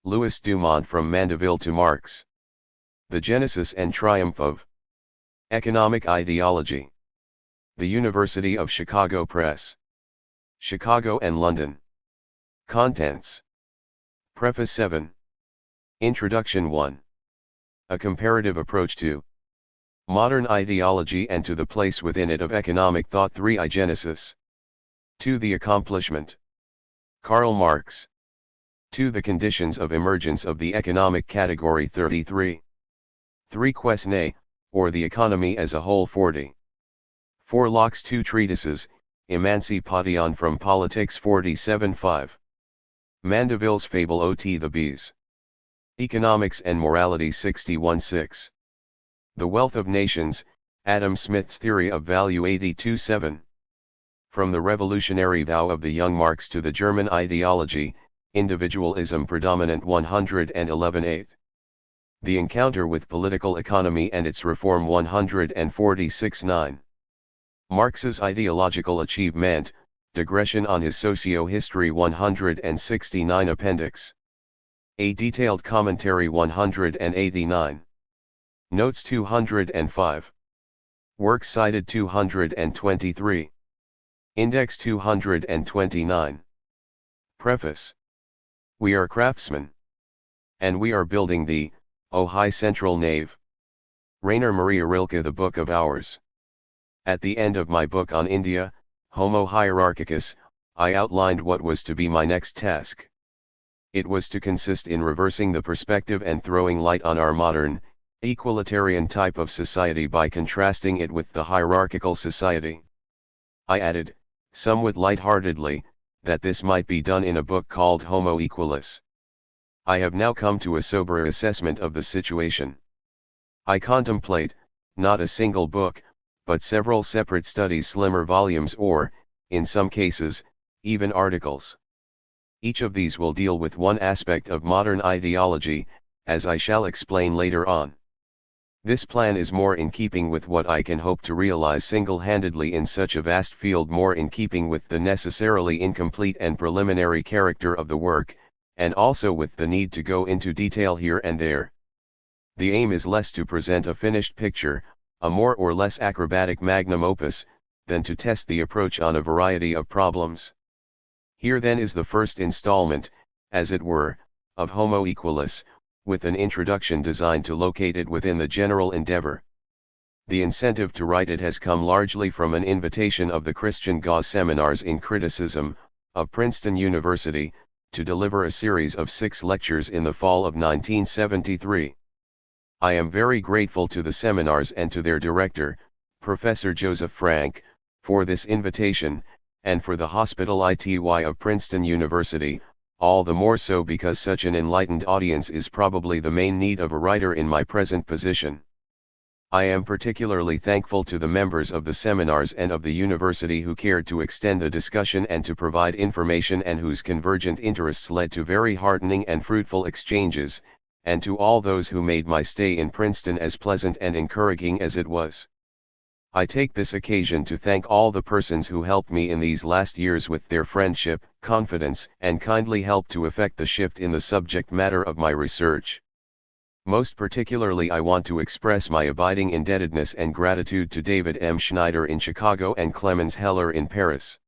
Louis Dumont from Mandeville to Marx. The Genesis and Triumph of Economic Ideology. The University of Chicago Press. Chicago and London. Contents. Preface 7. Introduction 1. A comparative approach to modern ideology and to the place within it of economic thought. 3. Genesis. 2. The accomplishment. Karl Marx. 2. The conditions of emergence of the economic category. 33. 3. Questionnaire, or the economy as a whole. 40. 4. Locke's 2 treatises, Emancipation from Politics. 47. 5. Mandeville's Fable ot the Bees. Economics and Morality. 61. 6. The Wealth of Nations, Adam Smith's Theory of Value. 82. 7. From the revolutionary vow of the young Marx to the German ideology, individualism predominant. 111. 8. The encounter with political economy and its reform. 146. 9. Marx's ideological achievement, digression on his socio-history. 169. Appendix. A detailed commentary. 189. Notes. 205. Works cited. 223. Index. 229. Preface. We are craftsmen. And we are building the, high central nave. Rainer Maria Rilke. The Book of Hours. At the end of my book on India, Homo Hierarchicus, I outlined what was to be my next task. It was to consist in reversing the perspective and throwing light on our modern, equalitarian type of society by contrasting it with the hierarchical society. I added, somewhat lightheartedly, that this might be done in a book called Homo Equalis. I have now come to a sober assessment of the situation. I contemplate, not a single book, but several separate studies, slimmer volumes or, in some cases, even articles. Each of these will deal with one aspect of modern ideology, as I shall explain later on. This plan is more in keeping with what I can hope to realize single-handedly in such a vast field, more in keeping with the necessarily incomplete and preliminary character of the work, and also with the need to go into detail here and there. The aim is less to present a finished picture, a more or less acrobatic magnum opus, than to test the approach on a variety of problems. Here then is the first installment, as it were, of Homo Equalis, with an introduction designed to locate it within the general endeavor. The incentive to write it has come largely from an invitation of the Christian Gauss Seminars in Criticism, of Princeton University, to deliver a series of 6 lectures in the fall of 1973. I am very grateful to the seminars and to their director, Professor Joseph Frank, for this invitation, and for the Hospital ITY of Princeton University, all the more so because such an enlightened audience is probably the main need of a writer in my present position. I am particularly thankful to the members of the seminars and of the university who cared to extend the discussion and to provide information, and whose convergent interests led to very heartening and fruitful exchanges, and to all those who made my stay in Princeton as pleasant and encouraging as it was. I take this occasion to thank all the persons who helped me in these last years with their friendship, confidence, and kindly help to effect the shift in the subject matter of my research. Most particularly I want to express my abiding indebtedness and gratitude to David M. Schneider in Chicago and Clemens Heller in Paris.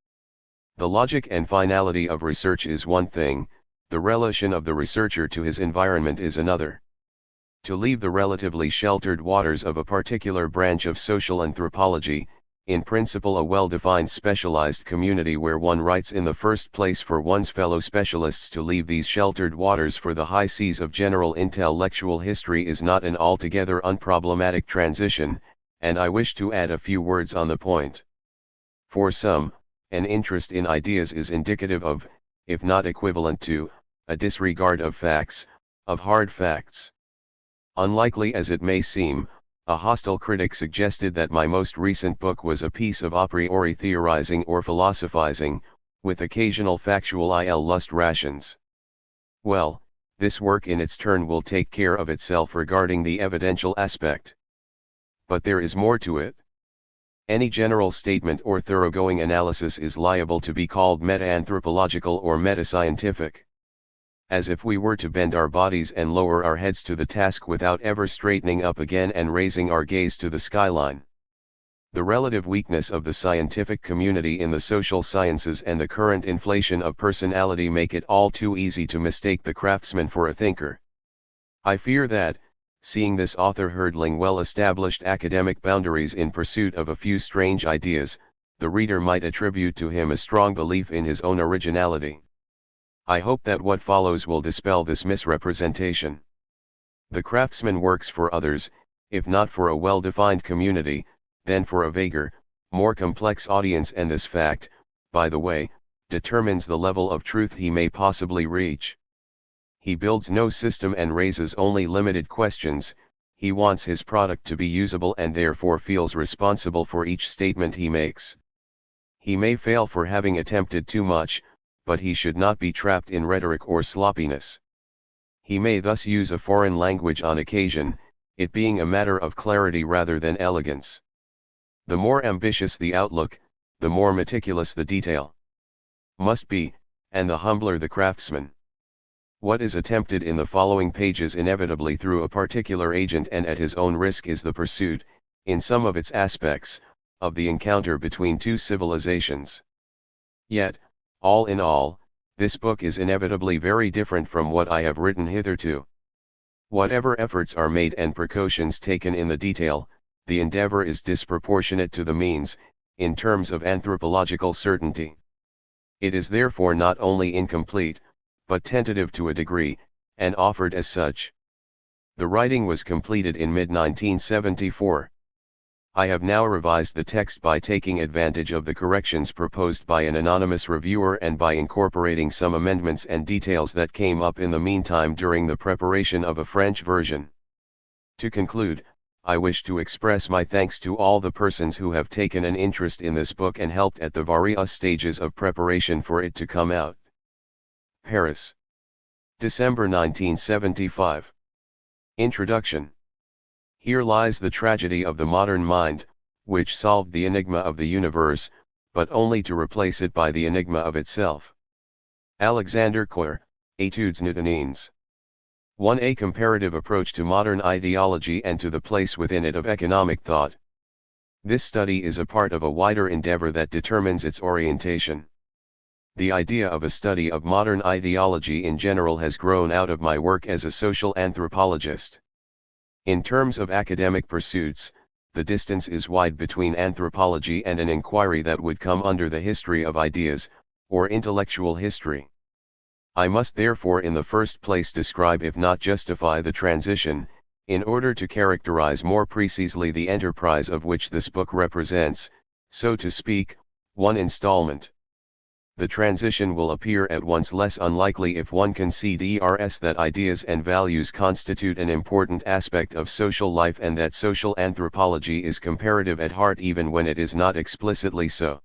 The logic and finality of research is one thing, the relation of the researcher to his environment is another. To leave the relatively sheltered waters of a particular branch of social anthropology, in principle a well-defined specialized community where one writes in the first place for one's fellow specialists, to leave these sheltered waters for the high seas of general intellectual history is not an altogether unproblematic transition, and I wish to add a few words on the point. For some, an interest in ideas is indicative of, if not equivalent to, a disregard of facts, of hard facts. Unlikely as it may seem, a hostile critic suggested that my most recent book was a piece of a priori theorizing or philosophizing, with occasional factual illustrations. Well, this work in its turn will take care of itself regarding the evidential aspect. But there is more to it. Any general statement or thoroughgoing analysis is liable to be called meta-anthropological or meta-scientific. as if we were to bend our bodies and lower our heads to the task without ever straightening up again and raising our gaze to the skyline. The relative weakness of the scientific community in the social sciences and the current inflation of personality make it all too easy to mistake the craftsman for a thinker. I fear that, seeing this author hurdling well-established academic boundaries in pursuit of a few strange ideas, the reader might attribute to him a strong belief in his own originality. I hope that what follows will dispel this misrepresentation. The craftsman works for others, if not for a well-defined community, then for a vaguer, more complex audience, and this fact, by the way, determines the level of truth he may possibly reach. He builds no system and raises only limited questions. He wants his product to be usable and therefore feels responsible for each statement he makes. He may fail for having attempted too much, but he should not be trapped in rhetoric or sloppiness. He may thus use a foreign language on occasion, it being a matter of clarity rather than elegance. The more ambitious the outlook, the more meticulous the detail must be, and the humbler the craftsman. What is attempted in the following pages inevitably through a particular agent and at his own risk is the pursuit, in some of its aspects, of the encounter between two civilizations. Yet, all in all, this book is inevitably very different from what I have written hitherto. Whatever efforts are made and precautions taken in the detail, the endeavor is disproportionate to the means, in terms of anthropological certainty. It is therefore not only incomplete, but tentative to a degree, and offered as such. The writing was completed in mid-1974. I have now revised the text by taking advantage of the corrections proposed by an anonymous reviewer and by incorporating some amendments and details that came up in the meantime during the preparation of a French version. To conclude, I wish to express my thanks to all the persons who have taken an interest in this book and helped at the various stages of preparation for it to come out. Paris, December 1975. Introduction. Here lies the tragedy of the modern mind, which solved the enigma of the universe, but only to replace it by the enigma of itself. Alexander Coeur, Études Newtoniennes. 1. A comparative approach to modern ideology and to the place within it of economic thought. This study is a part of a wider endeavor that determines its orientation. The idea of a study of modern ideology in general has grown out of my work as a social anthropologist. In terms of academic pursuits, the distance is wide between anthropology and an inquiry that would come under the history of ideas, or intellectual history. I must therefore in the first place describe if not justify the transition, in order to characterize more precisely the enterprise of which this book represents, so to speak, one installment. The transition will appear at once less unlikely if one considers that ideas and values constitute an important aspect of social life and that social anthropology is comparative at heart even when it is not explicitly so.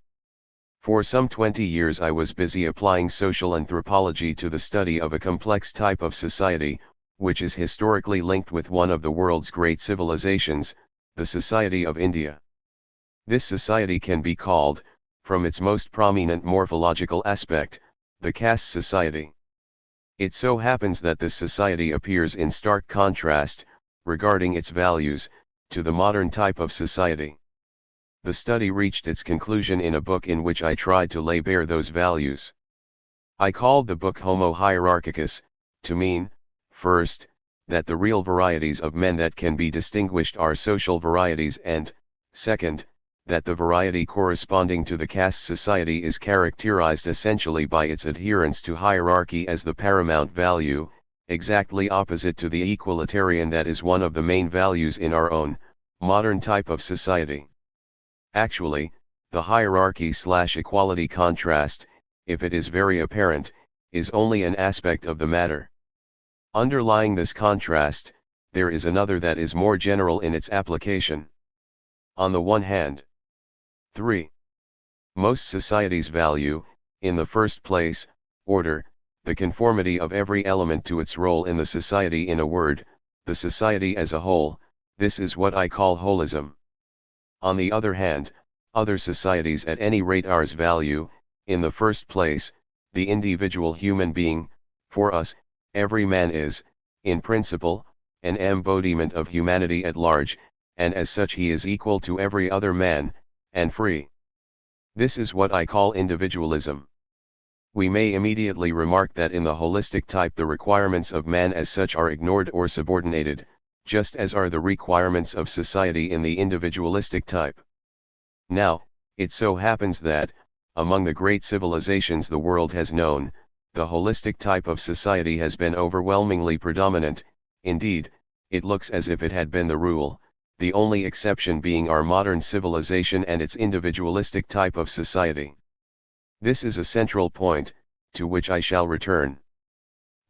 For some 20 years I was busy applying social anthropology to the study of a complex type of society, which is historically linked with one of the world's great civilizations, the Society of India. This society can be called, from its most prominent morphological aspect, the caste society. It so happens that this society appears in stark contrast, regarding its values, to the modern type of society. The study reached its conclusion in a book in which I tried to lay bare those values. I called the book Homo Hierarchicus, to mean, first, that the real varieties of men that can be distinguished are social varieties and, second, that the variety corresponding to the caste society is characterized essentially by its adherence to hierarchy as the paramount value, exactly opposite to the equalitarian that is one of the main values in our own, modern type of society. Actually, the hierarchy/equality contrast, if it is very apparent, is only an aspect of the matter. Underlying this contrast, there is another that is more general in its application. On the one hand, 3. Most societies value, in the first place, order, the conformity of every element to its role in the society. In a word, the society as a whole. This is what I call holism. On the other hand, other societies at any rate ours value, in the first place, the individual human being, for us, every man is, in principle, an embodiment of humanity at large, and as such he is equal to every other man, and free. This is what I call individualism. We may immediately remark that in the holistic type the requirements of man as such are ignored or subordinated, just as are the requirements of society in the individualistic type. Now, it so happens that, among the great civilizations the world has known, the holistic type of society has been overwhelmingly predominant. Indeed, it looks as if it had been the rule, the only exception being our modern civilization and its individualistic type of society. This is a central point, to which I shall return.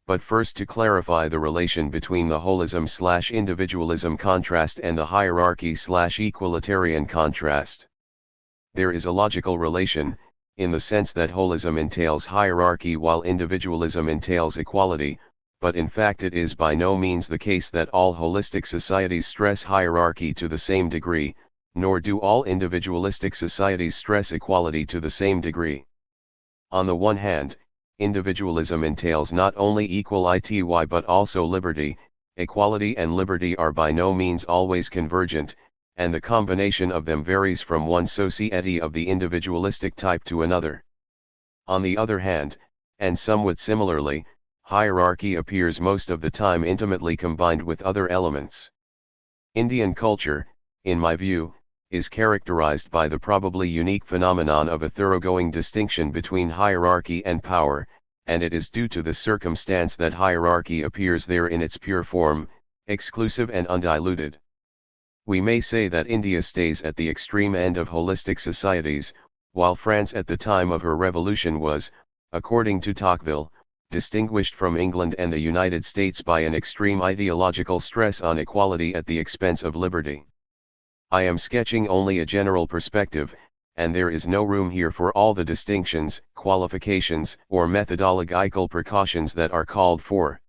But first to clarify the relation between the holism/individualism contrast and the hierarchy/equalitarian contrast. There is a logical relation, in the sense that holism entails hierarchy while individualism entails equality, but in fact it is by no means the case that all holistic societies stress hierarchy to the same degree, nor do all individualistic societies stress equality to the same degree. On the one hand, individualism entails not only equality but also liberty. Equality and liberty are by no means always convergent, and the combination of them varies from one society of the individualistic type to another. On the other hand, and somewhat similarly, hierarchy appears most of the time intimately combined with other elements. Indian culture, in my view, is characterized by the probably unique phenomenon of a thoroughgoing distinction between hierarchy and power, and it is due to the circumstance that hierarchy appears there in its pure form, exclusive and undiluted. We may say that India stays at the extreme end of holistic societies, while France at the time of her revolution was, according to Tocqueville, distinguished from England and the United States by an extreme ideological stress on equality at the expense of liberty. I am sketching only a general perspective, and there is no room here for all the distinctions, qualifications, or methodological precautions that are called for.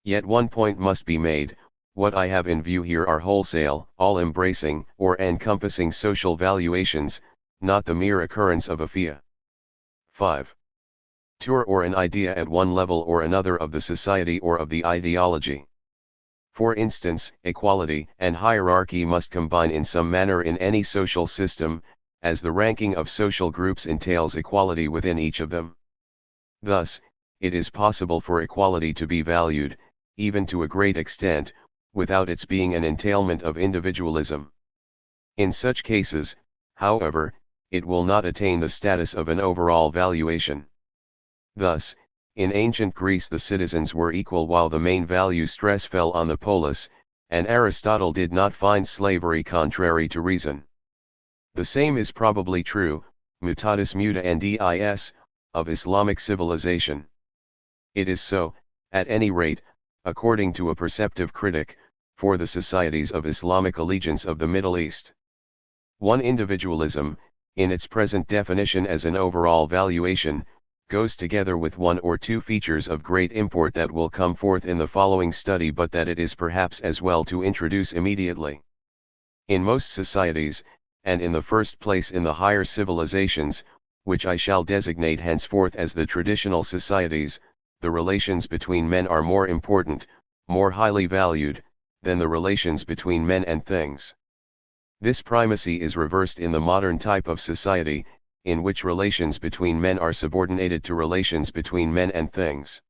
Yet one point must be made: what I have in view here are wholesale, all-embracing, or encompassing social valuations, not the mere occurrence of a fiat. 5. Or an idea at one level or another of the society or of the ideology. For instance, equality and hierarchy must combine in some manner in any social system, as the ranking of social groups entails equality within each of them. Thus, it is possible for equality to be valued, even to a great extent, without its being an entailment of individualism. In such cases, however, it will not attain the status of an overall valuation. Thus, in ancient Greece the citizens were equal while the main value stress fell on the polis, and Aristotle did not find slavery contrary to reason. The same is probably true, mutatis mutandis, of Islamic civilization. It is so, at any rate, according to a perceptive critic, for the societies of Islamic allegiance of the Middle East. One individualism, in its present definition as an overall valuation, goes together with one or two features of great import that will come forth in the following study, but that it is perhaps as well to introduce immediately. In most societies, and in the first place in the higher civilizations, which I shall designate henceforth as the traditional societies, the relations between men are more important, more highly valued, than the relations between men and things. This primacy is reversed in the modern type of society, in which relations between men are subordinated to relations between men and things.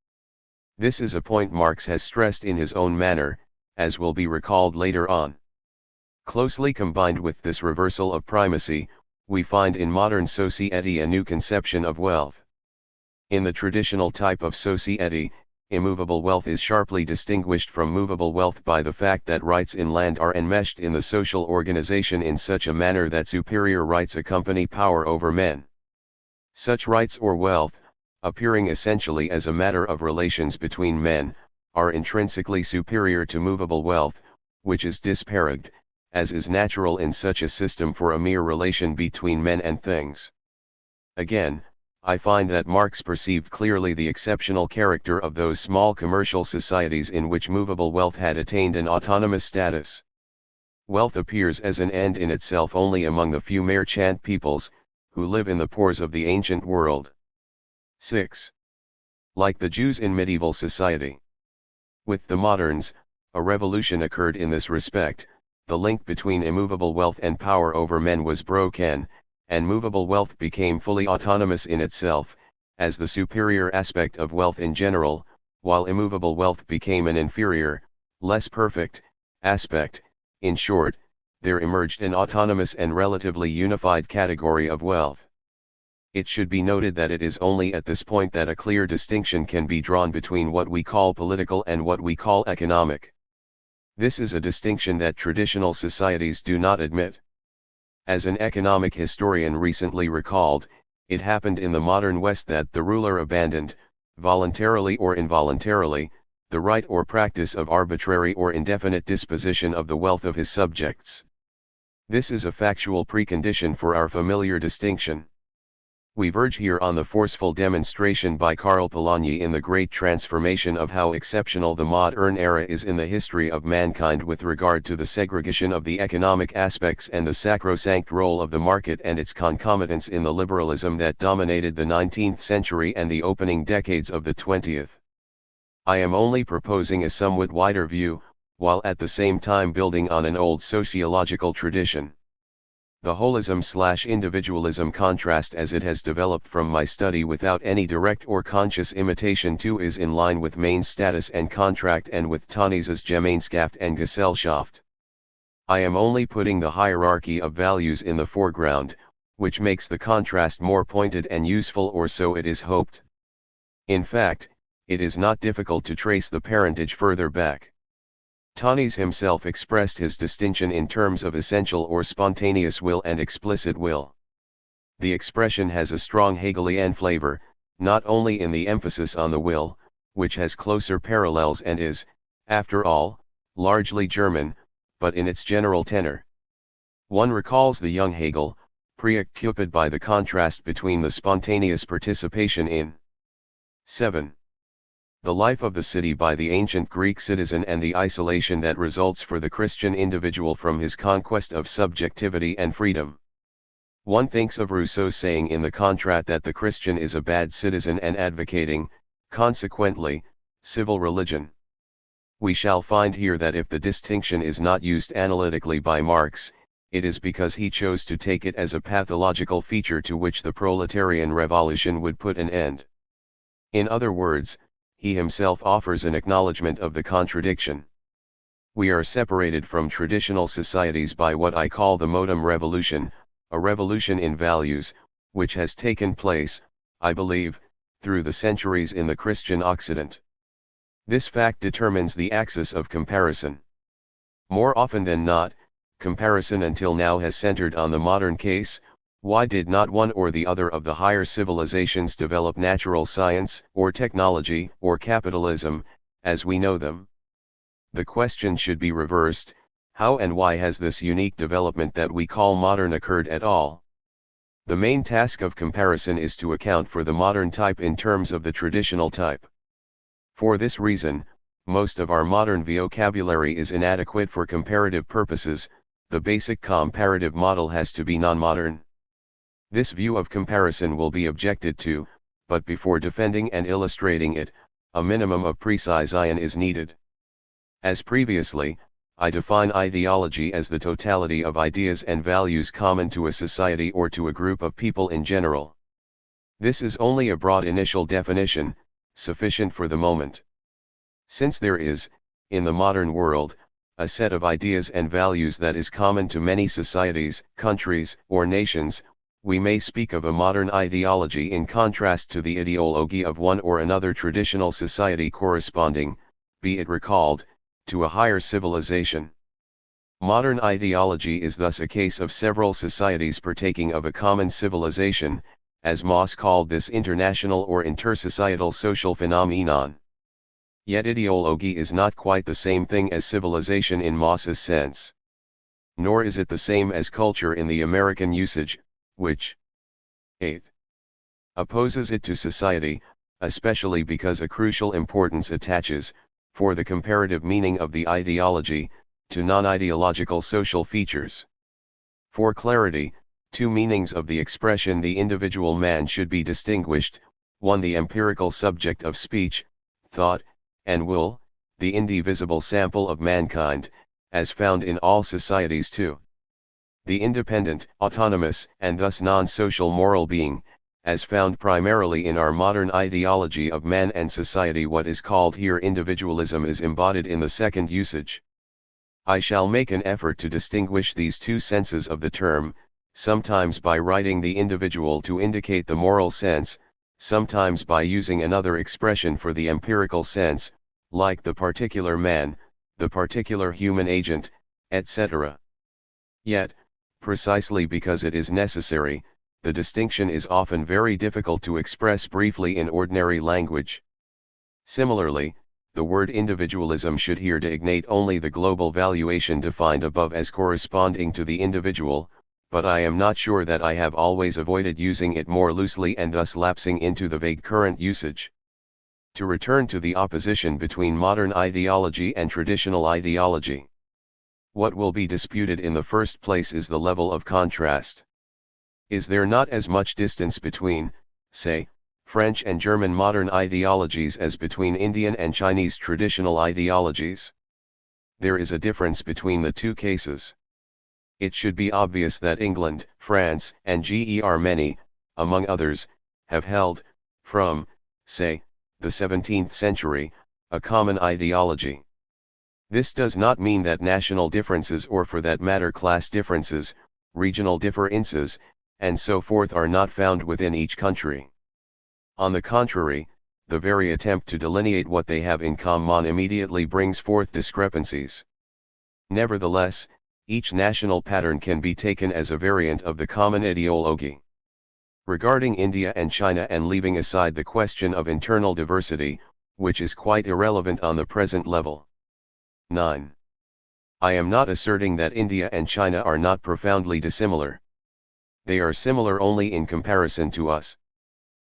This is a point Marx has stressed in his own manner, as will be recalled later on. Closely combined with this reversal of primacy, we find in modern society a new conception of wealth. In the traditional type of society, immovable wealth is sharply distinguished from movable wealth by the fact that rights in land are enmeshed in the social organization in such a manner that superior rights accompany power over men. Such rights or wealth, appearing essentially as a matter of relations between men, are intrinsically superior to movable wealth, which is disparaged, as is natural in such a system, for a mere relation between men and things. Again, I find that Marx perceived clearly the exceptional character of those small commercial societies in which movable wealth had attained an autonomous status. Wealth appears as an end in itself only among the few merchant peoples, who live in the pores of the ancient world. 6. Like the Jews in medieval society. With the moderns, a revolution occurred in this respect. The link between immovable wealth and power over men was broken, and movable wealth became fully autonomous in itself, as the superior aspect of wealth in general, while immovable wealth became an inferior, less perfect, aspect. In short, there emerged an autonomous and relatively unified category of wealth. It should be noted that it is only at this point that a clear distinction can be drawn between what we call political and what we call economic. This is a distinction that traditional societies do not admit. As an economic historian recently recalled, it happened in the modern West that the ruler abandoned, voluntarily or involuntarily, the right or practice of arbitrary or indefinite disposition of the wealth of his subjects. This is a factual precondition for our familiar distinction. We verge here on the forceful demonstration by Karl Polanyi in The Great Transformation of how exceptional the modern era is in the history of mankind with regard to the segregation of the economic aspects and the sacrosanct role of the market and its concomitants in the liberalism that dominated the 19th century and the opening decades of the 20th. I am only proposing a somewhat wider view, while at the same time building on an old sociological tradition. The holism/individualism contrast as it has developed from my study without any direct or conscious imitation too is in line with Main's status and contract and with Tönnies's Gemeinschaft and Gesellschaft. I am only putting the hierarchy of values in the foreground, which makes the contrast more pointed and useful, or so it is hoped. In fact, it is not difficult to trace the parentage further back. Tönnies himself expressed his distinction in terms of essential or spontaneous will and explicit will. The expression has a strong Hegelian flavor, not only in the emphasis on the will, which has closer parallels and is, after all, largely German, but in its general tenor. One recalls the young Hegel, preoccupied by the contrast between the spontaneous participation in 7. The life of the city by the ancient Greek citizen and the isolation that results for the Christian individual from his conquest of subjectivity and freedom. One thinks of Rousseau's saying in the Contrat that the Christian is a bad citizen and advocating, consequently, civil religion. We shall find here that if the distinction is not used analytically by Marx, it is because he chose to take it as a pathological feature to which the proletarian revolution would put an end. In other words, he himself offers an acknowledgement of the contradiction. We are separated from traditional societies by what I call the modem revolution, a revolution in values, which has taken place, I believe, through the centuries in the Christian Occident. This fact determines the axis of comparison. More often than not, comparison until now has centered on the modern case. Why did not one or the other of the higher civilizations develop natural science, or technology, or capitalism, as we know them? The question should be reversed: how and why has this unique development that we call modern occurred at all? The main task of comparison is to account for the modern type in terms of the traditional type. For this reason, most of our modern vocabulary is inadequate for comparative purposes. The basic comparative model has to be non-modern. This view of comparison will be objected to, but before defending and illustrating it, a minimum of precision is needed. As previously, I define ideology as the totality of ideas and values common to a society or to a group of people in general. This is only a broad initial definition, sufficient for the moment. Since there is, in the modern world, a set of ideas and values that is common to many societies, countries, or nations, we may speak of a modern ideology in contrast to the ideology of one or another traditional society corresponding, be it recalled, to a higher civilization. Modern ideology is thus a case of several societies partaking of a common civilization, as Mauss called this international or intersocietal social phenomenon. Yet ideology is not quite the same thing as civilization in Mauss's sense. Nor is it the same as culture in the American usage, which 8. opposes it to society, especially because a crucial importance attaches, for the comparative meaning of the ideology, to non-ideological social features. For clarity, two meanings of the expression the individual man should be distinguished: one the empirical subject of speech, thought, and will, the indivisible sample of mankind, as found in all societies too. The independent, autonomous, and thus non-social moral being, as found primarily in our modern ideology of man and society. What is called here individualism is embodied in the second usage. I shall make an effort to distinguish these two senses of the term, sometimes by writing the individual to indicate the moral sense, sometimes by using another expression for the empirical sense, like the particular man, the particular human agent, etc. Yet, precisely because it is necessary, the distinction is often very difficult to express briefly in ordinary language. Similarly, the word individualism should here designate only the global valuation defined above as corresponding to the individual, but I am not sure that I have always avoided using it more loosely and thus lapsing into the vague current usage. To return to the opposition between modern ideology and traditional ideology. What will be disputed in the first place is the level of contrast. Is there not as much distance between, say, French and German modern ideologies as between Indian and Chinese traditional ideologies? There is a difference between the two cases. It should be obvious that England, France, and many, among others, have held, from, say, the 17th century, a common ideology. This does not mean that national differences or for that matter class differences, regional differences, and so forth are not found within each country. On the contrary, the very attempt to delineate what they have in common immediately brings forth discrepancies. Nevertheless, each national pattern can be taken as a variant of the common ideology. Regarding India and China, and leaving aside the question of internal diversity, which is quite irrelevant on the present level. 9. I am not asserting that India and China are not profoundly dissimilar. They are similar only in comparison to us.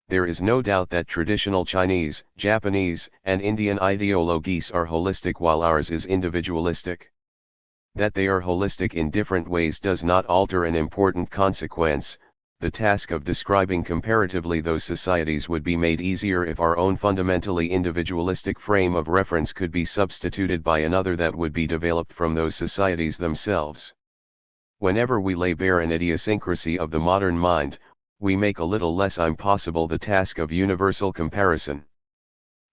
There is no doubt that traditional Chinese, Japanese, and Indian ideologies are holistic while ours is individualistic. That they are holistic in different ways does not alter an important consequence. The task of describing comparatively those societies would be made easier if our own fundamentally individualistic frame of reference could be substituted by another that would be developed from those societies themselves. Whenever we lay bare an idiosyncrasy of the modern mind, we make a little less impossible the task of universal comparison.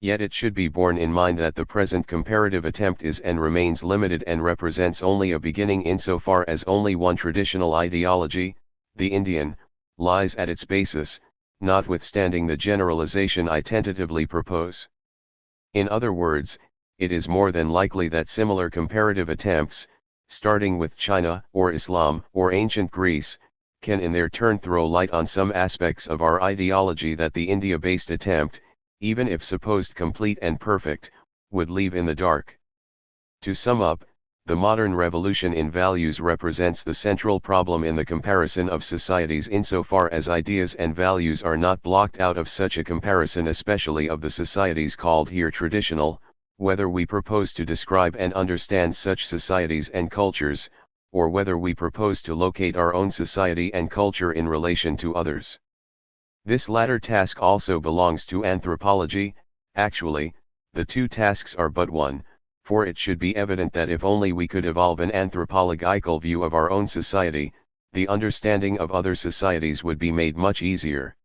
Yet it should be borne in mind that the present comparative attempt is and remains limited and represents only a beginning insofar as only one traditional ideology, the Indian, lies at its basis, notwithstanding the generalization I tentatively propose. In other words, it is more than likely that similar comparative attempts, starting with China, or Islam, or ancient Greece, can in their turn throw light on some aspects of our ideology that the India-based attempt, even if supposed complete and perfect, would leave in the dark. To sum up, the modern revolution in values represents the central problem in the comparison of societies insofar as ideas and values are not blocked out of such a comparison, especially of the societies called here traditional, whether we propose to describe and understand such societies and cultures, or whether we propose to locate our own society and culture in relation to others. This latter task also belongs to anthropology. Actually, the two tasks are but one, for it should be evident that if only we could evolve an anthropological view of our own society, the understanding of other societies would be made much easier.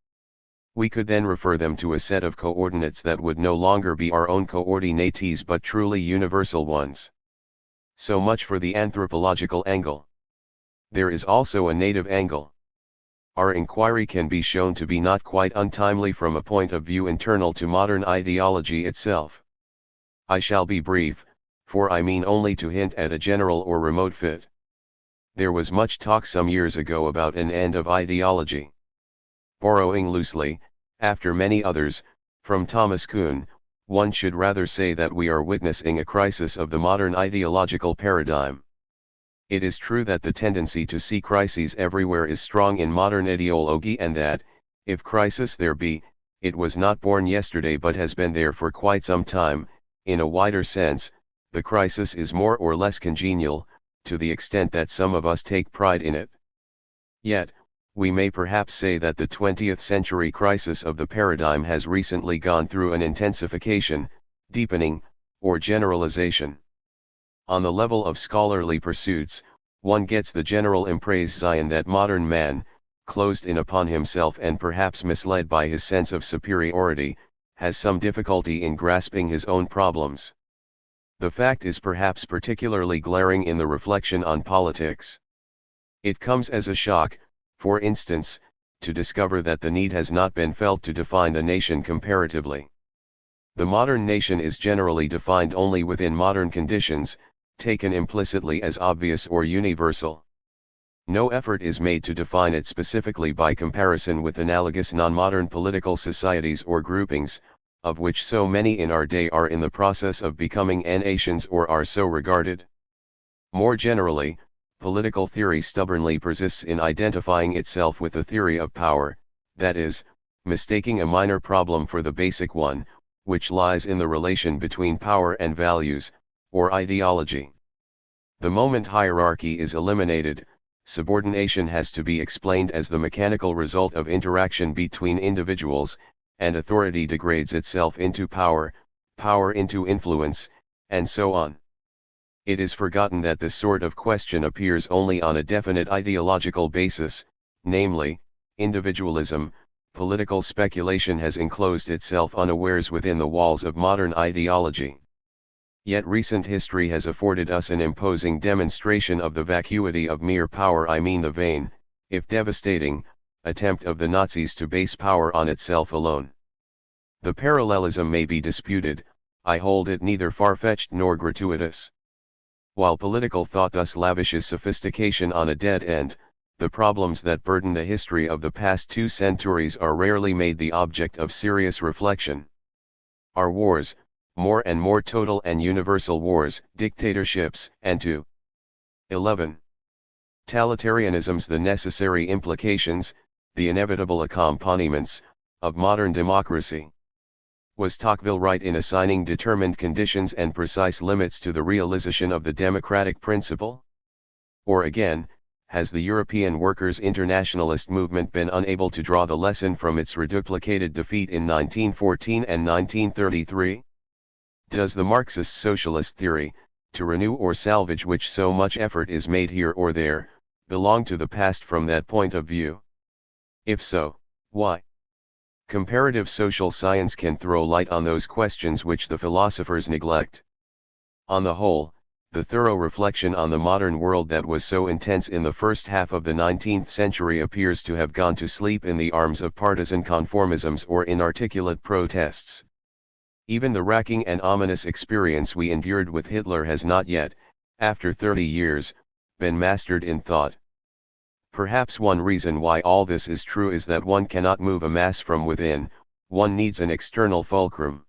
We could then refer them to a set of coordinates that would no longer be our own coordinates but truly universal ones. So much for the anthropological angle. There is also a native angle. Our inquiry can be shown to be not quite untimely from a point of view internal to modern ideology itself. I shall be brief, for I mean only to hint at a general or remote fit. There was much talk some years ago about an end of ideology. Borrowing loosely, after many others, from Thomas Kuhn, one should rather say that we are witnessing a crisis of the modern ideological paradigm. It is true that the tendency to see crises everywhere is strong in modern ideology, and that, if crisis there be, it was not born yesterday but has been there for quite some time. In a wider sense, the crisis is more or less congenial, to the extent that some of us take pride in it. Yet, we may perhaps say that the 20th century crisis of the paradigm has recently gone through an intensification, deepening, or generalization. On the level of scholarly pursuits, one gets the general impression that modern man, closed in upon himself and perhaps misled by his sense of superiority, has some difficulty in grasping his own problems. The fact is perhaps particularly glaring in the reflection on politics. It comes as a shock, for instance, to discover that the need has not been felt to define the nation comparatively. The modern nation is generally defined only within modern conditions, taken implicitly as obvious or universal. No effort is made to define it specifically by comparison with analogous non-modern political societies or groupings, of which so many in our day are in the process of becoming nations or are so regarded. More generally, political theory stubbornly persists in identifying itself with the theory of power, that is, mistaking a minor problem for the basic one, which lies in the relation between power and values, or ideology. The moment hierarchy is eliminated, subordination has to be explained as the mechanical result of interaction between individuals, and authority degrades itself into power, power into influence, and so on. It is forgotten that this sort of question appears only on a definite ideological basis, namely, individualism. Political speculation has enclosed itself unawares within the walls of modern ideology. Yet recent history has afforded us an imposing demonstration of the vacuity of mere power, I mean the vain, if devastating, attempt of the Nazis to base power on itself alone. The parallelism may be disputed, I hold it neither far-fetched nor gratuitous. While political thought thus lavishes sophistication on a dead end, the problems that burden the history of the past 2 centuries are rarely made the object of serious reflection. Our wars, more and more total and universal wars, dictatorships, and to 11. Totalitarianisms, the necessary implications, the inevitable accompaniments, of modern democracy. Was Tocqueville right in assigning determined conditions and precise limits to the realization of the democratic principle? Or again, has the European workers' internationalist movement been unable to draw the lesson from its reduplicated defeat in 1914 and 1933? Does the Marxist socialist theory, to renew or salvage which so much effort is made here or there, belong to the past from that point of view? If so, why? Comparative social science can throw light on those questions which the philosophers neglect. On the whole, the thorough reflection on the modern world that was so intense in the first half of the 19th century appears to have gone to sleep in the arms of partisan conformisms or inarticulate protests. Even the racking and ominous experience we endured with Hitler has not yet, after 30 years, been mastered in thought. Perhaps one reason why all this is true is that one cannot move a mass from within, one needs an external fulcrum.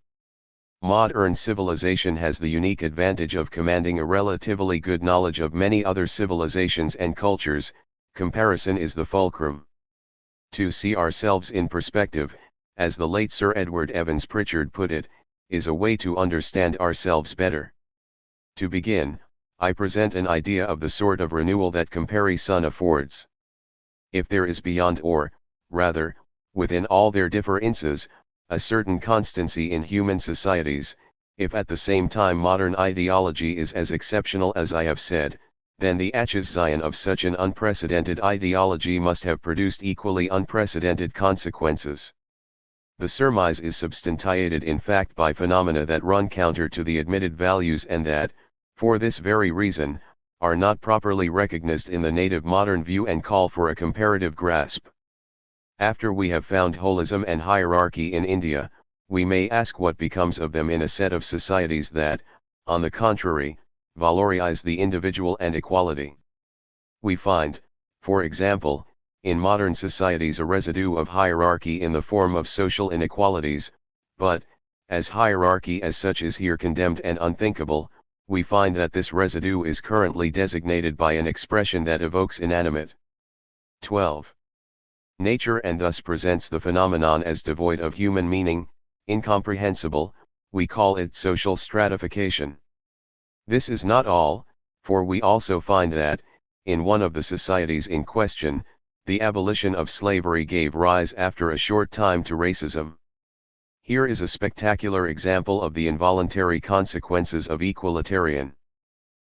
Modern civilization has the unique advantage of commanding a relatively good knowledge of many other civilizations and cultures. Comparison is the fulcrum. To see ourselves in perspective, as the late Sir Edward Evans Pritchard put it, is a way to understand ourselves better. To begin, I present an idea of the sort of renewal that comparison affords. If there is beyond or, rather, within all their differences, a certain constancy in human societies, if at the same time modern ideology is as exceptional as I have said, then the acquisition of such an unprecedented ideology must have produced equally unprecedented consequences. The surmise is substantiated in fact by phenomena that run counter to the admitted values and that, for this very reason, are not properly recognized in the native modern view and call for a comparative grasp. After we have found holism and hierarchy in India, we may ask what becomes of them in a set of societies that, on the contrary, valorize the individual and equality. We find, for example, in modern societies a residue of hierarchy in the form of social inequalities, but, as hierarchy as such is here condemned and unthinkable, we find that this residue is currently designated by an expression that evokes inanimate. 12. Nature and thus presents the phenomenon as devoid of human meaning, incomprehensible, we call it social stratification. This is not all, for we also find that, in one of the societies in question, the abolition of slavery gave rise after a short time to racism. Here is a spectacular example of the involuntary consequences of equalitarian.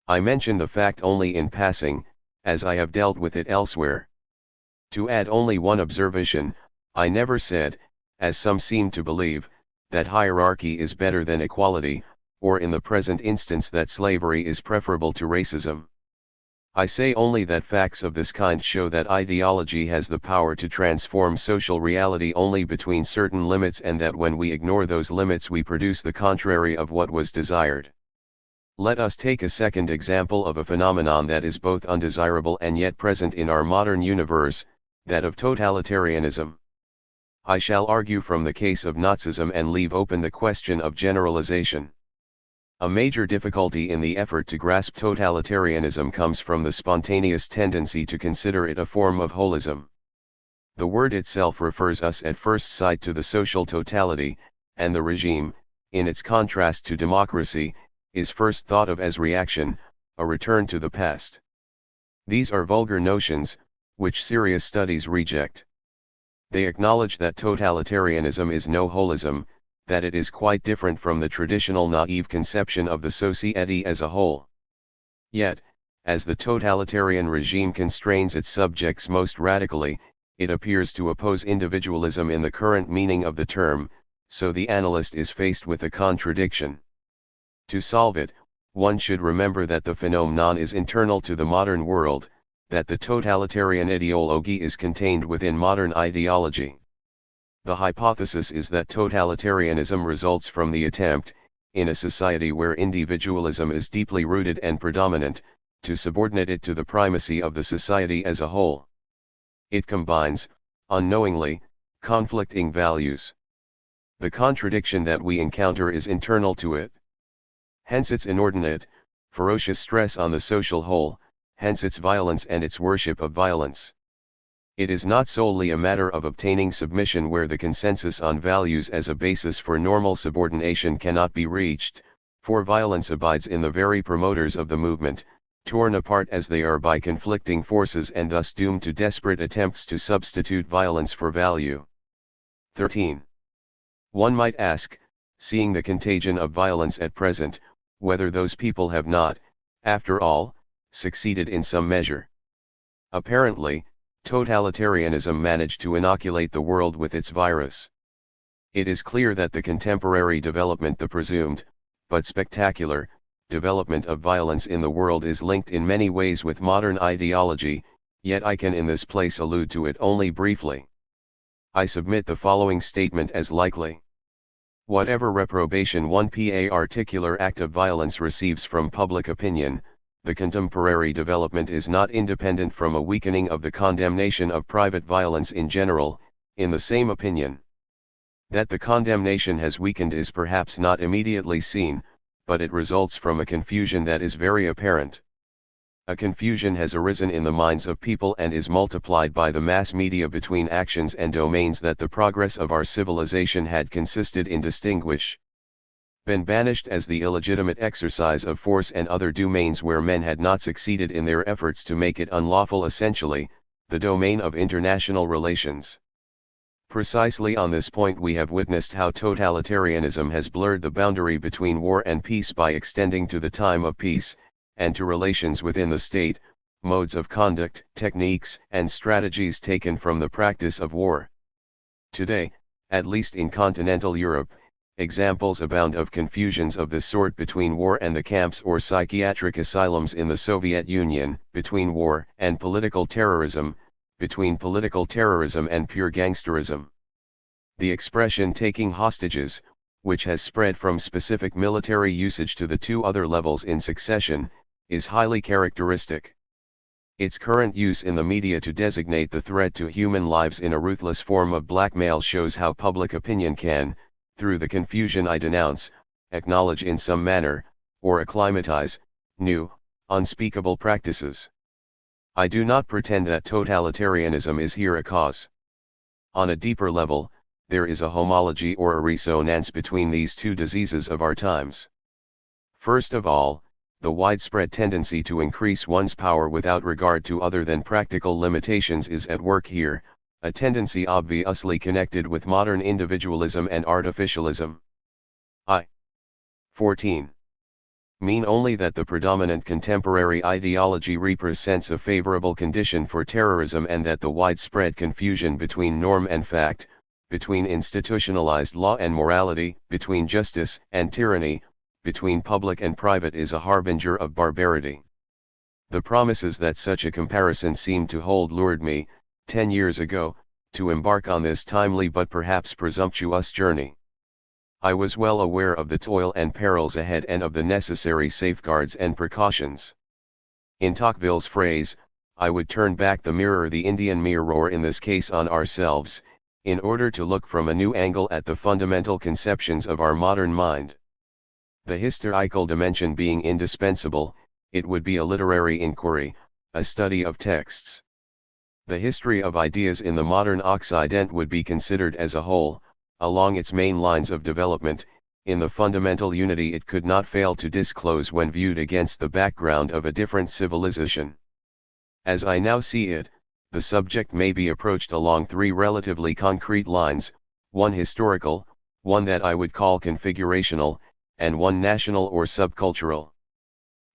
I mention the fact only in passing, as I have dealt with it elsewhere. To add only one observation, I never said, as some seem to believe, that hierarchy is better than equality, or in the present instance that slavery is preferable to racism. I say only that facts of this kind show that ideology has the power to transform social reality only between certain limits, and that when we ignore those limits we produce the contrary of what was desired. Let us take a second example of a phenomenon that is both undesirable and yet present in our modern universe, that of totalitarianism. I shall argue from the case of Nazism and leave open the question of generalization. A major difficulty in the effort to grasp totalitarianism comes from the spontaneous tendency to consider it a form of holism. The word itself refers us at first sight to the social totality, and the regime, in its contrast to democracy, is first thought of as reaction, a return to the past. These are vulgar notions, which serious studies reject. They acknowledge that totalitarianism is no holism, that it is quite different from the traditional naive conception of the society as a whole. Yet, as the totalitarian regime constrains its subjects most radically, it appears to oppose individualism in the current meaning of the term, so the analyst is faced with a contradiction. To solve it, one should remember that the phenomenon is internal to the modern world, that the totalitarian ideology is contained within modern ideology. The hypothesis is that totalitarianism results from the attempt, in a society where individualism is deeply rooted and predominant, to subordinate it to the primacy of the society as a whole. It combines, unknowingly, conflicting values. The contradiction that we encounter is internal to it. Hence its inordinate, ferocious stress on the social whole, hence its violence and its worship of violence. It is not solely a matter of obtaining submission where the consensus on values as a basis for normal subordination cannot be reached, for violence abides in the very promoters of the movement, torn apart as they are by conflicting forces and thus doomed to desperate attempts to substitute violence for value. 13. One might ask, seeing the contagion of violence at present, whether those people have not, after all, succeeded in some measure. Apparently, totalitarianism managed to inoculate the world with its virus. It is clear that the contemporary development, the presumed, but spectacular, development of violence in the world is linked in many ways with modern ideology, yet I can in this place allude to it only briefly. I submit the following statement as likely. Whatever reprobation one particular act of violence receives from public opinion, the contemporary development is not independent from a weakening of the condemnation of private violence in general, in the same opinion. That the condemnation has weakened is perhaps not immediately seen, but it results from a confusion that is very apparent. A confusion has arisen in the minds of people and is multiplied by the mass media between actions and domains that the progress of our civilization had consisted in been banished as the illegitimate exercise of force, and other domains where men had not succeeded in their efforts to make it unlawful, essentially, the domain of international relations. Precisely on this point we have witnessed how totalitarianism has blurred the boundary between war and peace by extending to the time of peace, and to relations within the state, modes of conduct, techniques and strategies taken from the practice of war. Today, at least in continental Europe, examples abound of confusions of this sort between war and the camps or psychiatric asylums in the Soviet Union, between war and political terrorism, between political terrorism and pure gangsterism. The expression taking hostages, which has spread from specific military usage to the two other levels in succession, is highly characteristic. Its current use in the media to designate the threat to human lives in a ruthless form of blackmail shows how public opinion can, through the confusion I denounce, acknowledge in some manner, or acclimatize, new, unspeakable practices. I do not pretend that totalitarianism is here a cause. On a deeper level, there is a homology or a resonance between these two diseases of our times. First of all, the widespread tendency to increase one's power without regard to other than practical limitations is at work here, a tendency obviously connected with modern individualism and artificialism. 14. Mean only that the predominant contemporary ideology represents a favorable condition for terrorism, and that the widespread confusion between norm and fact, between institutionalized law and morality, between justice and tyranny, between public and private is a harbinger of barbarity. The promises that such a comparison seemed to hold lured me, 10 years ago, to embark on this timely but perhaps presumptuous journey. I was well aware of the toil and perils ahead and of the necessary safeguards and precautions. In Tocqueville's phrase, I would turn back the mirror, the Indian mirror in this case, on ourselves, in order to look from a new angle at the fundamental conceptions of our modern mind. The historical dimension being indispensable, it would be a literary inquiry, a study of texts. The history of ideas in the modern Occident would be considered as a whole, along its main lines of development, in the fundamental unity it could not fail to disclose when viewed against the background of a different civilization. As I now see it, the subject may be approached along three relatively concrete lines, one historical, one that I would call configurational, and one national or subcultural.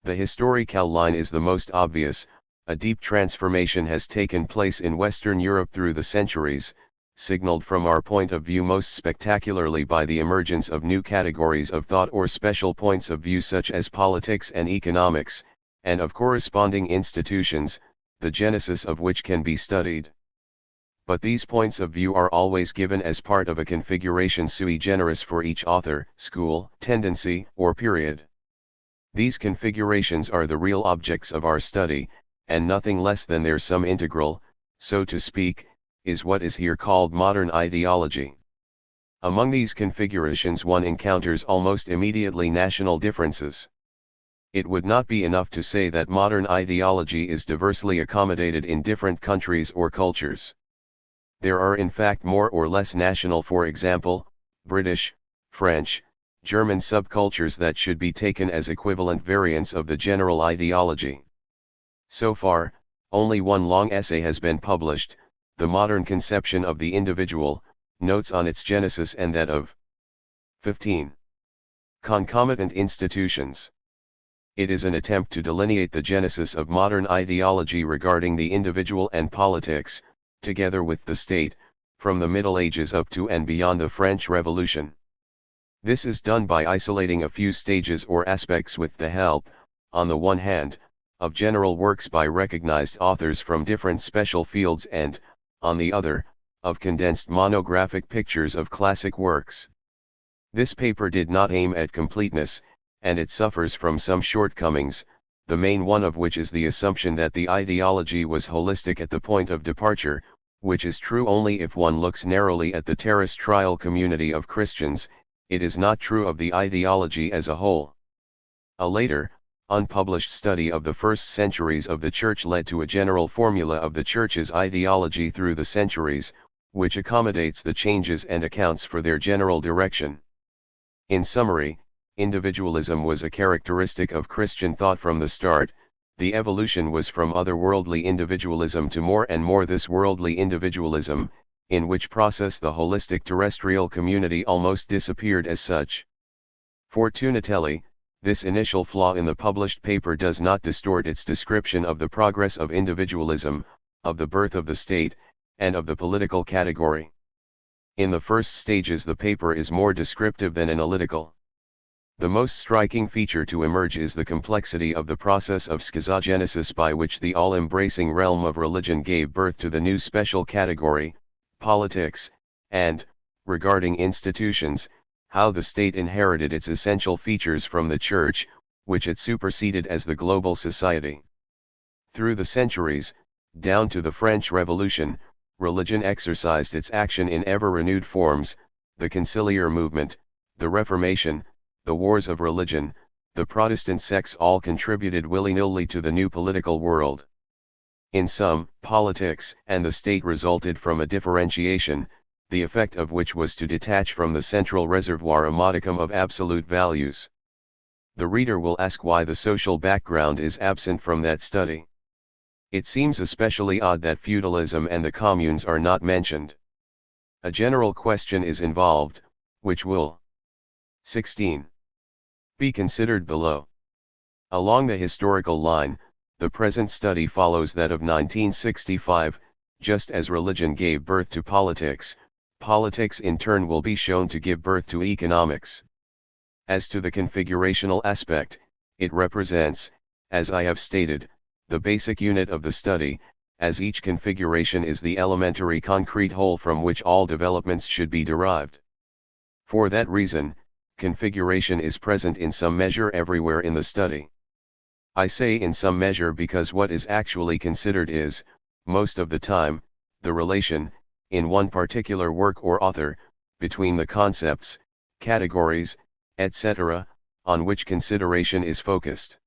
The historical line is the most obvious. A deep transformation has taken place in Western Europe through the centuries, signaled from our point of view most spectacularly by the emergence of new categories of thought or special points of view such as politics and economics, and of corresponding institutions, the genesis of which can be studied. But these points of view are always given as part of a configuration sui generis for each author, school, tendency, or period. These configurations are the real objects of our study, and nothing less than their sum integral, so to speak, is what is here called modern ideology. Among these configurations one encounters almost immediately national differences. It would not be enough to say that modern ideology is diversely accommodated in different countries or cultures. There are in fact more or less national, for example, British, French, German subcultures that should be taken as equivalent variants of the general ideology. So far, only one long essay has been published, The Modern Conception of the Individual, Notes on its Genesis and that of 15. Concomitant Institutions. It is an attempt to delineate the genesis of modern ideology regarding the individual and politics, together with the state, from the Middle Ages up to and beyond the French Revolution. This is done by isolating a few stages or aspects with the help, on the one hand, of general works by recognized authors from different special fields and, on the other, of condensed monographic pictures of classic works. This paper did not aim at completeness, and it suffers from some shortcomings, the main one of which is the assumption that the ideology was holistic at the point of departure, which is true only if one looks narrowly at the terrestrial community of Christians. It is not true of the ideology as a whole. A later, unpublished study of the first centuries of the Church led to a general formula of the Church's ideology through the centuries, which accommodates the changes and accounts for their general direction. In summary, individualism was a characteristic of Christian thought from the start. The evolution was from otherworldly individualism to more and more this worldly individualism, in which process the holistic terrestrial community almost disappeared as such. Fortunately, this initial flaw in the published paper does not distort its description of the progress of individualism, of the birth of the state, and of the political category. In the first stages the paper is more descriptive than analytical. The most striking feature to emerge is the complexity of the process of schizogenesis by which the all-embracing realm of religion gave birth to the new special category, politics, and, regarding institutions, how the state inherited its essential features from the Church, which it superseded as the global society. Through the centuries, down to the French Revolution, religion exercised its action in ever-renewed forms, the conciliar movement, the Reformation, the wars of religion, the Protestant sects all contributed willy-nilly to the new political world. In sum, politics and the state resulted from a differentiation, the effect of which was to detach from the central reservoir a modicum of absolute values. The reader will ask why the social background is absent from that study. It seems especially odd that feudalism and the communes are not mentioned. A general question is involved, which will 16. Be considered below. Along the historical line, the present study follows that of 1965, just as religion gave birth to politics, politics in turn will be shown to give birth to economics. As to the configurational aspect, it represents, as I have stated, the basic unit of the study, as each configuration is the elementary concrete whole from which all developments should be derived. For that reason, configuration is present in some measure everywhere in the study. I say in some measure because what is actually considered is, most of the time, the relation, in one particular work or author, between the concepts, categories, etc., on which consideration is focused.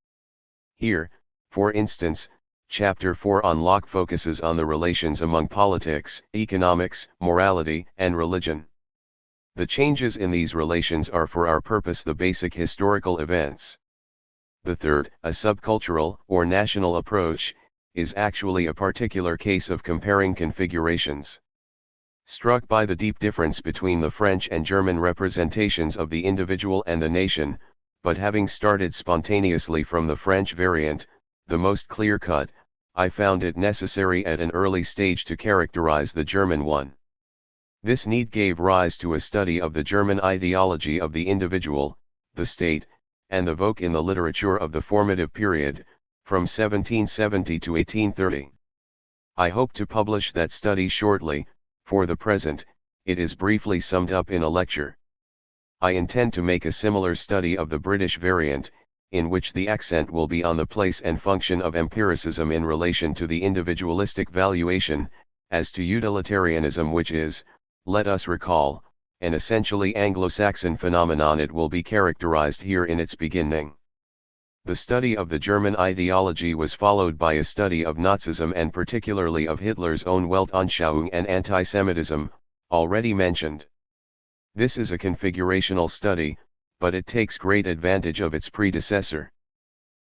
Here, for instance, Chapter 4 on Locke focuses on the relations among politics, economics, morality, and religion. The changes in these relations are for our purpose the basic historical events. The third, a subcultural or national approach, is actually a particular case of comparing configurations. Struck by the deep difference between the French and German representations of the individual and the nation, but having started spontaneously from the French variant, the most clear-cut, I found it necessary at an early stage to characterize the German one. This need gave rise to a study of the German ideology of the individual, the state, and the Volk in the literature of the formative period, from 1770 to 1830. I hope to publish that study shortly. For the present, it is briefly summed up in a lecture. I intend to make a similar study of the British variant, in which the accent will be on the place and function of empiricism in relation to the individualistic valuation, as to utilitarianism, which is, let us recall, an essentially Anglo-Saxon phenomenon. It will be characterized here in its beginning. The study of the German ideology was followed by a study of Nazism and particularly of Hitler's own Weltanschauung and anti-Semitism, already mentioned. This is a configurational study, but it takes great advantage of its predecessor.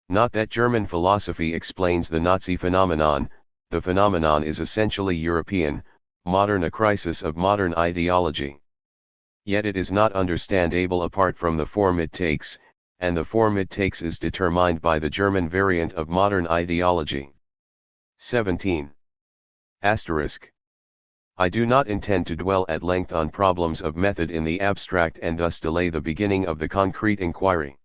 Not that German philosophy explains the Nazi phenomenon, the phenomenon is essentially European, modern, a crisis of modern ideology. Yet it is not understandable apart from the form it takes, and the form it takes is determined by the German variant of modern ideology. 17. Asterisk. I do not intend to dwell at length on problems of method in the abstract and thus delay the beginning of the concrete inquiry.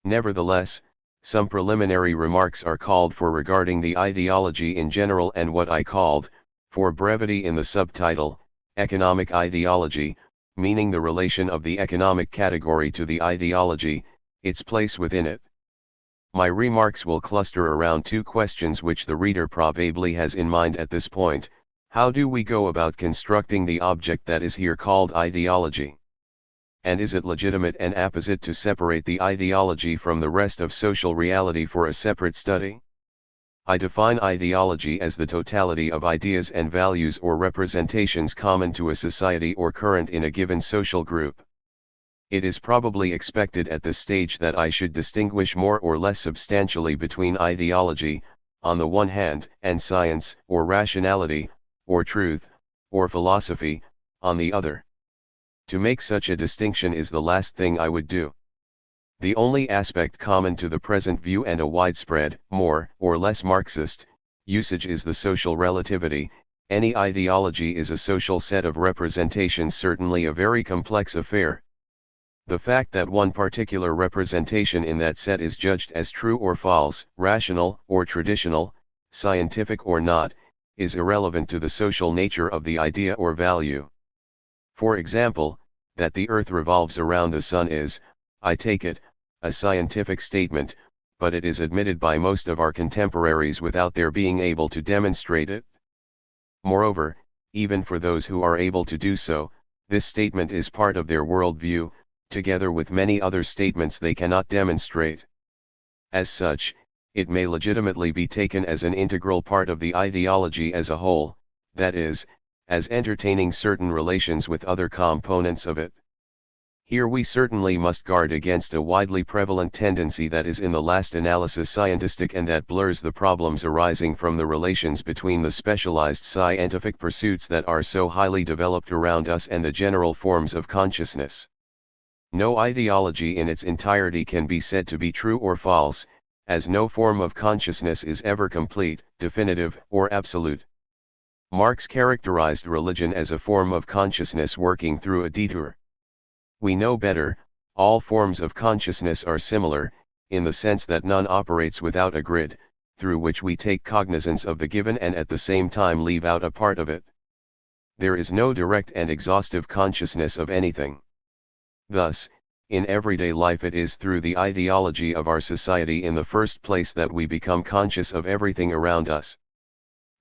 Nevertheless, some preliminary remarks are called for regarding the ideology in general and what I called, for brevity in the subtitle, economic ideology, meaning the relation of the economic category to the ideology, its place within it. My remarks will cluster around two questions which the reader probably has in mind at this point. How do we go about constructing the object that is here called ideology? And is it legitimate and apposite to separate the ideology from the rest of social reality for a separate study? I define ideology as the totality of ideas and values or representations common to a society or current in a given social group. It is probably expected at this stage that I should distinguish more or less substantially between ideology, on the one hand, and science, or rationality, or truth, or philosophy, on the other. To make such a distinction is the last thing I would do. The only aspect common to the present view and a widespread, more or less Marxist, usage is the social relativity. Any ideology is a social set of representations, certainly a very complex affair. The fact that one particular representation in that set is judged as true or false, rational or traditional, scientific or not, is irrelevant to the social nature of the idea or value. For example, that the earth revolves around the sun is, I take it, a scientific statement, but it is admitted by most of our contemporaries without their being able to demonstrate it. Moreover, even for those who are able to do so, this statement is part of their worldview, together with many other statements they cannot demonstrate. As such, it may legitimately be taken as an integral part of the ideology as a whole, that is, as entertaining certain relations with other components of it. Here we certainly must guard against a widely prevalent tendency that is in the last analysis scientistic and that blurs the problems arising from the relations between the specialized scientific pursuits that are so highly developed around us and the general forms of consciousness. No ideology in its entirety can be said to be true or false, as no form of consciousness is ever complete, definitive, or absolute. Marx characterized religion as a form of consciousness working through a detour. We know better, all forms of consciousness are similar, in the sense that none operates without a grid, through which we take cognizance of the given and at the same time leave out a part of it. There is no direct and exhaustive consciousness of anything. Thus, in everyday life it is through the ideology of our society in the first place that we become conscious of everything around us.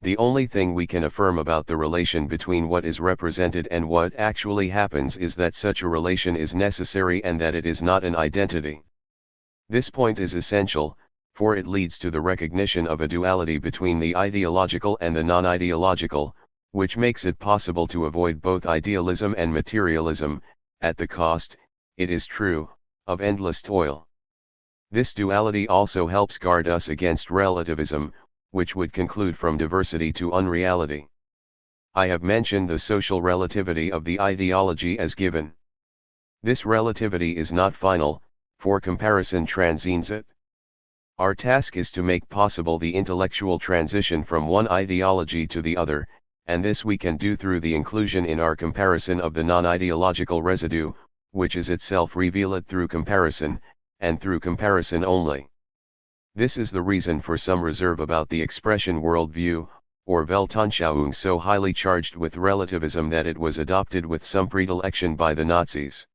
The only thing we can affirm about the relation between what is represented and what actually happens is that such a relation is necessary and that it is not an identity. This point is essential, for it leads to the recognition of a duality between the ideological and the non-ideological, which makes it possible to avoid both idealism and materialism, at the cost, it is true, of endless toil. This duality also helps guard us against relativism, which would conclude from diversity to unreality. I have mentioned the social relativity of the ideology as given. This relativity is not final, for comparison transcends it. Our task is to make possible the intellectual transition from one ideology to the other, and this we can do through the inclusion in our comparison of the non-ideological residue, which is itself revealed through comparison, and through comparison only. This is the reason for some reserve about the expression worldview, or Weltanschauung, so highly charged with relativism that it was adopted with some predilection by the Nazis.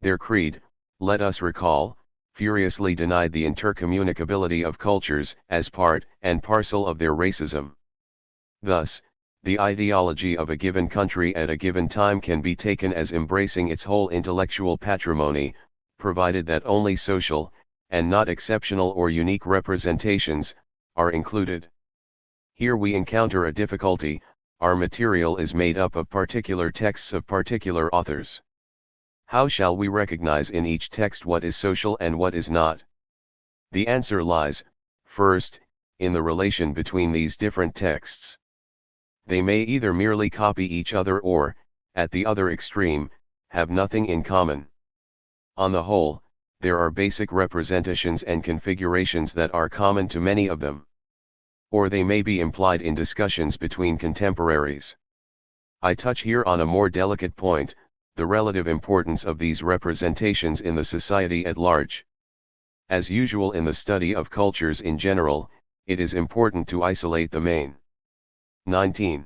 Their creed, let us recall, furiously denied the intercommunicability of cultures as part and parcel of their racism. Thus, the ideology of a given country at a given time can be taken as embracing its whole intellectual patrimony, provided that only social, and not exceptional or unique representations, are included. Here we encounter a difficulty. Our material is made up of particular texts of particular authors. How shall we recognize in each text what is social and what is not? The answer lies, first, in the relation between these different texts. They may either merely copy each other or, at the other extreme, have nothing in common. On the whole, there are basic representations and configurations that are common to many of them. Or they may be implied in discussions between contemporaries. I touch here on a more delicate point, the relative importance of these representations in the society at large. As usual in the study of cultures in general, it is important to isolate the main 19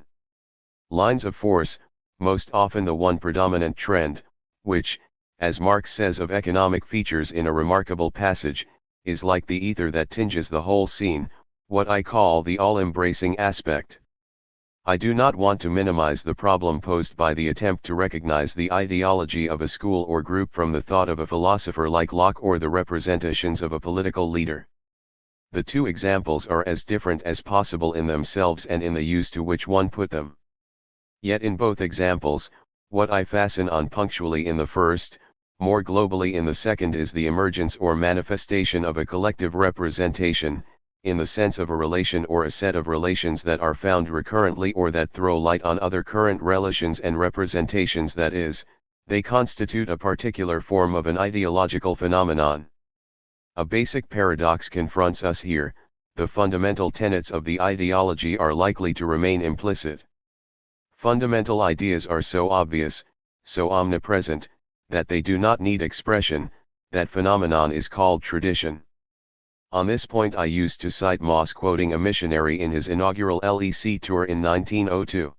lines of force, most often the one predominant trend, which, as Marx says of economic features in a remarkable passage, is like the ether that tinges the whole scene, what I call the all-embracing aspect. I do not want to minimize the problem posed by the attempt to recognize the ideology of a school or group from the thought of a philosopher like Locke or the representations of a political leader. The two examples are as different as possible in themselves and in the use to which one put them. Yet in both examples, what I fasten on punctually in the first, more globally in the second, is the emergence or manifestation of a collective representation, in the sense of a relation or a set of relations that are found recurrently or that throw light on other current relations and representations, that is, they constitute a particular form of an ideological phenomenon. A basic paradox confronts us here: the fundamental tenets of the ideology are likely to remain implicit. Fundamental ideas are so obvious, so omnipresent, that they do not need expression. That phenomenon is called tradition. On this point I used to cite Moss quoting a missionary in his inaugural LEC tour in 1902.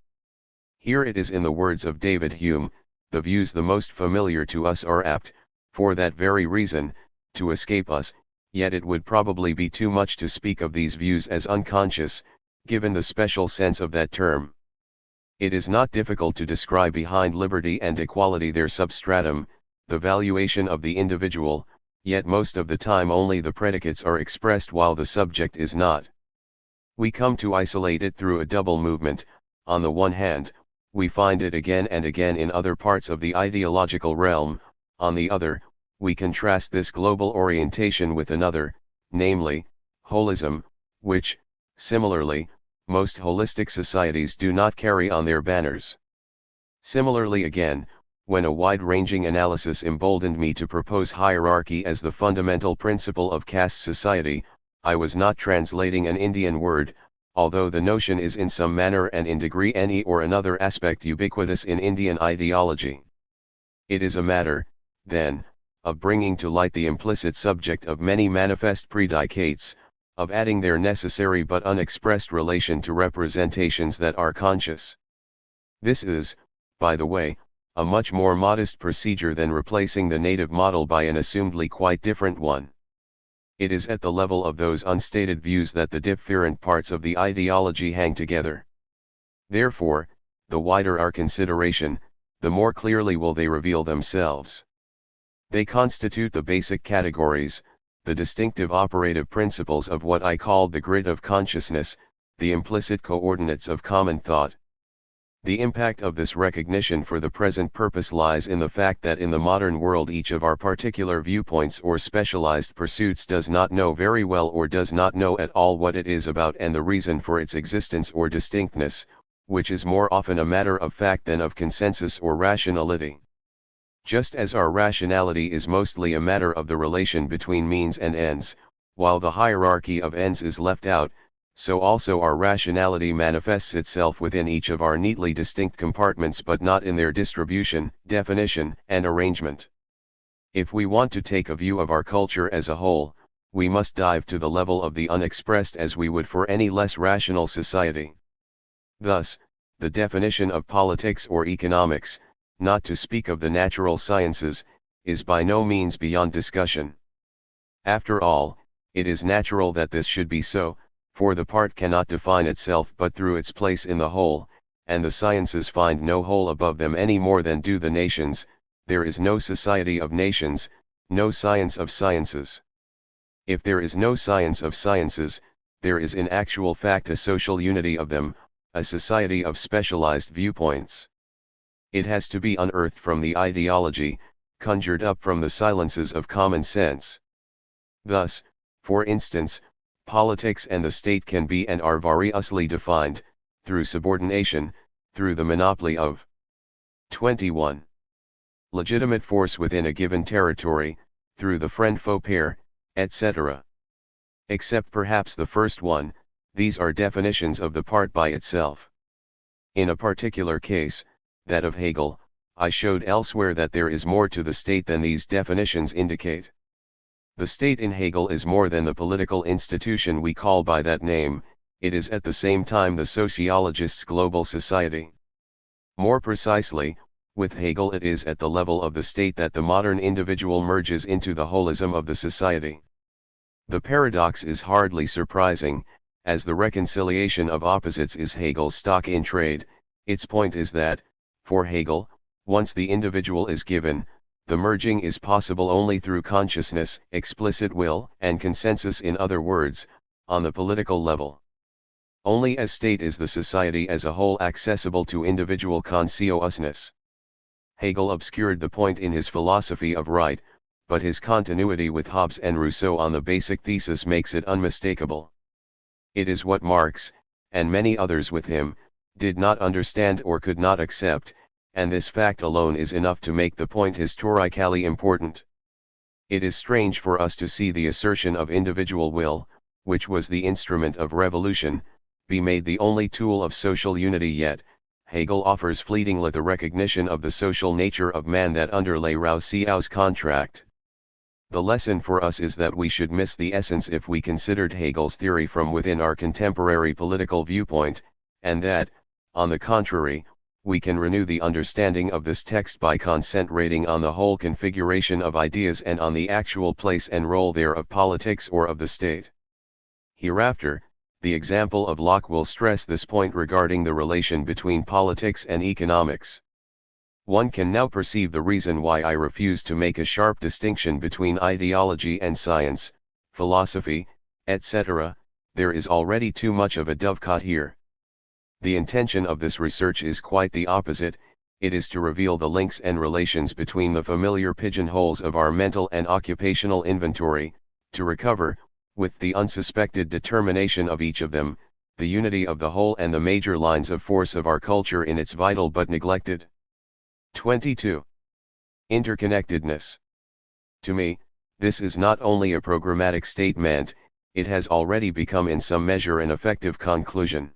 Here it is in the words of David Hume: the views the most familiar to us are apt, for that very reason, to escape us, yet it would probably be too much to speak of these views as unconscious, given the special sense of that term. It is not difficult to describe behind liberty and equality their substratum, the valuation of the individual, yet most of the time only the predicates are expressed while the subject is not. We come to isolate it through a double movement. On the one hand, we find it again and again in other parts of the ideological realm, On the other, we contrast this global orientation with another, namely, holism, which, similarly, most holistic societies do not carry on their banners. Similarly again, when a wide-ranging analysis emboldened me to propose hierarchy as the fundamental principle of caste society, I was not translating an Indian word, although the notion is in some manner and in degree any or another aspect ubiquitous in Indian ideology. It is a matter, then, of bringing to light the implicit subject of many manifest predicates, of adding their necessary but unexpressed relation to representations that are conscious. This is, by the way, a much more modest procedure than replacing the native model by an assumedly quite different one. It is at the level of those unstated views that the different parts of the ideology hang together. Therefore, the wider our consideration, the more clearly will they reveal themselves. They constitute the basic categories, the distinctive operative principles of what I called the grid of consciousness, the implicit coordinates of common thought. The impact of this recognition for the present purpose lies in the fact that in the modern world each of our particular viewpoints or specialized pursuits does not know very well or does not know at all what it is about and the reason for its existence or distinctness, which is more often a matter of fact than of consensus or rationality. Just as our rationality is mostly a matter of the relation between means and ends, while the hierarchy of ends is left out, so also our rationality manifests itself within each of our neatly distinct compartments but not in their distribution, definition, and arrangement. If we want to take a view of our culture as a whole, we must dive to the level of the unexpressed as we would for any less rational society. Thus, the definition of politics or economics, not to speak of the natural sciences, is by no means beyond discussion. After all, it is natural that this should be so, for the part cannot define itself but through its place in the whole, and the sciences find no whole above them any more than do the nations. There is no society of nations, no science of sciences. If there is no science of sciences, there is in actual fact a social unity of them, a society of specialized viewpoints. It has to be unearthed from the ideology, conjured up from the silences of common sense. Thus, for instance, politics and the state can be and are variously defined, through subordination, through the monopoly of 21. Legitimate force within a given territory, through the friend-foe pair, etc. Except perhaps the first one, these are definitions of the part by itself. In a particular case, that of Hegel, I showed elsewhere that there is more to the state than these definitions indicate. The state in Hegel is more than the political institution we call by that name, it is at the same time the sociologist's global society. More precisely, with Hegel it is at the level of the state that the modern individual merges into the holism of the society. The paradox is hardly surprising, as the reconciliation of opposites is Hegel's stock in trade. Its point is that, for Hegel, once the individual is given, the merging is possible only through consciousness, explicit will, and consensus, in other words, on the political level. Only as state is the society as a whole accessible to individual consciousness. Hegel obscured the point in his philosophy of right, but his continuity with Hobbes and Rousseau on the basic thesis makes it unmistakable. It is what Marx, and many others with him, did not understand or could not accept, and this fact alone is enough to make the point historically important. It is strange for us to see the assertion of individual will, which was the instrument of revolution, be made the only tool of social unity, yet Hegel offers fleetingly the recognition of the social nature of man that underlay Rousseau's contract. The lesson for us is that we should miss the essence if we considered Hegel's theory from within our contemporary political viewpoint, and that, on the contrary, we can renew the understanding of this text by concentrating on the whole configuration of ideas and on the actual place and role there of politics or of the state. Hereafter, the example of Locke will stress this point regarding the relation between politics and economics. One can now perceive the reason why I refuse to make a sharp distinction between ideology and science, philosophy, etc. There is already too much of a dovecot here. The intention of this research is quite the opposite. it is to reveal the links and relations between the familiar pigeonholes of our mental and occupational inventory, to recover, with the unsuspected determination of each of them, the unity of the whole and the major lines of force of our culture in its vital but neglected. 22. Interconnectedness. To me, this is not only a programmatic statement, it has already become in some measure an effective conclusion.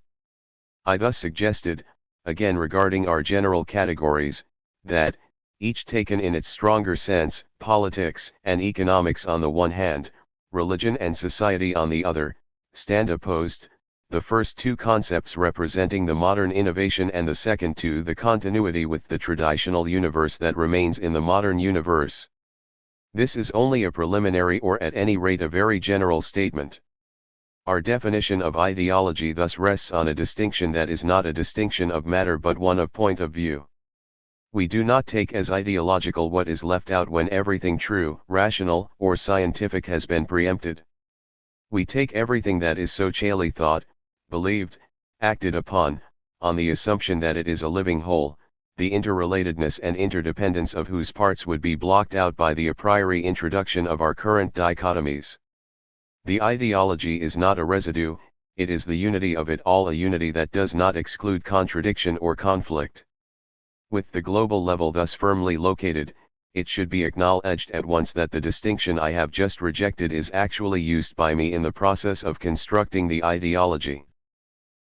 I thus suggested, again regarding our general categories, that, each taken in its stronger sense, politics and economics on the one hand, religion and society on the other, stand opposed, the first two concepts representing the modern innovation and the second two the continuity with the traditional universe that remains in the modern universe. This is only a preliminary or at any rate a very general statement. Our definition of ideology thus rests on a distinction that is not a distinction of matter but one of point of view. We do not take as ideological what is left out when everything true, rational, or scientific has been preempted. We take everything that is socially thought, believed, acted upon, on the assumption that it is a living whole, the interrelatedness and interdependence of whose parts would be blocked out by the a priori introduction of our current dichotomies. The ideology is not a residue, it is the unity of it all, a unity that does not exclude contradiction or conflict. With the global level thus firmly located, it should be acknowledged at once that the distinction I have just rejected is actually used by me in the process of constructing the ideology.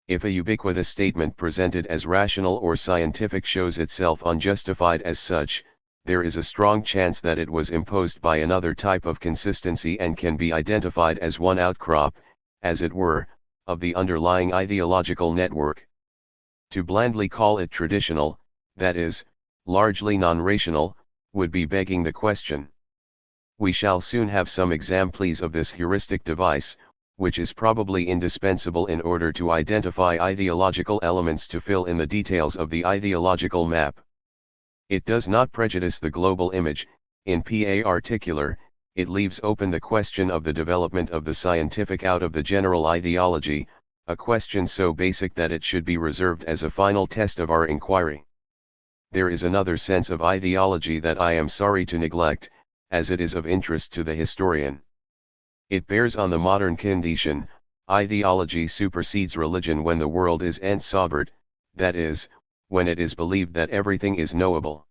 If a ubiquitous statement presented as rational or scientific shows itself unjustified as such, there is a strong chance that it was imposed by another type of consistency and can be identified as one outcrop, as it were, of the underlying ideological network. To blandly call it traditional, that is, largely non-rational, would be begging the question. We shall soon have some examples of this heuristic device, which is probably indispensable in order to identify ideological elements to fill in the details of the ideological map. It does not prejudice the global image, in particular, it leaves open the question of the development of the scientific out of the general ideology, a question so basic that it should be reserved as a final test of our inquiry. There is another sense of ideology that I am sorry to neglect, as it is of interest to the historian. It bears on the modern condition. Ideology supersedes religion when the world is ensobered, that is, when it is believed that everything is knowable.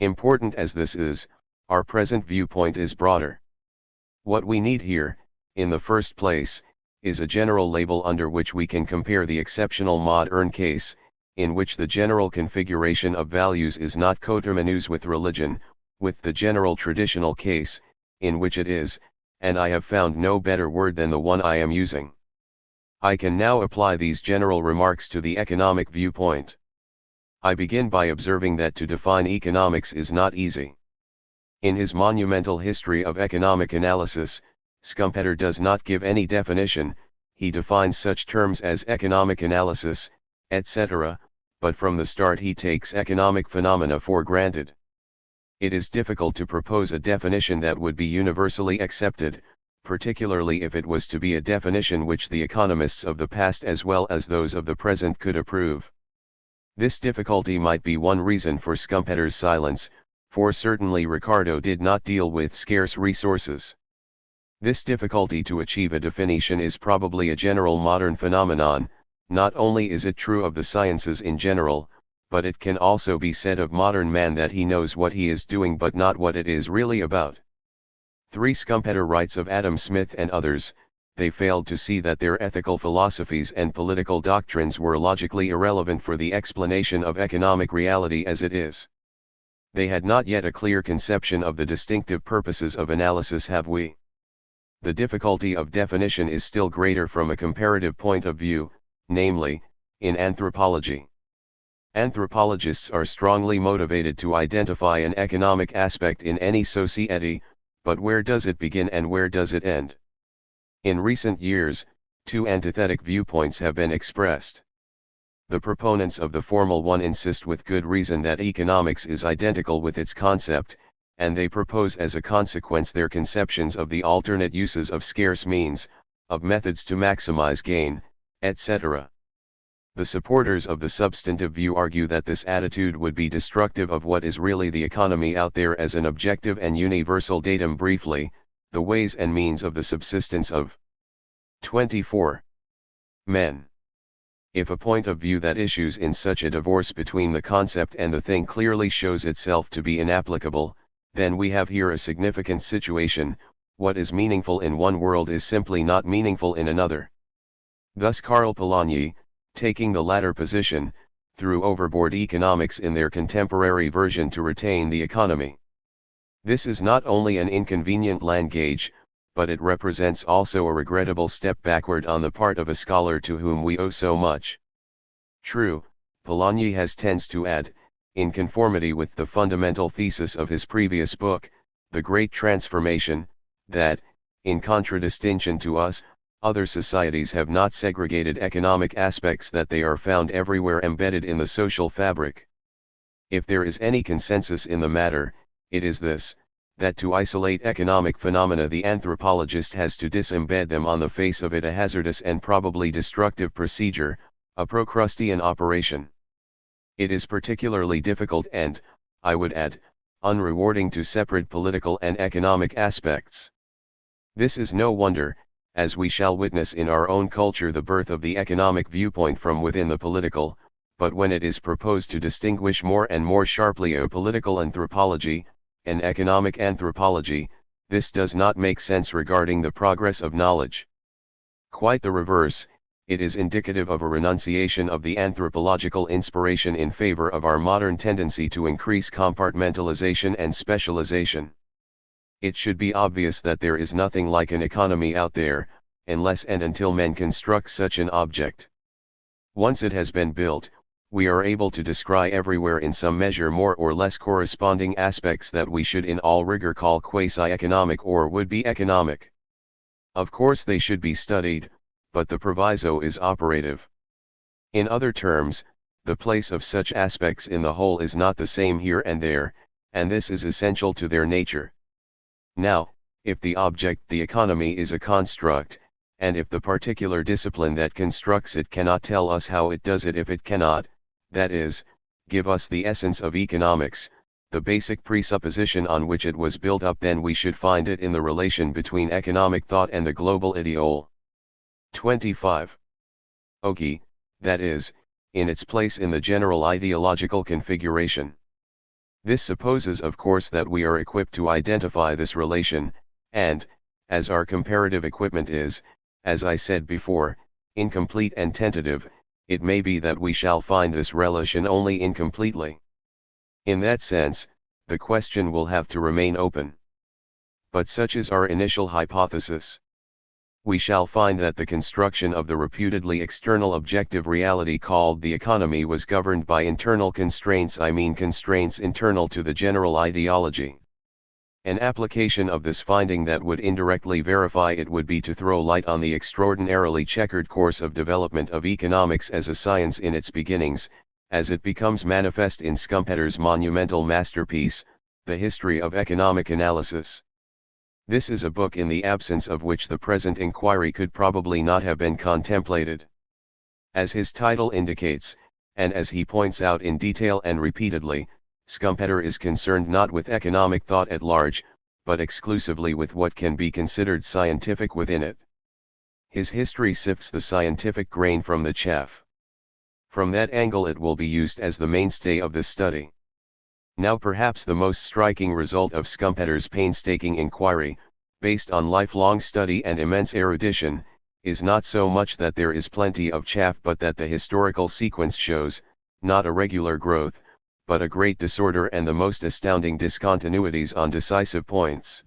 Important as this is, our present viewpoint is broader. What we need here, in the first place, is a general label under which we can compare the exceptional modern case, in which the general configuration of values is not coterminous with religion, with the general traditional case, in which it is, and I have found no better word than the one I am using. I can now apply these general remarks to the economic viewpoint. I begin by observing that to define economics is not easy. In his monumental history of economic analysis, Schumpeter does not give any definition, he defines such terms as economic analysis, etc., but from the start he takes economic phenomena for granted. It is difficult to propose a definition that would be universally accepted, particularly if it was to be a definition which the economists of the past as well as those of the present could approve. This difficulty might be one reason for Schumpeter's silence, for certainly Ricardo did not deal with scarce resources. This difficulty to achieve a definition is probably a general modern phenomenon. Not only is it true of the sciences in general, but it can also be said of modern man that he knows what he is doing but not what it is really about. 3. Schumpeter writes of Adam Smith and others, they failed to see that their ethical philosophies and political doctrines were logically irrelevant for the explanation of economic reality as it is. They had not yet a clear conception of the distinctive purposes of analysis, have we? The difficulty of definition is still greater from a comparative point of view, namely, in anthropology. Anthropologists are strongly motivated to identify an economic aspect in any society, but where does it begin and where does it end? In recent years, two antithetic viewpoints have been expressed. The proponents of the formal one insist with good reason that economics is identical with its concept, and they propose as a consequence their conceptions of the alternate uses of scarce means, of methods to maximize gain, etc. The supporters of the substantive view argue that this attitude would be destructive of what is really the economy out there as an objective and universal datum. Briefly, the ways and means of the subsistence of 24 men. If a point of view that issues in such a divorce between the concept and the thing clearly shows itself to be inapplicable, then we have here a significant situation. What is meaningful in one world is simply not meaningful in another. Thus Karl Polanyi, taking the latter position, threw overboard economics in their contemporary version to retain the economy. This is not only an inconvenient land gauge, but it represents also a regrettable step backward on the part of a scholar to whom we owe so much. True, Polanyi tends to add, in conformity with the fundamental thesis of his previous book, The Great Transformation, that, in contradistinction to us, other societies have not segregated economic aspects, that they are found everywhere embedded in the social fabric. If there is any consensus in the matter, it is this, that to isolate economic phenomena the anthropologist has to disembed them on the face of it, a hazardous and probably destructive procedure, a Procrustean operation. It is particularly difficult and, I would add, unrewarding to separate political and economic aspects. This is no wonder, as we shall witness in our own culture the birth of the economic viewpoint from within the political, but when it is proposed to distinguish more and more sharply a political anthropology, and economic anthropology, this does not make sense regarding the progress of knowledge. Quite the reverse, it is indicative of a renunciation of the anthropological inspiration in favor of our modern tendency to increase compartmentalization and specialization. It should be obvious that there is nothing like an economy out there, unless and until men construct such an object. Once it has been built, we are able to descry everywhere in some measure more or less corresponding aspects that we should in all rigor call quasi-economic or would-be economic. Of course they should be studied, but the proviso is operative. In other terms, the place of such aspects in the whole is not the same here and there, and this is essential to their nature. Now, if the object, the economy, is a construct, and if the particular discipline that constructs it cannot tell us how it does it, if it cannot, that is, give us the essence of economics, the basic presupposition on which it was built up, then we should find it in the relation between economic thought and the global ideole. 25. Oki, that is, in its place in the general ideological configuration. This supposes of course that we are equipped to identify this relation, and, as our comparative equipment is, as I said before, incomplete and tentative, it may be that we shall find this relation only incompletely. In that sense, the question will have to remain open. But such is our initial hypothesis. We shall find that the construction of the reputedly external objective reality called the economy was governed by internal constraints, I mean constraints internal to the general ideology. An application of this finding that would indirectly verify it would be to throw light on the extraordinarily checkered course of development of economics as a science in its beginnings, as it becomes manifest in Schumpeter's monumental masterpiece, The History of Economic Analysis. This is a book in the absence of which the present inquiry could probably not have been contemplated. As his title indicates, and as he points out in detail and repeatedly, Schumpeter is concerned not with economic thought at large, but exclusively with what can be considered scientific within it. His history sifts the scientific grain from the chaff. From that angle it will be used as the mainstay of the study. Now perhaps the most striking result of Schumpeter's painstaking inquiry, based on lifelong study and immense erudition, is not so much that there is plenty of chaff but that the historical sequence shows, not a regular growth, but a great disorder and the most astounding discontinuities on decisive points.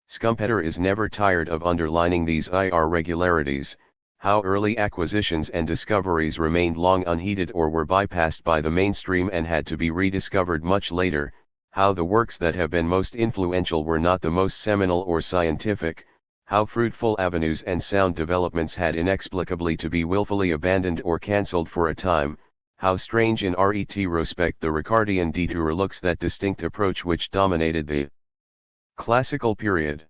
Schumpeter is never tired of underlining these irregularities, how early acquisitions and discoveries remained long unheeded or were bypassed by the mainstream and had to be rediscovered much later, how the works that have been most influential were not the most seminal or scientific, how fruitful avenues and sound developments had inexplicably to be willfully abandoned or cancelled for a time, how strange in retrospect the Ricardian detour looks, that distinct approach which dominated the classical period.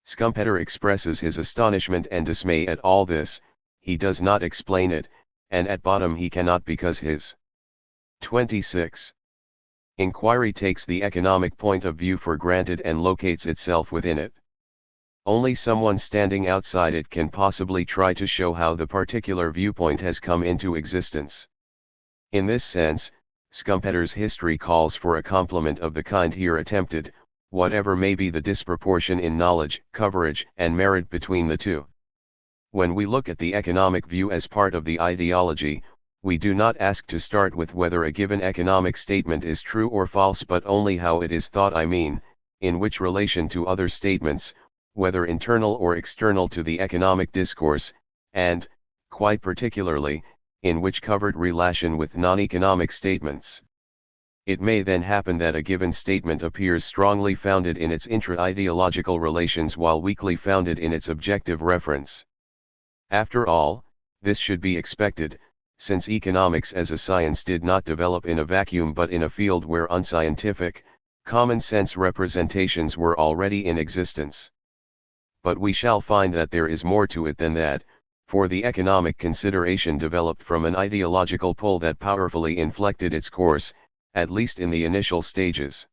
Schumpeter expresses his astonishment and dismay at all this. He does not explain it, and at bottom he cannot because his 26. Inquiry takes the economic point of view for granted and locates itself within it. Only someone standing outside it can possibly try to show how the particular viewpoint has come into existence. In this sense, Schumpeter's history calls for a complement of the kind here attempted, whatever may be the disproportion in knowledge, coverage, and merit between the two. When we look at the economic view as part of the ideology, we do not ask to start with whether a given economic statement is true or false but only how it is thought, in which relation to other statements, whether internal or external to the economic discourse, and, quite particularly, in which covered relation with non-economic statements. It may then happen that a given statement appears strongly founded in its intra-ideological relations while weakly founded in its objective reference. After all, this should be expected, since economics as a science did not develop in a vacuum but in a field where unscientific, common-sense representations were already in existence. But we shall find that there is more to it than that, for the economic consideration developed from an ideological pull that powerfully inflected its course, at least in the initial stages.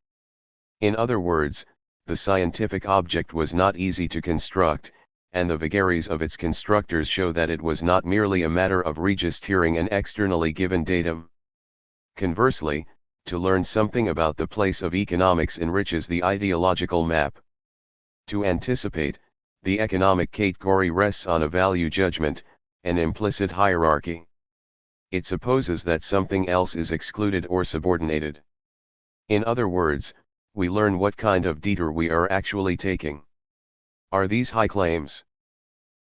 In other words, the scientific object was not easy to construct, and the vagaries of its constructors show that it was not merely a matter of registering an externally given datum. Conversely, to learn something about the place of economics enriches the ideological map. To anticipate, the economic category rests on a value judgment, an implicit hierarchy. It supposes that something else is excluded or subordinated. In other words, we learn what kind of detour we are actually taking. Are these high claims?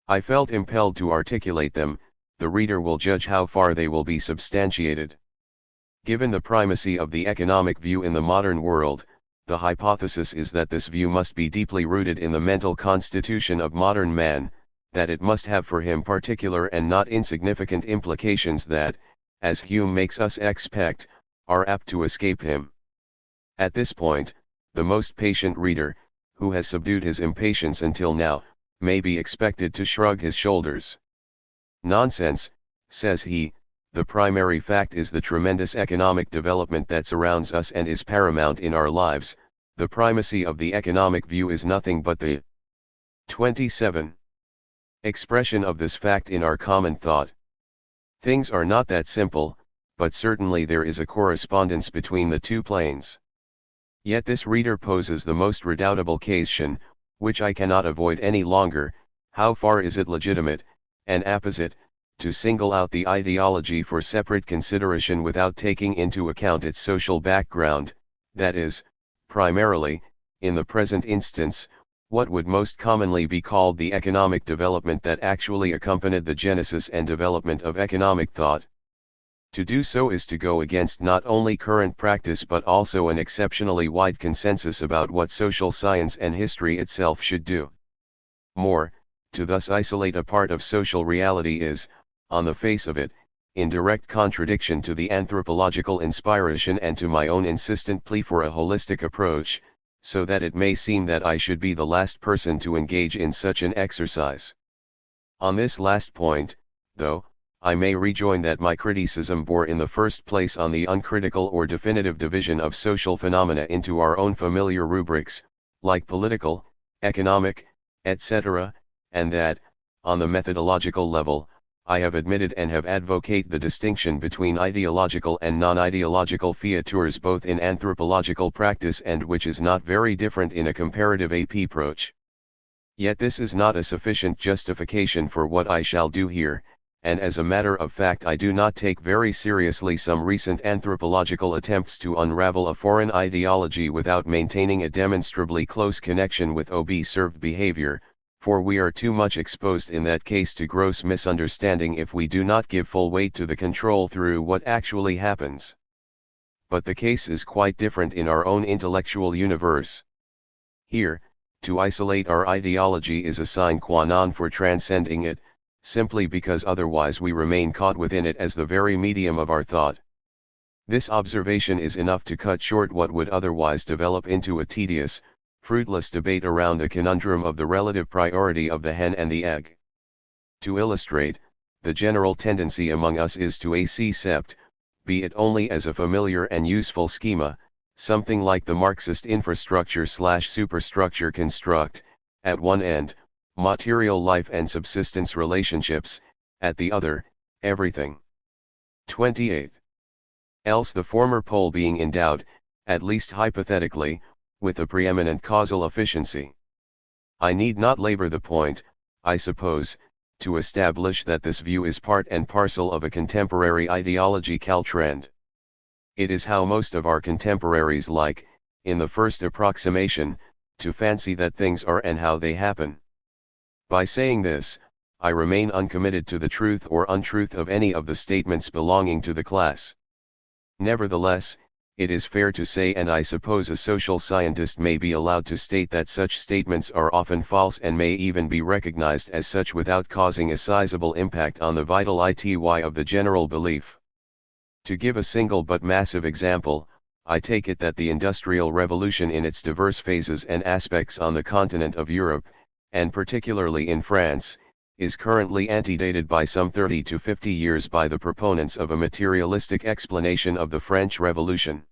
I felt impelled to articulate them. The reader will judge how far they will be substantiated. Given the primacy of the economic view in the modern world, the hypothesis is that this view must be deeply rooted in the mental constitution of modern man, that it must have for him particular and not insignificant implications that, as Hume makes us expect, are apt to escape him. At this point, the most patient reader, who has subdued his impatience until now, may be expected to shrug his shoulders. Nonsense, says he, the primary fact is the tremendous economic development that surrounds us and is paramount in our lives. The primacy of the economic view is nothing but the 27. Expression of this fact in our common thought. Things are not that simple, but certainly there is a correspondence between the two planes. Yet this reader poses the most redoubtable question, which I cannot avoid any longer: how far is it legitimate, and apposite, to single out the ideology for separate consideration without taking into account its social background, that is, primarily, in the present instance, what would most commonly be called the economic development that actually accompanied the genesis and development of economic thought? To do so is to go against not only current practice but also an exceptionally wide consensus about what social science and history itself should do. More, to thus isolate a part of social reality is, on the face of it, in direct contradiction to the anthropological inspiration and to my own insistent plea for a holistic approach, so that it may seem that I should be the last person to engage in such an exercise. On this last point, though, I may rejoin that my criticism bore in the first place on the uncritical or definitive division of social phenomena into our own familiar rubrics, like political, economic, etc., and that, on the methodological level, I have admitted and have advocate the distinction between ideological and non-ideological fiatures both in anthropological practice and which is not very different in a comparative approach. Yet this is not a sufficient justification for what I shall do here, and as a matter of fact I do not take very seriously some recent anthropological attempts to unravel a foreign ideology without maintaining a demonstrably close connection with observed behavior, for we are too much exposed in that case to gross misunderstanding if we do not give full weight to the control through what actually happens. But the case is quite different in our own intellectual universe. Here, to isolate our ideology is a sine qua non for transcending it, simply because otherwise we remain caught within it as the very medium of our thought. This observation is enough to cut short what would otherwise develop into a tedious, fruitless debate around the conundrum of the relative priority of the hen and the egg. To illustrate, the general tendency among us is to accept, be it only as a familiar and useful schema, something like the Marxist infrastructure/superstructure construct, at one end, material life and subsistence relationships, at the other, everything. 28. Else the former pole being endowed, at least hypothetically, with a preeminent causal efficiency. I need not labor the point, I suppose, to establish that this view is part and parcel of a contemporary ideological trend. It is how most of our contemporaries like, in the first approximation, to fancy that things are and how they happen. By saying this, I remain uncommitted to the truth or untruth of any of the statements belonging to the class. Nevertheless, it is fair to say, and I suppose a social scientist may be allowed to state, that such statements are often false and may even be recognized as such without causing a sizable impact on the vital ity of the general belief. To give a single but massive example, I take it that the Industrial Revolution in its diverse phases and aspects on the continent of Europe, and particularly in France, is currently antedated by some 30 to 50 years by the proponents of a materialistic explanation of the French Revolution.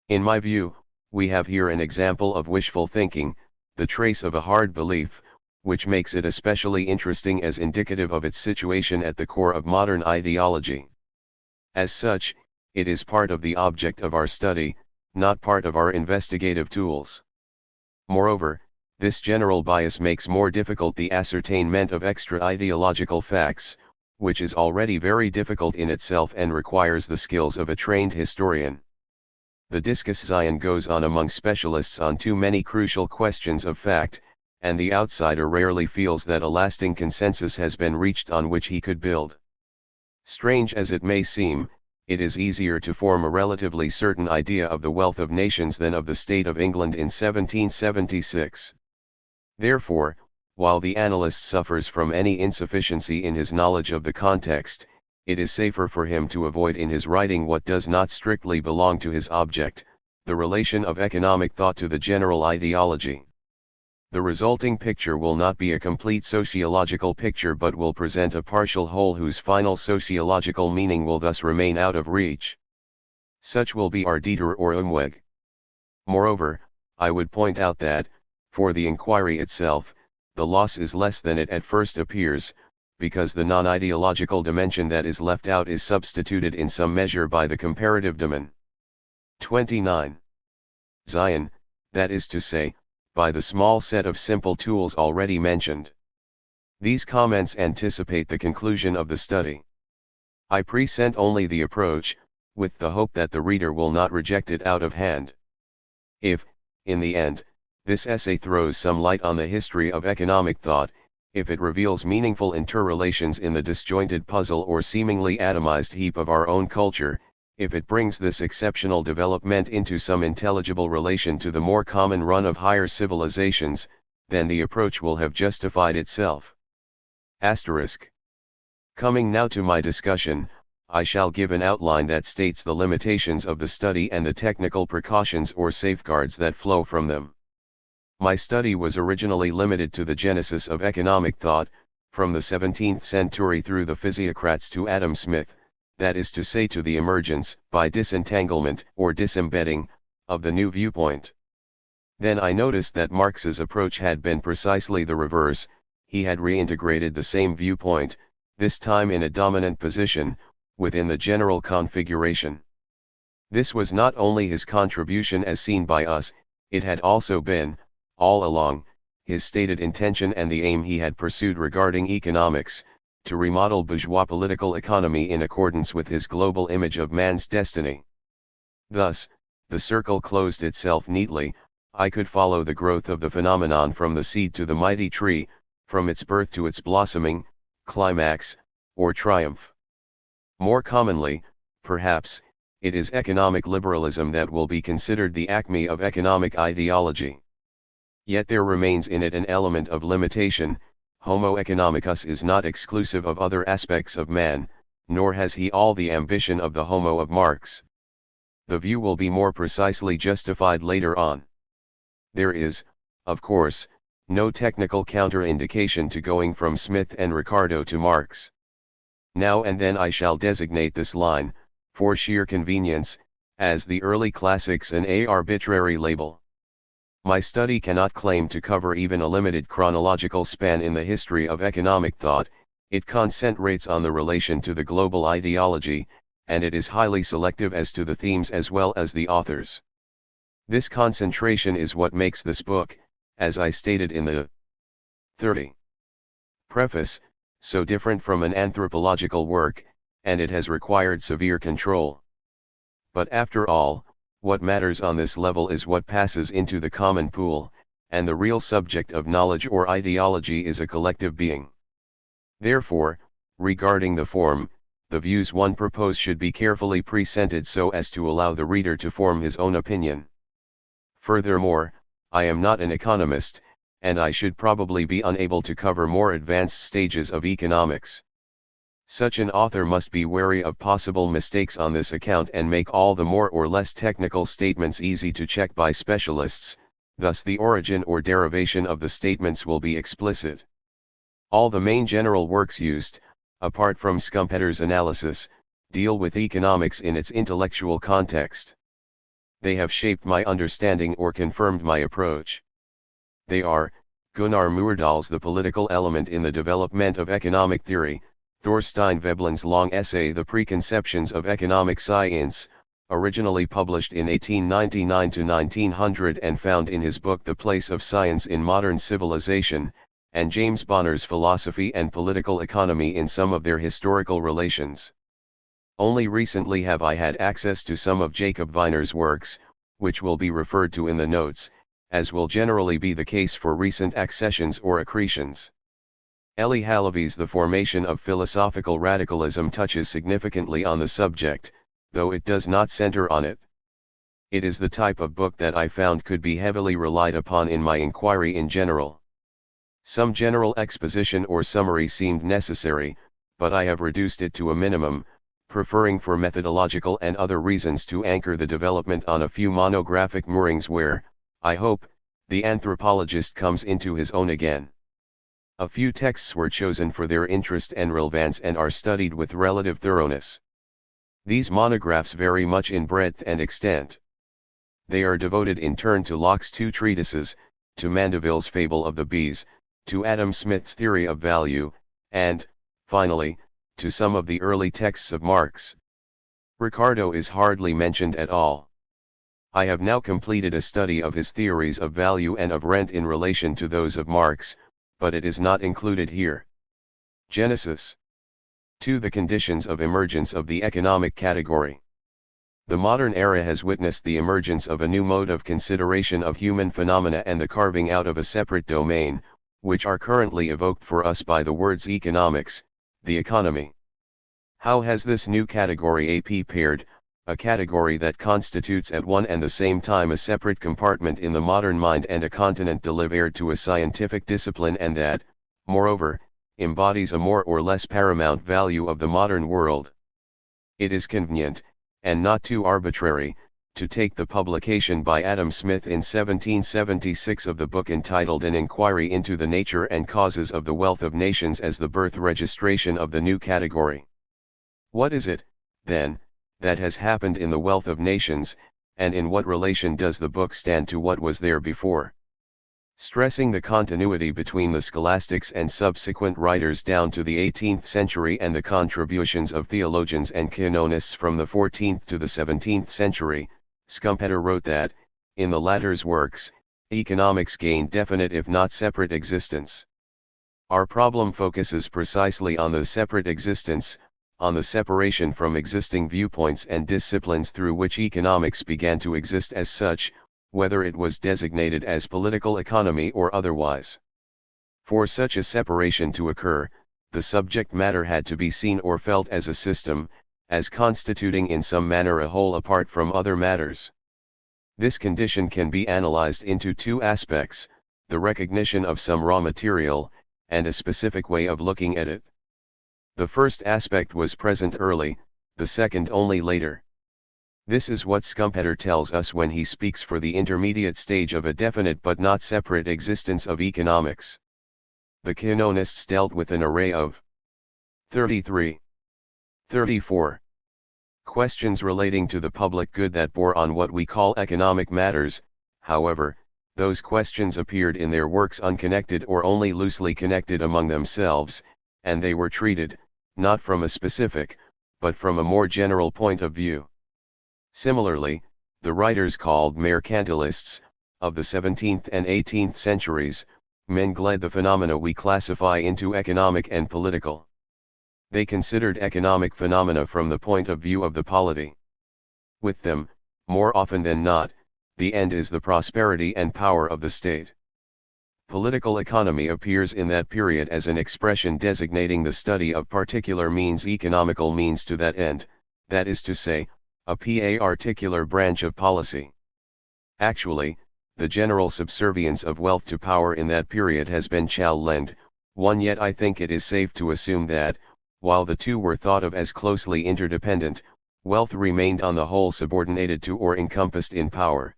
In my view, we have here an example of wishful thinking, the trace of a hard belief, which makes it especially interesting as indicative of its situation at the core of modern ideology. As such, it is part of the object of our study, not part of our investigative tools. Moreover, this general bias makes more difficult the ascertainment of extra-ideological facts, which is already very difficult in itself and requires the skills of a trained historian. The discussion goes on among specialists on too many crucial questions of fact, and the outsider rarely feels that a lasting consensus has been reached on which he could build. Strange as it may seem, it is easier to form a relatively certain idea of the wealth of nations than of the state of England in 1776. Therefore, while the analyst suffers from any insufficiency in his knowledge of the context, it is safer for him to avoid in his writing what does not strictly belong to his object, the relation of economic thought to the general ideology. The resulting picture will not be a complete sociological picture but will present a partial whole whose final sociological meaning will thus remain out of reach. Such will be our Dieter or Umweg. Moreover, I would point out that, for the inquiry itself, the loss is less than it at first appears, because the non-ideological dimension that is left out is substituted in some measure by the comparative dimension. 29. Zion, that is to say, by the small set of simple tools already mentioned. These comments anticipate the conclusion of the study. I present only the approach, with the hope that the reader will not reject it out of hand. If, in the end, this essay throws some light on the history of economic thought, if it reveals meaningful interrelations in the disjointed puzzle or seemingly atomized heap of our own culture, if it brings this exceptional development into some intelligible relation to the more common run of higher civilizations, then the approach will have justified itself. Asterisk. Coming now to my discussion, I shall give an outline that states the limitations of the study and the technical precautions or safeguards that flow from them. My study was originally limited to the genesis of economic thought, from the 17th century through the physiocrats to Adam Smith, that is to say to the emergence, by disentanglement or disembedding, of the new viewpoint. Then I noticed that Marx's approach had been precisely the reverse. He had reintegrated the same viewpoint, this time in a dominant position, within the general configuration. This was not only his contribution as seen by us, it had also been, all along, his stated intention and the aim he had pursued regarding economics, to remodel bourgeois political economy in accordance with his global image of man's destiny. Thus, the circle closed itself neatly. I could follow the growth of the phenomenon from the seed to the mighty tree, from its birth to its blossoming, climax, or triumph. More commonly, perhaps, it is economic liberalism that will be considered the acme of economic ideology. Yet there remains in it an element of limitation. Homo economicus is not exclusive of other aspects of man, nor has he all the ambition of the Homo of Marx. The view will be more precisely justified later on. There is, of course, no technical counterindication to going from Smith and Ricardo to Marx. Now and then I shall designate this line, for sheer convenience, as the early classics, an arbitrary label. My study cannot claim to cover even a limited chronological span in the history of economic thought. It concentrates on the relation to the global ideology, and it is highly selective as to the themes as well as the authors. This concentration is what makes this book, as I stated in the 30 preface, so different from an anthropological work, and it has required severe control. But after all, what matters on this level is what passes into the common pool, and the real subject of knowledge or ideology is a collective being. Therefore, regarding the form, the views one proposes should be carefully presented so as to allow the reader to form his own opinion. Furthermore, I am not an economist, and I should probably be unable to cover more advanced stages of economics. Such an author must be wary of possible mistakes on this account and make all the more or less technical statements easy to check by specialists, thus the origin or derivation of the statements will be explicit. All the main general works used, apart from Schumpeter's analysis, deal with economics in its intellectual context. They have shaped my understanding or confirmed my approach. They are, Gunnar Myrdal's The Political Element in the Development of Economic Theory, Thorstein Veblen's long essay The Preconceptions of Economic Science, originally published in 1899 to 1900 and found in his book The Place of Science in Modern Civilization, and James Bonner's Philosophy and Political Economy in some of their historical relations. Only recently have I had access to some of Jacob Weiner's works, which will be referred to in the notes, as will generally be the case for recent accessions or accretions. Elie Halavy's The Formation of Philosophical Radicalism touches significantly on the subject, though it does not center on it. It is the type of book that I found could be heavily relied upon in my inquiry in general. Some general exposition or summary seemed necessary, but I have reduced it to a minimum, preferring for methodological and other reasons to anchor the development on a few monographic moorings where, I hope, the anthropologist comes into his own again. A few texts were chosen for their interest and relevance and are studied with relative thoroughness. These monographs vary much in breadth and extent. They are devoted in turn to Locke's two treatises, to Mandeville's Fable of the Bees, to Adam Smith's Theory of Value, and, finally, to some of the early texts of Marx. Ricardo is hardly mentioned at all. I have now completed a study of his theories of value and of rent in relation to those of Marx, but it is not included here. Genesis. 2. The conditions of emergence of the economic category. The modern era has witnessed the emergence of a new mode of consideration of human phenomena and the carving out of a separate domain, which are currently evoked for us by the words economics, the economy. How has this new category appeared, a category that constitutes at one and the same time a separate compartment in the modern mind and a continent delivered to a scientific discipline, and that, moreover, embodies a more or less paramount value of the modern world? It is convenient, and not too arbitrary, to take the publication by Adam Smith in 1776 of the book entitled An Inquiry into the Nature and Causes of the Wealth of Nations as the birth registration of the new category. What is it, then, that has happened in the wealth of nations, and in what relation does the book stand to what was there before? Stressing the continuity between the scholastics and subsequent writers down to the 18th century and the contributions of theologians and canonists from the 14th to the 17th century, Schumpeter wrote that, in the latter's works, economics gained definite if not separate existence. Our problem focuses precisely on the separate existence, on the separation from existing viewpoints and disciplines through which economics began to exist as such, whether it was designated as political economy or otherwise. For such a separation to occur, the subject matter had to be seen or felt as a system, as constituting in some manner a whole apart from other matters. This condition can be analyzed into two aspects, the recognition of some raw material, and a specific way of looking at it. The first aspect was present early, the second only later. This is what Schumpeter tells us when he speaks for the intermediate stage of a definite but not separate existence of economics. The canonists dealt with an array of 33 34. Questions relating to the public good that bore on what we call economic matters. However, those questions appeared in their works unconnected or only loosely connected among themselves, and they were treated, not from a specific, but from a more general point of view. Similarly, the writers called mercantilists, of the 17th and 18th centuries, mingled the phenomena we classify into economic and political. They considered economic phenomena from the point of view of the polity. With them, more often than not, the end is the prosperity and power of the state. Political economy appears in that period as an expression designating the study of particular means, economical means to that end, that is to say, a particular branch of policy. Actually, the general subservience of wealth to power in that period has been challenged, yet I think it is safe to assume that, while the two were thought of as closely interdependent, wealth remained on the whole subordinated to or encompassed in power.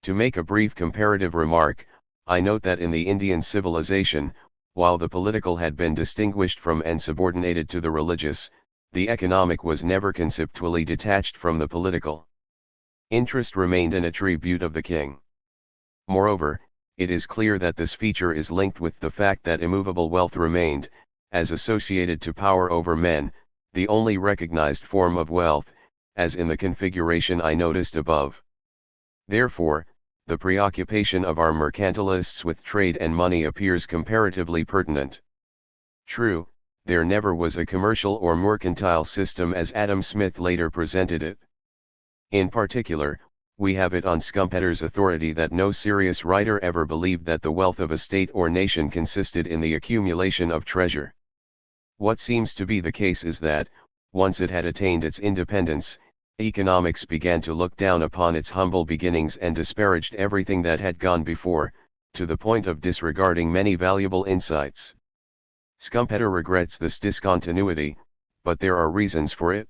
To make a brief comparative remark, I note that in the Indian civilization, while the political had been distinguished from and subordinated to the religious, the economic was never conceptually detached from the political. Interest remained an attribute of the king. Moreover, it is clear that this feature is linked with the fact that immovable wealth remained, as associated to power over men, the only recognized form of wealth, as in the configuration I noticed above. Therefore, the preoccupation of our mercantilists with trade and money appears comparatively pertinent. True, there never was a commercial or mercantile system as Adam Smith later presented it. In particular, we have it on Schumpeter's authority that no serious writer ever believed that the wealth of a state or nation consisted in the accumulation of treasure. What seems to be the case is that, once it had attained its independence, economics began to look down upon its humble beginnings and disparaged everything that had gone before, to the point of disregarding many valuable insights. Schumpeter regrets this discontinuity, but there are reasons for it.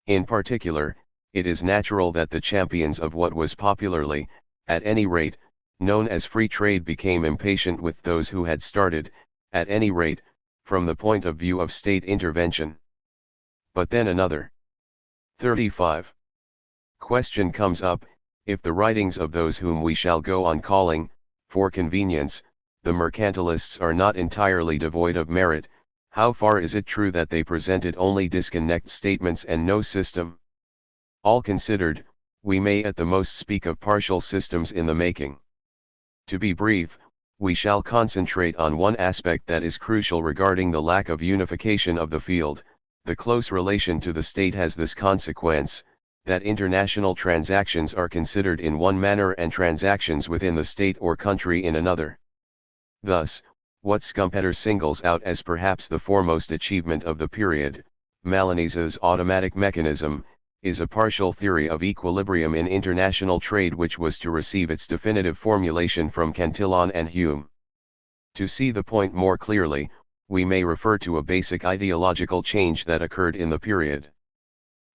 In particular, it is natural that the champions of what was popularly, at any rate, known as free trade became impatient with those who had started, at any rate, from the point of view of state intervention. But then another. 35. Question comes up, if the writings of those whom we shall go on calling, for convenience, the mercantilists are not entirely devoid of merit, how far is it true that they presented only disconnect statements and no system? All considered, we may at the most speak of partial systems in the making. To be brief, we shall concentrate on one aspect that is crucial regarding the lack of unification of the field. The close relation to the state has this consequence, that international transactions are considered in one manner and transactions within the state or country in another. Thus, what Schumpeter singles out as perhaps the foremost achievement of the period, Malanese's automatic mechanism, is a partial theory of equilibrium in international trade which was to receive its definitive formulation from Cantillon and Hume. To see the point more clearly, we may refer to a basic ideological change that occurred in the period.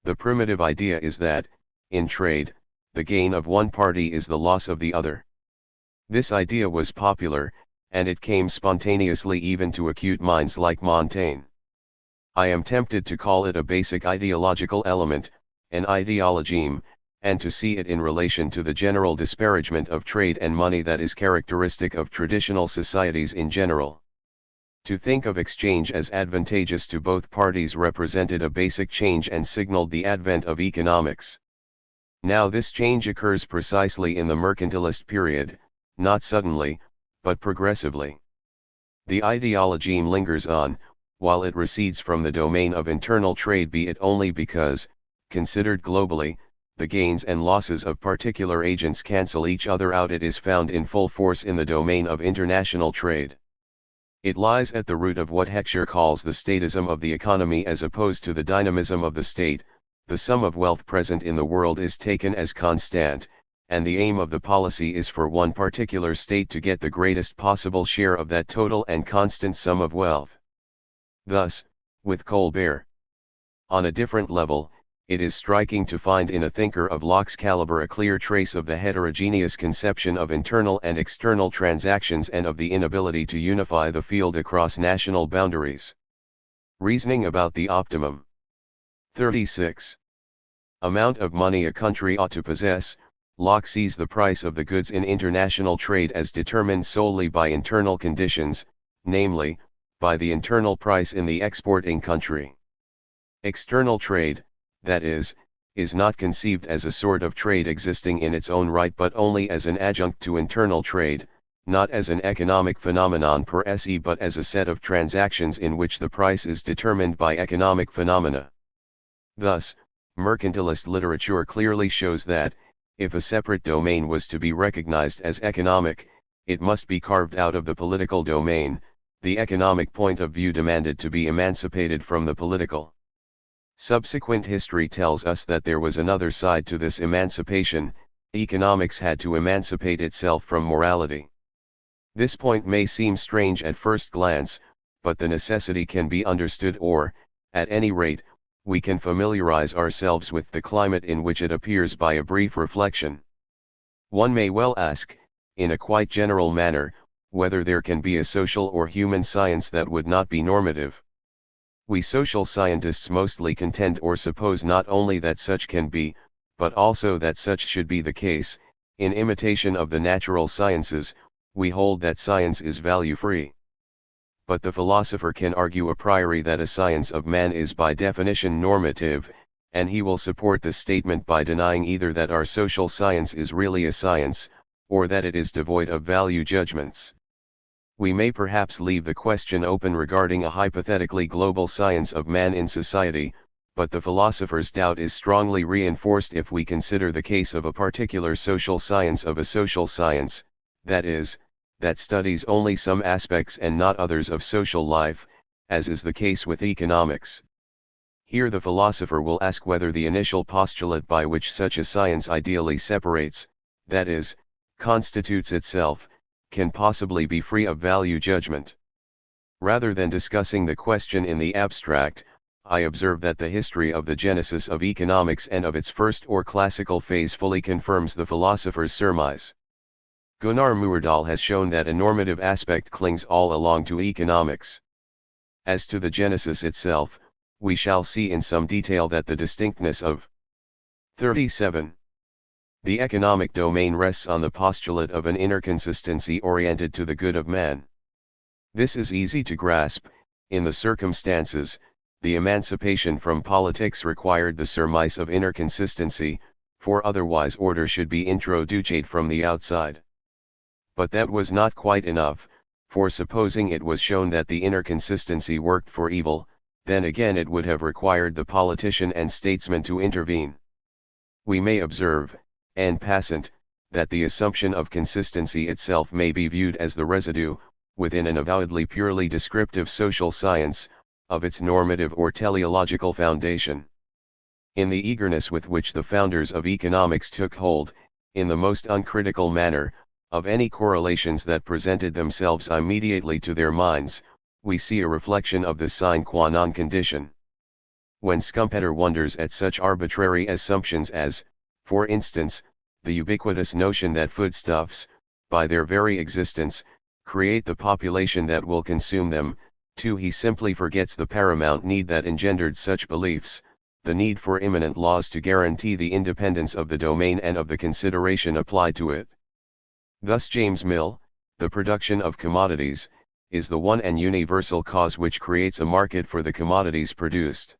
The primitive idea is that, in trade, the gain of one party is the loss of the other. This idea was popular, and it came spontaneously even to acute minds like Montaigne. I am tempted to call it a basic ideological element, an ideologeme, and to see it in relation to the general disparagement of trade and money that is characteristic of traditional societies in general. To think of exchange as advantageous to both parties represented a basic change and signaled the advent of economics. Now this change occurs precisely in the mercantilist period, not suddenly, but progressively. The ideologeme lingers on, while it recedes from the domain of internal trade, be it only because, considered globally, the gains and losses of particular agents cancel each other out. It is found in full force in the domain of international trade. It lies at the root of what Heckscher calls the statism of the economy as opposed to the dynamism of the state. The sum of wealth present in the world is taken as constant, and the aim of the policy is for one particular state to get the greatest possible share of that total and constant sum of wealth. Thus, with Colbert. On a different level, it is striking to find in a thinker of Locke's caliber a clear trace of the heterogeneous conception of internal and external transactions and of the inability to unify the field across national boundaries. Reasoning about the optimum. 36. Amount of money a country ought to possess. Locke sees the price of the goods in international trade as determined solely by internal conditions, namely, by the internal price in the exporting country. External trade, that is not conceived as a sort of trade existing in its own right but only as an adjunct to internal trade, not as an economic phenomenon per se but as a set of transactions in which the price is determined by economic phenomena. Thus, mercantilist literature clearly shows that, if a separate domain was to be recognized as economic, it must be carved out of the political domain. The economic point of view demanded to be emancipated from the political. Subsequent history tells us that there was another side to this emancipation. Economics had to emancipate itself from morality. This point may seem strange at first glance, but the necessity can be understood, or, at any rate, we can familiarize ourselves with the climate in which it appears by a brief reflection. One may well ask, in a quite general manner, whether there can be a social or human science that would not be normative. We social scientists mostly contend or suppose not only that such can be, but also that such should be the case. In imitation of the natural sciences, we hold that science is value-free. But the philosopher can argue a priori that a science of man is by definition normative, and he will support this statement by denying either that our social science is really a science, or that it is devoid of value judgments. We may perhaps leave the question open regarding a hypothetically global science of man in society, but the philosopher's doubt is strongly reinforced if we consider the case of a particular social science of a social science, that is, that studies only some aspects and not others of social life, as is the case with economics. Here the philosopher will ask whether the initial postulate by which such a science ideally separates, that is, constitutes itself, can possibly be free of value judgment. Rather than discussing the question in the abstract, I observe that the history of the genesis of economics and of its first or classical phase fully confirms the philosopher's surmise. Gunnar Myrdal has shown that a normative aspect clings all along to economics. As to the genesis itself, we shall see in some detail that the distinctness of 37. The economic domain rests on the postulate of an inner consistency oriented to the good of man. This is easy to grasp. In the circumstances, the emancipation from politics required the surmise of inner consistency, for otherwise order should be introduced from the outside. But that was not quite enough, for supposing it was shown that the inner consistency worked for evil, then again it would have required the politician and statesman to intervene. We may observe, en passant, that the assumption of consistency itself may be viewed as the residue, within an avowedly purely descriptive social science, of its normative or teleological foundation. In the eagerness with which the founders of economics took hold, in the most uncritical manner, of any correlations that presented themselves immediately to their minds, we see a reflection of the sine qua non condition. When Schumpeter wonders at such arbitrary assumptions as, for instance, the ubiquitous notion that foodstuffs, by their very existence, create the population that will consume them, too, he simply forgets the paramount need that engendered such beliefs, the need for immanent laws to guarantee the independence of the domain and of the consideration applied to it. Thus James Mill, the production of commodities, is the one and universal cause which creates a market for the commodities produced.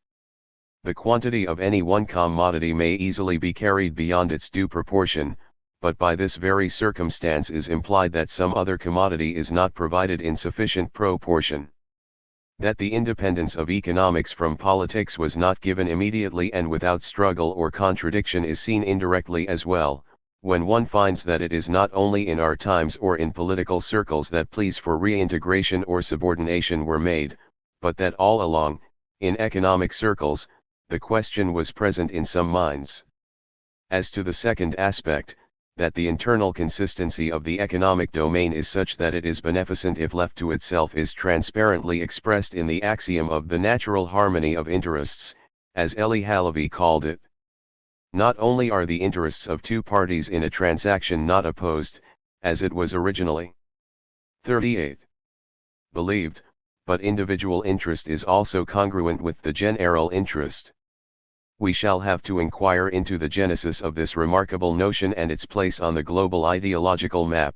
The quantity of any one commodity may easily be carried beyond its due proportion, but by this very circumstance is implied that some other commodity is not provided in sufficient proportion. That the independence of economics from politics was not given immediately and without struggle or contradiction is seen indirectly as well, when one finds that it is not only in our times or in political circles that pleas for reintegration or subordination were made, but that all along, in economic circles, the question was present in some minds. As to the second aspect, that the internal consistency of the economic domain is such that it is beneficent if left to itself is transparently expressed in the axiom of the natural harmony of interests, as Elie Halaby called it. Not only are the interests of two parties in a transaction not opposed, as it was originally 38. Believed, but individual interest is also congruent with the general interest. we shall have to inquire into the genesis of this remarkable notion and its place on the global ideological map.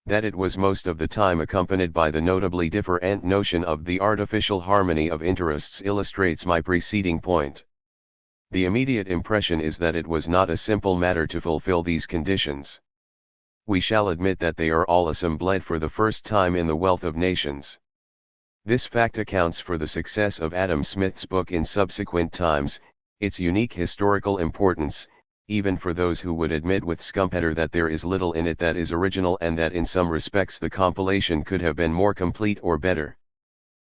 That it was most of the time accompanied by the notably different notion of the artificial harmony of interests illustrates my preceding point. The immediate impression is that it was not a simple matter to fulfill these conditions. We shall admit that they are all assembled for the first time in the Wealth of Nations. This fact accounts for the success of Adam Smith's book in subsequent times, its unique historical importance, even for those who would admit with Schumpeter that there is little in it that is original and that in some respects the compilation could have been more complete or better.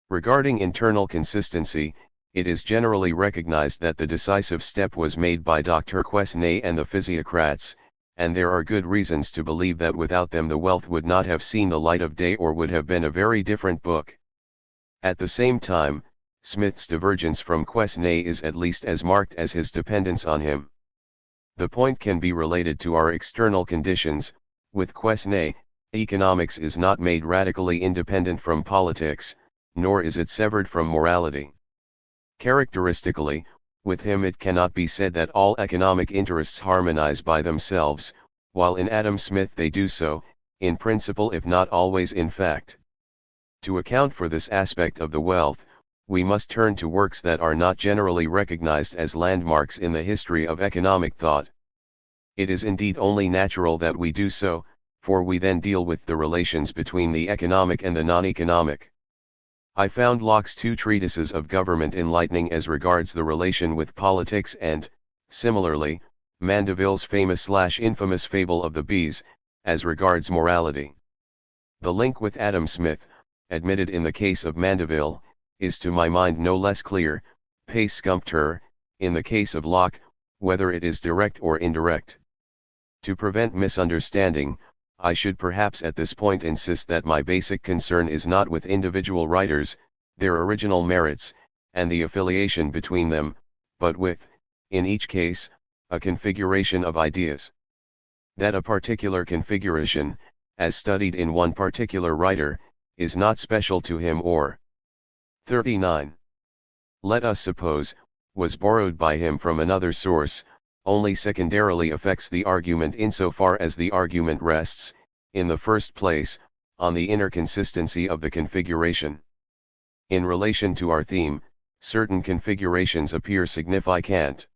Regarding internal consistency, it is generally recognized that the decisive step was made by Dr. Quesnay and the physiocrats, and there are good reasons to believe that without them the Wealth would not have seen the light of day or would have been a very different book. At the same time, Smith's divergence from Quesnay is at least as marked as his dependence on him. The point can be related to our external conditions. With Quesnay, economics is not made radically independent from politics, nor is it severed from morality. Characteristically, with him it cannot be said that all economic interests harmonize by themselves, while in Adam Smith they do so, in principle if not always in fact. To account for this aspect of the Wealth, we must turn to works that are not generally recognized as landmarks in the history of economic thought. It is indeed only natural that we do so, for we then deal with the relations between the economic and the non-economic. I found Locke's two treatises of government enlightening as regards the relation with politics and, similarly, Mandeville's famous/infamous fable of the bees, as regards morality. The link with Adam Smith, admitted in the case of Mandeville, is to my mind no less clear, pace Schumpeter, in the case of Locke, whether it is direct or indirect. To prevent misunderstanding, I should perhaps at this point insist that my basic concern is not with individual writers, their original merits, and the affiliation between them, but with, in each case, a configuration of ideas. That a particular configuration, as studied in one particular writer, is not special to him or 39. Let us suppose, was borrowed by him from another source, only secondarily affects the argument insofar as the argument rests, in the first place, on the inner consistency of the configuration. In relation to our theme, certain configurations appear significant.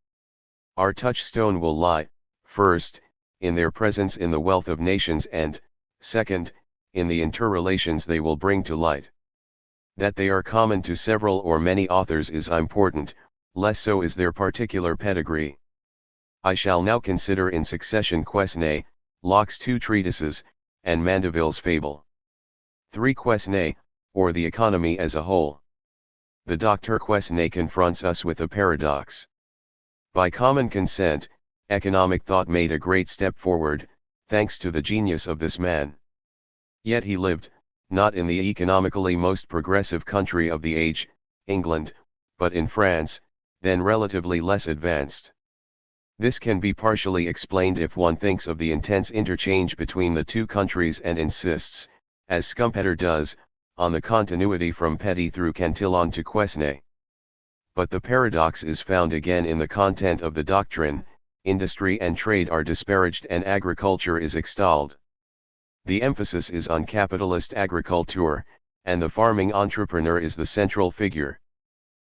Our touchstone will lie, first, in their presence in the Wealth of Nations and, second, in the interrelations they will bring to light. That they are common to several or many authors is important, less so is their particular pedigree. I shall now consider in succession Quesnay, Locke's two treatises, and Mandeville's fable. 3. Quesnay, or the economy as a whole. The Dr. Quesnay confronts us with a paradox. By common consent, economic thought made a great step forward, thanks to the genius of this man. Yet he lived, not in the economically most progressive country of the age, England, but in France, then relatively less advanced. This can be partially explained if one thinks of the intense interchange between the two countries and insists, as Schumpeter does, on the continuity from Petit through Cantillon to Quesnay. But the paradox is found again in the content of the doctrine: industry and trade are disparaged and agriculture is extolled. The emphasis is on capitalist agriculture, and the farming entrepreneur is the central figure.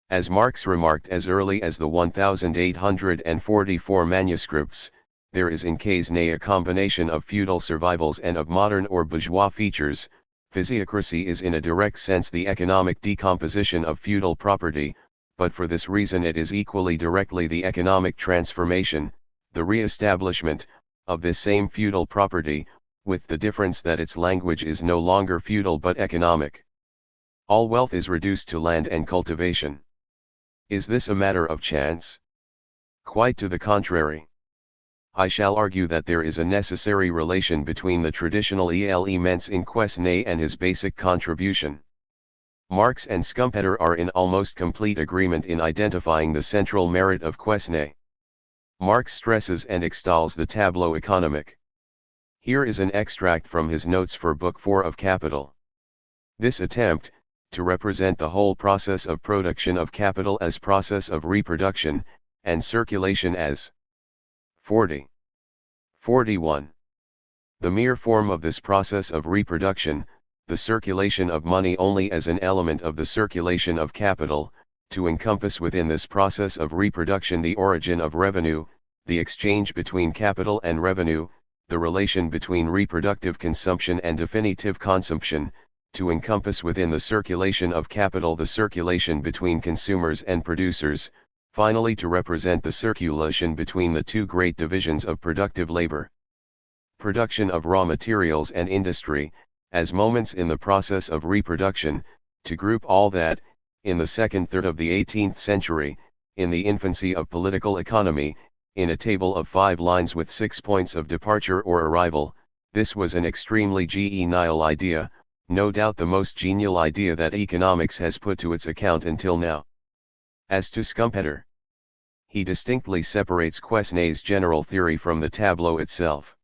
As Marx remarked as early as the 1844 manuscripts, there is in Quesnay a combination of feudal survivals and of modern or bourgeois features. Physiocracy is in a direct sense the economic decomposition of feudal property, but for this reason it is equally directly the economic transformation, the re-establishment, of this same feudal property, with the difference that its language is no longer feudal but economic. All wealth is reduced to land and cultivation. Is this a matter of chance? Quite to the contrary. I shall argue that there is a necessary relation between the traditional elements in Quesnay and his basic contribution. Marx and Schumpeter are in almost complete agreement in identifying the central merit of Quesnay. Marx stresses and extols the tableau économique. Here is an extract from his notes for Book 4 of Capital. This attempt, to represent the whole process of production of capital as process of reproduction, and circulation as 40. 41. The mere form of this process of reproduction, the circulation of money only as an element of the circulation of capital, to encompass within this process of reproduction the origin of revenue, the exchange between capital and revenue, the relation between reproductive consumption and definitive consumption, to encompass within the circulation of capital the circulation between consumers and producers, finally to represent the circulation between the two great divisions of productive labor. Production of raw materials and industry, as moments in the process of reproduction, to group all that, in the second third of the 18th century, in the infancy of political economy, in a table of 5 lines with 6 points of departure or arrival, this was an extremely genial idea, no doubt the most genial idea that economics has put to its account until now. As to Schumpeter, he distinctly separates Quesnay's general theory from the tableau itself.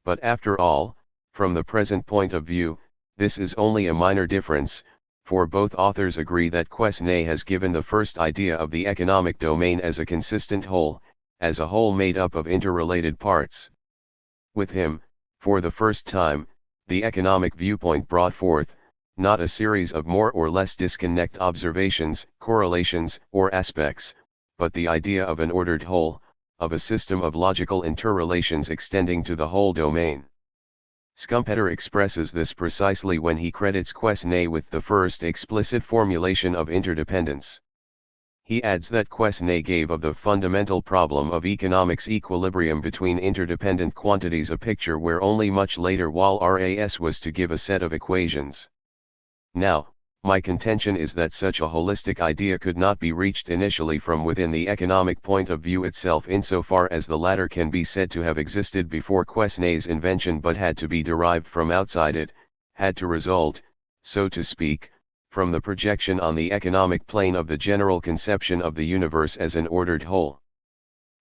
But after all, from the present point of view, this is only a minor difference, for both authors agree that Quesnay has given the first idea of the economic domain as a consistent whole, as a whole made up of interrelated parts. With him, for the first time, the economic viewpoint brought forth, not a series of more or less disconnect observations, correlations, or aspects, but the idea of an ordered whole, of a system of logical interrelations extending to the whole domain. Schumpeter expresses this precisely when he credits Quesnay with the first explicit formulation of interdependence. He adds that Quesnay gave of the fundamental problem of economics equilibrium between interdependent quantities a picture where only much later Walras was to give a set of equations. Now, my contention is that such a holistic idea could not be reached initially from within the economic point of view itself insofar as the latter can be said to have existed before Quesnay's invention but had to be derived from outside it, had to result, so to speak, from the projection on the economic plane of the general conception of the universe as an ordered whole.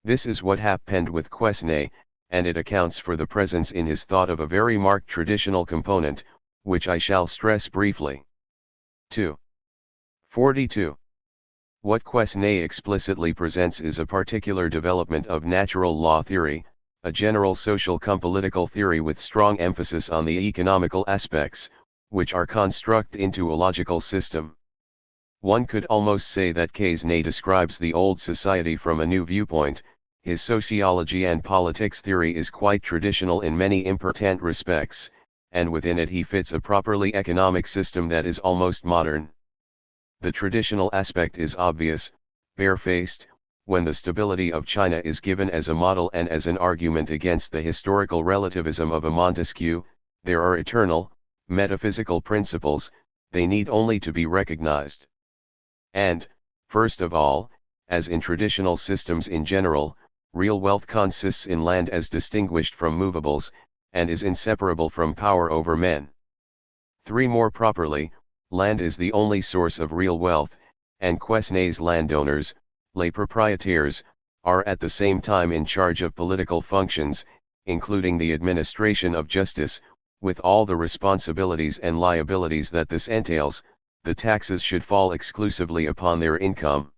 This is what happened with Quesnay, and it accounts for the presence in his thought of a very marked traditional component, which I shall stress briefly. 2. 42. What Quesnay explicitly presents is a particular development of natural law theory, a general social political theory with strong emphasis on the economical aspects, which are construct into a logical system. One could almost say that Quesnay describes the old society from a new viewpoint. His sociology and politics theory is quite traditional in many important respects, and within it he fits a properly economic system that is almost modern. The traditional aspect is obvious, barefaced, when the stability of China is given as a model and as an argument against the historical relativism of a Montesquieu. There are eternal, metaphysical principles, they need only to be recognized. And, first of all, as in traditional systems in general, real wealth consists in land as distinguished from movables, and is inseparable from power over men. 3. More properly, land is the only source of real wealth, and Quesnay's landowners, les propriétaires, are at the same time in charge of political functions, including the administration of justice, with all the responsibilities and liabilities that this entails. The taxes should fall exclusively upon their income.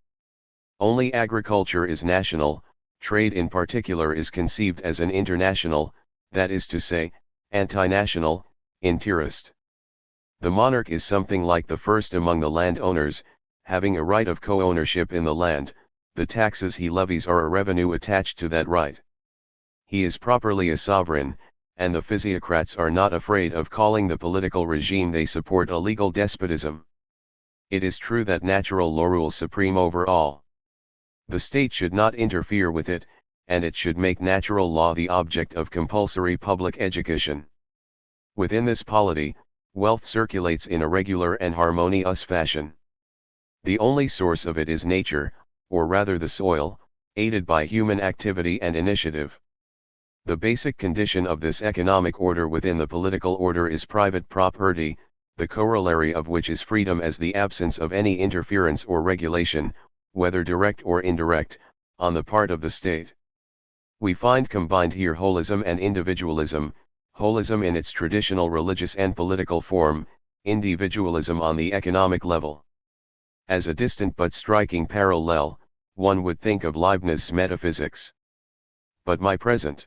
Only agriculture is national, trade in particular is conceived as an international, that is to say, anti-national, interest. The monarch is something like the first among the landowners, having a right of co-ownership in the land. The taxes he levies are a revenue attached to that right. He is properly a sovereign, and the physiocrats are not afraid of calling the political regime they support a legal despotism. It is true that natural law rules supreme over all. The state should not interfere with it, and it should make natural law the object of compulsory public education. Within this polity, wealth circulates in a regular and harmonious fashion. The only source of it is nature, or rather the soil, aided by human activity and initiative. The basic condition of this economic order within the political order is private property, the corollary of which is freedom as the absence of any interference or regulation, whether direct or indirect, on the part of the state. We find combined here holism and individualism, holism in its traditional religious and political form, individualism on the economic level. As a distant but striking parallel, one would think of Leibniz's metaphysics. But my present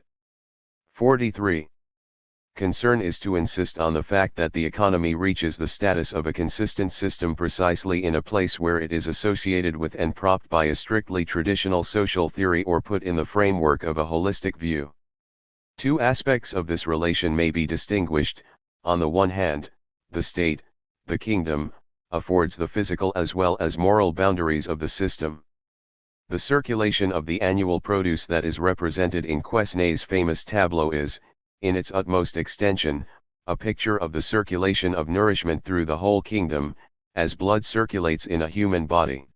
43. Concern is to insist on the fact that the economy reaches the status of a consistent system precisely in a place where it is associated with and propped by a strictly traditional social theory or put in the framework of a holistic view. Two aspects of this relation may be distinguished. On the one hand, the state, the kingdom, affords the physical as well as moral boundaries of the system. The circulation of the annual produce that is represented in Quesnay's famous tableau is, in its utmost extension, a picture of the circulation of nourishment through the whole kingdom, as blood circulates in a human body.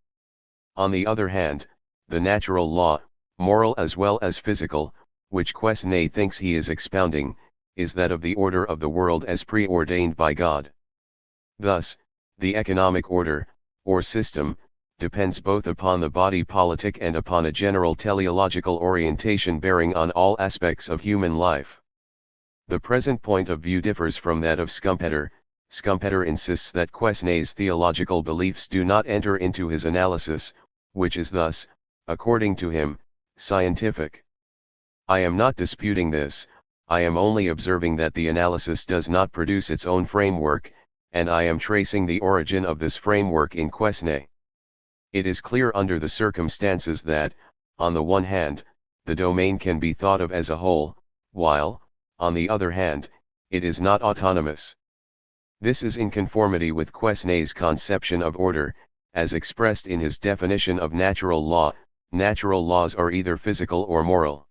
On the other hand, the natural law, moral as well as physical, which Quesnay thinks he is expounding, is that of the order of the world as preordained by God. Thus, the economic order, or system, depends both upon the body politic and upon a general teleological orientation bearing on all aspects of human life. The present point of view differs from that of Schumpeter. Schumpeter insists that Quesnay's theological beliefs do not enter into his analysis, which is thus, according to him, scientific. I am not disputing this, I am only observing that the analysis does not produce its own framework, and I am tracing the origin of this framework in Quesnay. It is clear under the circumstances that, on the one hand, the domain can be thought of as a whole, while, on the other hand, it is not autonomous. This is in conformity with Quesnay's conception of order, as expressed in his definition of natural law. Natural laws are either physical or moral.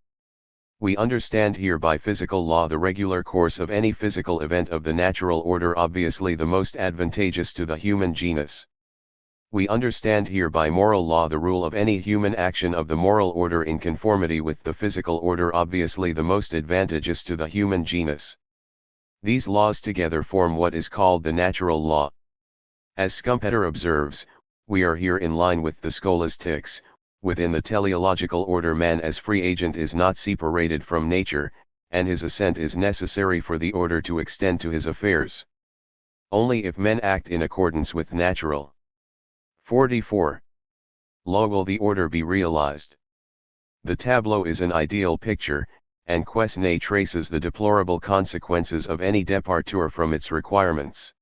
We understand here by physical law the regular course of any physical event of the natural order, obviously the most advantageous to the human genus. We understand here by moral law the rule of any human action of the moral order in conformity with the physical order, obviously the most advantageous to the human genus. These laws together form what is called the natural law. As Schumpeter observes, we are here in line with the scholastics. Within the teleological order, man as free agent is not separated from nature, and his assent is necessary for the order to extend to his affairs. Only if men act in accordance with natural 44. Law will the order be realized. The tableau is an ideal picture, and Quesnay traces the deplorable consequences of any departure from its requirements.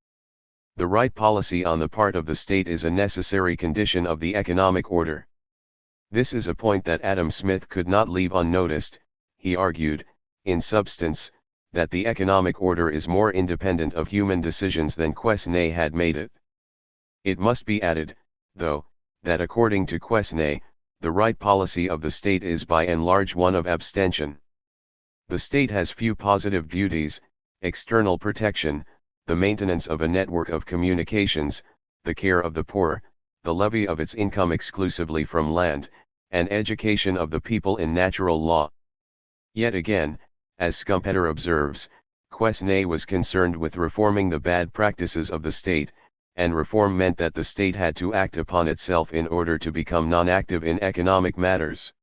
The right policy on the part of the state is a necessary condition of the economic order. This is a point that Adam Smith could not leave unnoticed. He argued, in substance, that the economic order is more independent of human decisions than Quesnay had made it. It must be added, though, that according to Quesnay, the right policy of the state is by and large one of abstention. The state has few positive duties: external protection, the maintenance of a network of communications, the care of the poor, the levy of its income exclusively from land, and education of the people in natural law. Yet again, as Schumpeter observes, Quesnay was concerned with reforming the bad practices of the state, and reform meant that the state had to act upon itself in order to become non-active in economic matters.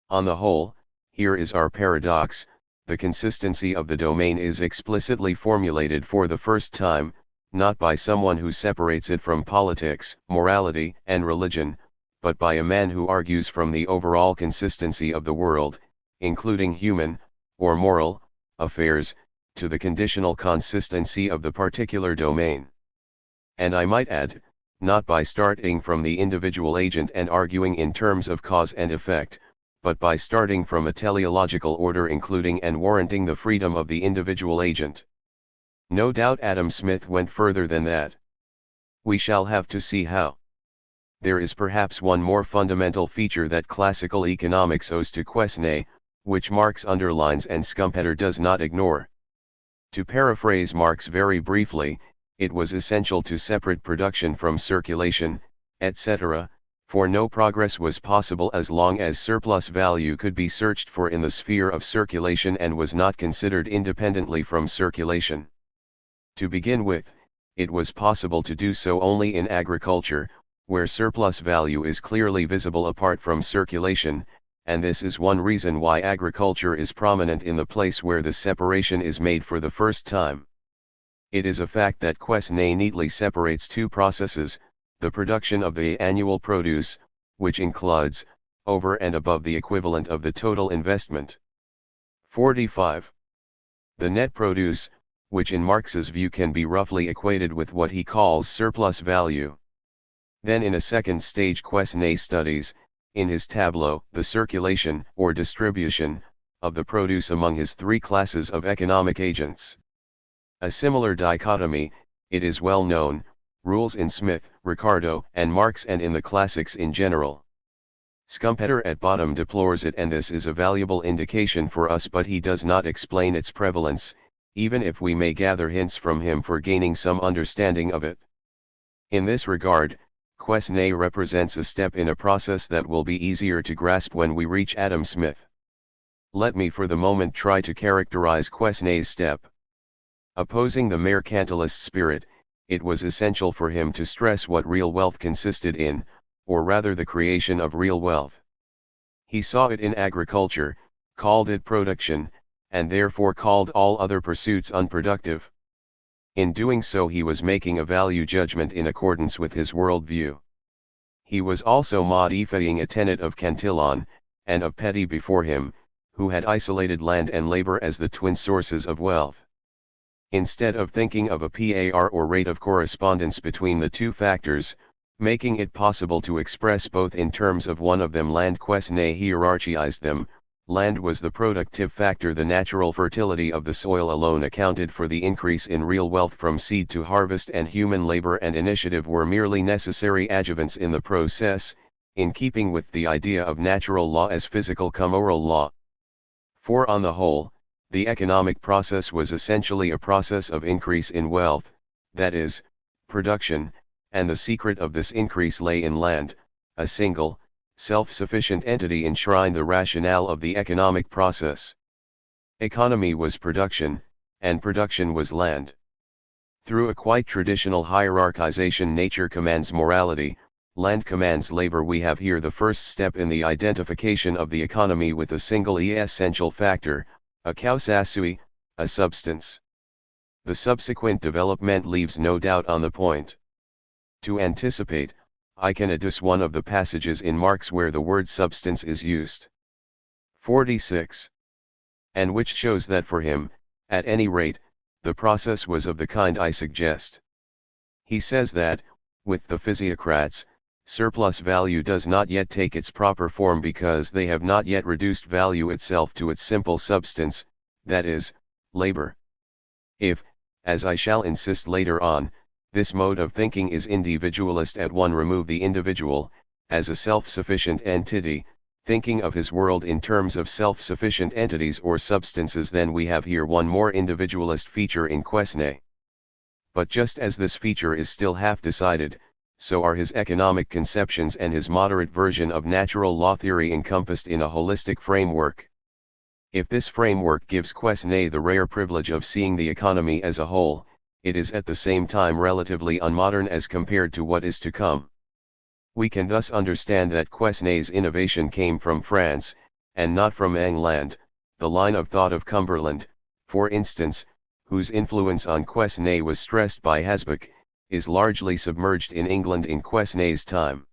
On the whole, here is our paradox: the consistency of the domain is explicitly formulated for the first time, not by someone who separates it from politics, morality, and religion, but by a man who argues from the overall consistency of the world, including human, or moral, affairs, to the conditional consistency of the particular domain. And I might add, not by starting from the individual agent and arguing in terms of cause and effect, but by starting from a teleological order including and warranting the freedom of the individual agent. No doubt Adam Smith went further than that. We shall have to see how. There is perhaps one more fundamental feature that classical economics owes to Quesnay, which Marx underlines and Schumpeter does not ignore. To paraphrase Marx very briefly, it was essential to separate production from circulation, etc., for no progress was possible as long as surplus value could be searched for in the sphere of circulation and was not considered independently from circulation. To begin with, it was possible to do so only in agriculture, where surplus value is clearly visible apart from circulation, and this is one reason why agriculture is prominent in the place where the separation is made for the first time. It is a fact that Quesnay neatly separates two processes: the production of the annual produce, which includes, over and above the equivalent of the total investment. 45. The net produce, which in Marx's view can be roughly equated with what he calls surplus value. Then in a second stage Quesnay studies, in his tableau, the circulation, or distribution, of the produce among his three classes of economic agents. A similar dichotomy, it is well known, rules in Smith, Ricardo, and Marx and in the classics in general. Schumpeter at bottom deplores it, and this is a valuable indication for us, but he does not explain its prevalence, even if we may gather hints from him for gaining some understanding of it. In this regard, Quesnay represents a step in a process that will be easier to grasp when we reach Adam Smith. Let me for the moment try to characterize Quesnay's step. Opposing the mercantilist spirit, it was essential for him to stress what real wealth consisted in, or rather the creation of real wealth. He saw it in agriculture, called it production, and therefore called all other pursuits unproductive. In doing so he was making a value judgment in accordance with his worldview. He was also modifying a tenet of Cantillon, and of Petit before him, who had isolated land and labor as the twin sources of wealth. Instead of thinking of a PAR or rate of correspondence between the two factors, making it possible to express both in terms of one of them, land, Quesnay hierarchized them. Land was the productive factor. The natural fertility of the soil alone accounted for the increase in real wealth from seed to harvest, and human labor and initiative were merely necessary adjuvants in the process, in keeping with the idea of natural law as physical cum oral law. For on the whole, the economic process was essentially a process of increase in wealth, that is, production, and the secret of this increase lay in land, a single, self-sufficient entity enshrined the rationale of the economic process. Economy was production, and production was land. Through a quite traditional hierarchization, nature commands morality, land commands labor. We have here the first step in the identification of the economy with a single essential factor, a causasui, a substance. The subsequent development leaves no doubt on the point. To anticipate, I can adduce one of the passages in Marx where the word substance is used. 46. And which shows that for him, at any rate, the process was of the kind I suggest. He says that, with the physiocrats, surplus value does not yet take its proper form because they have not yet reduced value itself to its simple substance, that is, labor. If, as I shall insist later on, this mode of thinking is individualist, at one remove the individual, as a self-sufficient entity, thinking of his world in terms of self-sufficient entities or substances, then we have here one more individualist feature in Quesnay. But just as this feature is still half decided, so are his economic conceptions and his moderate version of natural law theory encompassed in a holistic framework. If this framework gives Quesnay the rare privilege of seeing the economy as a whole, it is at the same time relatively unmodern as compared to what is to come. We can thus understand that Quesnay's innovation came from France, and not from England, the line of thought of Cumberland, for instance, whose influence on Quesnay was stressed by Hasbach, is largely submerged in England in Quesnay's time.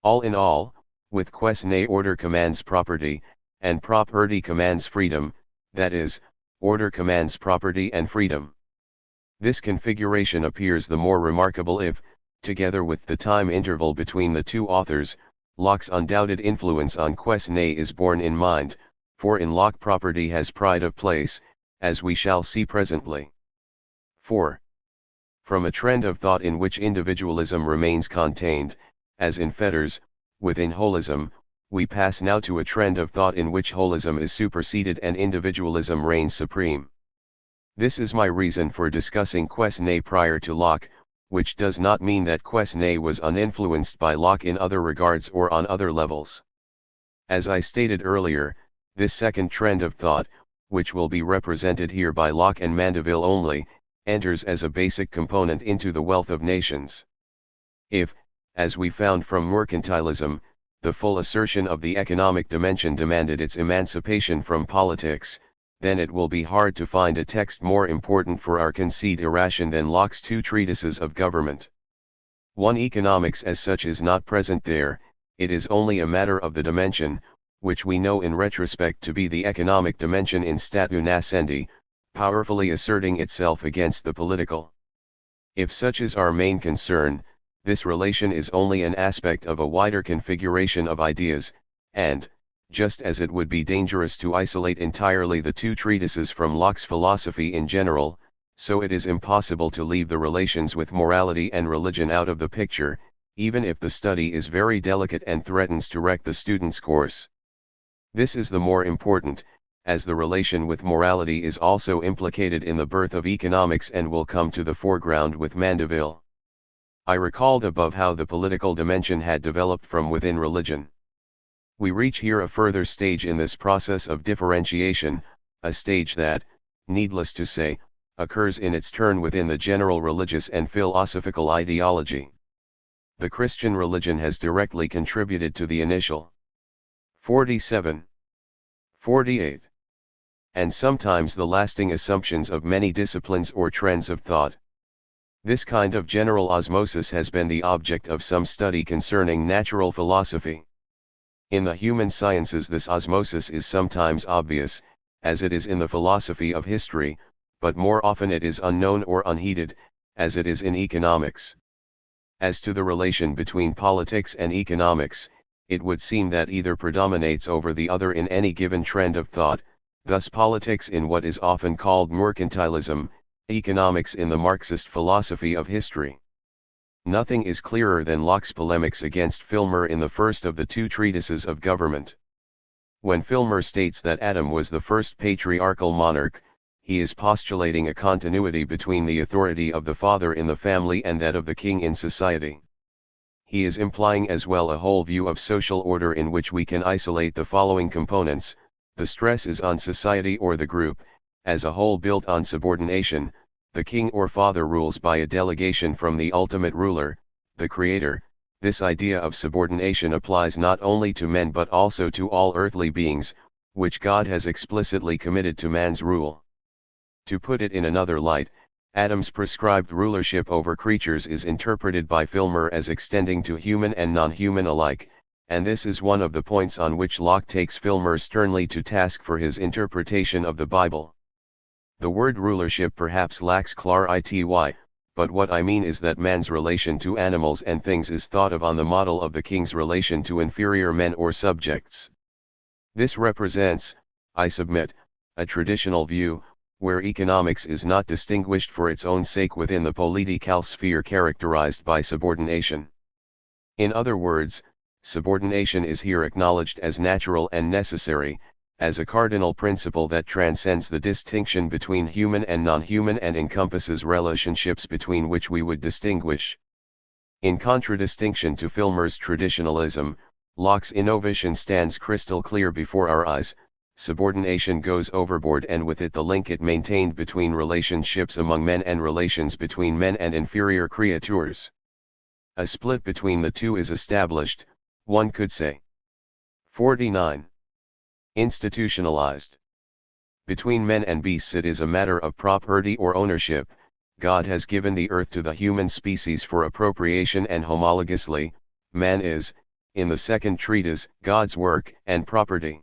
All in all, with Quesnay order commands property, and property commands freedom, that is, order commands property and freedom. This configuration appears the more remarkable if, together with the time interval between the two authors, Locke's undoubted influence on Quesnay is borne in mind, for in Locke property has pride of place, as we shall see presently. 4. From a trend of thought in which individualism remains contained, as in fetters, within holism, we pass now to a trend of thought in which holism is superseded and individualism reigns supreme. This is my reason for discussing Quesnay prior to Locke, which does not mean that Quesnay was uninfluenced by Locke in other regards or on other levels. As I stated earlier, this second trend of thought, which will be represented here by Locke and Mandeville only, enters as a basic component into the wealth of nations. If, as we found from mercantilism, the full assertion of the economic dimension demanded its emancipation from politics, then it will be hard to find a text more important for our consideration than Locke's two treatises of government. 1. Economics as such is not present there, it is only a matter of the dimension, which we know in retrospect to be the economic dimension in statu nascendi, powerfully asserting itself against the political. If such is our main concern, this relation is only an aspect of a wider configuration of ideas, and, just as it would be dangerous to isolate entirely the two treatises from Locke's philosophy in general, so it is impossible to leave the relations with morality and religion out of the picture, even if the study is very delicate and threatens to wreck the student's course. This is the more important, as the relation with morality is also implicated in the birth of economics and will come to the foreground with Mandeville. I recalled above how the political dimension had developed from within religion. We reach here a further stage in this process of differentiation, a stage that, needless to say, occurs in its turn within the general religious and philosophical ideology. The Christian religion has directly contributed to the initial 47, 48, and sometimes the lasting assumptions of many disciplines or trends of thought. This kind of general osmosis has been the object of some study concerning natural philosophy. In the human sciences this osmosis is sometimes obvious, as it is in the philosophy of history, but more often it is unknown or unheeded, as it is in economics. As to the relation between politics and economics, it would seem that either predominates over the other in any given trend of thought, thus politics in what is often called mercantilism, economics in the Marxist philosophy of history. Nothing is clearer than Locke's polemics against Filmer in the first of the two treatises of government. When Filmer states that Adam was the first patriarchal monarch, he is postulating a continuity between the authority of the father in the family and that of the king in society. He is implying as well a whole view of social order in which we can isolate the following components: the stress is on society or the group, as a whole built on subordination. The king or father rules by a delegation from the ultimate ruler, the creator. This idea of subordination applies not only to men but also to all earthly beings, which God has explicitly committed to man's rule. To put it in another light, Adam's prescribed rulership over creatures is interpreted by Filmer as extending to human and non-human alike, and this is one of the points on which Locke takes Filmer sternly to task for his interpretation of the Bible. The word rulership perhaps lacks clarity, but what I mean is that man's relation to animals and things is thought of on the model of the king's relation to inferior men or subjects. This represents, I submit, a traditional view, where economics is not distinguished for its own sake within the political sphere characterized by subordination. In other words, subordination is here acknowledged as natural and necessary, as a cardinal principle that transcends the distinction between human and non-human and encompasses relationships between which we would distinguish. In contradistinction to Filmer's traditionalism, Locke's innovation stands crystal clear before our eyes. Subordination goes overboard and with it the link it maintained between relationships among men and relations between men and inferior creatures. A split between the two is established, one could say. 49. Institutionalized. Between men and beasts it is a matter of property or ownership. God has given the earth to the human species for appropriation and homologously, man is, in the second treatise, God's work and property.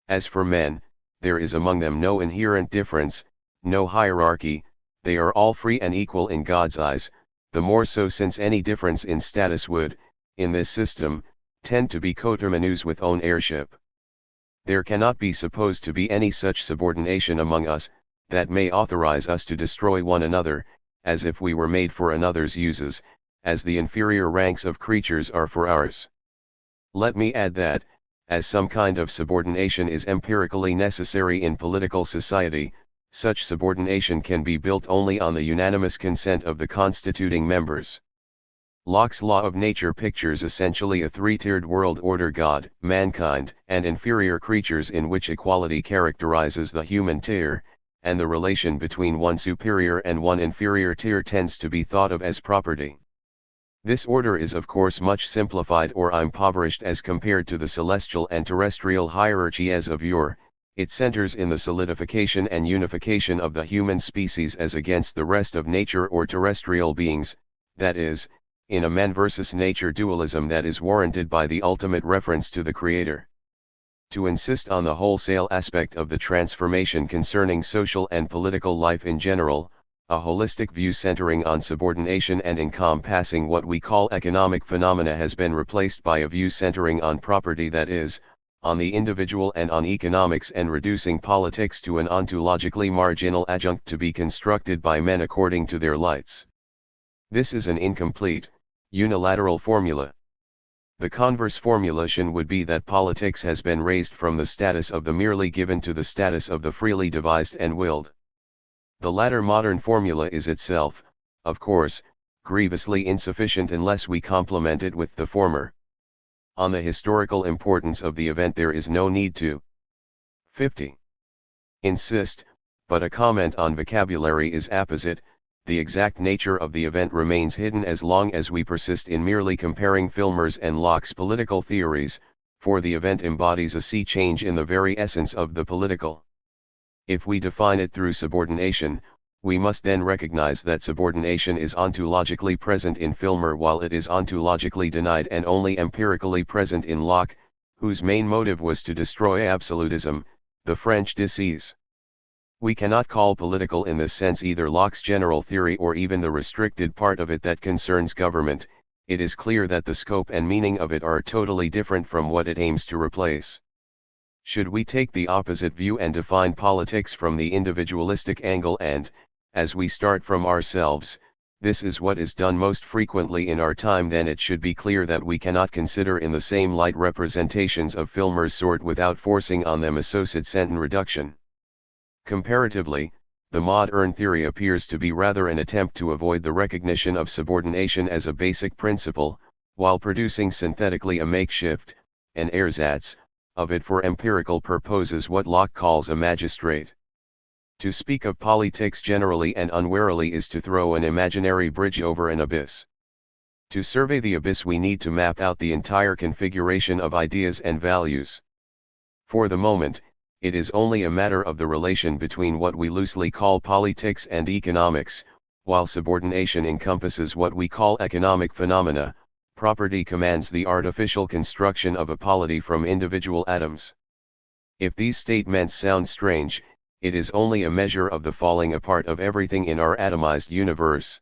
As for men, there is among them no inherent difference, no hierarchy, they are all free and equal in God's eyes, the more so since any difference in status would, in this system, tend to be coterminous with own heirship. There cannot be supposed to be any such subordination among us, that may authorize us to destroy one another, as if we were made for another's uses, as the inferior ranks of creatures are for ours. Let me add that, as some kind of subordination is empirically necessary in political society, such subordination can be built only on the unanimous consent of the constituting members. Locke's law of nature pictures essentially a three-tiered world order: God, mankind, and inferior creatures, in which equality characterizes the human tier, and the relation between one superior and one inferior tier tends to be thought of as property. This order is of course much simplified or impoverished as compared to the celestial and terrestrial hierarchy as of yore. It centers in the solidification and unification of the human species as against the rest of nature or terrestrial beings, that is, in a man versus nature dualism that is warranted by the ultimate reference to the Creator. To insist on the wholesale aspect of the transformation concerning social and political life in general, a holistic view centering on subordination and encompassing what we call economic phenomena has been replaced by a view centering on property, that is, on the individual and on economics, and reducing politics to an ontologically marginal adjunct to be constructed by men according to their lights. This is an incomplete, unilateral formula. The converse formulation would be that politics has been raised from the status of the merely given to the status of the freely devised and willed. The latter modern formula is itself, of course, grievously insufficient unless we complement it with the former. On the historical importance of the event there is no need to 50. Insist, but a comment on vocabulary is apposite. The exact nature of the event remains hidden as long as we persist in merely comparing Filmer's and Locke's political theories, for the event embodies a sea change in the very essence of the political. If we define it through subordination, we must then recognize that subordination is ontologically present in Filmer while it is ontologically denied and only empirically present in Locke, whose main motive was to destroy absolutism, the French disease. We cannot call political in this sense either Locke's general theory or even the restricted part of it that concerns government. It is clear that the scope and meaning of it are totally different from what it aims to replace. Should we take the opposite view and define politics from the individualistic angle and, as we start from ourselves, this is what is done most frequently in our time, then it should be clear that we cannot consider in the same light representations of Filmer's sort without forcing on them associate sentence reduction. Comparatively, the modern theory appears to be rather an attempt to avoid the recognition of subordination as a basic principle, while producing synthetically a makeshift, an ersatz, of it for empirical purposes, what Locke calls a magistrate. To speak of politics generally and unwarily is to throw an imaginary bridge over an abyss. To survey the abyss we need to map out the entire configuration of ideas and values. For the moment, it is only a matter of the relation between what we loosely call politics and economics, while subordination encompasses what we call economic phenomena. Property commands the artificial construction of a polity from individual atoms. If these statements sound strange, it is only a measure of the falling apart of everything in our atomized universe.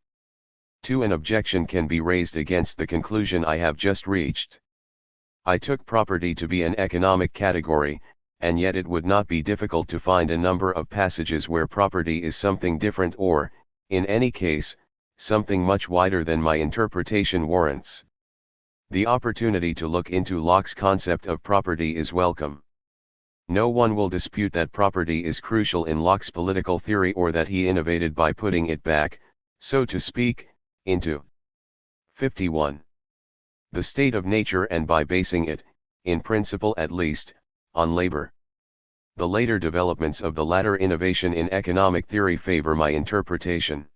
An objection can be raised against the conclusion I have just reached. I took property to be an economic category, and yet it would not be difficult to find a number of passages where property is something different or, in any case, something much wider than my interpretation warrants. The opportunity to look into Locke's concept of property is welcome. No one will dispute that property is crucial in Locke's political theory, or that he innovated by putting it back, so to speak, into 51. The state of nature, and by basing it, in principle at least, on labor. The later developments of the latter innovation in economic theory favor my interpretation.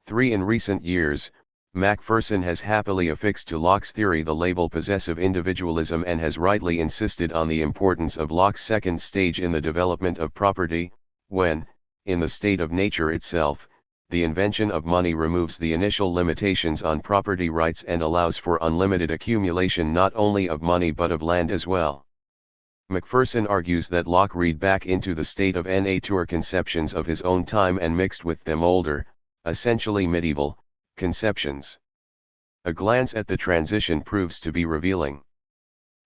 In recent years, Macpherson has happily affixed to Locke's theory the label possessive individualism, and has rightly insisted on the importance of Locke's second stage in the development of property, when, in the state of nature itself, the invention of money removes the initial limitations on property rights and allows for unlimited accumulation not only of money but of land as well. Macpherson argues that Locke read back into the state of nature conceptions of his own time and mixed with them older, essentially medieval, conceptions. A glance at the transition proves to be revealing.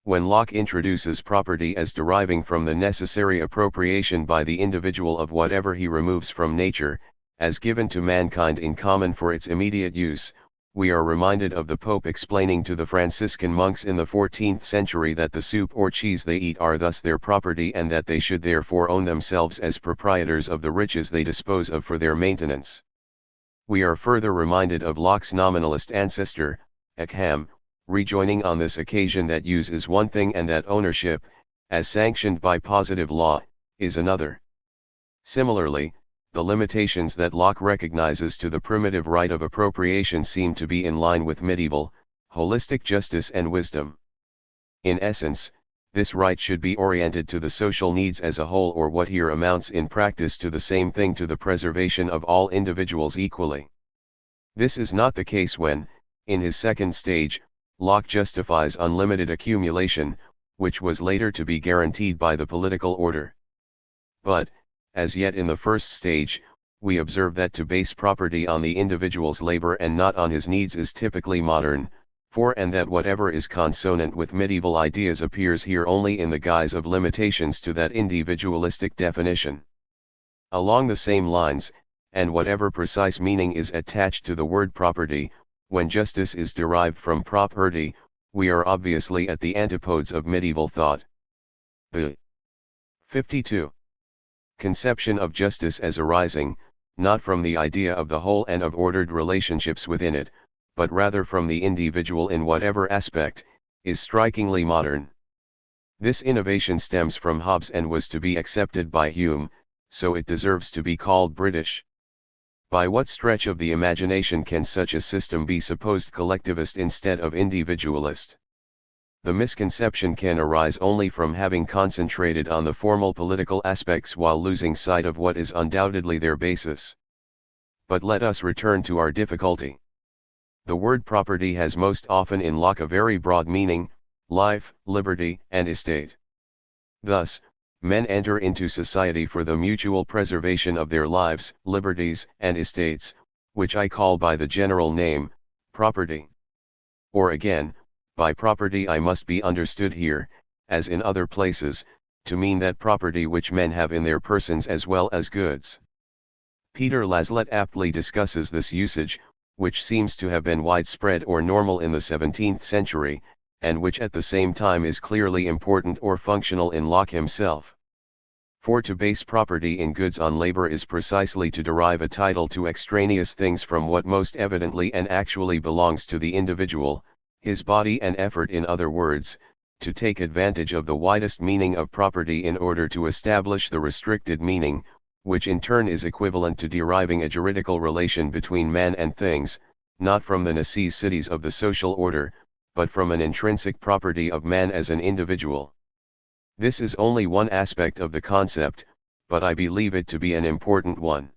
When Locke introduces property as deriving from the necessary appropriation by the individual of whatever he removes from nature, as given to mankind in common for its immediate use, we are reminded of the Pope explaining to the Franciscan monks in the 14th century that the soup or cheese they eat are thus their property, and that they should therefore own themselves as proprietors of the riches they dispose of for their maintenance. We are further reminded of Locke's nominalist ancestor, Occam, rejoining on this occasion that use is one thing and that ownership, as sanctioned by positive law, is another. Similarly, the limitations that Locke recognizes to the primitive right of appropriation seem to be in line with medieval, holistic justice and wisdom. In essence, this right should be oriented to the social needs as a whole, or what here amounts in practice to the same thing, to the preservation of all individuals equally. This is not the case when, In his second stage, Locke justifies unlimited accumulation, which was later to be guaranteed by the political order. But, as yet in the first stage, we observe that to base property on the individual's labor and not on his needs is typically modern, and that whatever is consonant with medieval ideas appears here only in the guise of limitations to that individualistic definition. Along the same lines, and whatever precise meaning is attached to the word property, when justice is derived from property, we are obviously at the antipodes of medieval thought. The 52. Conception of justice as arising, not from the idea of the whole and of ordered relationships within it, but rather from the individual in whatever aspect, is strikingly modern. This innovation stems from Hobbes and was to be accepted by Hume, so it deserves to be called British. By what stretch of the imagination can such a system be supposed collectivist instead of individualist? The misconception can arise only from having concentrated on the formal political aspects while losing sight of what is undoubtedly their basis. But let us return to our difficulty. The word property has most often in Locke a very broad meaning: life, liberty, and estate. Thus, men enter into society for the mutual preservation of their lives, liberties, and estates, which I call by the general name, property. Or again, by property I must be understood here, as in other places, to mean that property which men have in their persons as well as goods. Peter Laslett aptly discusses this usage, which seems to have been widespread or normal in the 17th century, and which at the same time is clearly important or functional in Locke himself. For to base property in goods on labor is precisely to derive a title to extraneous things from what most evidently and actually belongs to the individual, his body and effort, in other words, to take advantage of the widest meaning of property in order to establish the restricted meaning, which in turn is equivalent to deriving a juridical relation between man and things, not from the necessities of the social order, but from an intrinsic property of man as an individual. This is only one aspect of the concept, but I believe it to be an important one.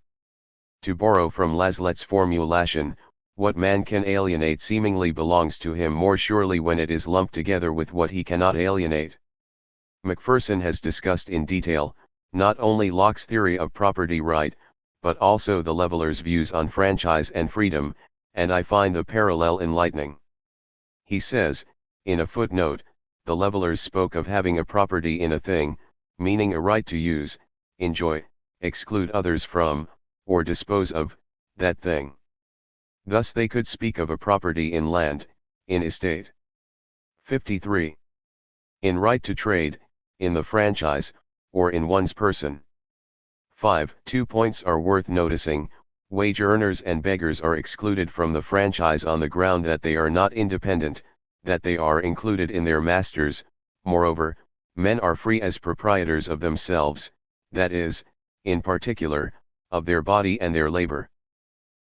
To borrow from Laslett's formulation, what man can alienate seemingly belongs to him more surely when it is lumped together with what he cannot alienate. Macpherson has discussed in detail, not only Locke's theory of property right, but also the leveller's views on franchise and freedom, and I find the parallel enlightening. He says, in a footnote, the levellers spoke of having a property in a thing, meaning a right to use, enjoy, exclude others from, or dispose of, that thing. Thus they could speak of a property in land, in estate. 53. In right to trade, in the franchise, or in one's person. 5. 2 points are worth noticing. Wage earners and beggars are excluded from the franchise on the ground that they are not independent, that they are included in their masters. Moreover, men are free as proprietors of themselves, that is, in particular, of their body and their labor.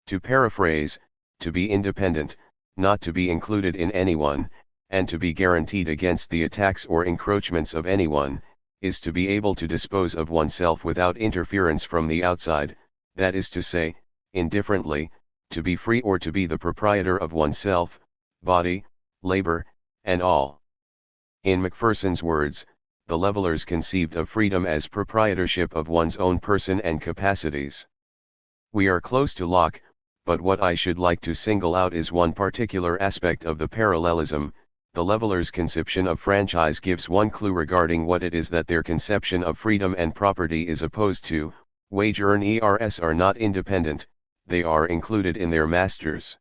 To paraphrase, to be independent, not to be included in anyone, and to be guaranteed against the attacks or encroachments of anyone, is to be able to dispose of oneself without interference from the outside, that is to say, indifferently, to be free or to be the proprietor of oneself, body, labor, and all. In Macpherson's words, the levellers conceived of freedom as proprietorship of one's own person and capacities. We are close to Locke, but what I should like to single out is one particular aspect of the parallelism. The levellers' conception of franchise gives one clue regarding what it is that their conception of freedom and property is opposed to. Wage earners are not independent, they are included in their masters.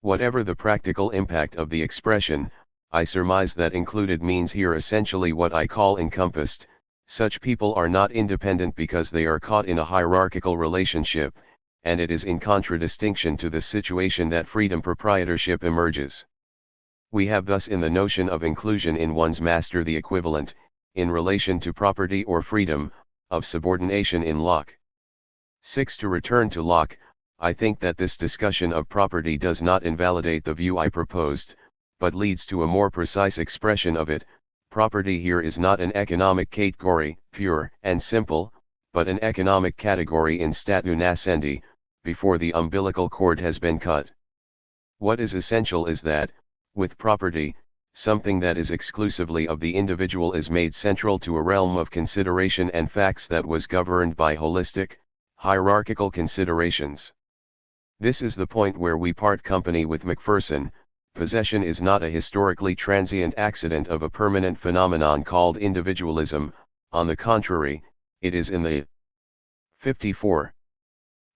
Whatever the practical impact of the expression, I surmise that included means here essentially what I call encompassed. Such people are not independent because they are caught in a hierarchical relationship, and it is in contradistinction to this situation that freedom proprietorship emerges. We have thus in the notion of inclusion in one's master the equivalent, in relation to property or freedom, of subordination in Locke. 6. To return to Locke, I think that this discussion of property does not invalidate the view I proposed, but leads to a more precise expression of it. Property here is not an economic category, pure and simple, but an economic category in statu nascendi, before the umbilical cord has been cut. What is essential is that, with property, something that is exclusively of the individual is made central to a realm of consideration and facts that was governed by holistic, hierarchical considerations. This is the point where we part company with Macpherson. Possession is not a historically transient accident of a permanent phenomenon called individualism. On the contrary, it is in the 54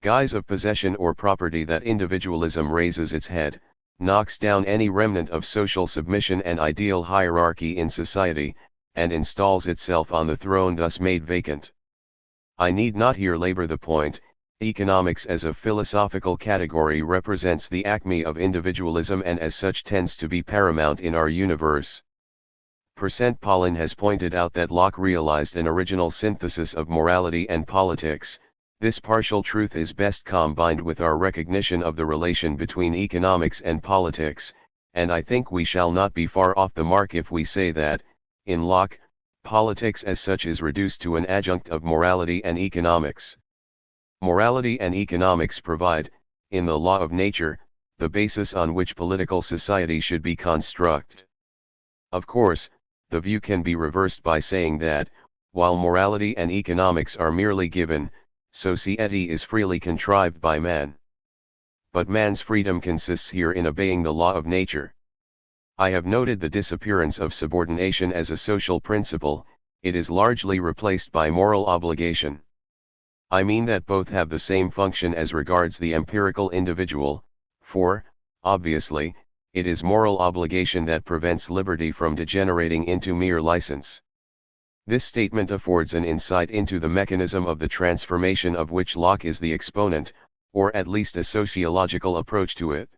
guise of possession or property that individualism raises its head, knocks down any remnant of social submission and ideal hierarchy in society, and installs itself on the throne thus made vacant. I need not here labor the point. Economics as a philosophical category represents the acme of individualism and as such tends to be paramount in our universe. Paulin has pointed out that Locke realized an original synthesis of morality and politics. This partial truth is best combined with our recognition of the relation between economics and politics, and I think we shall not be far off the mark if we say that, in Locke, politics as such is reduced to an adjunct of morality and economics. Morality and economics provide, in the law of nature, the basis on which political society should be constructed. Of course, the view can be reversed by saying that, while morality and economics are merely given, society is freely contrived by man. But man's freedom consists here in obeying the law of nature. I have noted the disappearance of subordination as a social principle. It is largely replaced by moral obligation. I mean that both have the same function as regards the empirical individual, for, obviously, it is moral obligation that prevents liberty from degenerating into mere license. This statement affords an insight into the mechanism of the transformation of which Locke is the exponent, or at least a sociological approach to it.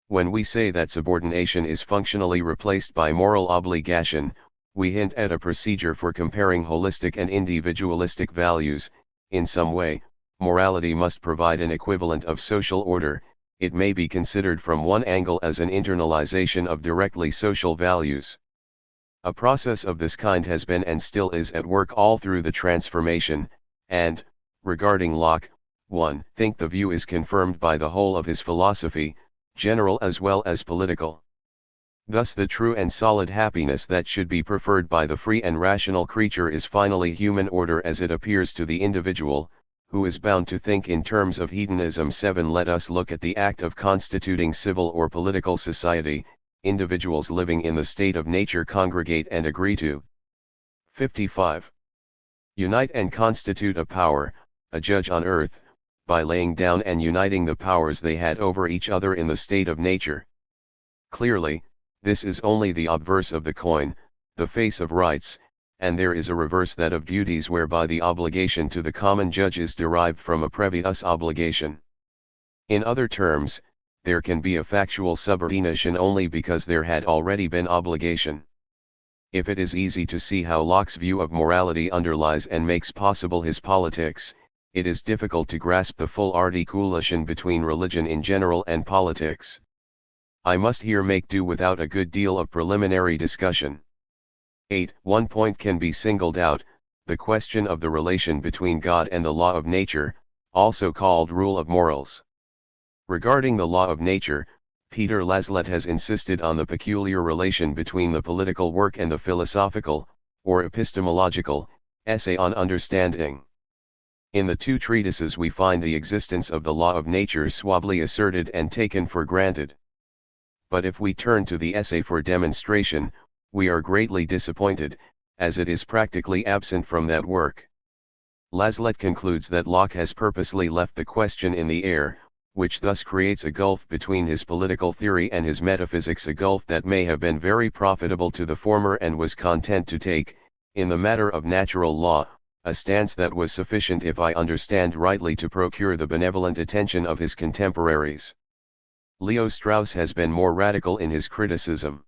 When we say that subordination is functionally replaced by moral obligation, we hint at a procedure for comparing holistic and individualistic values. In some way, morality must provide an equivalent of social order. It may be considered from one angle as an internalization of directly social values. A process of this kind has been and still is at work all through the transformation, and, regarding Locke, one think the view is confirmed by the whole of his philosophy, general as well as political. Thus the true and solid happiness that should be preferred by the free and rational creature is finally human order as it appears to the individual, who is bound to think in terms of hedonism. 7. Let us look at the act of constituting civil or political society. Individuals living in the state of nature congregate and agree to 55. Unite and constitute a power, a judge on earth, by laying down and uniting the powers they had over each other in the state of nature. Clearly, this is only the obverse of the coin, the face of rights, and there is a reverse, that of duties, whereby the obligation to the common judge is derived from a previous obligation. In other terms, there can be a factual subordination only because there had already been obligation. If it is easy to see how Locke's view of morality underlies and makes possible his politics, it is difficult to grasp the full articulation between religion in general and politics. I must here make do without a good deal of preliminary discussion. 8. One point can be singled out, the question of the relation between God and the law of nature, also called rule of morals. Regarding the law of nature, Peter Laslett has insisted on the peculiar relation between the political work and the philosophical, or epistemological, essay on understanding. In the two treatises we find the existence of the law of nature suavely asserted and taken for granted. But if we turn to the essay for demonstration, we are greatly disappointed, as it is practically absent from that work. Laslett concludes that Locke has purposely left the question in the air, which thus creates a gulf between his political theory and his metaphysics, a gulf that may have been very profitable to the former and was content to take, in the matter of natural law, a stance that was sufficient, if I understand rightly, to procure the benevolent attention of his contemporaries. Leo Strauss has been more radical in his criticism.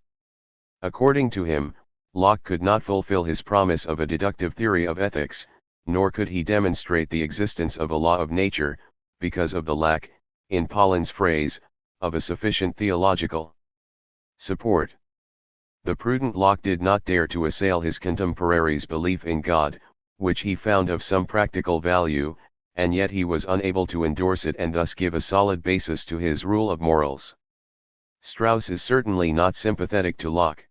According to him, Locke could not fulfill his promise of a deductive theory of ethics, nor could he demonstrate the existence of a law of nature, because of the lack, in Paulin's phrase, of a sufficient theological support. The prudent Locke did not dare to assail his contemporaries' belief in God, which he found of some practical value, and yet he was unable to endorse it and thus give a solid basis to his rule of morals. Strauss is certainly not sympathetic to Locke.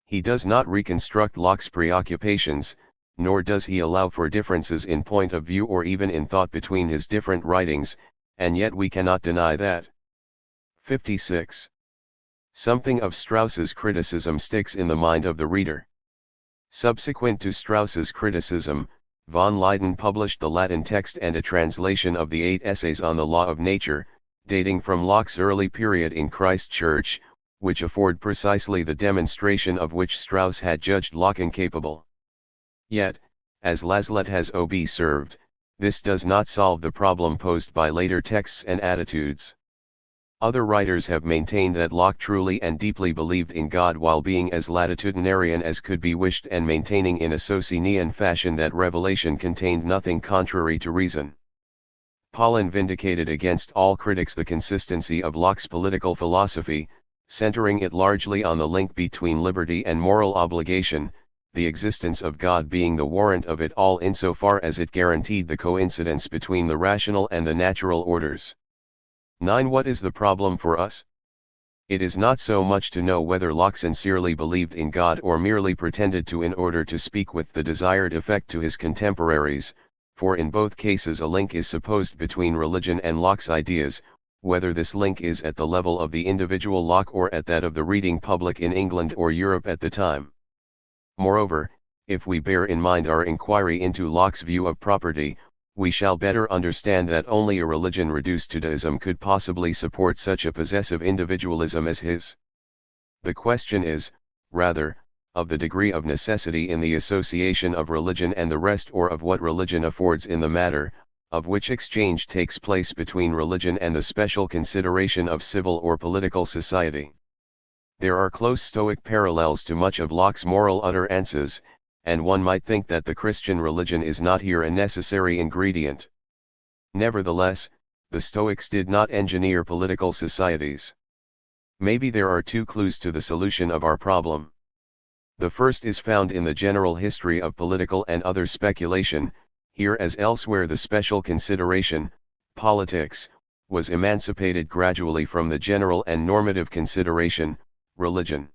He does not reconstruct Locke's preoccupations, nor does he allow for differences in point of view or even in thought between his different writings, and yet we cannot deny that. 56. Something of Strauss's criticism sticks in the mind of the reader. Subsequent to Strauss's criticism, von Leyden published the Latin text and a translation of the 8 essays on the law of nature, dating from Locke's early period in Christ Church, which afford precisely the demonstration of which Strauss had judged Locke incapable. Yet, as Laslett has observed, this does not solve the problem posed by later texts and attitudes. Other writers have maintained that Locke truly and deeply believed in God while being as latitudinarian as could be wished and maintaining in a Socinian fashion that revelation contained nothing contrary to reason. Paulin vindicated against all critics the consistency of Locke's political philosophy, centering it largely on the link between liberty and moral obligation, the existence of God being the warrant of it all insofar as it guaranteed the coincidence between the rational and the natural orders. 9. What is the problem for us? It is not so much to know whether Locke sincerely believed in God or merely pretended to in order to speak with the desired effect to his contemporaries, for in both cases a link is supposed between religion and Locke's ideas, whether this link is at the level of the individual Locke or at that of the reading public in England or Europe at the time. Moreover, if we bear in mind our inquiry into Locke's view of property, we shall better understand that only a religion reduced to deism could possibly support such a possessive individualism as his. The question is, rather, of the degree of necessity in the association of religion and the rest, or of what religion affords in the matter, of which exchange takes place between religion and the special consideration of civil or political society. There are close Stoic parallels to much of Locke's moral utterances, and one might think that the Christian religion is not here a necessary ingredient. Nevertheless, the Stoics did not engineer political societies. Maybe there are 2 clues to the solution of our problem. The first is found in the general history of political and other speculation. Here as elsewhere the special consideration, politics, was emancipated gradually from the general and normative consideration, religion.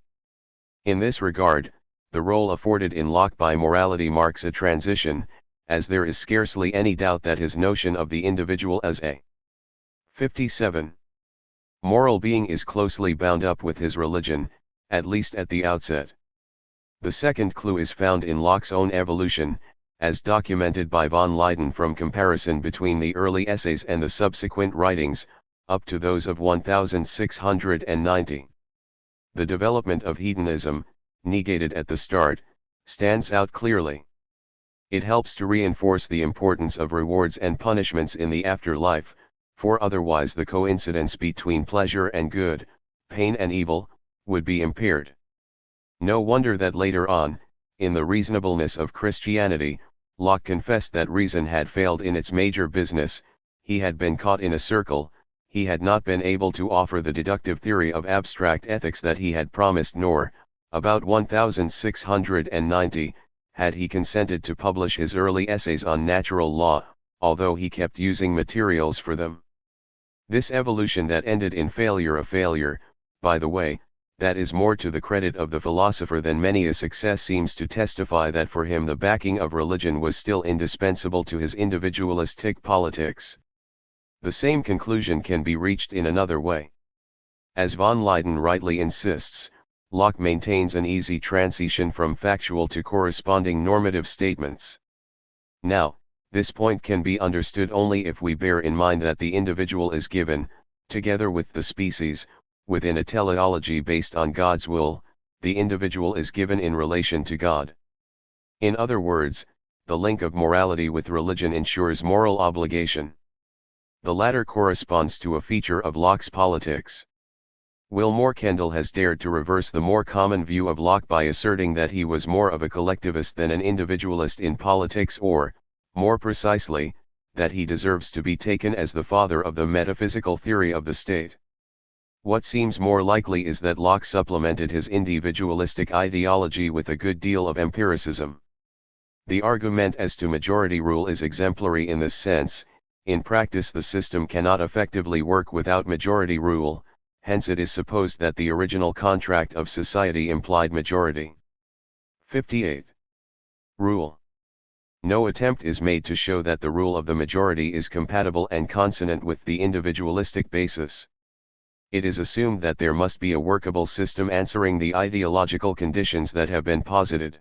In this regard, the role afforded in Locke by morality marks a transition, as there is scarcely any doubt that his notion of the individual as a 57. Moral being is closely bound up with his religion, at least at the outset. The second clue is found in Locke's own evolution, as documented by von Leyden from comparison between the early essays and the subsequent writings, up to those of 1690. The development of hedonism, negated at the start, stands out clearly. It helps to reinforce the importance of rewards and punishments in the afterlife, for otherwise the coincidence between pleasure and good, pain and evil, would be impaired. No wonder that later on, in the reasonableness of Christianity, Locke confessed that reason had failed in its major business. He had been caught in a circle, he had not been able to offer the deductive theory of abstract ethics that he had promised, nor, about 1690, had he consented to publish his early essays on natural law, although he kept using materials for them. This evolution that ended in failure, by the way, that is more to the credit of the philosopher than many a success, seems to testify that for him the backing of religion was still indispensable to his individualistic politics. The same conclusion can be reached in another way. As von Leyden rightly insists, Locke maintains an easy transition from factual to corresponding normative statements. Now, this point can be understood only if we bear in mind that the individual is given, together with the species, within a teleology based on God's will. The individual is given in relation to God. In other words, the link of morality with religion ensures moral obligation. The latter corresponds to a feature of Locke's politics. Wilmore Kendall has dared to reverse the more common view of Locke by asserting that he was more of a collectivist than an individualist in politics, or, more precisely, that he deserves to be taken as the father of the metaphysical theory of the state. What seems more likely is that Locke supplemented his individualistic ideology with a good deal of empiricism. The argument as to majority rule is exemplary in this sense. In practice the system cannot effectively work without majority rule, hence it is supposed that the original contract of society implied majority. 58. Rule. No attempt is made to show that the rule of the majority is compatible and consonant with the individualistic basis. It is assumed that there must be a workable system answering the ideological conditions that have been posited.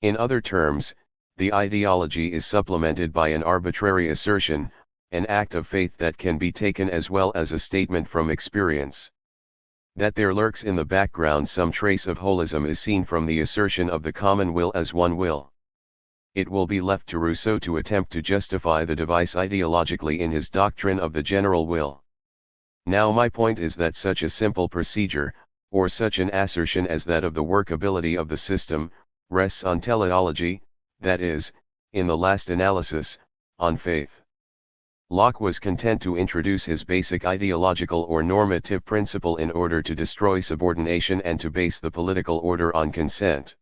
In other terms, the ideology is supplemented by an arbitrary assertion, an act of faith that can be taken as well as a statement from experience. That there lurks in the background some trace of holism is seen from the assertion of the common will as one will. It will be left to Rousseau to attempt to justify the device ideologically in his doctrine of the general will. Now my point is that such a simple procedure, or such an assertion as that of the workability of the system, rests on teleology, that is, in the last analysis, on faith. Locke was content to introduce his basic ideological or normative principle in order to destroy subordination and to base the political order on consent.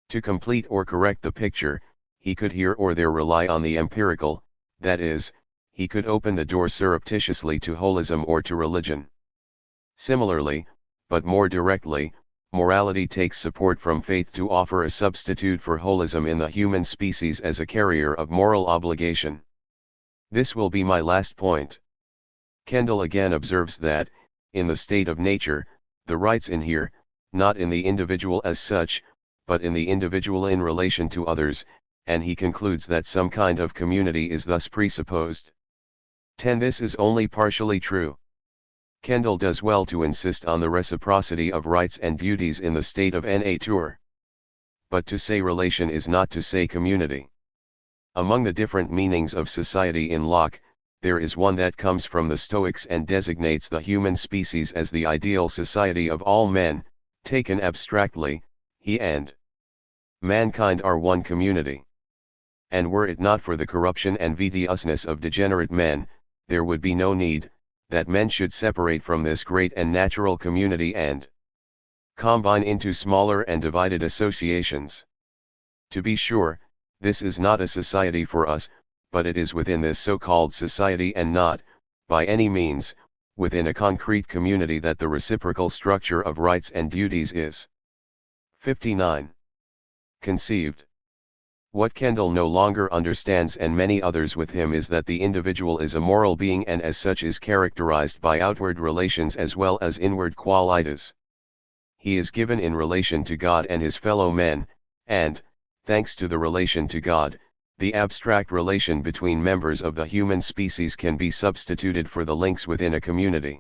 To complete or correct the picture, he could here or there rely on the empirical, that is, he could open the door surreptitiously to holism or to religion. Similarly, but more directly, morality takes support from faith to offer a substitute for holism in the human species as a carrier of moral obligation. This will be my last point. Kendall again observes that, in the state of nature, the rights inhere, not in the individual as such, but in the individual in relation to others, and he concludes that some kind of community is thus presupposed. 10. This is only partially true. Kendall does well to insist on the reciprocity of rights and duties in the state of nature. But to say relation is not to say community. Among the different meanings of society in Locke, there is one that comes from the Stoics and designates the human species as the ideal society of all men, taken abstractly, he and mankind are one community. And were it not for the corruption and vitiousness of degenerate men, there would be no need, that men should separate from this great and natural community and combine into smaller and divided associations. To be sure, this is not a society for us, but it is within this so-called society and not, by any means, within a concrete community that the reciprocal structure of rights and duties is. 59. Conceived. What Kendall no longer understands and many others with him is that the individual is a moral being and as such is characterized by outward relations as well as inward qualities. He is given in relation to God and his fellow men, and, thanks to the relation to God, the abstract relation between members of the human species can be substituted for the links within a community.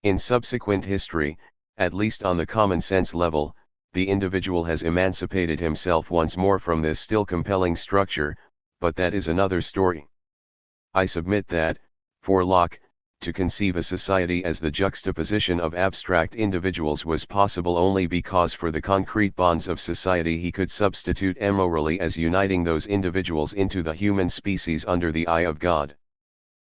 In subsequent history, at least on the common sense level, the individual has emancipated himself once more from this still compelling structure, but that is another story. I submit that, for Locke, to conceive a society as the juxtaposition of abstract individuals was possible only because for the concrete bonds of society he could substitute immorally as uniting those individuals into the human species under the eye of God.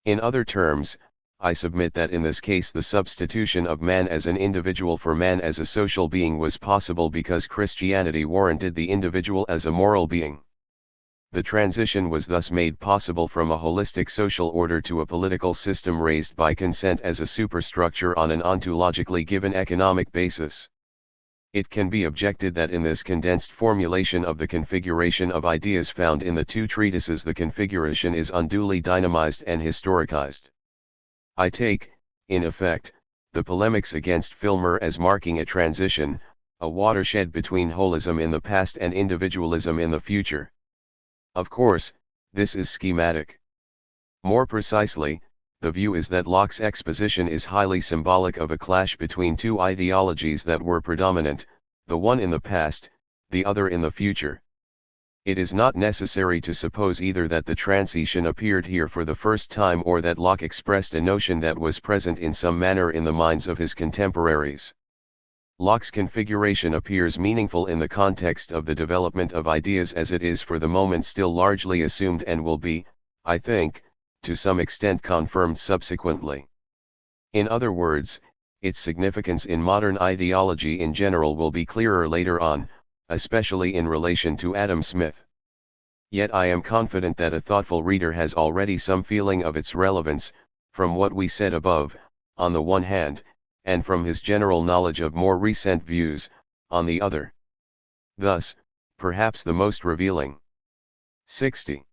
In other terms, I submit that in this case the substitution of man as an individual for man as a social being was possible because Christianity warranted the individual as a moral being. The transition was thus made possible from a holistic social order to a political system raised by consent as a superstructure on an ontologically given economic basis. It can be objected that in this condensed formulation of the configuration of ideas found in the two treatises the configuration is unduly dynamized and historicized. I take, in effect, the polemics against Filmer as marking a transition, a watershed between holism in the past and individualism in the future. Of course, this is schematic. More precisely, the view is that Locke's exposition is highly symbolic of a clash between two ideologies that were predominant, the one in the past, the other in the future. It is not necessary to suppose either that the transition appeared here for the first time or that Locke expressed a notion that was present in some manner in the minds of his contemporaries. Locke's configuration appears meaningful in the context of the development of ideas as it is for the moment still largely assumed and will be, I think, to some extent confirmed subsequently. In other words, its significance in modern ideology in general will be clearer later on, especially in relation to Adam Smith. Yet I am confident that a thoughtful reader has already some feeling of its relevance, from what we said above, on the one hand, and from his general knowledge of more recent views, on the other. Thus, perhaps the most revealing 60.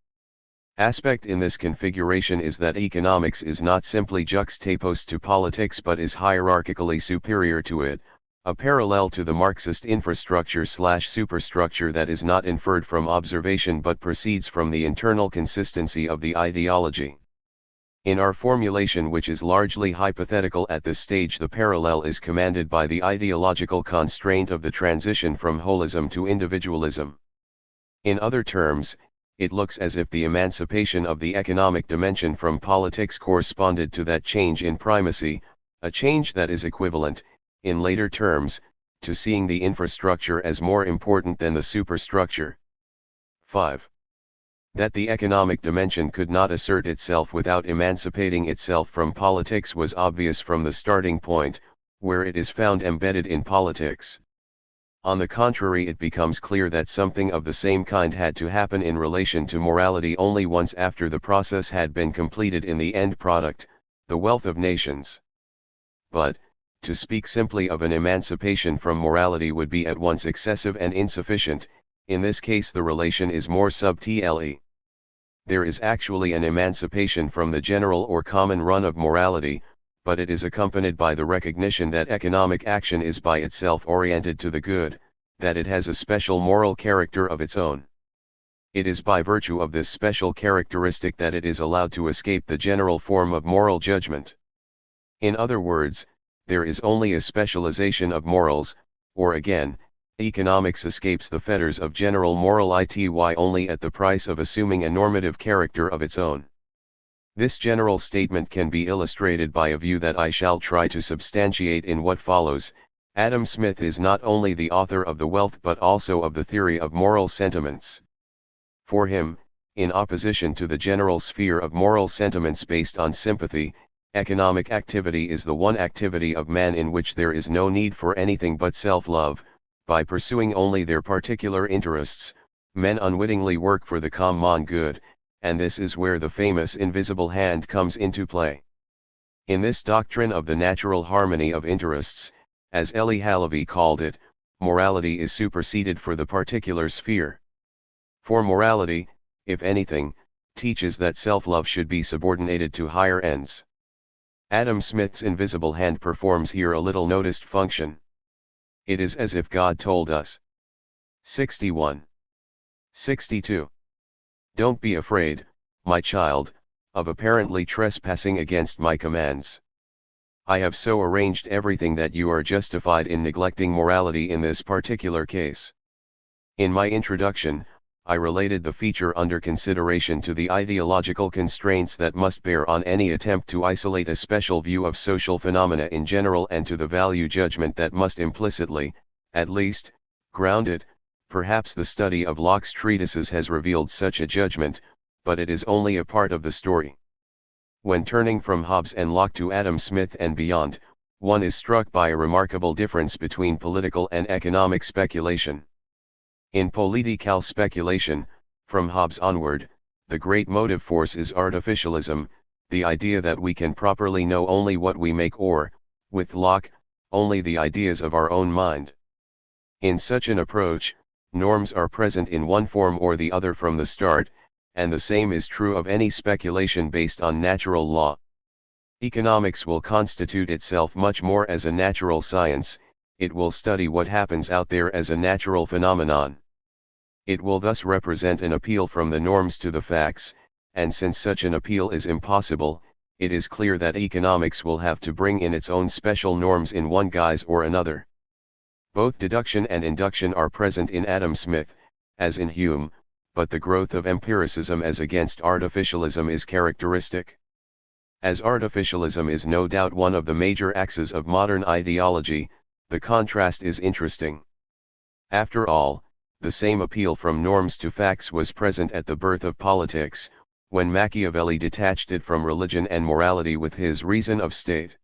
aspect in this configuration is that economics is not simply juxtaposed to politics but is hierarchically superior to it, a parallel to the Marxist infrastructure/superstructure that is not inferred from observation but proceeds from the internal consistency of the ideology. In our formulation, which is largely hypothetical at this stage, the parallel is commanded by the ideological constraint of the transition from holism to individualism. In other terms, it looks as if the emancipation of the economic dimension from politics corresponded to that change in primacy, a change that is equivalent, in later terms, to seeing the infrastructure as more important than the superstructure. 5. That the economic dimension could not assert itself without emancipating itself from politics was obvious from the starting point, where it is found embedded in politics. On the contrary, it becomes clear that something of the same kind had to happen in relation to morality only once after the process had been completed in the end product, the wealth of nations. But, to speak simply of an emancipation from morality would be at once excessive and insufficient. In this case the relation is more subtle. There is actually an emancipation from the general or common run of morality, but it is accompanied by the recognition that economic action is by itself oriented to the good, that it has a special moral character of its own. It is by virtue of this special characteristic that it is allowed to escape the general form of moral judgment. In other words, there is only a specialization of morals, or again, economics escapes the fetters of general morality only at the price of assuming a normative character of its own. This general statement can be illustrated by a view that I shall try to substantiate in what follows. Adam Smith is not only the author of The Wealth but also of the theory of moral sentiments. For him, in opposition to the general sphere of moral sentiments based on sympathy, economic activity is the one activity of man in which there is no need for anything but self-love. By pursuing only their particular interests, men unwittingly work for the common good, and this is where the famous invisible hand comes into play. In this doctrine of the natural harmony of interests, as Elie Halaby called it, morality is superseded for the particular sphere. For morality, if anything, teaches that self-love should be subordinated to higher ends. Adam Smith's invisible hand performs here a little noticed function. It is as if God told us. 61. 62. Don't be afraid, my child, of apparently trespassing against my commands. I have so arranged everything that you are justified in neglecting morality in this particular case. In my introduction, I related the feature under consideration to the ideological constraints that must bear on any attempt to isolate a special view of social phenomena in general and to the value judgment that must implicitly, at least, ground it. Perhaps the study of Locke's treatises has revealed such a judgment, but it is only a part of the story. When turning from Hobbes and Locke to Adam Smith and beyond, one is struck by a remarkable difference between political and economic speculation. In political speculation, from Hobbes onward, the great motive force is artificialism, the idea that we can properly know only what we make or, with Locke, only the ideas of our own mind. In such an approach, norms are present in one form or the other from the start, and the same is true of any speculation based on natural law. Economics will constitute itself much more as a natural science, it will study what happens out there as a natural phenomenon. It will thus represent an appeal from the norms to the facts, and since such an appeal is impossible, it is clear that economics will have to bring in its own special norms in one guise or another. Both deduction and induction are present in Adam Smith, as in Hume, but the growth of empiricism as against artificialism is characteristic. As artificialism is no doubt one of the major axes of modern ideology, the contrast is interesting. After all, the same appeal from norms to facts was present at the birth of politics, when Machiavelli detached it from religion and morality with his reason of state.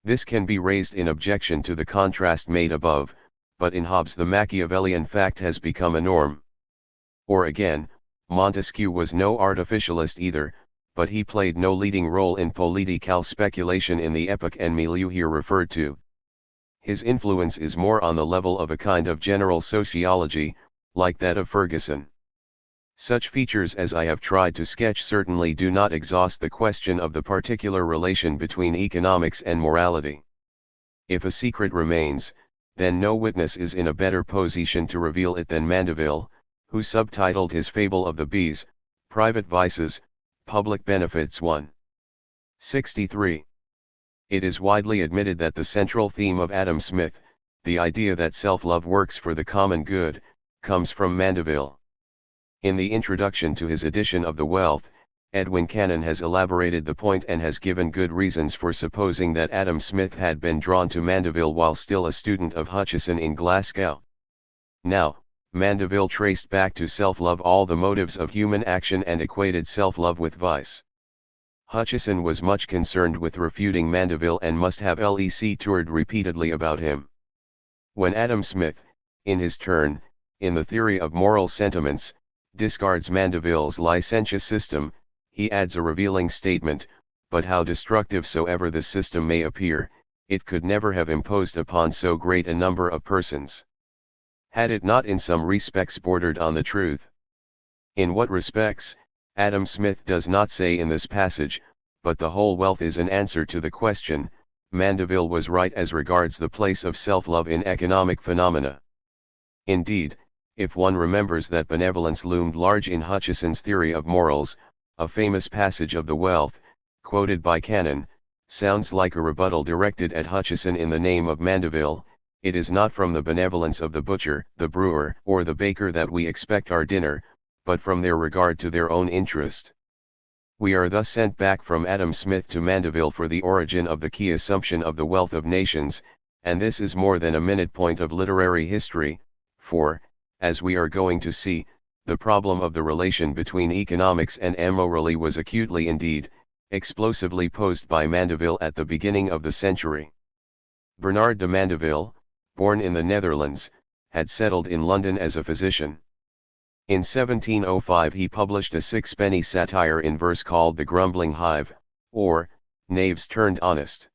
This can be raised in objection to the contrast made above, but in Hobbes the Machiavellian fact has become a norm. Or again, Montesquieu was no artificialist either, but he played no leading role in political speculation in the epoch and milieu here referred to. His influence is more on the level of a kind of general sociology, like that of Ferguson. Such features as I have tried to sketch certainly do not exhaust the question of the particular relation between economics and morality. If a secret remains, then no witness is in a better position to reveal it than Mandeville, who subtitled his fable of the bees, Private Vices, Public Benefits 1. 63. It is widely admitted that the central theme of Adam Smith, the idea that self-love works for the common good, comes from Mandeville. In the introduction to his edition of The Wealth, Edwin Cannon has elaborated the point and has given good reasons for supposing that Adam Smith had been drawn to Mandeville while still a student of Hutcheson in Glasgow. Now, Mandeville traced back to self-love all the motives of human action and equated self-love with vice. Hutcheson was much concerned with refuting Mandeville and must have lectured repeatedly about him. When Adam Smith, in his turn, in the theory of moral sentiments, discards Mandeville's licentious system, he adds a revealing statement, but how destructive soever this system may appear, it could never have imposed upon so great a number of persons. Had it not in some respects bordered on the truth? In what respects, Adam Smith does not say in this passage, but the whole wealth is an answer to the question. Mandeville was right as regards the place of self-love in economic phenomena. Indeed, if one remembers that benevolence loomed large in Hutcheson's theory of morals, a famous passage of The Wealth, quoted by Cannon, sounds like a rebuttal directed at Hutcheson in the name of Mandeville. It is not from the benevolence of the butcher, the brewer, or the baker that we expect our dinner, but from their regard to their own interest. We are thus sent back from Adam Smith to Mandeville for the origin of the key assumption of the wealth of nations, and this is more than a minute point of literary history, for, as we are going to see, the problem of the relation between economics and morality was acutely indeed, explosively posed by Mandeville at the beginning of the century. Bernard de Mandeville, born in the Netherlands, had settled in London as a physician. In 1705 he published a sixpenny satire in verse called The Grumbling Hive, or, Knaves Turned Honest.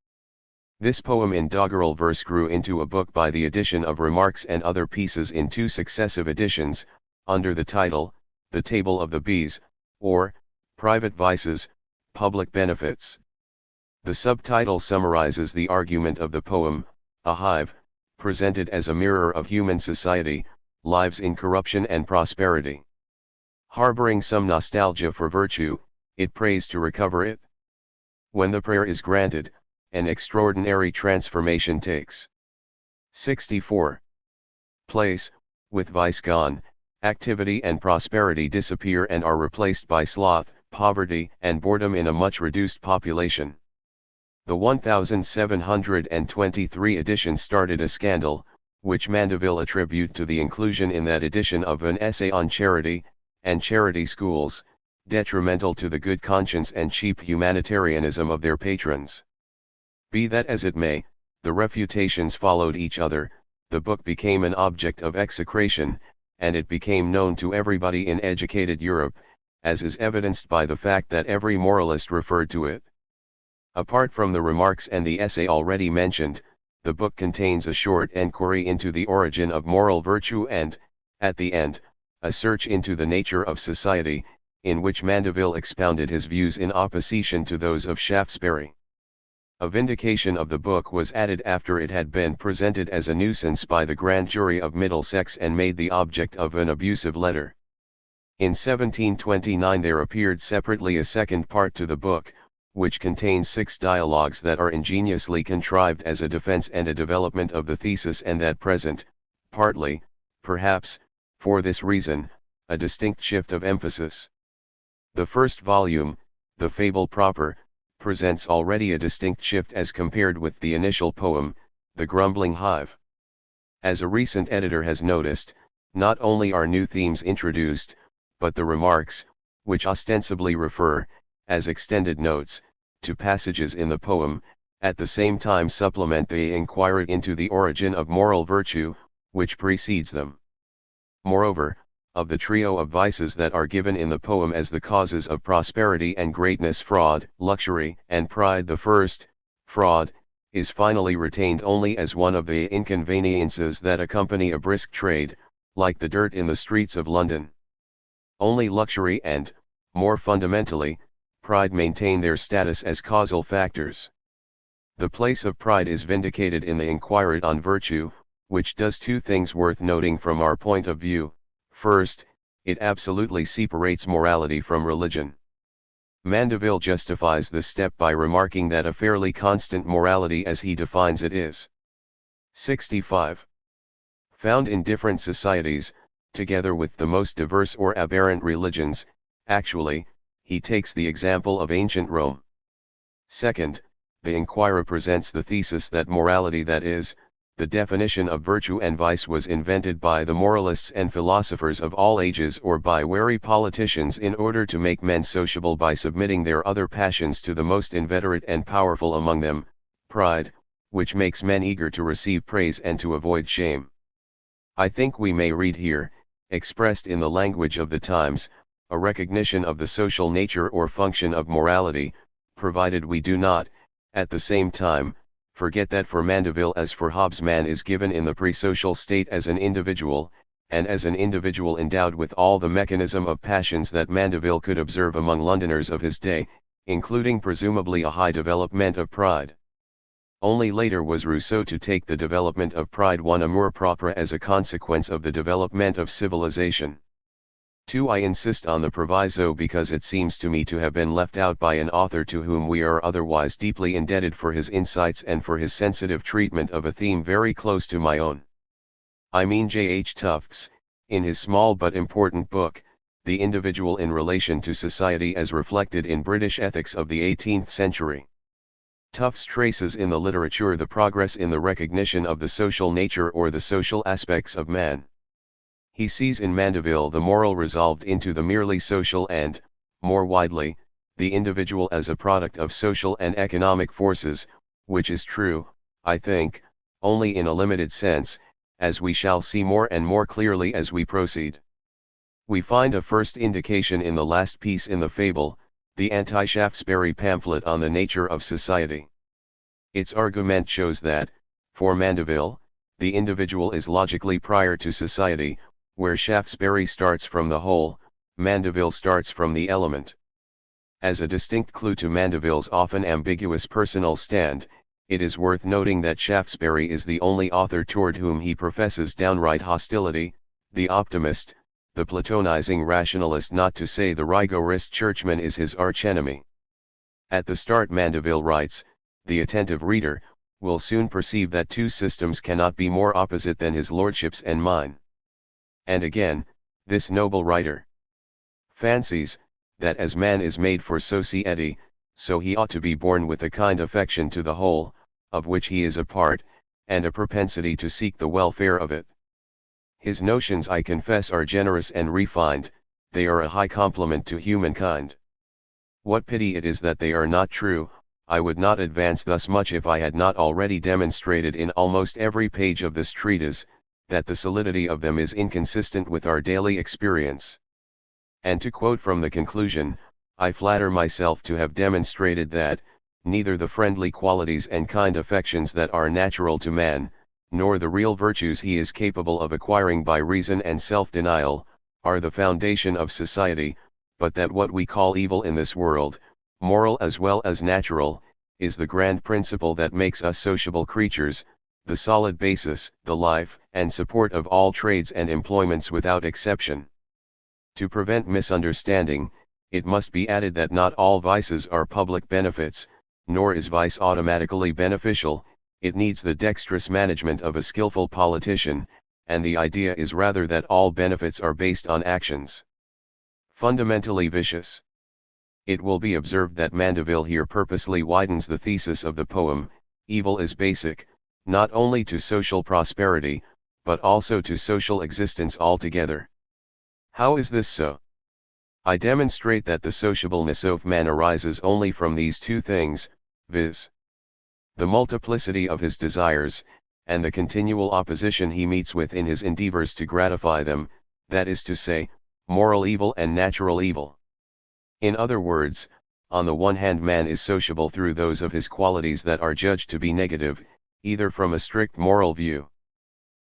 This poem in doggerel verse grew into a book by the addition of remarks and other pieces in two successive editions, under the title, The Table of the Bees, or, Private Vices, Public Benefits. The subtitle summarizes the argument of the poem, a hive, presented as a mirror of human society, lives in corruption and prosperity. Harboring some nostalgia for virtue, it prays to recover it. When the prayer is granted, an extraordinary transformation takes 64 place. With vice gone, activity and prosperity disappear and are replaced by sloth, poverty, and boredom in a much reduced population. The 1723 edition started a scandal, which Mandeville attributed to the inclusion in that edition of an essay on charity, and charity schools, detrimental to the good conscience and cheap humanitarianism of their patrons. Be that as it may, the refutations followed each other, the book became an object of execration, and it became known to everybody in educated Europe, as is evidenced by the fact that every moralist referred to it. Apart from the remarks and the essay already mentioned, the book contains a short enquiry into the origin of moral virtue and, at the end, a search into the nature of society, in which Mandeville expounded his views in opposition to those of Shaftesbury. A vindication of the book was added after it had been presented as a nuisance by the grand jury of Middlesex and made the object of an abusive letter. In 1729 there appeared separately a second part to the book, which contains 6 dialogues that are ingeniously contrived as a defense and a development of the thesis, and that present, partly, perhaps, for this reason, a distinct shift of emphasis. The first volume, The Fable Proper, presents already a distinct shift as compared with the initial poem, The Grumbling Hive. As a recent editor has noticed, not only are new themes introduced, but the remarks, which ostensibly refer, as extended notes, to passages in the poem, at the same time supplement the inquiry into the origin of moral virtue, which precedes them. Moreover, of the trio of vices that are given in the poem as the causes of prosperity and greatness: fraud, luxury, and pride. The first, fraud, is finally retained only as one of the inconveniences that accompany a brisk trade, like the dirt in the streets of London. Only luxury and, more fundamentally, pride maintain their status as causal factors. The place of pride is vindicated in the inquiry on virtue, which does two things worth noting from our point of view. First, it absolutely separates morality from religion. Mandeville justifies this step by remarking that a fairly constant morality as he defines it is 65. Found in different societies, together with the most diverse or aberrant religions. Actually, he takes the example of ancient Rome. Second, the inquirer presents the thesis that morality, that is, the definition of virtue and vice, was invented by the moralists and philosophers of all ages or by wary politicians in order to make men sociable by submitting their other passions to the most inveterate and powerful among them, pride, which makes men eager to receive praise and to avoid shame. I think we may read here, expressed in the language of the times, a recognition of the social nature or function of morality, provided we do not, at the same time, forget that for Mandeville as for Hobbes man is given in the pre-social state as an individual, and as an individual endowed with all the mechanism of passions that Mandeville could observe among Londoners of his day, including presumably a high development of pride. Only later was Rousseau to take the development of pride one amour propre as a consequence of the development of civilization. 2. I insist on the proviso because it seems to me to have been left out by an author to whom we are otherwise deeply indebted for his insights and for his sensitive treatment of a theme very close to my own. I mean J. H. Tufts, in his small but important book, The Individual in Relation to Society as Reflected in British Ethics of the 18th Century. Tufts traces in the literature the progress in the recognition of the social nature or the social aspects of man. He sees in Mandeville the moral resolved into the merely social and, more widely, the individual as a product of social and economic forces, which is true, I think, only in a limited sense, as we shall see more and more clearly as we proceed. We find a first indication in the last piece in the fable, the anti-Shaftesbury pamphlet on the nature of society. Its argument shows that, for Mandeville, the individual is logically prior to society, where Shaftesbury starts from the whole, Mandeville starts from the element. As a distinct clue to Mandeville's often ambiguous personal stand, it is worth noting that Shaftesbury is the only author toward whom he professes downright hostility, the optimist, the Platonizing rationalist, not to say the rigorist churchman, is his archenemy. At the start Mandeville writes, the attentive reader will soon perceive that two systems cannot be more opposite than his lordship's and mine. And again, this noble writer fancies, that as man is made for society, so he ought to be born with a kind affection to the whole, of which he is a part, and a propensity to seek the welfare of it. His notions, I confess, are generous and refined, they are a high compliment to humankind. What pity it is that they are not true. I would not advance thus much if I had not already demonstrated in almost every page of this treatise, that the solidity of them is inconsistent with our daily experience. And to quote from the conclusion, I flatter myself to have demonstrated that, neither the friendly qualities and kind affections that are natural to man, nor the real virtues he is capable of acquiring by reason and self-denial, are the foundation of society, but that what we call evil in this world, moral as well as natural, is the grand principle that makes us sociable creatures, the solid basis, the life and support of all trades and employments without exception. To prevent misunderstanding, it must be added that not all vices are public benefits, nor is vice automatically beneficial. It needs the dexterous management of a skillful politician, and the idea is rather that all benefits are based on actions fundamentally vicious. It will be observed that Mandeville here purposely widens the thesis of the poem. Evil is basic, not only to social prosperity, but also to social existence altogether. How is this so? I demonstrate that the sociableness of man arises only from these two things, viz. the multiplicity of his desires, and the continual opposition he meets with in his endeavors to gratify them, that is to say, moral evil and natural evil. In other words, on the one hand man is sociable through those of his qualities that are judged to be negative, either from a strict moral view,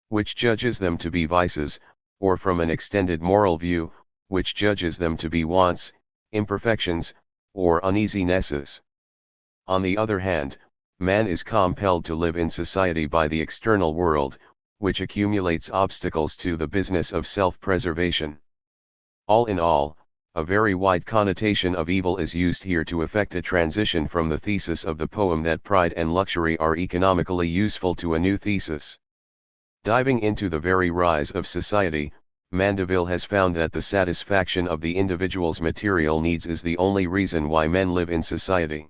which judges them to be vices, or from an extended moral view, which judges them to be wants, imperfections, or uneasinesses. On the other hand, man is compelled to live in society by the external world, which accumulates obstacles to the business of self-preservation. All in all, a very wide connotation of evil is used here to effect a transition from the thesis of the poem that pride and luxury are economically useful to a new thesis. Diving into the very rise of society, Mandeville has found that the satisfaction of the individual's material needs is the only reason why men live in society.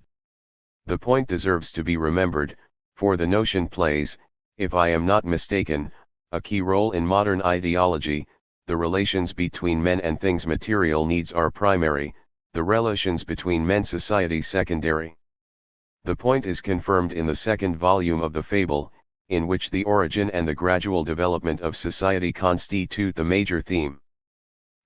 The point deserves to be remembered, for the notion plays, if I am not mistaken, a key role in modern ideology. The relations between men and things' material needs are primary, the relations between men society secondary. The point is confirmed in the second volume of the fable, in which the origin and the gradual development of society constitute the major theme.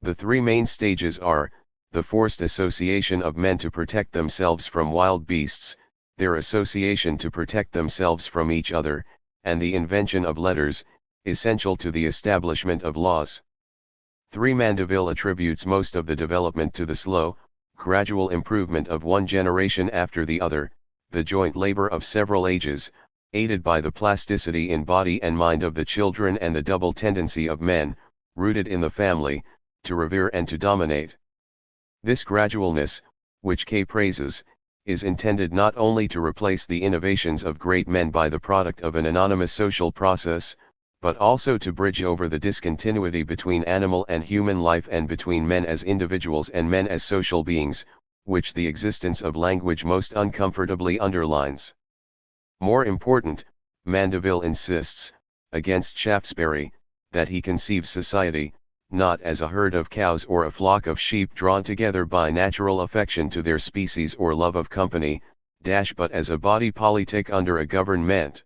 The three main stages are, the forced association of men to protect themselves from wild beasts, their association to protect themselves from each other, and the invention of letters, essential to the establishment of laws. 3. Mandeville attributes most of the development to the slow, gradual improvement of one generation after the other, the joint labor of several ages, aided by the plasticity in body and mind of the children and the double tendency of men, rooted in the family, to revere and to dominate. This gradualness, which Kay praises, is intended not only to replace the innovations of great men by the product of an anonymous social process, but also to bridge over the discontinuity between animal and human life and between men as individuals and men as social beings, which the existence of language most uncomfortably underlines. More important, Mandeville insists, against Shaftesbury, that he conceives society, not as a herd of cows or a flock of sheep drawn together by natural affection to their species or love of company, but as a body politic under a government.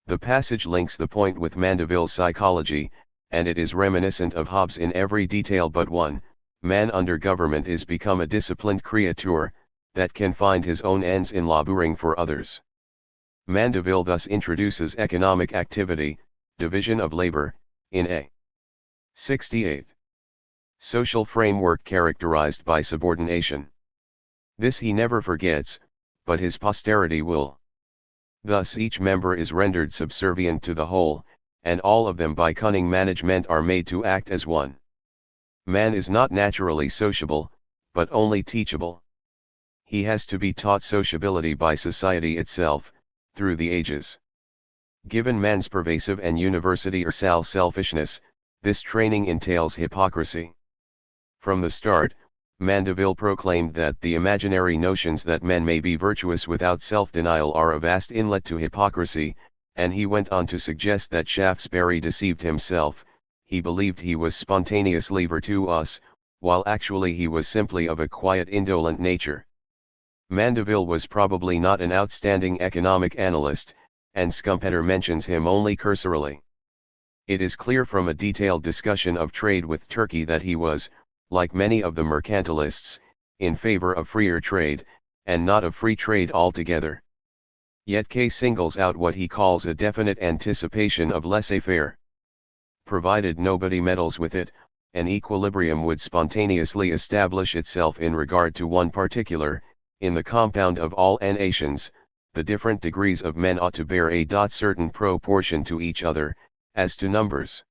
The passage links the point with Mandeville's psychology, and it is reminiscent of Hobbes in every detail but one. Man under government is become a disciplined creature, that can find his own ends in laboring for others. Mandeville thus introduces economic activity, division of labor, in a 68. Social framework characterized by subordination. This he never forgets, but his posterity will. Thus each member is rendered subservient to the whole, and all of them by cunning management are made to act as one. Man is not naturally sociable, but only teachable. He has to be taught sociability by society itself, through the ages. Given man's pervasive and universal selfishness, this training entails hypocrisy. From the start, Mandeville proclaimed that the imaginary notions that men may be virtuous without self-denial are a vast inlet to hypocrisy, and he went on to suggest that Shaftesbury deceived himself. He believed he was spontaneously virtuous, while actually he was simply of a quiet indolent nature. Mandeville was probably not an outstanding economic analyst, and Schumpeter mentions him only cursorily. It is clear from a detailed discussion of trade with Turkey that he was, like many of the mercantilists, in favor of freer trade, and not of free trade altogether. Yet Kay singles out what he calls a definite anticipation of laissez-faire. Provided nobody meddles with it, an equilibrium would spontaneously establish itself in regard to one particular, in the compound of all nations, the different degrees of men ought to bear a certain proportion to each other, as to numbers.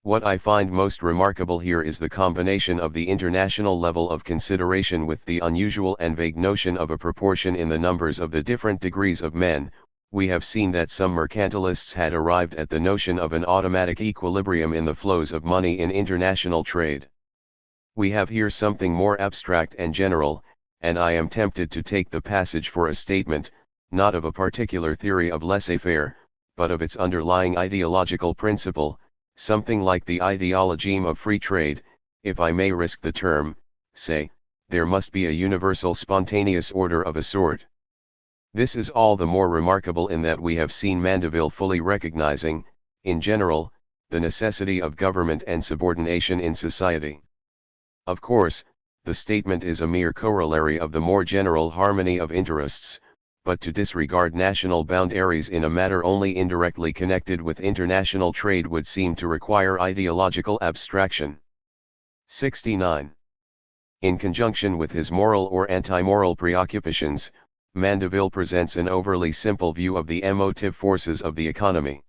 What I find most remarkable here is the combination of the international level of consideration with the unusual and vague notion of a proportion in the numbers of the different degrees of men. We have seen that some mercantilists had arrived at the notion of an automatic equilibrium in the flows of money in international trade. We have here something more abstract and general, and I am tempted to take the passage for a statement, not of a particular theory of laissez-faire, but of its underlying ideological principle, something like the ideology of free trade. If I may risk the term, say, there must be a universal spontaneous order of a sort. This is all the more remarkable in that we have seen Mandeville fully recognizing, in general, the necessity of government and subordination in society. Of course, the statement is a mere corollary of the more general harmony of interests, but to disregard national boundaries in a matter only indirectly connected with international trade would seem to require ideological abstraction. 69. In conjunction with his moral or anti-moral preoccupations, Mandeville presents an overly simple view of the emotive forces of the economy.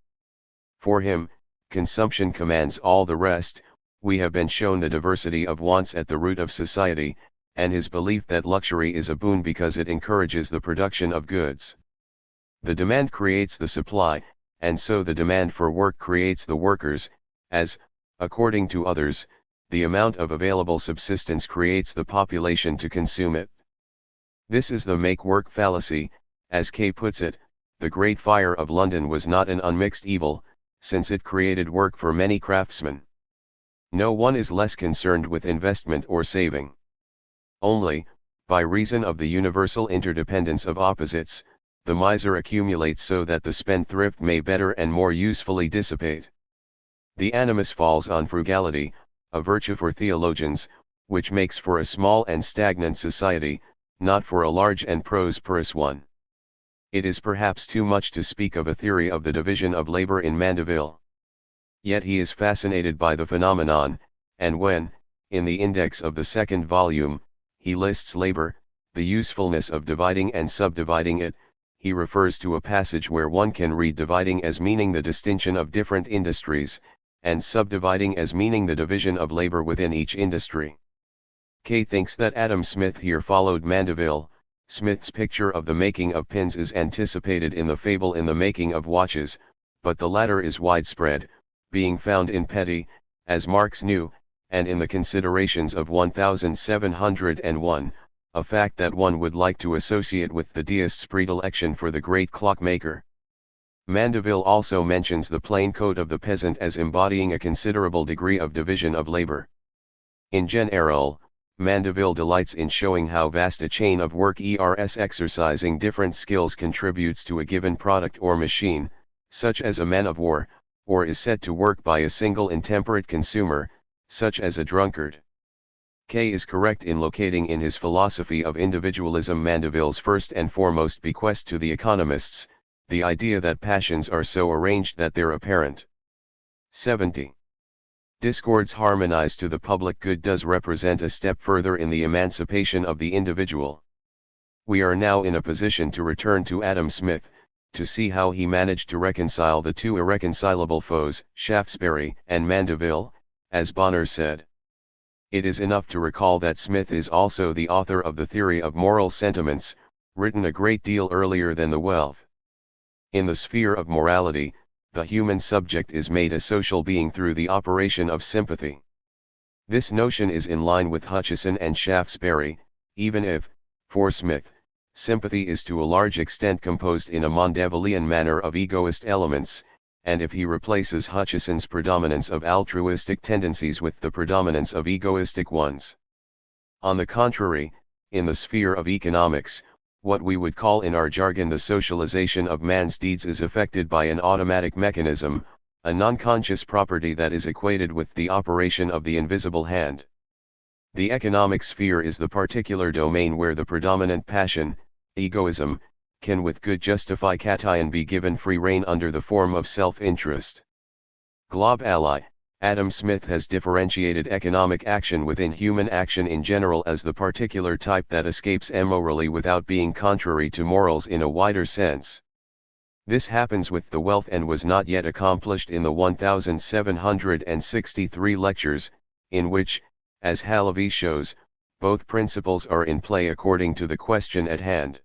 For him, consumption commands all the rest. We have been shown the diversity of wants at the root of society, and his belief that luxury is a boon because it encourages the production of goods. The demand creates the supply, and so the demand for work creates the workers, as, according to others, the amount of available subsistence creates the population to consume it. This is the make-work fallacy. As Kay puts it, the Great Fire of London was not an unmixed evil, since it created work for many craftsmen. No one is less concerned with investment or saving. Only, by reason of the universal interdependence of opposites, the miser accumulates so that the spendthrift may better and more usefully dissipate. The animus falls on frugality, a virtue for theologians, which makes for a small and stagnant society, not for a large and prosperous one. It is perhaps too much to speak of a theory of the division of labor in Mandeville. Yet he is fascinated by the phenomenon, and when, in the index of the second volume, he lists labor, the usefulness of dividing and subdividing it, he refers to a passage where one can read dividing as meaning the distinction of different industries, and subdividing as meaning the division of labor within each industry. Kay thinks that Adam Smith here followed Mandeville. Smith's picture of the making of pins is anticipated in the fable in the making of watches, but the latter is widespread, being found in petty, as Marx knew, and in the Considerations of 1701, a fact that one would like to associate with the deist's predilection for the great clockmaker. Mandeville also mentions the plain coat of the peasant as embodying a considerable degree of division of labor. In general, Mandeville delights in showing how vast a chain of work exercising different skills contributes to a given product or machine, such as a man of war, or is set to work by a single intemperate consumer, such as a drunkard. Kay is correct in locating in his philosophy of individualism Mandeville's first and foremost bequest to the economists, the idea that passions are so arranged that they're apparent. 70. Discords harmonized to the public good does represent a step further in the emancipation of the individual. We are now in a position to return to Adam Smith, to see how he managed to reconcile the two irreconcilable foes, Shaftesbury and Mandeville, as Bonner said. It is enough to recall that Smith is also the author of the Theory of Moral Sentiments, written a great deal earlier than The Wealth. In the sphere of morality, the human subject is made a social being through the operation of sympathy. This notion is in line with Hutcheson and Shaftesbury, even if, for Smith, sympathy is to a large extent composed in a Mandevillian manner of egoist elements, and if he replaces Hutcheson's predominance of altruistic tendencies with the predominance of egoistic ones. On the contrary, in the sphere of economics, what we would call in our jargon the socialization of man's deeds is effected by an automatic mechanism, a non-conscious property that is equated with the operation of the invisible hand. The economic sphere is the particular domain where the predominant passion, egoism, can with good justify cation be given free rein under the form of self-interest. Glob ally, Adam Smith has differentiated economic action within human action in general as the particular type that escapes immorally without being contrary to morals in a wider sense. This happens with the wealth and was not yet accomplished in the 1763 lectures, in which, as Halavy shows, both principles are in play according to the question at hand.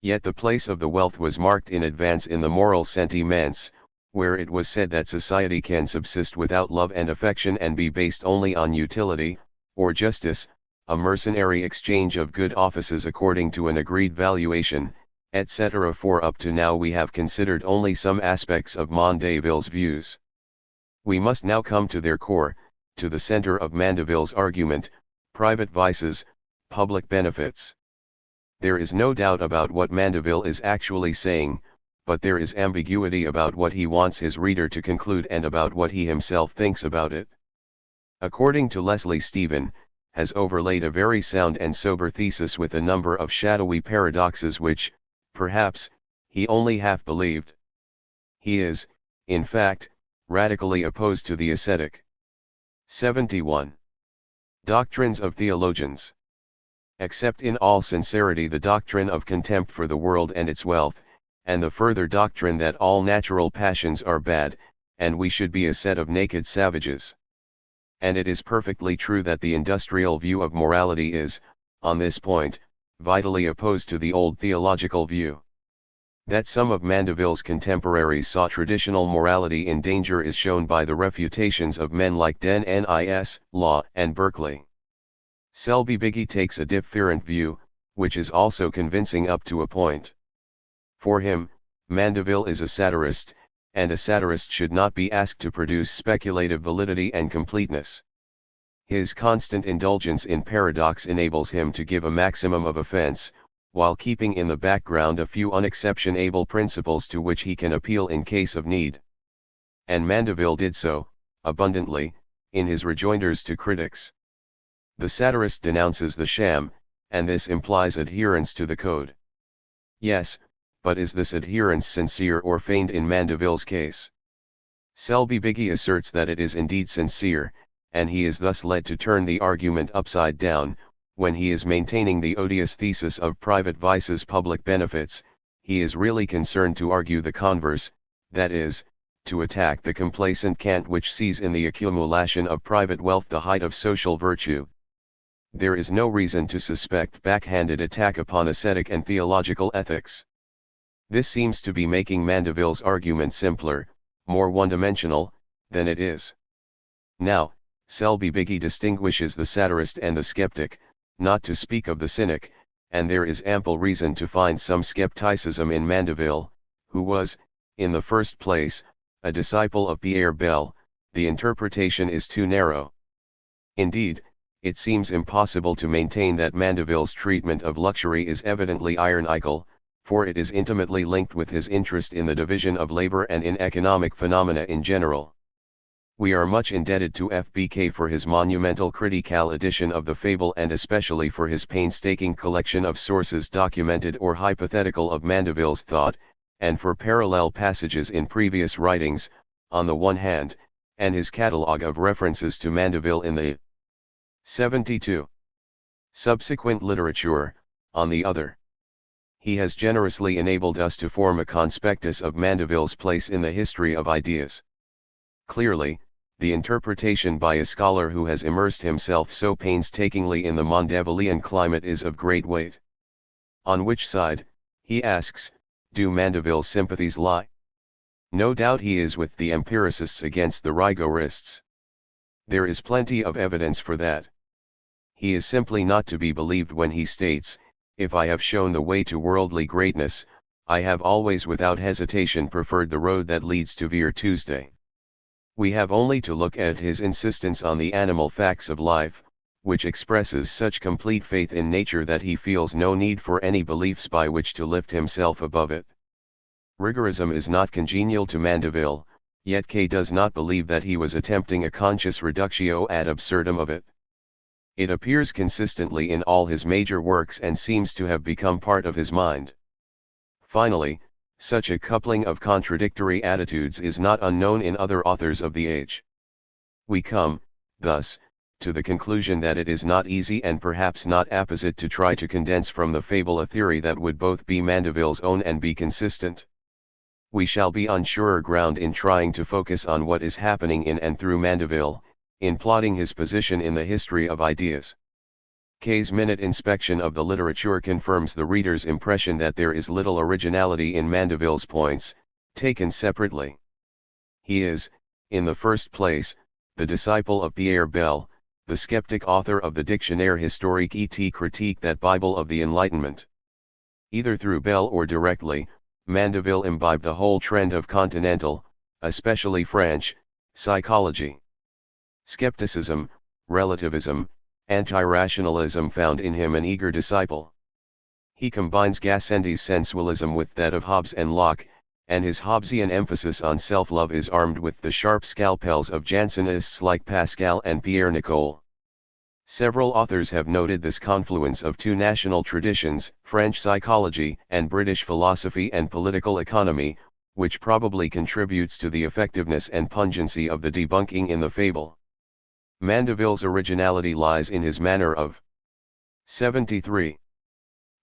Yet the place of the wealth was marked in advance in the moral sentiments, where it was said that society can subsist without love and affection and be based only on utility, or justice, a mercenary exchange of good offices according to an agreed valuation, etc. For up to now we have considered only some aspects of Mandeville's views. We must now come to their core, to the center of Mandeville's argument, private vices, public benefits. There is no doubt about what Mandeville is actually saying, but there is ambiguity about what he wants his reader to conclude and about what he himself thinks about it. According to Leslie Stephen, has overlaid a very sound and sober thesis with a number of shadowy paradoxes which, perhaps, he only half believed. He is, in fact, radically opposed to the ascetic. 71. Doctrines of theologians. Accept in all sincerity the doctrine of contempt for the world and its wealth, and the further doctrine that all natural passions are bad, and we should be a set of naked savages. And it is perfectly true that the industrial view of morality is, on this point, vitally opposed to the old theological view. That some of Mandeville's contemporaries saw traditional morality in danger is shown by the refutations of men like Denis, Law, and Berkeley. Selby Biggie takes a different view, which is also convincing up to a point. For him, Mandeville is a satirist, and a satirist should not be asked to produce speculative validity and completeness. His constant indulgence in paradox enables him to give a maximum of offense, while keeping in the background a few unexceptionable principles to which he can appeal in case of need. And Mandeville did so, abundantly, in his rejoinders to critics. The satirist denounces the sham, and this implies adherence to the code. Yes, but is this adherence sincere or feigned in Mandeville's case? Selby Biggie asserts that it is indeed sincere, and he is thus led to turn the argument upside down. When he is maintaining the odious thesis of private vices public benefits, he is really concerned to argue the converse, that is, to attack the complacent cant which sees in the accumulation of private wealth the height of social virtue. There is no reason to suspect backhanded attack upon ascetic and theological ethics. This seems to be making Mandeville's argument simpler, more one-dimensional, than it is. Now, Selby Biggie distinguishes the satirist and the skeptic, not to speak of the cynic, and there is ample reason to find some skepticism in Mandeville, who was, in the first place, a disciple of Pierre Bell. The interpretation is too narrow. Indeed, it seems impossible to maintain that Mandeville's treatment of luxury is evidently ironical, for it is intimately linked with his interest in the division of labor and in economic phenomena in general. We are much indebted to F.B.K. for his monumental critical edition of the fable and especially for his painstaking collection of sources documented or hypothetical of Mandeville's thought, and for parallel passages in previous writings, on the one hand, and his catalogue of references to Mandeville in the 72. Subsequent literature, on the other. He has generously enabled us to form a conspectus of Mandeville's place in the history of ideas. Clearly, the interpretation by a scholar who has immersed himself so painstakingly in the Mandevillian climate is of great weight. On which side, he asks, do Mandeville's sympathies lie? No doubt he is with the empiricists against the rigorists. There is plenty of evidence for that. He is simply not to be believed when he states, if I have shown the way to worldly greatness, I have always without hesitation preferred the road that leads to Virtude. We have only to look at his insistence on the animal facts of life, which expresses such complete faith in nature that he feels no need for any beliefs by which to lift himself above it. Rigorism is not congenial to Mandeville, yet K does not believe that he was attempting a conscious reductio ad absurdum of it. It appears consistently in all his major works and seems to have become part of his mind. Finally, such a coupling of contradictory attitudes is not unknown in other authors of the age. We come, thus, to the conclusion that it is not easy and perhaps not apposite to try to condense from the fable a theory that would both be Mandeville's own and be consistent. We shall be on surer ground in trying to focus on what is happening in and through Mandeville, in plotting his position in the history of ideas. K's minute inspection of the literature confirms the reader's impression that there is little originality in Mandeville's points, taken separately. He is, in the first place, the disciple of Pierre Bell, the skeptic author of the Dictionnaire historique et critique, that Bible of the Enlightenment. Either through Bell or directly, Mandeville imbibed the whole trend of continental, especially French, psychology. Skepticism, relativism, anti-rationalism found in him an eager disciple. He combines Gassendi's sensualism with that of Hobbes and Locke, and his Hobbesian emphasis on self-love is armed with the sharp scalpels of Jansenists like Pascal and Pierre Nicole. Several authors have noted this confluence of two national traditions, French psychology and British philosophy and political economy, which probably contributes to the effectiveness and pungency of the debunking in the fable. Mandeville's originality lies in his manner of 73.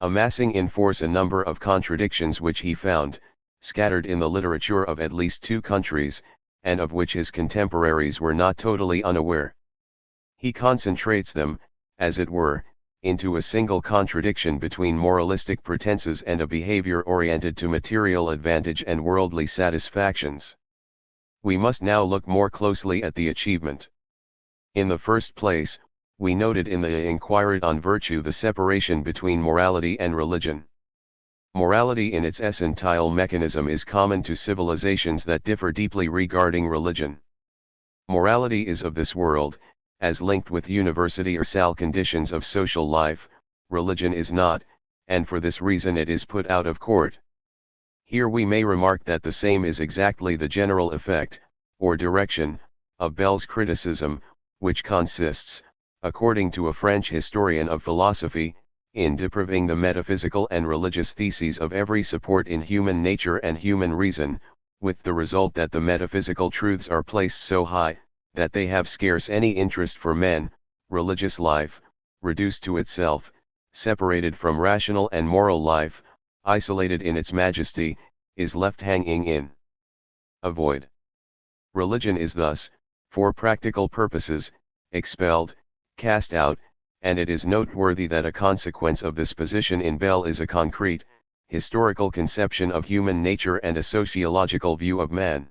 Amassing in force a number of contradictions which he found, scattered in the literature of at least two countries, and of which his contemporaries were not totally unaware. He concentrates them, as it were, into a single contradiction between moralistic pretenses and a behavior oriented to material advantage and worldly satisfactions. We must now look more closely at the achievement. In the first place, we noted in the Inquiry on Virtue the separation between morality and religion. Morality in its essential mechanism is common to civilizations that differ deeply regarding religion. Morality is of this world, as linked with universal conditions of social life. Religion is not, and for this reason it is put out of court. Here we may remark that the same is exactly the general effect, or direction, of Bell's criticism, which consists, according to a French historian of philosophy, in depriving the metaphysical and religious theses of every support in human nature and human reason, with the result that the metaphysical truths are placed so high, that they have scarce any interest for men. Religious life, reduced to itself, separated from rational and moral life, isolated in its majesty, is left hanging in a void. Religion is thus, for practical purposes, expelled, cast out, and it is noteworthy that a consequence of this position in Bell is a concrete, historical conception of human nature and a sociological view of man.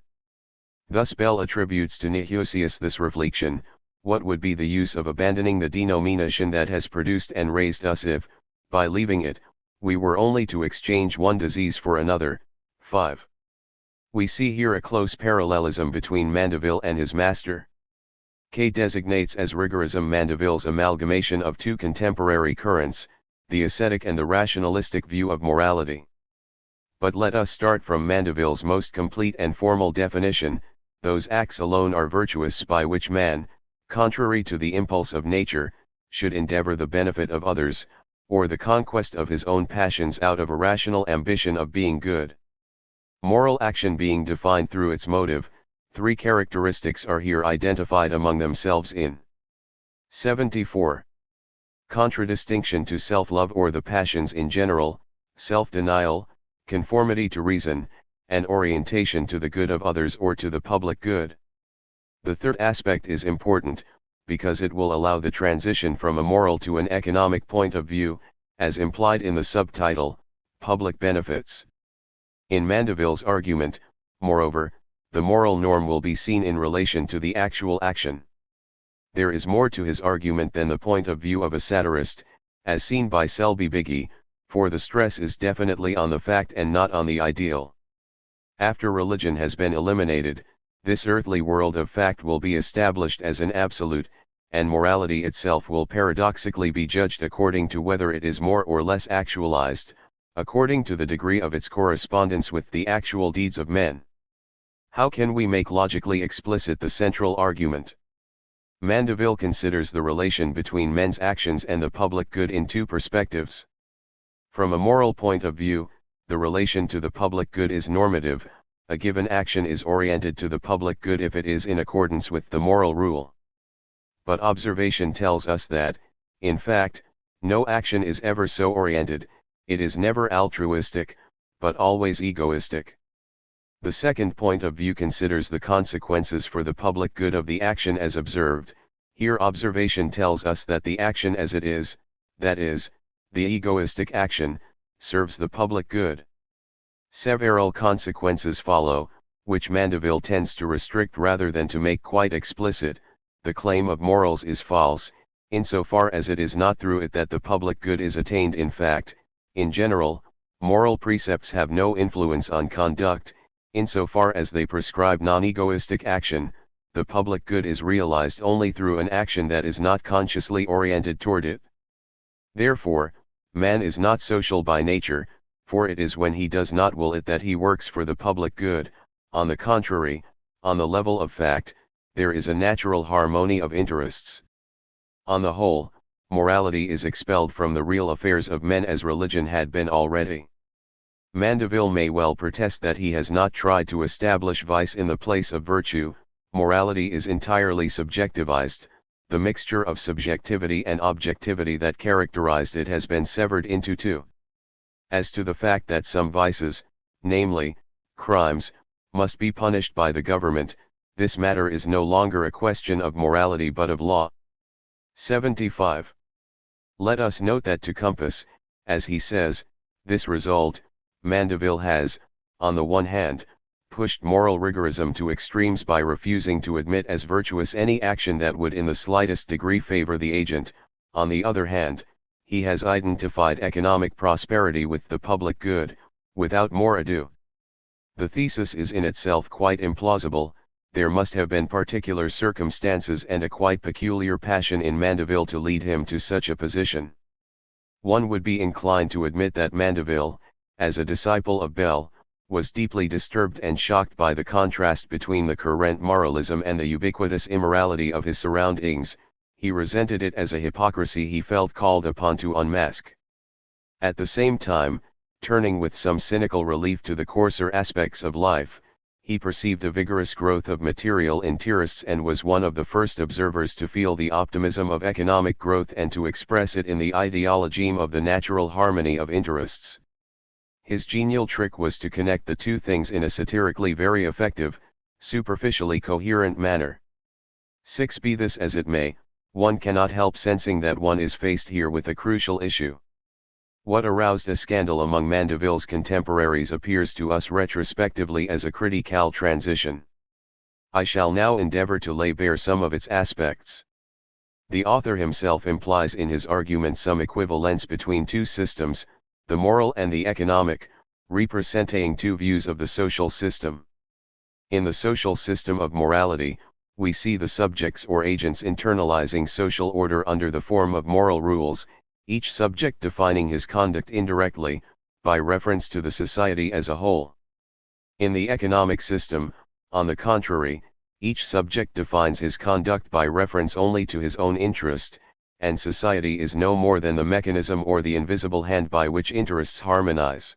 Thus Bell attributes to Nihusius this reflection: what would be the use of abandoning the denomination that has produced and raised us if, by leaving it, we were only to exchange one disease for another? 5. We see here a close parallelism between Mandeville and his master. K designates as rigorism Mandeville's amalgamation of two contemporary currents, the ascetic and the rationalistic view of morality. But let us start from Mandeville's most complete and formal definition: those acts alone are virtuous by which man, contrary to the impulse of nature, should endeavor the benefit of others, or the conquest of his own passions out of a rational ambition of being good. Moral action being defined through its motive, three characteristics are here identified among themselves in 74. Contradistinction to self-love or the passions in general, self-denial, conformity to reason, and orientation to the good of others or to the public good. The third aspect is important, because it will allow the transition from a moral to an economic point of view, as implied in the subtitle, Public Benefits. In Mandeville's argument, moreover, the moral norm will be seen in relation to the actual action. There is more to his argument than the point of view of a satirist, as seen by Selby Biggie, for the stress is definitely on the fact and not on the ideal. After religion has been eliminated, this earthly world of fact will be established as an absolute, and morality itself will paradoxically be judged according to whether it is more or less actualized, according to the degree of its correspondence with the actual deeds of men. How can we make logically explicit the central argument? Mandeville considers the relation between men's actions and the public good in two perspectives. From a moral point of view, the relation to the public good is normative. A given action is oriented to the public good if it is in accordance with the moral rule. But observation tells us that, in fact, no action is ever so oriented. It is never altruistic, but always egoistic. The second point of view considers the consequences for the public good of the action as observed. Here observation tells us that the action as it is, that is, the egoistic action, serves the public good. Several consequences follow, which Mandeville tends to restrict rather than to make quite explicit. The claim of morals is false, insofar as it is not through it that the public good is attained. In fact, in general, moral precepts have no influence on conduct. Insofar as they prescribe non-egoistic action, the public good is realized only through an action that is not consciously oriented toward it. Therefore, man is not social by nature, for it is when he does not will it that he works for the public good. On the contrary, on the level of fact, there is a natural harmony of interests. On the whole, morality is expelled from the real affairs of men as religion had been already. Mandeville may well protest that he has not tried to establish vice in the place of virtue. Morality is entirely subjectivized, the mixture of subjectivity and objectivity that characterized it has been severed into two. As to the fact that some vices, namely, crimes, must be punished by the government, this matter is no longer a question of morality but of law. 75. Let us note that to compass, as he says, this result, Mandeville has, on the one hand, pushed moral rigorism to extremes by refusing to admit as virtuous any action that would in the slightest degree favor the agent. On the other hand, he has identified economic prosperity with the public good, without more ado. The thesis is in itself quite implausible. There must have been particular circumstances and a quite peculiar passion in Mandeville to lead him to such a position. One would be inclined to admit that Mandeville, as a disciple of Bell, was deeply disturbed and shocked by the contrast between the current moralism and the ubiquitous immorality of his surroundings. He resented it as a hypocrisy he felt called upon to unmask. At the same time, turning with some cynical relief to the coarser aspects of life, he perceived a vigorous growth of material interests and was one of the first observers to feel the optimism of economic growth and to express it in the ideology of the natural harmony of interests. His genial trick was to connect the two things in a satirically very effective, superficially coherent manner. 6. Be this as it may, one cannot help sensing that one is faced here with a crucial issue. What aroused a scandal among Mandeville's contemporaries appears to us retrospectively as a critical transition. I shall now endeavor to lay bare some of its aspects. The author himself implies in his argument some equivalence between two systems, the moral and the economic, representing two views of the social system. In the social system of morality, we see the subjects or agents internalizing social order under the form of moral rules, each subject defining his conduct indirectly, by reference to the society as a whole. In the economic system, on the contrary, each subject defines his conduct by reference only to his own interest, and society is no more than the mechanism or the invisible hand by which interests harmonize.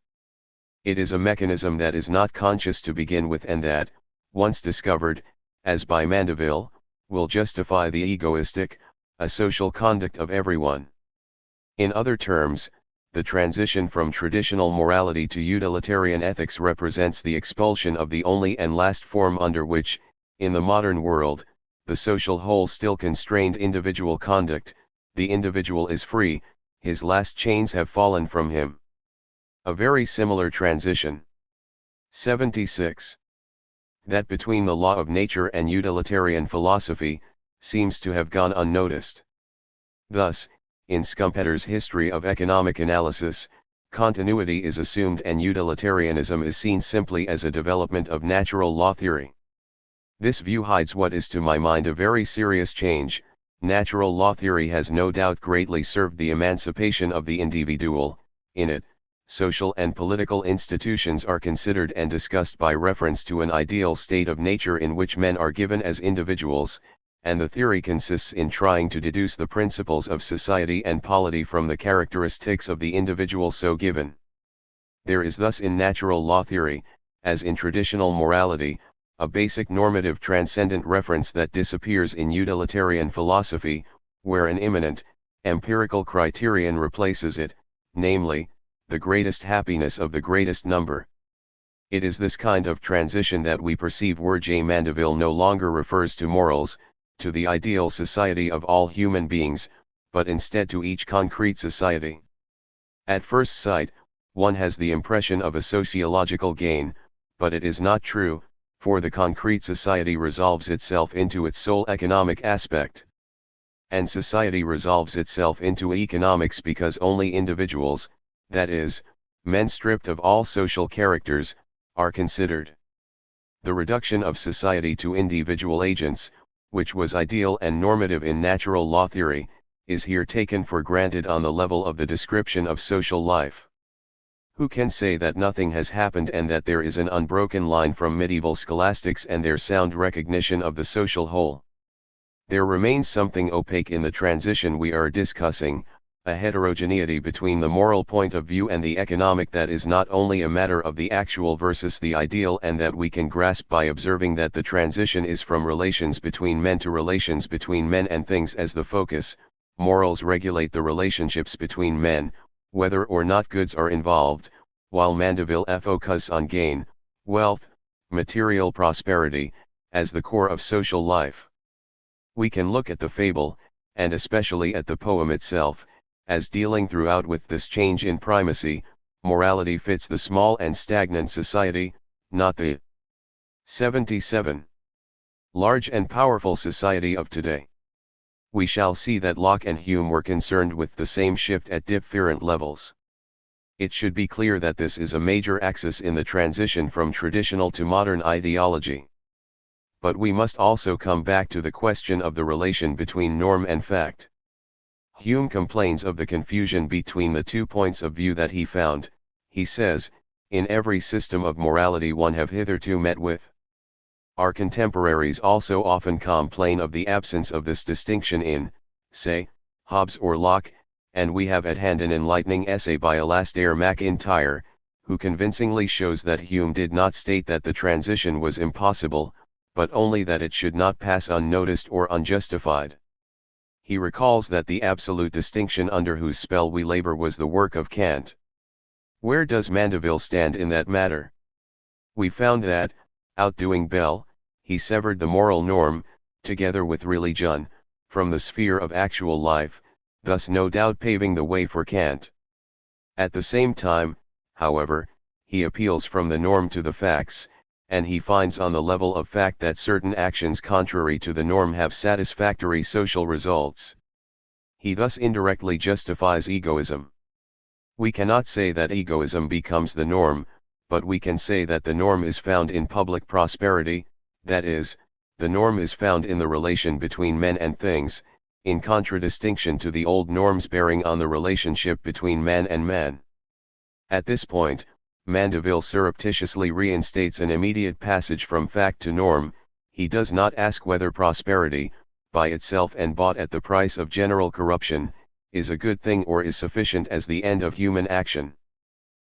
It is a mechanism that is not conscious to begin with and that, once discovered, as by Mandeville, will justify the egoistic, asocial conduct of everyone. In other terms, the transition from traditional morality to utilitarian ethics represents the expulsion of the only and last form under which, in the modern world, the social whole still constrained individual conduct. The individual is free, his last chains have fallen from him. A very similar transition. 76. That between the law of nature and utilitarian philosophy, seems to have gone unnoticed. Thus, in Schumpeter's History of Economic Analysis, continuity is assumed and utilitarianism is seen simply as a development of natural law theory. This view hides what is to my mind a very serious change. Natural law theory has no doubt greatly served the emancipation of the individual. In it, social and political institutions are considered and discussed by reference to an ideal state of nature in which men are given as individuals, and the theory consists in trying to deduce the principles of society and polity from the characteristics of the individual so given. There is thus in natural law theory, as in traditional morality, a basic normative transcendent reference that disappears in utilitarian philosophy, where an immanent, empirical criterion replaces it, namely, the greatest happiness of the greatest number. It is this kind of transition that we perceive where J. Mandeville no longer refers to morals, to the ideal society of all human beings, but instead to each concrete society. At first sight, one has the impression of a sociological gain, but it is not true, for the concrete society resolves itself into its sole economic aspect. And society resolves itself into economics because only individuals, that is, men stripped of all social characters, are considered. The reduction of society to individual agents, which was ideal and normative in natural law theory, is here taken for granted on the level of the description of social life. Who can say that nothing has happened and that there is an unbroken line from medieval scholastics and their sound recognition of the social whole? There remains something opaque in the transition we are discussing, a heterogeneity between the moral point of view and the economic that is not only a matter of the actual versus the ideal, and that we can grasp by observing that the transition is from relations between men to relations between men and things as the focus. Morals regulate the relationships between men, whether or not goods are involved, while Mandeville focuses on gain, wealth, material prosperity, as the core of social life. We can look at the fable, and especially at the poem itself, as dealing throughout with this change in primacy. Morality fits the small and stagnant society, not the 77 large and powerful society of today. We shall see that Locke and Hume were concerned with the same shift at different levels. It should be clear that this is a major axis in the transition from traditional to modern ideology. But we must also come back to the question of the relation between norm and fact. Hume complains of the confusion between the 2 points of view that he found. He says, in every system of morality one have hitherto met with. Our contemporaries also often complain of the absence of this distinction in, say, Hobbes or Locke, and we have at hand an enlightening essay by Alasdair MacIntyre, who convincingly shows that Hume did not state that the transition was impossible, but only that it should not pass unnoticed or unjustified. He recalls that the absolute distinction under whose spell we labor was the work of Kant. Where does Mandeville stand in that matter? We found that, outdoing Bell, he severed the moral norm, together with religion, from the sphere of actual life, thus no doubt paving the way for Kant. At the same time, however, he appeals from the norm to the facts, and he finds on the level of fact that certain actions contrary to the norm have satisfactory social results. He thus indirectly justifies egoism. We cannot say that egoism becomes the norm, but we can say that the norm is found in public prosperity, that is, the norm is found in the relation between men and things, in contradistinction to the old norms bearing on the relationship between man and man. At this point, Mandeville surreptitiously reinstates an immediate passage from fact to norm. He does not ask whether prosperity, by itself and bought at the price of general corruption, is a good thing or is sufficient as the end of human action.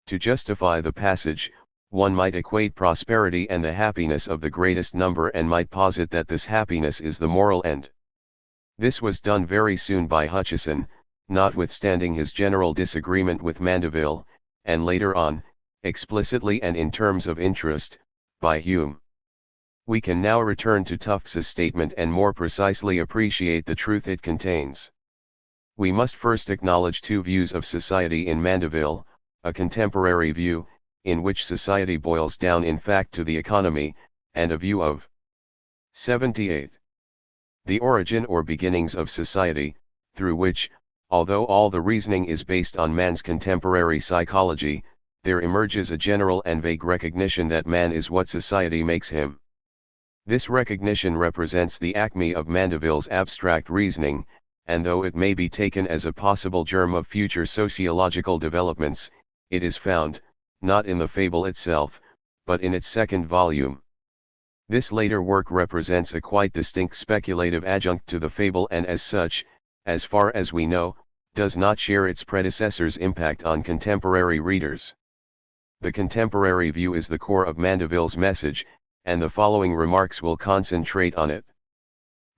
To justify the passage, one might equate prosperity and the happiness of the greatest number and might posit that this happiness is the moral end. This was done very soon by Hutcheson, notwithstanding his general disagreement with Mandeville, and later on, explicitly and in terms of interest, by Hume. We can now return to Tufte's statement and more precisely appreciate the truth it contains. We must first acknowledge two views of society in Mandeville, a contemporary view, in which society boils down in fact to the economy, and a view of 78. The origin or beginnings of society, through which, although all the reasoning is based on man's contemporary psychology, there emerges a general and vague recognition that man is what society makes him. This recognition represents the acme of Mandeville's abstract reasoning, and though it may be taken as a possible germ of future sociological developments, it is found, not in the fable itself, but in its second volume. This later work represents a quite distinct speculative adjunct to the fable and as such, as far as we know, does not share its predecessor's impact on contemporary readers. The contemporary view is the core of Mandeville's message, and the following remarks will concentrate on it.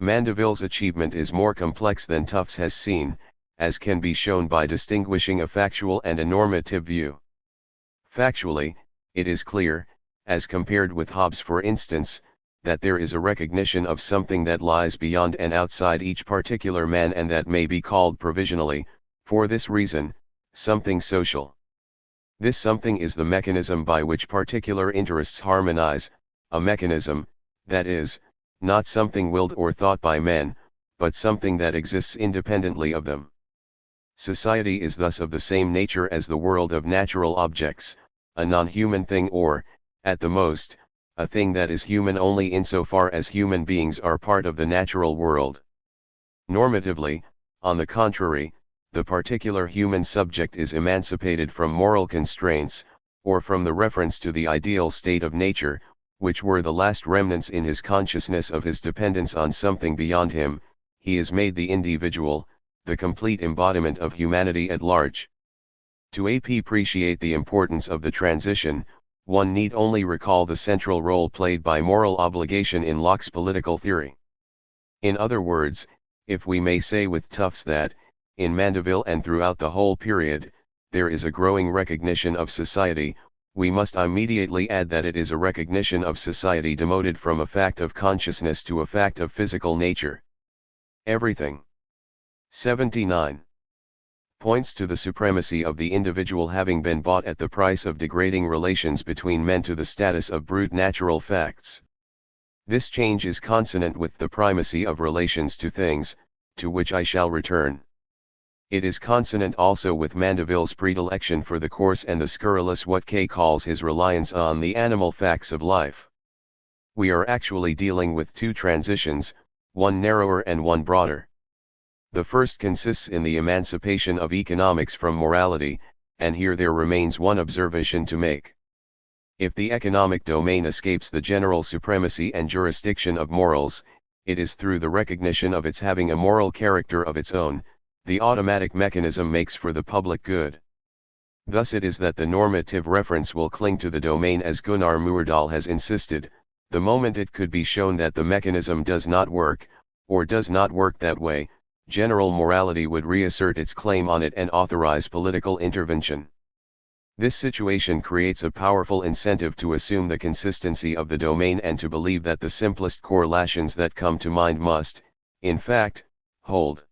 Mandeville's achievement is more complex than Tufte's has seen, as can be shown by distinguishing a factual and a normative view. Factually, it is clear, as compared with Hobbes for instance, that there is a recognition of something that lies beyond and outside each particular man and that may be called provisionally, for this reason, something social. This something is the mechanism by which particular interests harmonize, a mechanism, that is, not something willed or thought by men, but something that exists independently of them. Society is thus of the same nature as the world of natural objects, a non-human thing or, at the most, a thing that is human only insofar as human beings are part of the natural world. Normatively, on the contrary, the particular human subject is emancipated from moral constraints, or from the reference to the ideal state of nature, which were the last remnants in his consciousness of his dependence on something beyond him. He is made the individual, the complete embodiment of humanity at large. To appreciate the importance of the transition, one need only recall the central role played by moral obligation in Locke's political theory. In other words, if we may say with Tufts that, in Mandeville and throughout the whole period, there is a growing recognition of society, we must immediately add that it is a recognition of society demoted from a fact of consciousness to a fact of physical nature. Everything. 79. Points to the supremacy of the individual having been bought at the price of degrading relations between men to the status of brute natural facts. This change is consonant with the primacy of relations to things, to which I shall return. It is consonant also with Mandeville's predilection for the coarse and the scurrilous, what Kay calls his reliance on the animal facts of life. We are actually dealing with two transitions, one narrower and one broader. The first consists in the emancipation of economics from morality, and here there remains one observation to make. If the economic domain escapes the general supremacy and jurisdiction of morals, it is through the recognition of its having a moral character of its own. The automatic mechanism makes for the public good. Thus it is that the normative reference will cling to the domain, as Gunnar Myrdal has insisted. The moment it could be shown that the mechanism does not work, or does not work that way, general morality would reassert its claim on it and authorize political intervention. This situation creates a powerful incentive to assume the consistency of the domain and to believe that the simplest correlations that come to mind must, in fact, hold.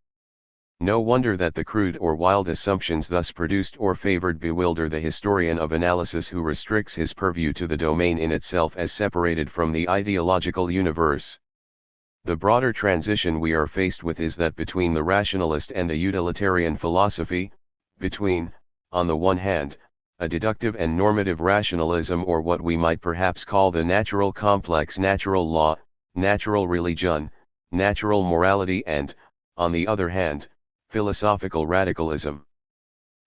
No wonder that the crude or wild assumptions thus produced or favored bewilder the historian of analysis who restricts his purview to the domain in itself as separated from the ideological universe. The broader transition we are faced with is that between the rationalist and the utilitarian philosophy, between, on the one hand, a deductive and normative rationalism, or what we might perhaps call the natural complex, natural law, natural religion, natural morality, and, on the other hand, philosophical radicalism.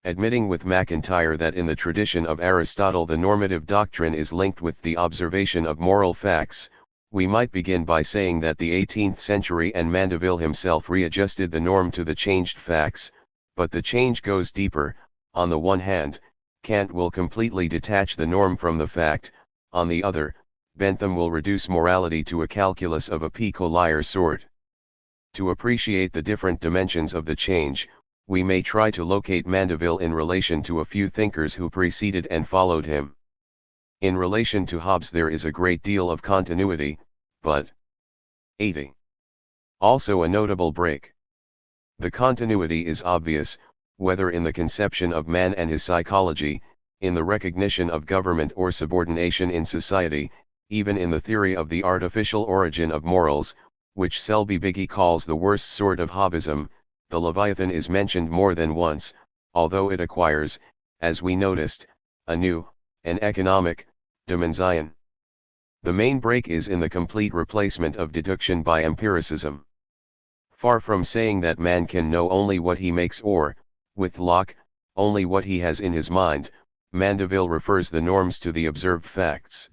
Admitting with MacIntyre that in the tradition of Aristotle the normative doctrine is linked with the observation of moral facts, we might begin by saying that the 18th century and Mandeville himself readjusted the norm to the changed facts, but the change goes deeper. On the one hand, Kant will completely detach the norm from the fact, on the other, Bentham will reduce morality to a calculus of a pico-liar sort. To appreciate the different dimensions of the change, we may try to locate Mandeville in relation to a few thinkers who preceded and followed him. In relation to Hobbes there is a great deal of continuity, but 80. Also a notable break. The continuity is obvious, whether in the conception of man and his psychology, in the recognition of government or subordination in society, even in the theory of the artificial origin of morals, which Selby Biggie calls the worst sort of Hobbism. The Leviathan is mentioned more than once, although it acquires, as we noticed, an economic dimension. The main break is in the complete replacement of deduction by empiricism. Far from saying that man can know only what he makes or, with Locke, only what he has in his mind, Mandeville refers the norms to the observed facts.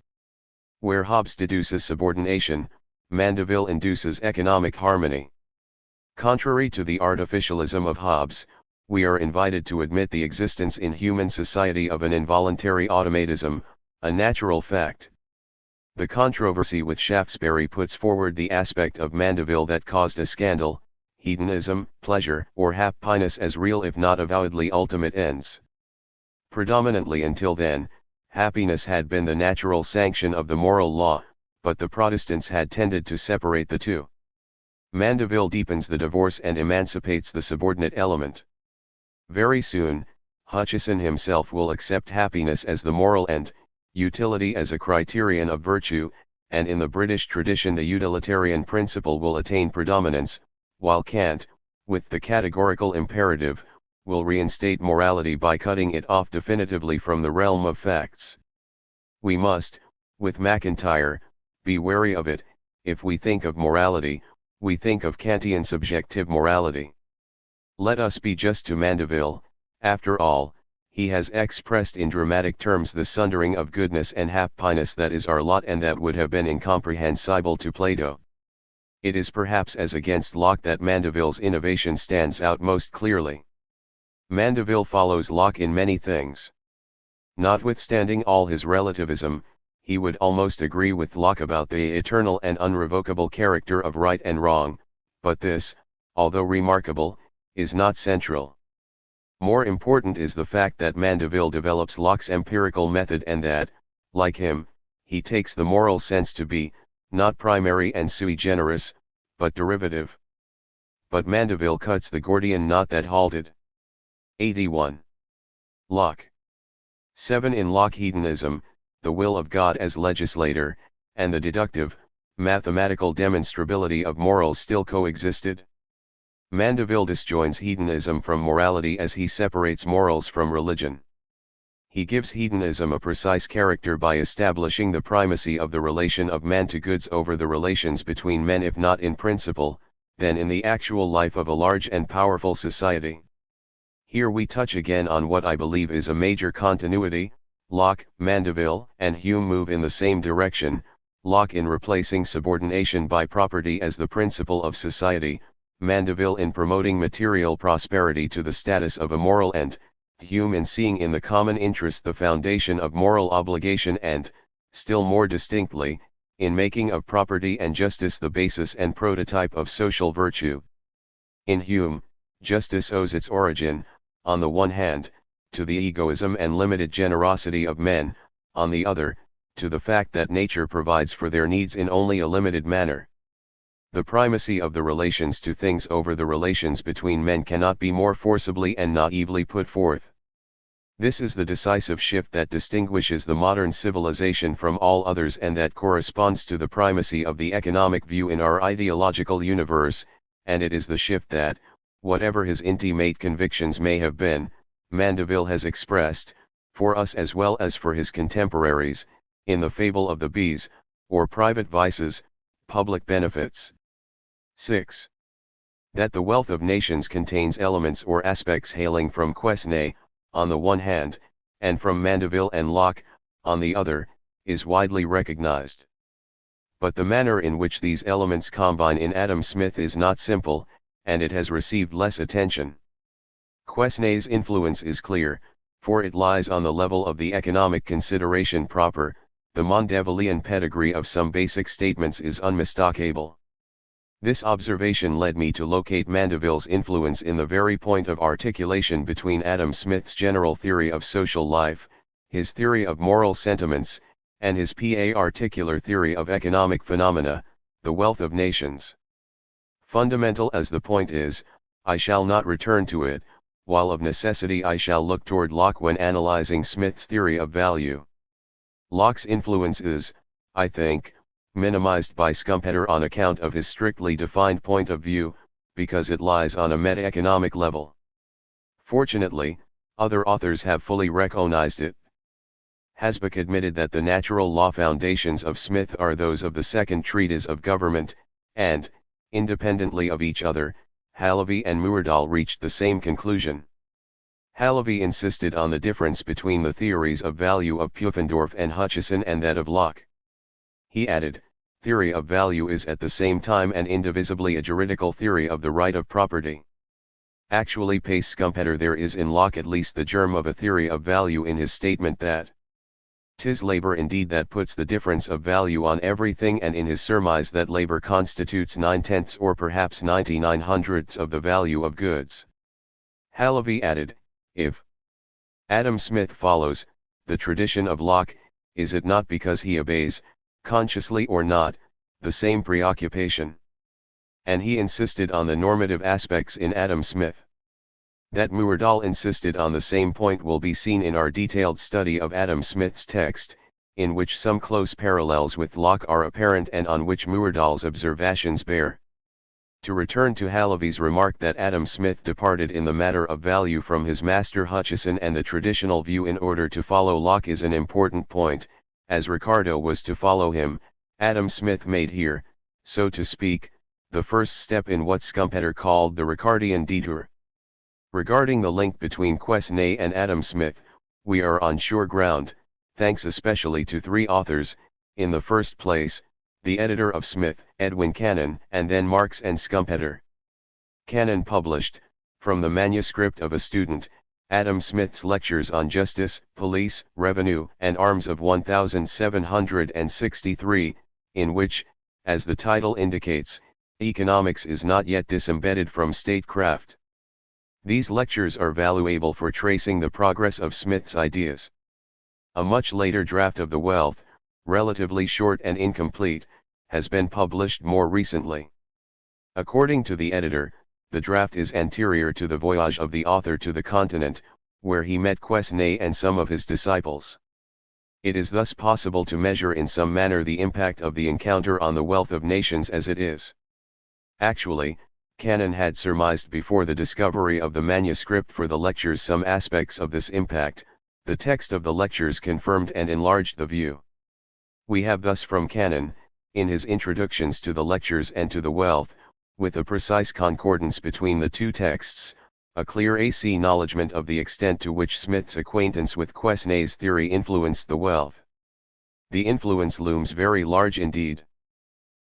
Where Hobbes deduces subordination, Mandeville induces economic harmony. Contrary to the artificialism of Hobbes, we are invited to admit the existence in human society of an involuntary automatism, a natural fact. The controversy with Shaftesbury puts forward the aspect of Mandeville that caused a scandal: hedonism, pleasure, or happiness as real if not avowedly ultimate ends. Predominantly until then, happiness had been the natural sanction of the moral law, but the Protestants had tended to separate the two. Mandeville deepens the divorce and emancipates the subordinate element. Very soon, Hutcheson himself will accept happiness as the moral end, utility as a criterion of virtue, and in the British tradition the utilitarian principle will attain predominance, while Kant, with the categorical imperative, will reinstate morality by cutting it off definitively from the realm of facts. We must, with MacIntyre, be wary of it. If we think of morality, we think of Kantian subjective morality. Let us be just to Mandeville. After all, he has expressed in dramatic terms the sundering of goodness and happiness that is our lot and that would have been incomprehensible to Plato. It is perhaps as against Locke that Mandeville's innovation stands out most clearly. Mandeville follows Locke in many things. Notwithstanding all his relativism, he would almost agree with Locke about the eternal and unrevocable character of right and wrong, but this, although remarkable, is not central. More important is the fact that Mandeville develops Locke's empirical method and that, like him, he takes the moral sense to be, not primary and sui generis, but derivative. But Mandeville cuts the Gordian knot that halted. 81. Locke. 7. In Locke, hedonism, the will of God as legislator, and the deductive, mathematical demonstrability of morals still coexisted. Mandeville disjoins hedonism from morality as he separates morals from religion. He gives hedonism a precise character by establishing the primacy of the relation of man to goods over the relations between men, if not in principle, then in the actual life of a large and powerful society. Here we touch again on what I believe is a major continuity. Locke, Mandeville, and Hume move in the same direction, Locke in replacing subordination by property as the principle of society, Mandeville in promoting material prosperity to the status of a moral end, Hume in seeing in the common interest the foundation of moral obligation and, still more distinctly, in making of property and justice the basis and prototype of social virtue. In Hume, justice owes its origin, on the one hand, to the egoism and limited generosity of men, on the other, to the fact that nature provides for their needs in only a limited manner. The primacy of the relations to things over the relations between men cannot be more forcibly and naively put forth. This is the decisive shift that distinguishes the modern civilization from all others and that corresponds to the primacy of the economic view in our ideological universe, and it is the shift that, whatever his intimate convictions may have been, Mandeville has expressed, for us as well as for his contemporaries, in the fable of the bees, or private vices, public benefits. 6. That the wealth of nations contains elements or aspects hailing from Quesnay, on the one hand, and from Mandeville and Locke, on the other, is widely recognized. But the manner in which these elements combine in Adam Smith is not simple, and it has received less attention. Quesnay's influence is clear, for it lies on the level of the economic consideration proper. The Mandevillian pedigree of some basic statements is unmistakable. This observation led me to locate Mandeville's influence in the very point of articulation between Adam Smith's general theory of social life, his theory of moral sentiments, and his particular theory of economic phenomena, the wealth of nations. Fundamental as the point is, I shall not return to it, while of necessity I shall look toward Locke when analyzing Smith's theory of value. Locke's influence is, I think, minimized by Schumpeter on account of his strictly defined point of view, because it lies on a meta-economic level. Fortunately, other authors have fully recognized it. Hasbach admitted that the natural law foundations of Smith are those of the second treatise of government, and, independently of each other, Halévy and Muirdahl reached the same conclusion. Halévy insisted on the difference between the theories of value of Pufendorf and Hutcheson and that of Locke. He added, theory of value is at the same time and indivisibly a juridical theory of the right of property. Actually, pace Schumpeter, there is in Locke at least the germ of a theory of value in his statement that 'tis labor indeed that puts the difference of value on everything, and in his surmise that labor constitutes 9/10 or perhaps 99/100 of the value of goods. Halévy added, if Adam Smith follows the tradition of Locke, is it not because he obeys, consciously or not, the same preoccupation? And he insisted on the normative aspects in Adam Smith. That Muirdahl insisted on the same point will be seen in our detailed study of Adam Smith's text, in which some close parallels with Locke are apparent and on which Muirdahl's observations bear. To return to Halévy's remark that Adam Smith departed in the matter of value from his master Hutcheson and the traditional view in order to follow Locke is an important point. As Ricardo was to follow him, Adam Smith made here, so to speak, the first step in what Schumpeter called the Ricardian detour. Regarding the link between Quesnay and Adam Smith, we are on sure ground, thanks especially to three authors. In the first place, the editor of Smith, Edwin Cannon, and then Marx and Schumpeter. Cannon published, from the manuscript of a student, Adam Smith's lectures on justice, police, revenue, and arms of 1763, in which, as the title indicates, economics is not yet disembedded from statecraft. These lectures are valuable for tracing the progress of Smith's ideas. A much later draft of The Wealth, relatively short and incomplete, has been published more recently. According to the editor, the draft is anterior to the voyage of the author to the continent, where he met Quesnay and some of his disciples. It is thus possible to measure in some manner the impact of the encounter on the wealth of nations as it is. Actually, Cannon had surmised before the discovery of the manuscript for the lectures some aspects of this impact. The text of the lectures confirmed and enlarged the view. We have thus from Cannon, in his introductions to the lectures and to the Wealth, with a precise concordance between the two texts, a clear acknowledgement of the extent to which Smith's acquaintance with Quesnay's theory influenced the Wealth. The influence looms very large indeed.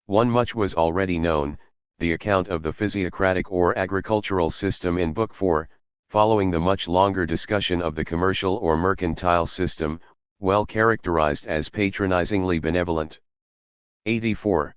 One much was already known, the account of the physiocratic or agricultural system in Book 4, following the much longer discussion of the commercial or mercantile system, well characterized as patronizingly benevolent. 84.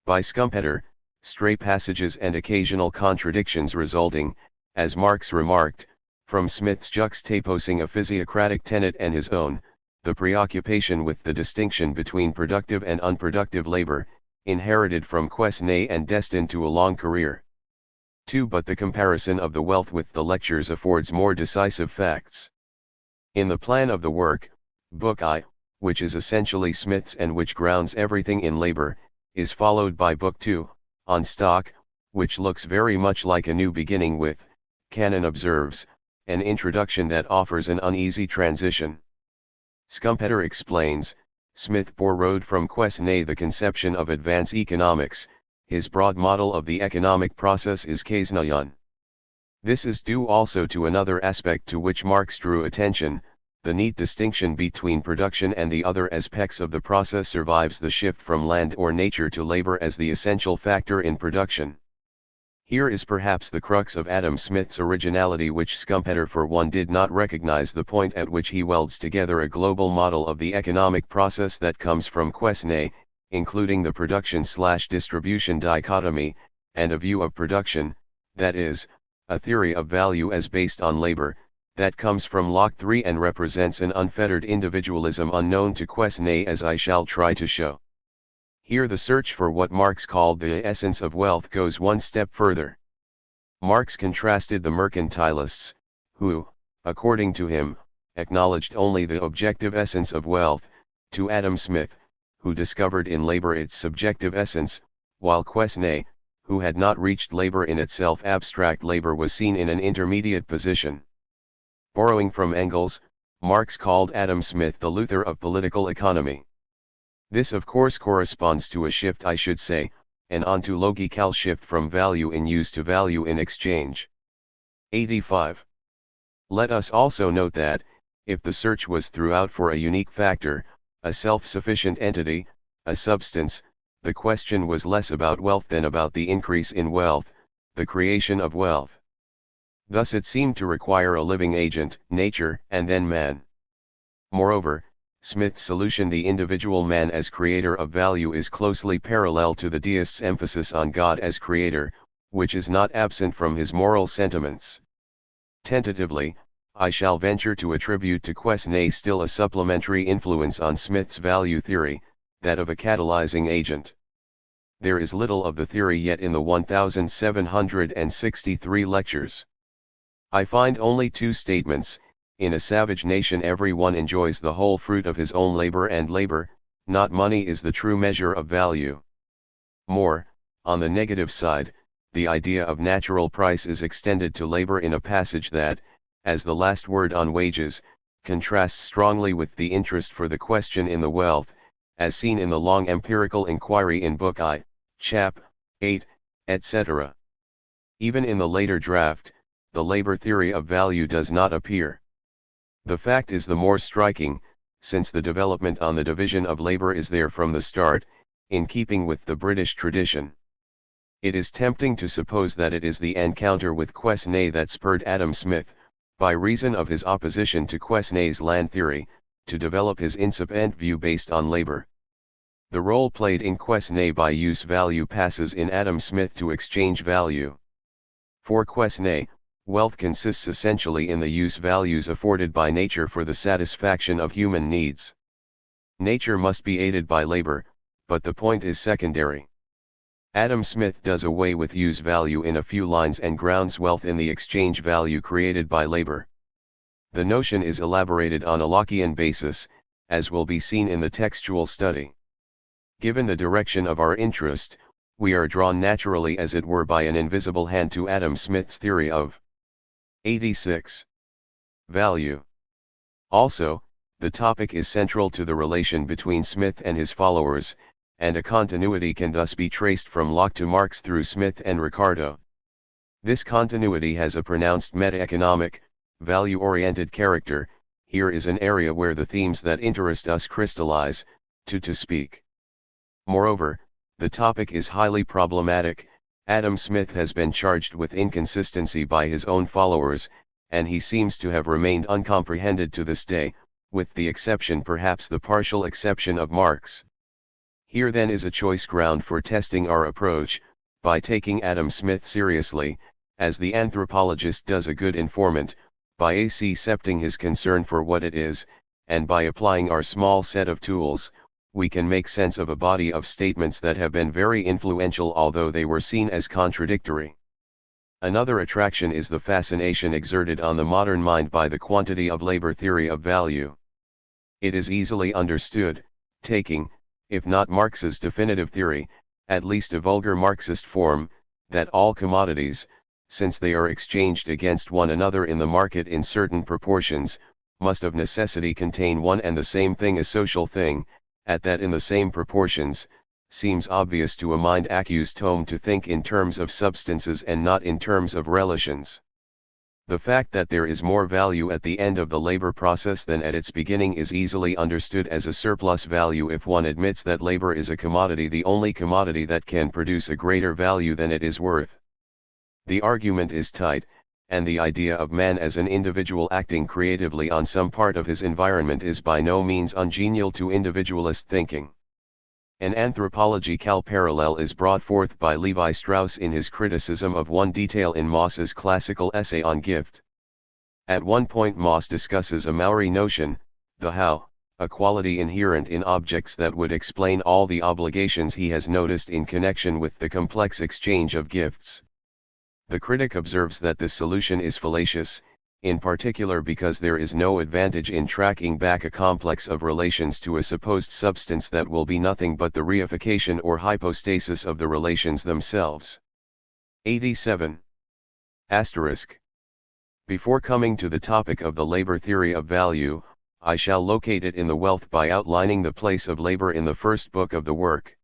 By Schumpeter, stray passages and occasional contradictions resulting, as Marx remarked, from Smith's juxtaposing a physiocratic tenet and his own, the preoccupation with the distinction between productive and unproductive labor, inherited from Quesnay and destined to a long career. 2. But the comparison of the Wealth with the lectures affords more decisive facts. In the plan of the work, Book I, which is essentially Smith's and which grounds everything in labor, is followed by Book 2, on stock, which looks very much like a new beginning with, Cannon observes, an introduction that offers an uneasy transition. Schumpeter explains, Smith borrowed from Quesnay the conception of advance economics. His broad model of the economic process is Quesnayan. This is due also to another aspect to which Marx drew attention. The neat distinction between production and the other aspects of the process survives the shift from land or nature to labor as the essential factor in production. Here is perhaps the crux of Adam Smith's originality, which Schumpeter for one did not recognize, the point at which he welds together a global model of the economic process that comes from Quesnay, including the production/distribution dichotomy, and a view of production, that is, a theory of value as based on labor, that comes from Locke III and represents an unfettered individualism unknown to Quesnay, as I shall try to show. Here the search for what Marx called the essence of wealth goes one step further. Marx contrasted the mercantilists, who, according to him, acknowledged only the objective essence of wealth, to Adam Smith, who discovered in labor its subjective essence, while Quesnay, who had not reached labor in itself, abstract labor, was seen in an intermediate position. Borrowing from Engels, Marx called Adam Smith the Luther of political economy. This of course corresponds to a shift, I should say, an ontological shift from value in use to value in exchange. 85. Let us also note that, if the search was throughout for a unique factor, a self-sufficient entity, a substance, the question was less about wealth than about the increase in wealth, the creation of wealth. Thus it seemed to require a living agent, nature, and then man. Moreover, Smith's solution, the individual man as creator of value, is closely parallel to the deist's emphasis on God as creator, which is not absent from his moral sentiments. Tentatively, I shall venture to attribute to Quesnay still a supplementary influence on Smith's value theory, that of a catalyzing agent. There is little of the theory yet in the 1763 lectures. I find only two statements: in a savage nation everyone enjoys the whole fruit of his own labor, and labor, not money, is the true measure of value. More, on the negative side, the idea of natural price is extended to labor in a passage that, as the last word on wages, contrasts strongly with the interest for the question in the Wealth, as seen in the long empirical inquiry in Book I, Chap. 8, etc. Even in the later draft, the labor theory of value does not appear. The fact is the more striking, since the development on the division of labor is there from the start, in keeping with the British tradition. It is tempting to suppose that it is the encounter with Quesnay that spurred Adam Smith, by reason of his opposition to Quesnay's land theory, to develop his incipient view based on labor. The role played in Quesnay by use value passes in Adam Smith to exchange value. For Quesnay, wealth consists essentially in the use values afforded by nature for the satisfaction of human needs. Nature must be aided by labor, but the point is secondary. Adam Smith does away with use value in a few lines and grounds wealth in the exchange value created by labor. The notion is elaborated on a Lockean basis, as will be seen in the textual study. Given the direction of our interest, we are drawn naturally as it were by an invisible hand to Adam Smith's theory of 86. Value. Also, the topic is central to the relation between Smith and his followers, and a continuity can thus be traced from Locke to Marx through Smith and Ricardo. This continuity has a pronounced meta-economic, value-oriented character. Here is an area where the themes that interest us crystallize, to speak. Moreover, the topic is highly problematic. Adam Smith has been charged with inconsistency by his own followers, and he seems to have remained uncomprehended to this day, with the exception, perhaps the partial exception, of Marx. Here then is a choice ground for testing our approach, by taking Adam Smith seriously, as the anthropologist does a good informant, by accepting his concern for what it is, and by applying our small set of tools, we can make sense of a body of statements that have been very influential although they were seen as contradictory. Another attraction is the fascination exerted on the modern mind by the quantity of labor theory of value. It is easily understood, taking, if not Marx's definitive theory, at least a vulgar Marxist form, that all commodities, since they are exchanged against one another in the market in certain proportions, must of necessity contain one and the same thing, a social thing, at that in the same proportions, seems obvious to a mind accustomed to think in terms of substances and not in terms of relations. The fact that there is more value at the end of the labor process than at its beginning is easily understood as a surplus value if one admits that labor is a commodity, the only commodity that can produce a greater value than it is worth. The argument is tight, and the idea of man as an individual acting creatively on some part of his environment is by no means ungenial to individualist thinking. An anthropological parallel is brought forth by Levi Strauss in his criticism of one detail in Mauss's classical essay on gift. At one point Mauss discusses a Maori notion, the how, a quality inherent in objects that would explain all the obligations he has noticed in connection with the complex exchange of gifts. The critic observes that this solution is fallacious, in particular because there is no advantage in tracking back a complex of relations to a supposed substance that will be nothing but the reification or hypostasis of the relations themselves. 87. Asterisk. Before coming to the topic of the labor theory of value, I shall locate it in the Wealth by outlining the place of labor in the first book of the work.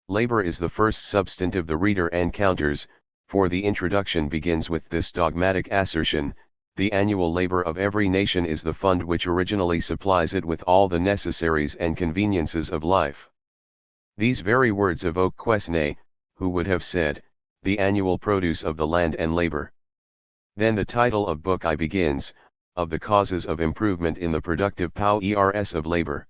Labor is the first substantive the reader encounters, for the introduction begins with this dogmatic assertion: the annual labor of every nation is the fund which originally supplies it with all the necessaries and conveniences of life. These very words evoke Quesnay, who would have said, the annual produce of the land and labor. Then the title of Book I begins, of the causes of improvement in the productive powers of labor.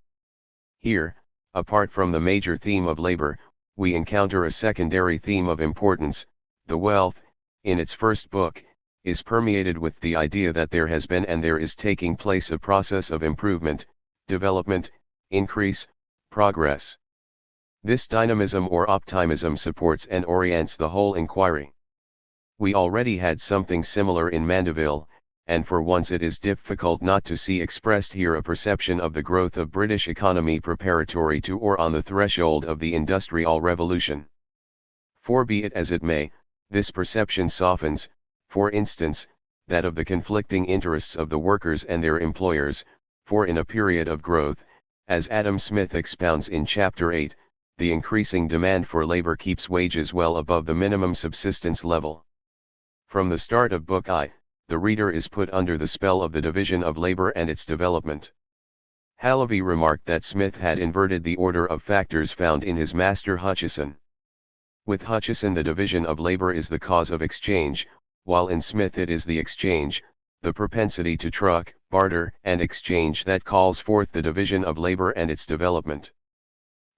Here, apart from the major theme of labor, we encounter a secondary theme of importance. The Wealth, in its first book, is permeated with the idea that there has been and there is taking place a process of improvement, development, increase, progress. This dynamism or optimism supports and orients the whole inquiry. We already had something similar in Mandeville, and for once it is difficult not to see expressed here a perception of the growth of British economy preparatory to or on the threshold of the Industrial Revolution. For be it as it may, this perception softens, for instance, that of the conflicting interests of the workers and their employers, for in a period of growth, as Adam Smith expounds in Chapter 8, the increasing demand for labor keeps wages well above the minimum subsistence level. From the start of Book I, the reader is put under the spell of the division of labor and its development. Halavy remarked that Smith had inverted the order of factors found in his master Hutcheson. With Hutcheson the division of labor is the cause of exchange, while in Smith it is the exchange, the propensity to truck, barter, and exchange that calls forth the division of labor and its development.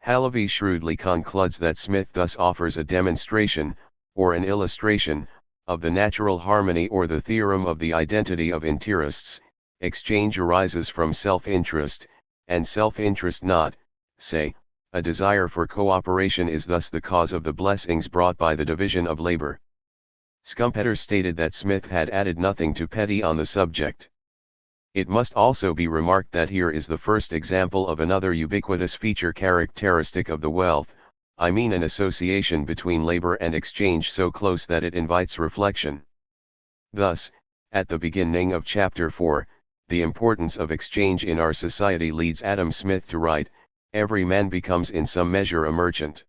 Halavy shrewdly concludes that Smith thus offers a demonstration, or an illustration, of the natural harmony or the theorem of the identity of interests. Exchange arises from self-interest, and self-interest not, say, a desire for cooperation is thus the cause of the blessings brought by the division of labor. Schumpeter stated that Smith had added nothing to Petty on the subject. It must also be remarked that here is the first example of another ubiquitous feature characteristic of the wealth, I mean an association between labor and exchange so close that it invites reflection. Thus, at the beginning of Chapter 4, the importance of exchange in our society leads Adam Smith to write, "Every man becomes in some measure a merchant."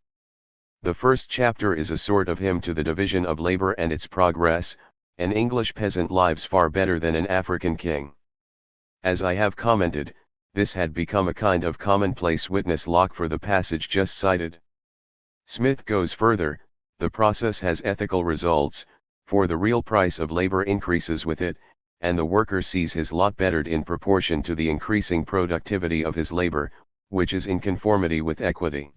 The first chapter is a sort of hymn to the division of labor and its progress. An English peasant lives far better than an African king. As I have commented, this had become a kind of commonplace witness lock for the passage just cited. Smith goes further, the process has ethical results, for the real price of labor increases with it, and the worker sees his lot bettered in proportion to the increasing productivity of his labor, which is in conformity with equity.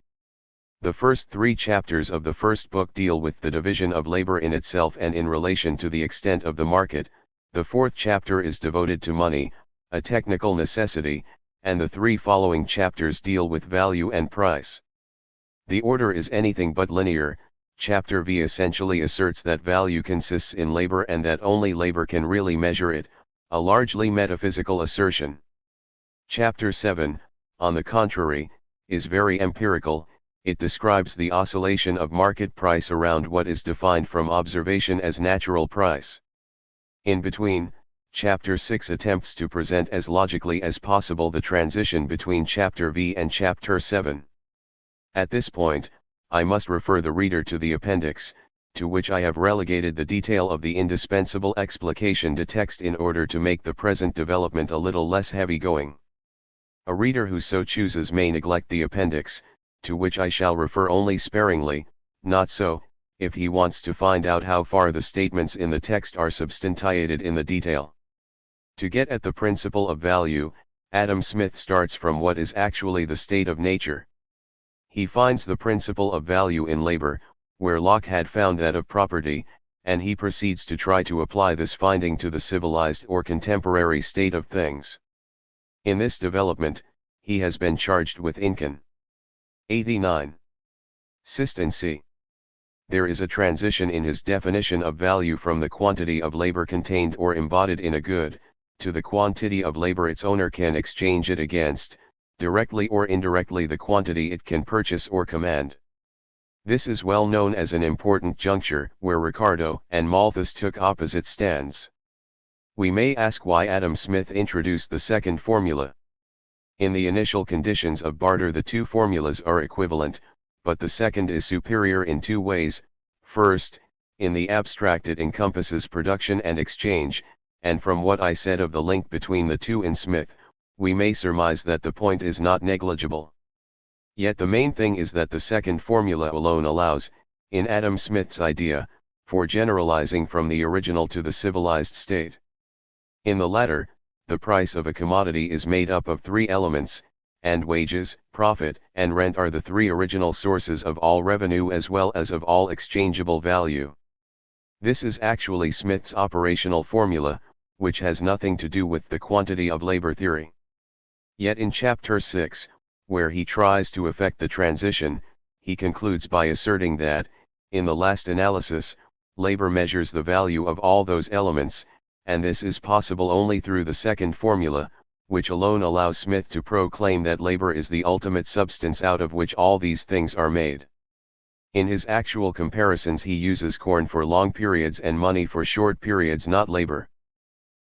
The first 3 chapters of the first book deal with the division of labor in itself and in relation to the extent of the market. The 4th chapter is devoted to money, a technical necessity, and the 3 following chapters deal with value and price. The order is anything but linear. Chapter V essentially asserts that value consists in labor and that only labor can really measure it, a largely metaphysical assertion. Chapter 7, on the contrary, is very empirical. It describes the oscillation of market price around what is defined from observation as natural price. In between, Chapter 6 attempts to present as logically as possible the transition between Chapter V and Chapter 7. At this point, I must refer the reader to the appendix, to which I have relegated the detail of the indispensable explication to text in order to make the present development a little less heavy-going. A reader who so chooses may neglect the appendix, to which I shall refer only sparingly. Not so, if he wants to find out how far the statements in the text are substantiated in the detail. To get at the principle of value, Adam Smith starts from what is actually the state of nature. He finds the principle of value in labor, where Locke had found that of property, and he proceeds to try to apply this finding to the civilized or contemporary state of things. In this development, he has been charged with incon. 89. Consistency. There is a transition in his definition of value from the quantity of labor contained or embodied in a good, to the quantity of labor its owner can exchange it against, directly or indirectly the quantity it can purchase or command. This is well known as an important juncture where Ricardo and Malthus took opposite stands. We may ask why Adam Smith introduced the second formula. In the initial conditions of barter the 2 formulas are equivalent, but the second is superior in 2 ways. First, in the abstract it encompasses production and exchange, and from what I said of the link between the 2 in Smith, we may surmise that the point is not negligible. Yet the main thing is that the second formula alone allows, in Adam Smith's idea, for generalizing from the original to the civilized state. In the latter, the price of a commodity is made up of 3 elements, and wages, profit, and rent are the 3 original sources of all revenue as well as of all exchangeable value. This is actually Smith's operational formula, which has nothing to do with the quantity of labor theory. Yet in Chapter 6, where he tries to effect the transition, he concludes by asserting that, in the last analysis, labor measures the value of all those elements, and this is possible only through the second formula, which alone allows Smith to proclaim that labor is the ultimate substance out of which all these things are made. In his actual comparisons he uses corn for long periods and money for short periods, not labor.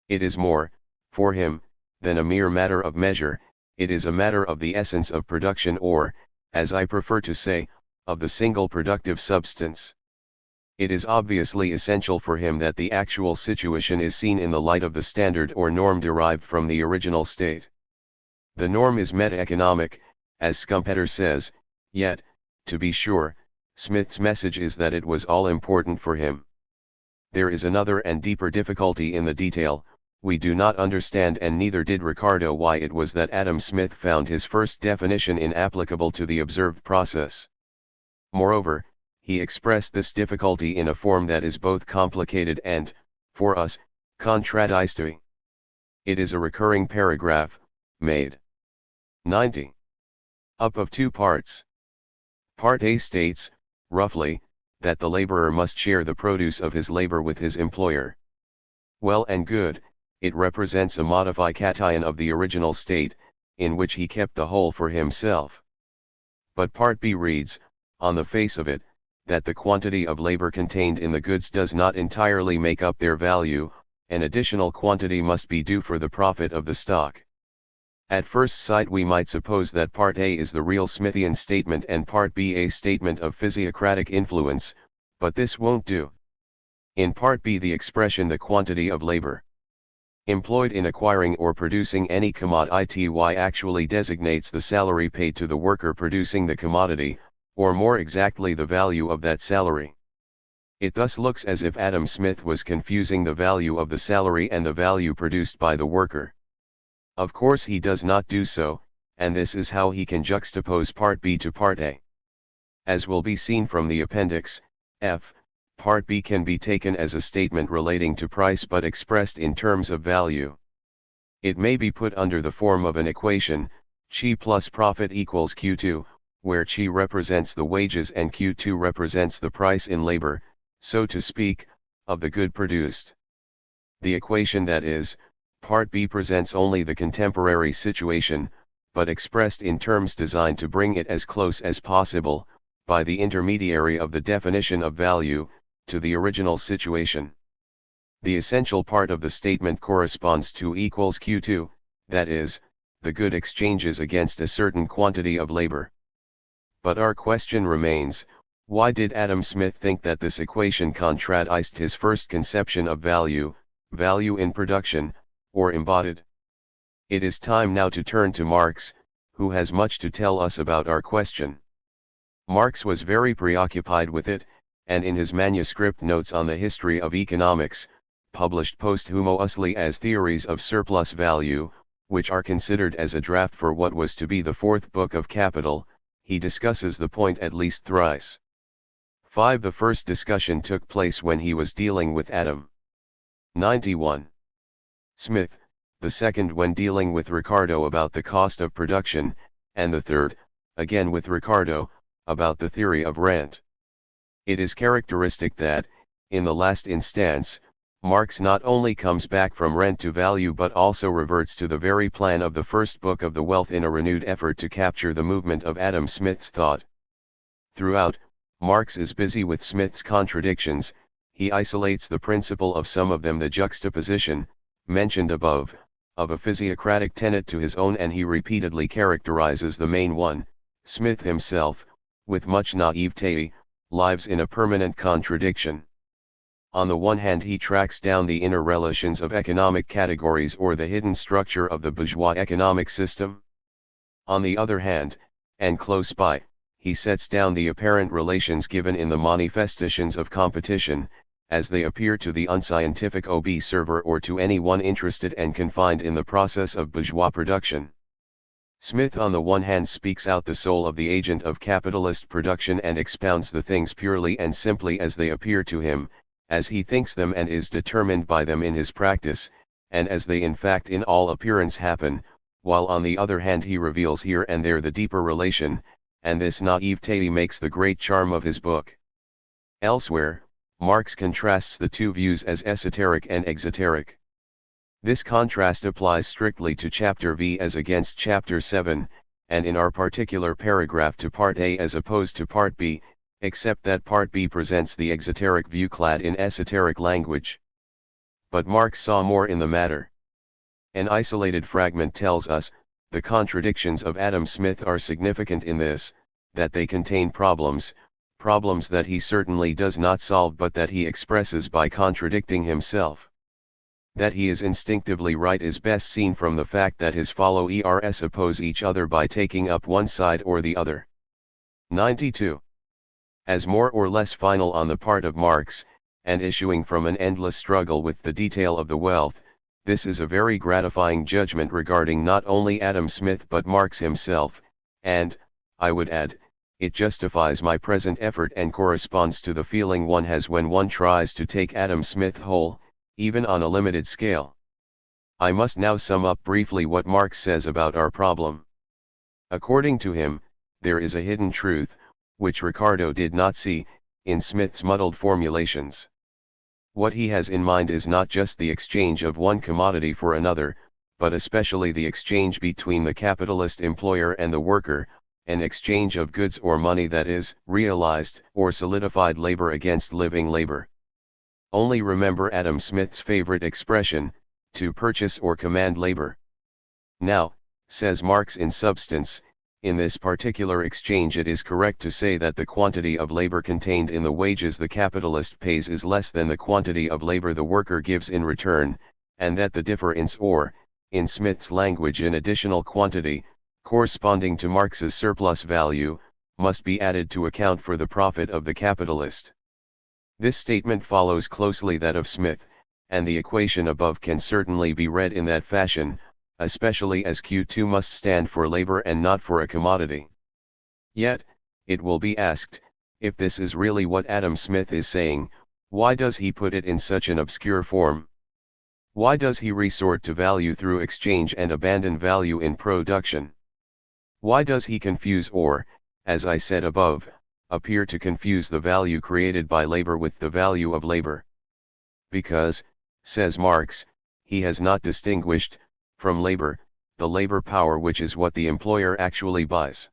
It is more, for him, than a mere matter of measure, it is a matter of the essence of production or, as I prefer to say, of the single productive substance. It is obviously essential for him that the actual situation is seen in the light of the standard or norm derived from the original state. The norm is meta-economic, as Schumpeter says, yet, to be sure, Smith's message is that it was all important for him. There is another and deeper difficulty in the detail. We do not understand, and neither did Ricardo, why it was that Adam Smith found his first definition inapplicable to the observed process. Moreover, he expressed this difficulty in a form that is both complicated and, for us, contradictory. It is a recurring paragraph, made 90 up of two parts. Part A states, roughly, that the laborer must share the produce of his labor with his employer. Well and good, it represents a modification of the original state, in which he kept the whole for himself. But Part B reads, on the face of it, that the quantity of labor contained in the goods does not entirely make up their value, an additional quantity must be due for the profit of the stock. At first sight we might suppose that Part A is the real Smithian statement and Part B a statement of physiocratic influence, but this won't do. In Part B the expression the quantity of labor employed in acquiring or producing any commodity actually designates the salary paid to the worker producing the commodity, or more exactly the value of that salary. It thus looks as if Adam Smith was confusing the value of the salary and the value produced by the worker. Of course he does not do so, and this is how he can juxtapose Part B to Part A. As will be seen from the appendix, F, Part B can be taken as a statement relating to price but expressed in terms of value. It may be put under the form of an equation, chi plus profit equals Q2, where chi represents the wages and Q2 represents the price in labor, so to speak, of the good produced. The equation, that is, Part B, presents only the contemporary situation, but expressed in terms designed to bring it as close as possible, by the intermediary of the definition of value, to the original situation. The essential part of the statement corresponds to equals Q2, that is, the good exchanges against a certain quantity of labor. But our question remains, why did Adam Smith think that this equation contradiced his first conception of value, value in production, or embodied? It is time now to turn to Marx, who has much to tell us about our question. Marx was very preoccupied with it, and in his manuscript Notes on the History of Economics, published posthumously as Theories of Surplus Value, which are considered as a draft for what was to be the fourth book of Capital, he discusses the point at least thrice. 5. The first discussion took place when he was dealing with Adam. 91. Smith, the second when dealing with Ricardo about the cost of production, and the third, again with Ricardo, about the theory of rent. It is characteristic that, in the last instance, Marx not only comes back from rent to value but also reverts to the very plan of the first book of The Wealth in a renewed effort to capture the movement of Adam Smith's thought. Throughout, Marx is busy with Smith's contradictions. He isolates the principle of some of them, the juxtaposition, mentioned above, of a physiocratic tenet to his own, and he repeatedly characterizes the main one. Smith himself, with much naivete, lives in a permanent contradiction. On the one hand he tracks down the inner relations of economic categories or the hidden structure of the bourgeois economic system. On the other hand, and close by, he sets down the apparent relations given in the manifestations of competition, as they appear to the unscientific observer or to anyone interested and confined in the process of bourgeois production. Smith on the one hand speaks out the soul of the agent of capitalist production and expounds the things purely and simply as they appear to him, as he thinks them and is determined by them in his practice, and as they in fact in all appearance happen, while on the other hand he reveals here and there the deeper relation, and this naivete makes the great charm of his book. Elsewhere, Marx contrasts the two views as esoteric and exoteric. This contrast applies strictly to Chapter V as against Chapter 7, and in our particular paragraph to Part A as opposed to Part B, except that Part B presents the exoteric view clad in esoteric language. But Marx saw more in the matter. An isolated fragment tells us, the contradictions of Adam Smith are significant in this, that they contain problems, problems that he certainly does not solve but that he expresses by contradicting himself. That he is instinctively right is best seen from the fact that his followers oppose each other by taking up one side or the other. 92. As more or less final on the part of Marx, and issuing from an endless struggle with the detail of the wealth, this is a very gratifying judgment regarding not only Adam Smith but Marx himself, and, I would add, it justifies my present effort and corresponds to the feeling one has when one tries to take Adam Smith whole, even on a limited scale. I must now sum up briefly what Marx says about our problem. According to him, there is a hidden truth, which Ricardo did not see, in Smith's muddled formulations. What he has in mind is not just the exchange of one commodity for another, but especially the exchange between the capitalist employer and the worker, an exchange of goods or money that is, realized or solidified labor against living labor. Only remember Adam Smith's favorite expression, to purchase or command labor. Now, says Marx in substance, in this particular exchange it is correct to say that the quantity of labor contained in the wages the capitalist pays is less than the quantity of labor the worker gives in return, and that the difference or, in Smith's language an additional quantity, corresponding to Marx's surplus value, must be added to account for the profit of the capitalist. This statement follows closely that of Smith, and the equation above can certainly be read in that fashion, especially as Q2 must stand for labor and not for a commodity. Yet, it will be asked, if this is really what Adam Smith is saying, why does he put it in such an obscure form? Why does he resort to value through exchange and abandon value in production? Why does he confuse or, as I said above, appear to confuse the value created by labor with the value of labor? Because, says Marx, he has not distinguished, from labor, the labor power which is what the employer actually buys.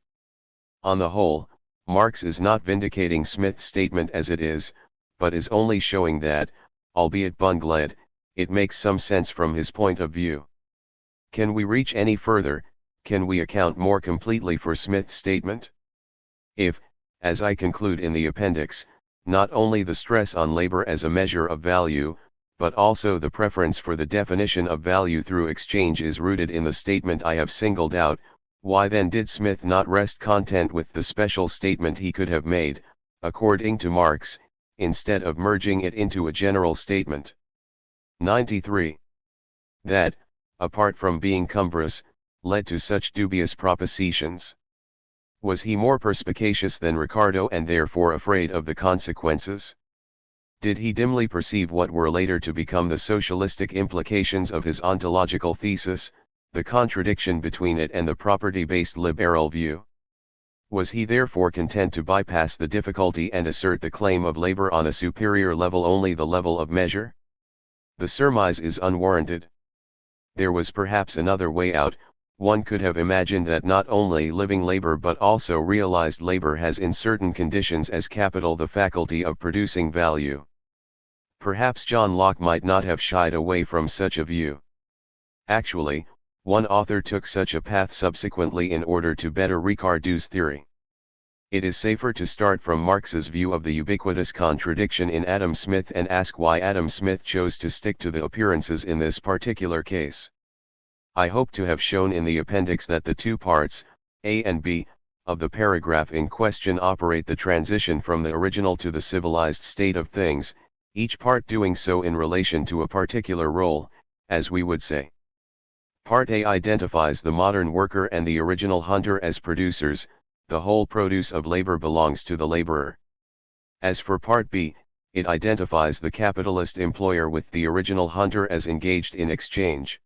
On the whole, Marx is not vindicating Smith's statement as it is, but is only showing that, albeit bungled, it makes some sense from his point of view. Can we reach any further? Can we account more completely for Smith's statement? If, as I conclude in the appendix, not only the stress on labor as a measure of value, but also the preference for the definition of value through exchange is rooted in the statement I have singled out, why then did Smith not rest content with the special statement he could have made, according to Marx, instead of merging it into a general statement? 93. That, apart from being cumbrous, led to such dubious propositions. Was he more perspicacious than Ricardo and therefore afraid of the consequences? Did he dimly perceive what were later to become the socialistic implications of his ontological thesis, the contradiction between it and the property-based liberal view? Was he therefore content to bypass the difficulty and assert the claim of labor on a superior level, only the level of measure? The surmise is unwarranted. There was perhaps another way out. One could have imagined that not only living labor but also realized labor has in certain conditions as capital the faculty of producing value. Perhaps John Locke might not have shied away from such a view. Actually, one author took such a path subsequently in order to better Ricardo's theory. It is safer to start from Marx's view of the ubiquitous contradiction in Adam Smith and ask why Adam Smith chose to stick to the appearances in this particular case. I hope to have shown in the appendix that the two parts, A and B, of the paragraph in question operate the transition from the original to the civilized state of things, each part doing so in relation to a particular role, as we would say. Part A identifies the modern worker and the original hunter as producers. The whole produce of labor belongs to the laborer. As for Part B, it identifies the capitalist employer with the original hunter as engaged in exchange.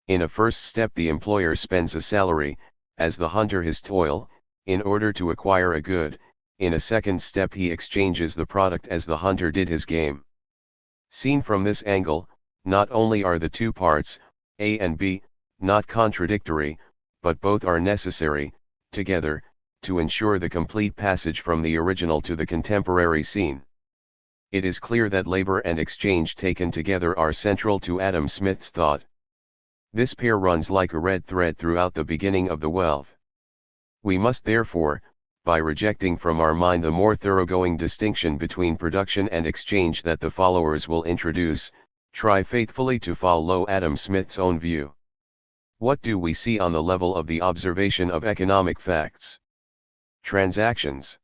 In a first step the employer spends a salary, as the hunter his toil, in order to acquire a good. In a second step he exchanges the product as the hunter did his game. Seen from this angle, not only are the two parts, A and B, not contradictory, but both are necessary, together, to ensure the complete passage from the original to the contemporary scene. It is clear that labor and exchange taken together are central to Adam Smith's thought. This pair runs like a red thread throughout the beginning of the wealth. We must therefore, by rejecting from our mind the more thoroughgoing distinction between production and exchange that the followers will introduce, try faithfully to follow Adam Smith's own view. What do we see on the level of the observation of economic facts? Transactions.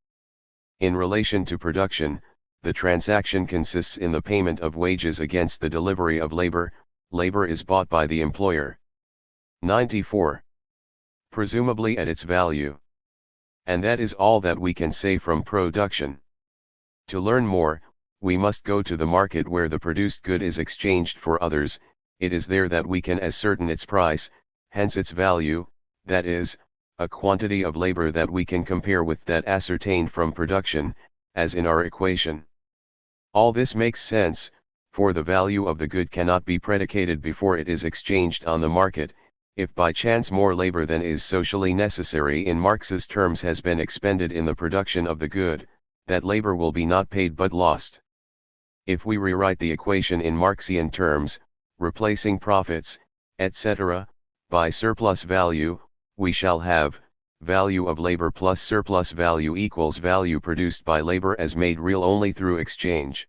In relation to production, the transaction consists in the payment of wages against the delivery of labor. Labor is bought by the employer. 94. Presumably at its value. And that is all that we can say from production. To learn more, we must go to the market where the produced good is exchanged for others. It is there that we can ascertain its price, hence its value, that is, a quantity of labor that we can compare with that ascertained from production, as in our equation. All this makes sense, for the value of the good cannot be predicated before it is exchanged on the market. If by chance more labor than is socially necessary in Marx's terms has been expended in the production of the good, that labor will be not paid but lost. If we rewrite the equation in Marxian terms, replacing profits, etc., by surplus value, we shall have, value of labor plus surplus value equals value produced by labor as made real only through exchange.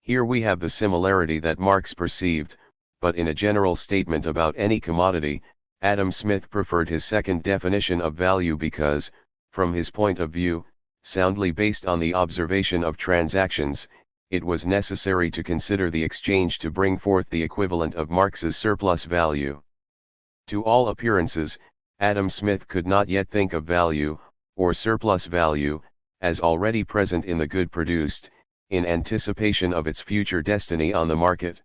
Here we have the similarity that Marx perceived, but in a general statement about any commodity, Adam Smith preferred his second definition of value because, from his point of view, soundly based on the observation of transactions, it was necessary to consider the exchange to bring forth the equivalent of Marx's surplus value. To all appearances, Adam Smith could not yet think of value, or surplus value, as already present in the good produced, in anticipation of its future destiny on the market.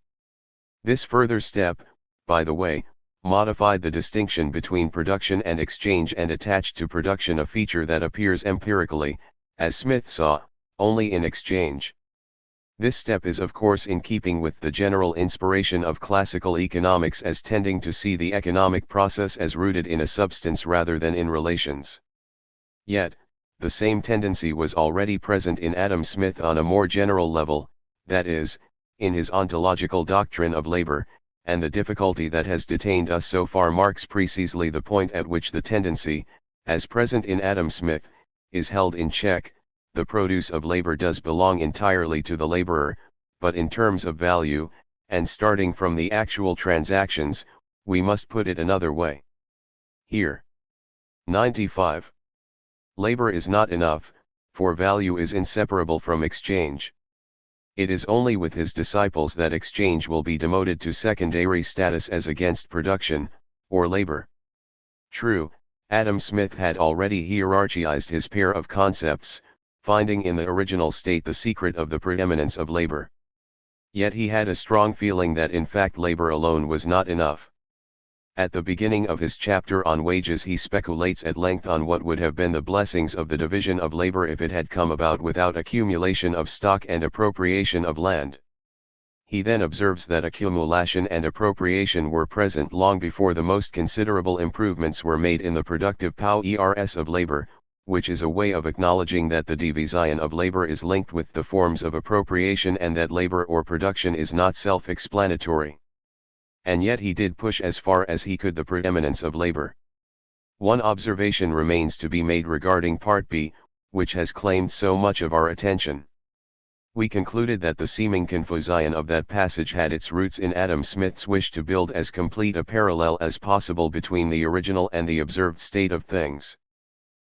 This further step, by the way, modified the distinction between production and exchange and attached to production a feature that appears empirically, as Smith saw, only in exchange. This step is of course in keeping with the general inspiration of classical economics as tending to see the economic process as rooted in a substance rather than in relations. Yet, the same tendency was already present in Adam Smith on a more general level, that is, in his ontological doctrine of labor, and the difficulty that has detained us so far marks precisely the point at which the tendency, as present in Adam Smith, is held in check. The produce of labor does belong entirely to the laborer, but in terms of value, and starting from the actual transactions, we must put it another way. Here. 95. Labor is not enough, for value is inseparable from exchange. It is only with his disciples that exchange will be demoted to secondary status as against production, or labor. True, Adam Smith had already hierarchized his pair of concepts, finding in the original state the secret of the preeminence of labor. Yet he had a strong feeling that in fact labor alone was not enough. At the beginning of his chapter on wages he speculates at length on what would have been the blessings of the division of labor if it had come about without accumulation of stock and appropriation of land. He then observes that accumulation and appropriation were present long before the most considerable improvements were made in the productive powers of labor, which is a way of acknowledging that the division of labor is linked with the forms of appropriation and that labor or production is not self-explanatory. And yet he did push as far as he could the preeminence of labor. One observation remains to be made regarding Part B, which has claimed so much of our attention. We concluded that the seeming confusion of that passage had its roots in Adam Smith's wish to build as complete a parallel as possible between the original and the observed state of things.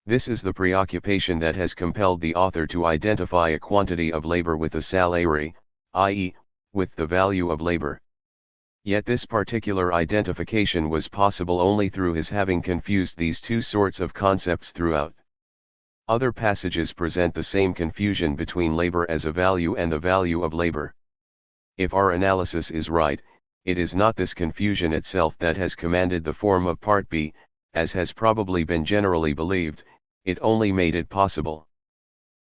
This is the preoccupation that has compelled the author to identify a quantity of labor with a salary, i.e., with the value of labor. Yet this particular identification was possible only through his having confused these two sorts of concepts throughout. Other passages present the same confusion between labor as a value and the value of labor. If our analysis is right, it is not this confusion itself that has commanded the form of Part B, as has probably been generally believed, it only made it possible.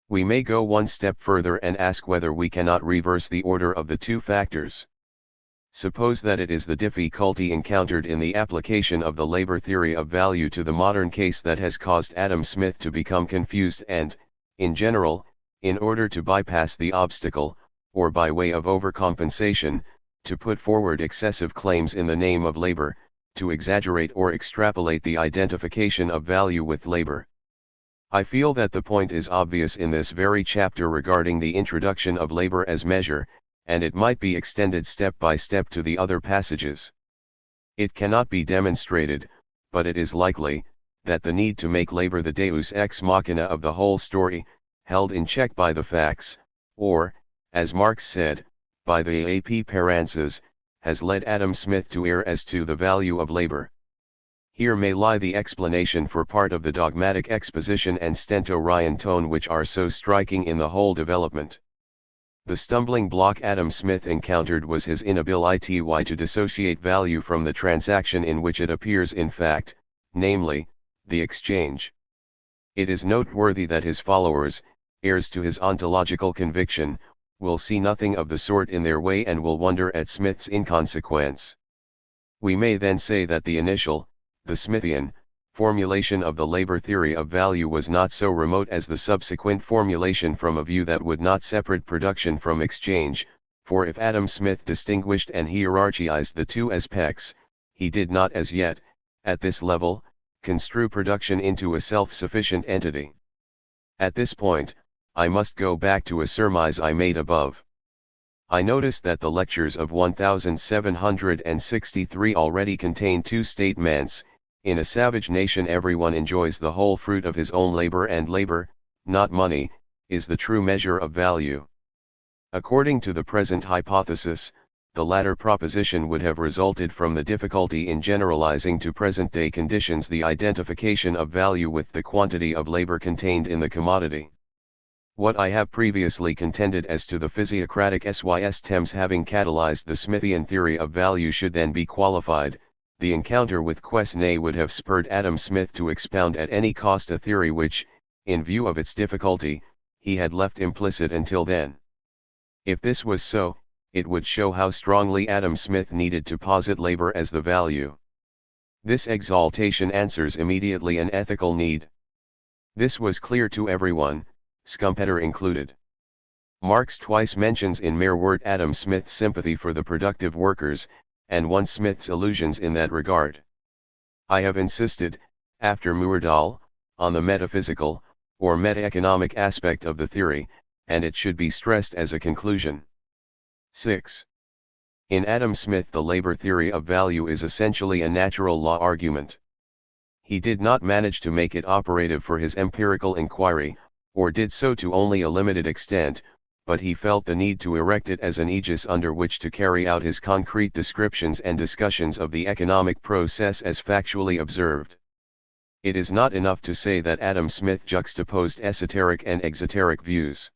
We may go one step further and ask whether we cannot reverse the order of the two factors. Suppose that it is the difficulty encountered in the application of the labor theory of value to the modern case that has caused Adam Smith to become confused and, in general, in order to bypass the obstacle, or by way of overcompensation, to put forward excessive claims in the name of labor, to exaggerate or extrapolate the identification of value with labor. I feel that the point is obvious in this very chapter regarding the introduction of labor as measure, and it might be extended step by step to the other passages. It cannot be demonstrated, but it is likely, that the need to make labor the deus ex machina of the whole story, held in check by the facts, or, as Marx said, by the apparences, has led Adam Smith to err as to the value of labor. Here may lie the explanation for part of the dogmatic exposition and stentorian tone which are so striking in the whole development. The stumbling block Adam Smith encountered was his inability to dissociate value from the transaction in which it appears in fact, namely, the exchange. It is noteworthy that his followers, heirs to his ontological conviction, will see nothing of the sort in their way and will wonder at Smith's inconsequence. We may then say that the initial, the Smithian, formulation of the labor theory of value was not so remote as the subsequent formulation from a view that would not separate production from exchange, for if Adam Smith distinguished and hierarchized the two aspects, he did not as yet, at this level, construe production into a self-sufficient entity. At this point, I must go back to a surmise I made above. I noticed that the lectures of 1763 already contain two statements. In a savage nation everyone enjoys the whole fruit of his own labor, and labor, not money, is the true measure of value. According to the present hypothesis, the latter proposition would have resulted from the difficulty in generalizing to present-day conditions the identification of value with the quantity of labor contained in the commodity. What I have previously contended as to the physiocratic systems having catalyzed the Smithian theory of value should then be qualified. The encounter with Quesnay would have spurred Adam Smith to expound at any cost a theory which, in view of its difficulty, he had left implicit until then. If this was so, it would show how strongly Adam Smith needed to posit labor as the value. This exaltation answers immediately an ethical need. This was clear to everyone, Schumpeter included. Marx twice mentions in mere word Adam Smith's sympathy for the productive workers, and once Smith's illusions in that regard. I have insisted, after Myrdal, on the metaphysical, or meta-economic aspect of the theory, and it should be stressed as a conclusion. 6. In Adam Smith the labor theory of value is essentially a natural law argument. He did not manage to make it operative for his empirical inquiry, or did so to only a limited extent, but he felt the need to erect it as an aegis under which to carry out his concrete descriptions and discussions of the economic process as factually observed. It is not enough to say that Adam Smith juxtaposed esoteric and exoteric views.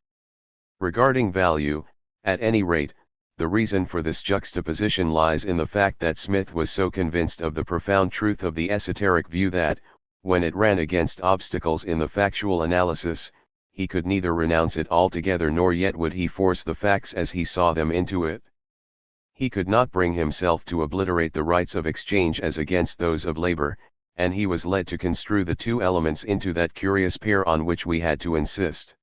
Regarding value, at any rate, the reason for this juxtaposition lies in the fact that Smith was so convinced of the profound truth of the esoteric view that, when it ran against obstacles in the factual analysis, he could neither renounce it altogether nor yet would he force the facts as he saw them into it. He could not bring himself to obliterate the rights of exchange as against those of labor, and he was led to construe the two elements into that curious pair on which we had to insist.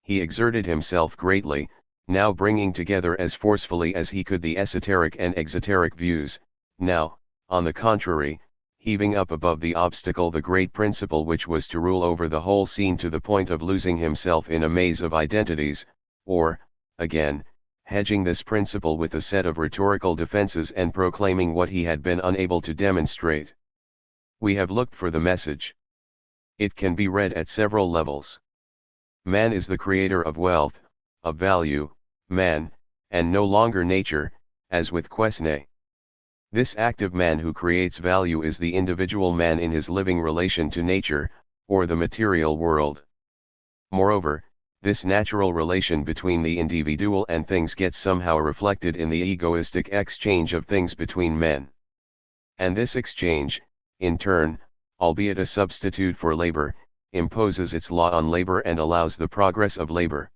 He exerted himself greatly, now bringing together as forcefully as he could the esoteric and exoteric views, now, on the contrary, heaving up above the obstacle the great principle which was to rule over the whole scene to the point of losing himself in a maze of identities, or, again, hedging this principle with a set of rhetorical defenses and proclaiming what he had been unable to demonstrate. We have looked for the message. It can be read at several levels. Man is the creator of wealth, of value, man, and no longer nature, as with Quesnay. This active man who creates value is the individual man in his living relation to nature, or the material world. Moreover, this natural relation between the individual and things gets somehow reflected in the egoistic exchange of things between men. And this exchange, in turn, albeit a substitute for labor, imposes its law on labor and allows the progress of labor.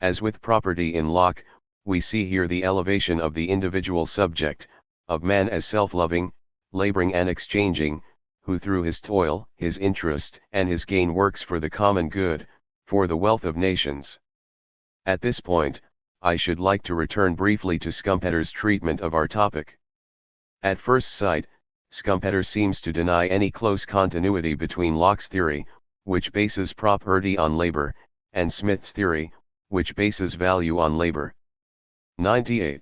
As with property in Locke, we see here the elevation of the individual subject, of man as self-loving, laboring and exchanging, who through his toil, his interest, and his gain works for the common good, for the wealth of nations. At this point, I should like to return briefly to Schumpeter's treatment of our topic. At first sight, Schumpeter seems to deny any close continuity between Locke's theory, which bases property on labor, and Smith's theory, which bases value on labor. 98.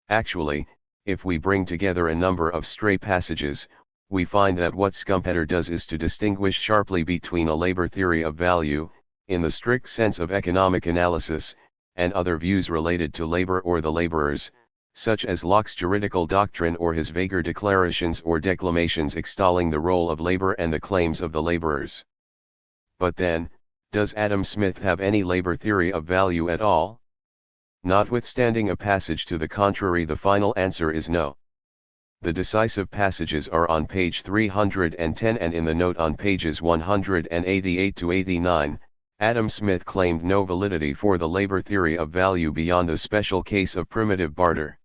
Actually, if we bring together a number of stray passages, we find that what Schumpeter does is to distinguish sharply between a labor theory of value, in the strict sense of economic analysis, and other views related to labor or the laborers, such as Locke's juridical doctrine or his vaguer declarations or declamations extolling the role of labor and the claims of the laborers. But then, does Adam Smith have any labor theory of value at all? Notwithstanding a passage to the contrary, the final answer is no. The decisive passages are on page 310 and in the note on pages 188 to 89. Adam Smith claimed no validity for the labor theory of value beyond the special case of primitive barter.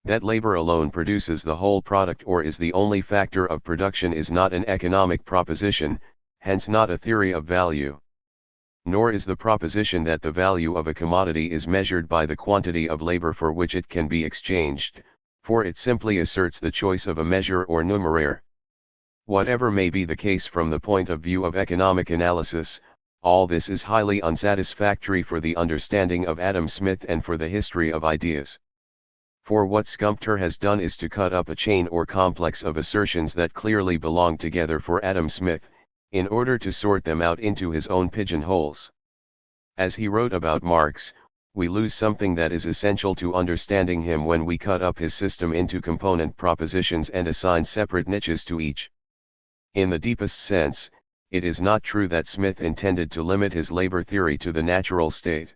That labor alone produces the whole product or is the only factor of production is not an economic proposition, hence not a theory of value. Nor is the proposition that the value of a commodity is measured by the quantity of labor for which it can be exchanged, for it simply asserts the choice of a measure or numeraire. Whatever may be the case from the point of view of economic analysis, all this is highly unsatisfactory for the understanding of Adam Smith and for the history of ideas. For what Schumpeter has done is to cut up a chain or complex of assertions that clearly belong together for Adam Smith, in order to sort them out into his own pigeonholes. As he wrote about Marx, we lose something that is essential to understanding him when we cut up his system into component propositions and assign separate niches to each. In the deepest sense, it is not true that Smith intended to limit his labor theory to the natural state.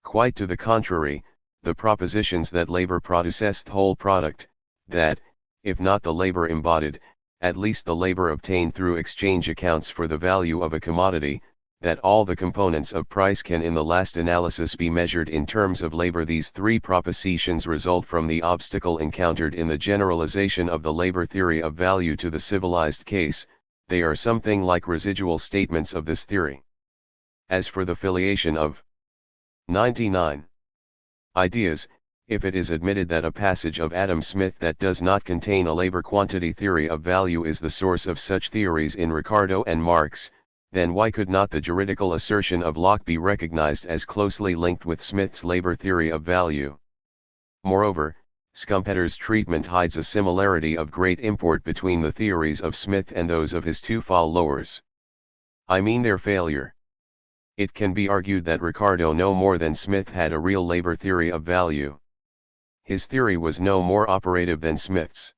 Quite to the contrary, the propositions that labor produces the whole product, that, if not the labor embodied, at least the labor obtained through exchange accounts for the value of a commodity, that all the components of price can in the last analysis be measured in terms of labor. These three propositions result from the obstacle encountered in the generalization of the labor theory of value to the civilized case. They are something like residual statements of this theory. As for the filiation of 99 ideas, if it is admitted that a passage of Adam Smith that does not contain a labor quantity theory of value is the source of such theories in Ricardo and Marx, then why could not the juridical assertion of Locke be recognized as closely linked with Smith's labor theory of value? Moreover, Schumpeter's treatment hides a similarity of great import between the theories of Smith and those of his two followers. I mean their failure. It can be argued that Ricardo no more than Smith had a real labor theory of value. His theory was no more operative than Smith's.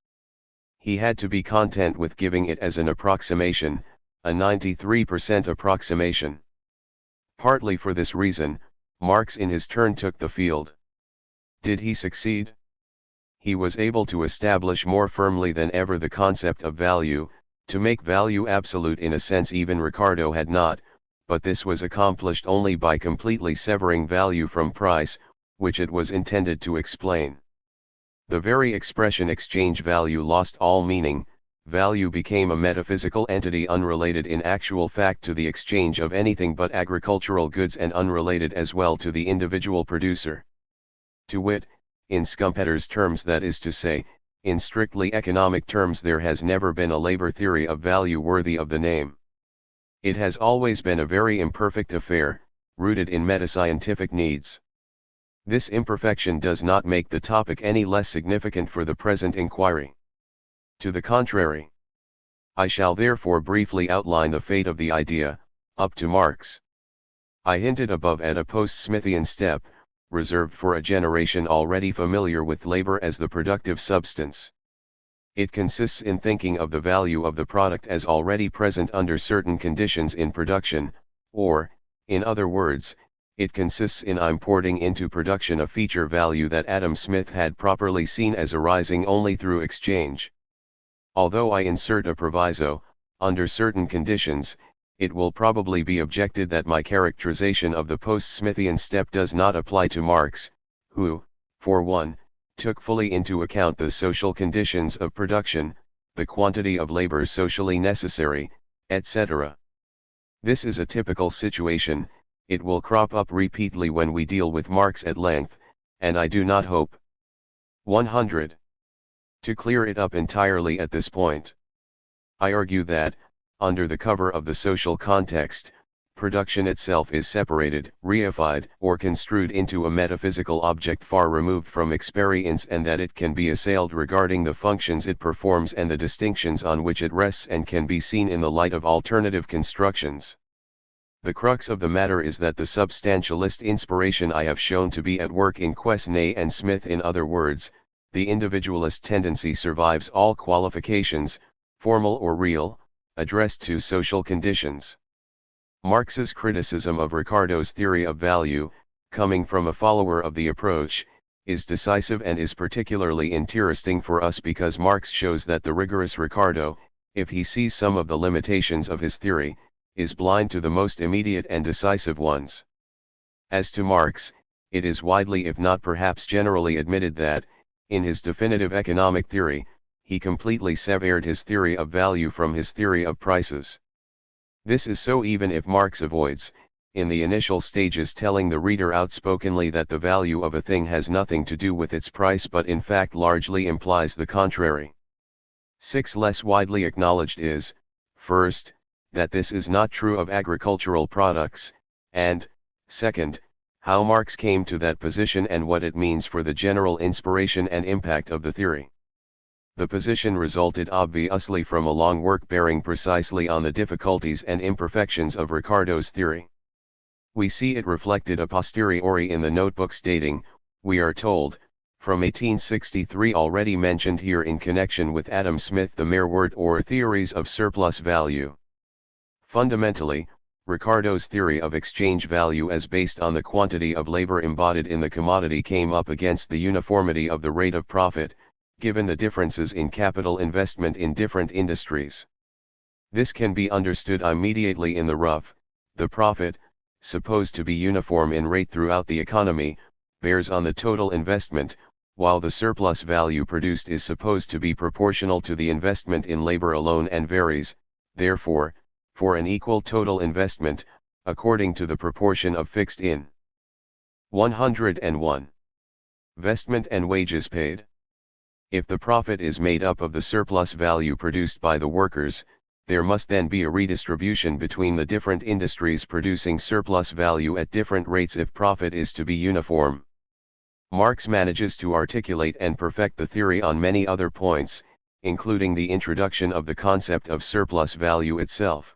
He had to be content with giving it as an approximation, a 93% approximation. Partly for this reason, Marx in his turn took the field. Did he succeed? He was able to establish more firmly than ever the concept of value, to make value absolute in a sense even Ricardo had not, but this was accomplished only by completely severing value from price, which it was intended to explain. The very expression exchange value lost all meaning. Value became a metaphysical entity unrelated in actual fact to the exchange of anything but agricultural goods and unrelated as well to the individual producer. To wit, in Schumpeter's terms, that is to say, in strictly economic terms, there has never been a labor theory of value worthy of the name. It has always been a very imperfect affair, rooted in metascientific needs. This imperfection does not make the topic any less significant for the present inquiry. To the contrary. I shall therefore briefly outline the fate of the idea, up to Marx. I hinted above at a post-Smithian step, reserved for a generation already familiar with labor as the productive substance. It consists in thinking of the value of the product as already present under certain conditions in production, or, in other words, it consists in importing into production a feature value that Adam Smith had properly seen as arising only through exchange. Although I insert a proviso, under certain conditions, it will probably be objected that my characterization of the post-Smithian step does not apply to Marx, who, for one, took fully into account the social conditions of production, the quantity of labor socially necessary, etc. This is a typical situation. It will crop up repeatedly when we deal with Marx at length, and I do not hope 100. To clear it up entirely at this point. I argue that, under the cover of the social context, production itself is separated, reified, or construed into a metaphysical object far removed from experience, and that it can be assailed regarding the functions it performs and the distinctions on which it rests, and can be seen in the light of alternative constructions. The crux of the matter is that the substantialist inspiration I have shown to be at work in Quesnay and Smith, in other words, the individualist tendency, survives all qualifications, formal or real, addressed to social conditions. Marx's criticism of Ricardo's theory of value, coming from a follower of the approach, is decisive and is particularly interesting for us because Marx shows that the rigorous Ricardo, if he sees some of the limitations of his theory, is blind to the most immediate and decisive ones. As to Marx, it is widely, if not perhaps generally, admitted that, in his definitive economic theory, he completely severed his theory of value from his theory of prices. This is so even if Marx avoids, in the initial stages, telling the reader outspokenly that the value of a thing has nothing to do with its price, but in fact largely implies the contrary. 6. Less widely acknowledged is, first, that this is not true of agricultural products, and, second, how Marx came to that position and what it means for the general inspiration and impact of the theory. The position resulted obviously from a long work bearing precisely on the difficulties and imperfections of Ricardo's theory. We see it reflected a posteriori in the notebooks dating, we are told, from 1863, already mentioned here in connection with Adam Smith, the mere word or theories of surplus value. Fundamentally, Ricardo's theory of exchange value as based on the quantity of labor embodied in the commodity came up against the uniformity of the rate of profit, given the differences in capital investment in different industries. This can be understood immediately in the rough. The profit, supposed to be uniform in rate throughout the economy, bears on the total investment, while the surplus value produced is supposed to be proportional to the investment in labor alone and varies, therefore, for an equal total investment, according to the proportion of fixed in 101. Vestment and wages paid. If the profit is made up of the surplus value produced by the workers, there must then be a redistribution between the different industries producing surplus value at different rates if profit is to be uniform. Marx manages to articulate and perfect the theory on many other points, including the introduction of the concept of surplus value itself.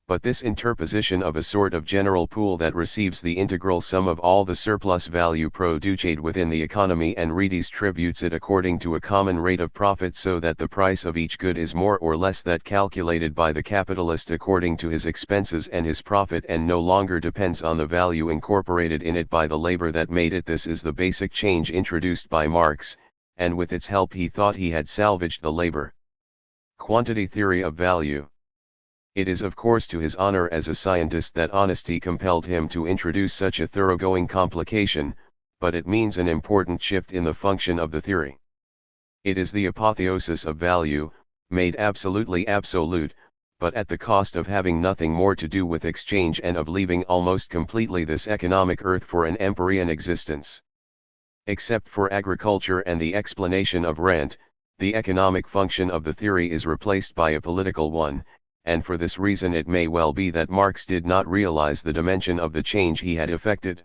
But this interposition of a sort of general pool that receives the integral sum of all the surplus value produced within the economy and redistributes it according to a common rate of profit, so that the price of each good is more or less that calculated by the capitalist according to his expenses and his profit, and no longer depends on the value incorporated in it by the labor that made it. This is the basic change introduced by Marx, and with its help he thought he had salvaged the labor quantity theory of value. It is of course to his honor as a scientist that honesty compelled him to introduce such a thoroughgoing complication, but it means an important shift in the function of the theory. It is the apotheosis of value, made absolutely absolute, but at the cost of having nothing more to do with exchange and of leaving almost completely this economic earth for an empyrean existence. Except for agriculture and the explanation of rent, the economic function of the theory is replaced by a political one, and for this reason it may well be that Marx did not realize the dimension of the change he had effected.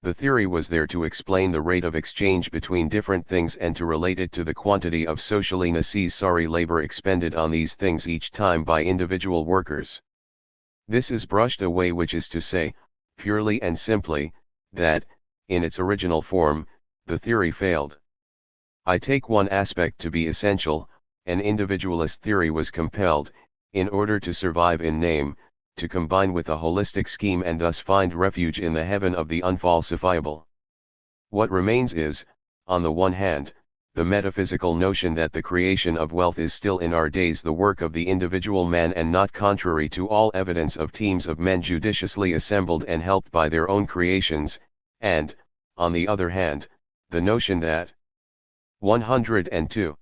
The theory was there to explain the rate of exchange between different things and to relate it to the quantity of socially necessary labor expended on these things each time by individual workers. This is brushed away, which is to say, purely and simply, that, in its original form, the theory failed. I take one aspect to be essential: an individualist theory was compelled, in order to survive in name, to combine with a holistic scheme and thus find refuge in the heaven of the unfalsifiable. What remains is, on the one hand, the metaphysical notion that the creation of wealth is still in our days the work of the individual man and not contrary to all evidence of teams of men judiciously assembled and helped by their own creations, and, on the other hand, the notion that 102.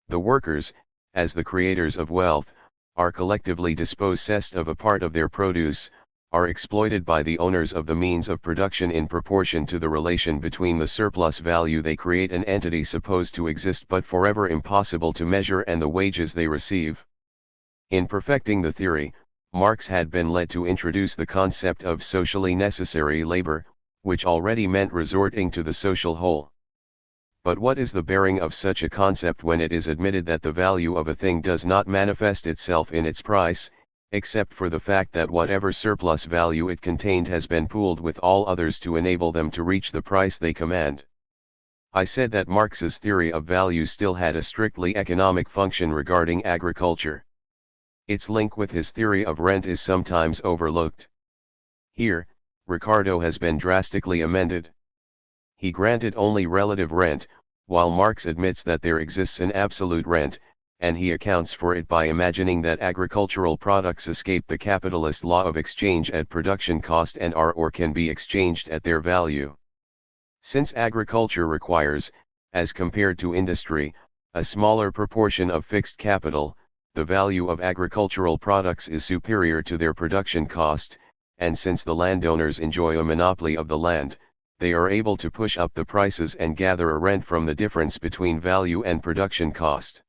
The workers, as the creators of wealth, are collectively dispossessed of a part of their produce, are exploited by the owners of the means of production in proportion to the relation between the surplus value they create, an entity supposed to exist but forever impossible to measure, and the wages they receive. In perfecting the theory, Marx had been led to introduce the concept of socially necessary labor, which already meant resorting to the social whole. But what is the bearing of such a concept when it is admitted that the value of a thing does not manifest itself in its price, except for the fact that whatever surplus value it contained has been pooled with all others to enable them to reach the price they command? I said that Marx's theory of value still had a strictly economic function regarding agriculture. Its link with his theory of rent is sometimes overlooked. Here, Ricardo has been drastically amended. He granted only relative rent, while Marx admits that there exists an absolute rent, and he accounts for it by imagining that agricultural products escape the capitalist law of exchange at production cost and are or can be exchanged at their value. Since agriculture requires, as compared to industry, a smaller proportion of fixed capital, the value of agricultural products is superior to their production cost, and since the landowners enjoy a monopoly of the land, they are able to push up the prices and gather a rent from the difference between value and production cost.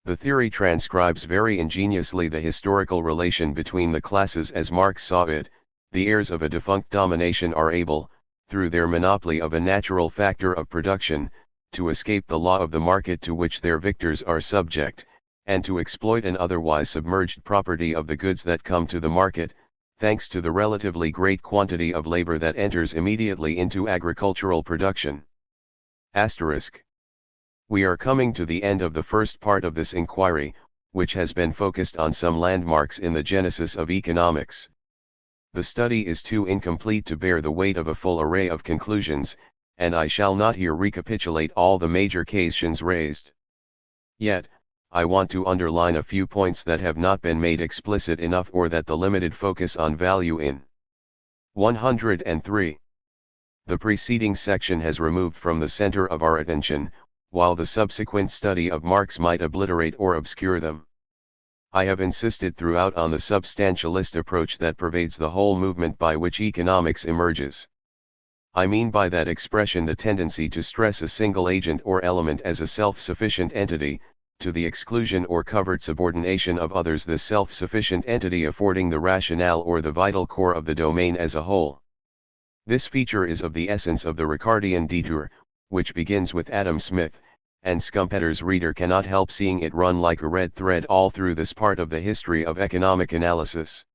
The theory transcribes very ingeniously the historical relation between the classes as Marx saw it. The heirs of a defunct domination are able, through their monopoly of a natural factor of production, to escape the law of the market to which their victors are subject, and to exploit an otherwise submerged property of the goods that come to the market, thanks to the relatively great quantity of labor that enters immediately into agricultural production. Asterisk. We are coming to the end of the first part of this inquiry, which has been focused on some landmarks in the genesis of economics. The study is too incomplete to bear the weight of a full array of conclusions, and I shall not here recapitulate all the major questions raised. Yet, I want to underline a few points that have not been made explicit enough or that the limited focus on value in 103. The preceding section has removed from the center of our attention, while the subsequent study of Marx might obliterate or obscure them. I have insisted throughout on the substantialist approach that pervades the whole movement by which economics emerges. I mean by that expression the tendency to stress a single agent or element as a self-sufficient entity, to the exclusion or covert subordination of others, the self-sufficient entity affording the rationale or the vital core of the domain as a whole. This feature is of the essence of the Ricardian detour, which begins with Adam Smith, and Schumpeter's reader cannot help seeing it run like a red thread all through this part of the history of economic analysis.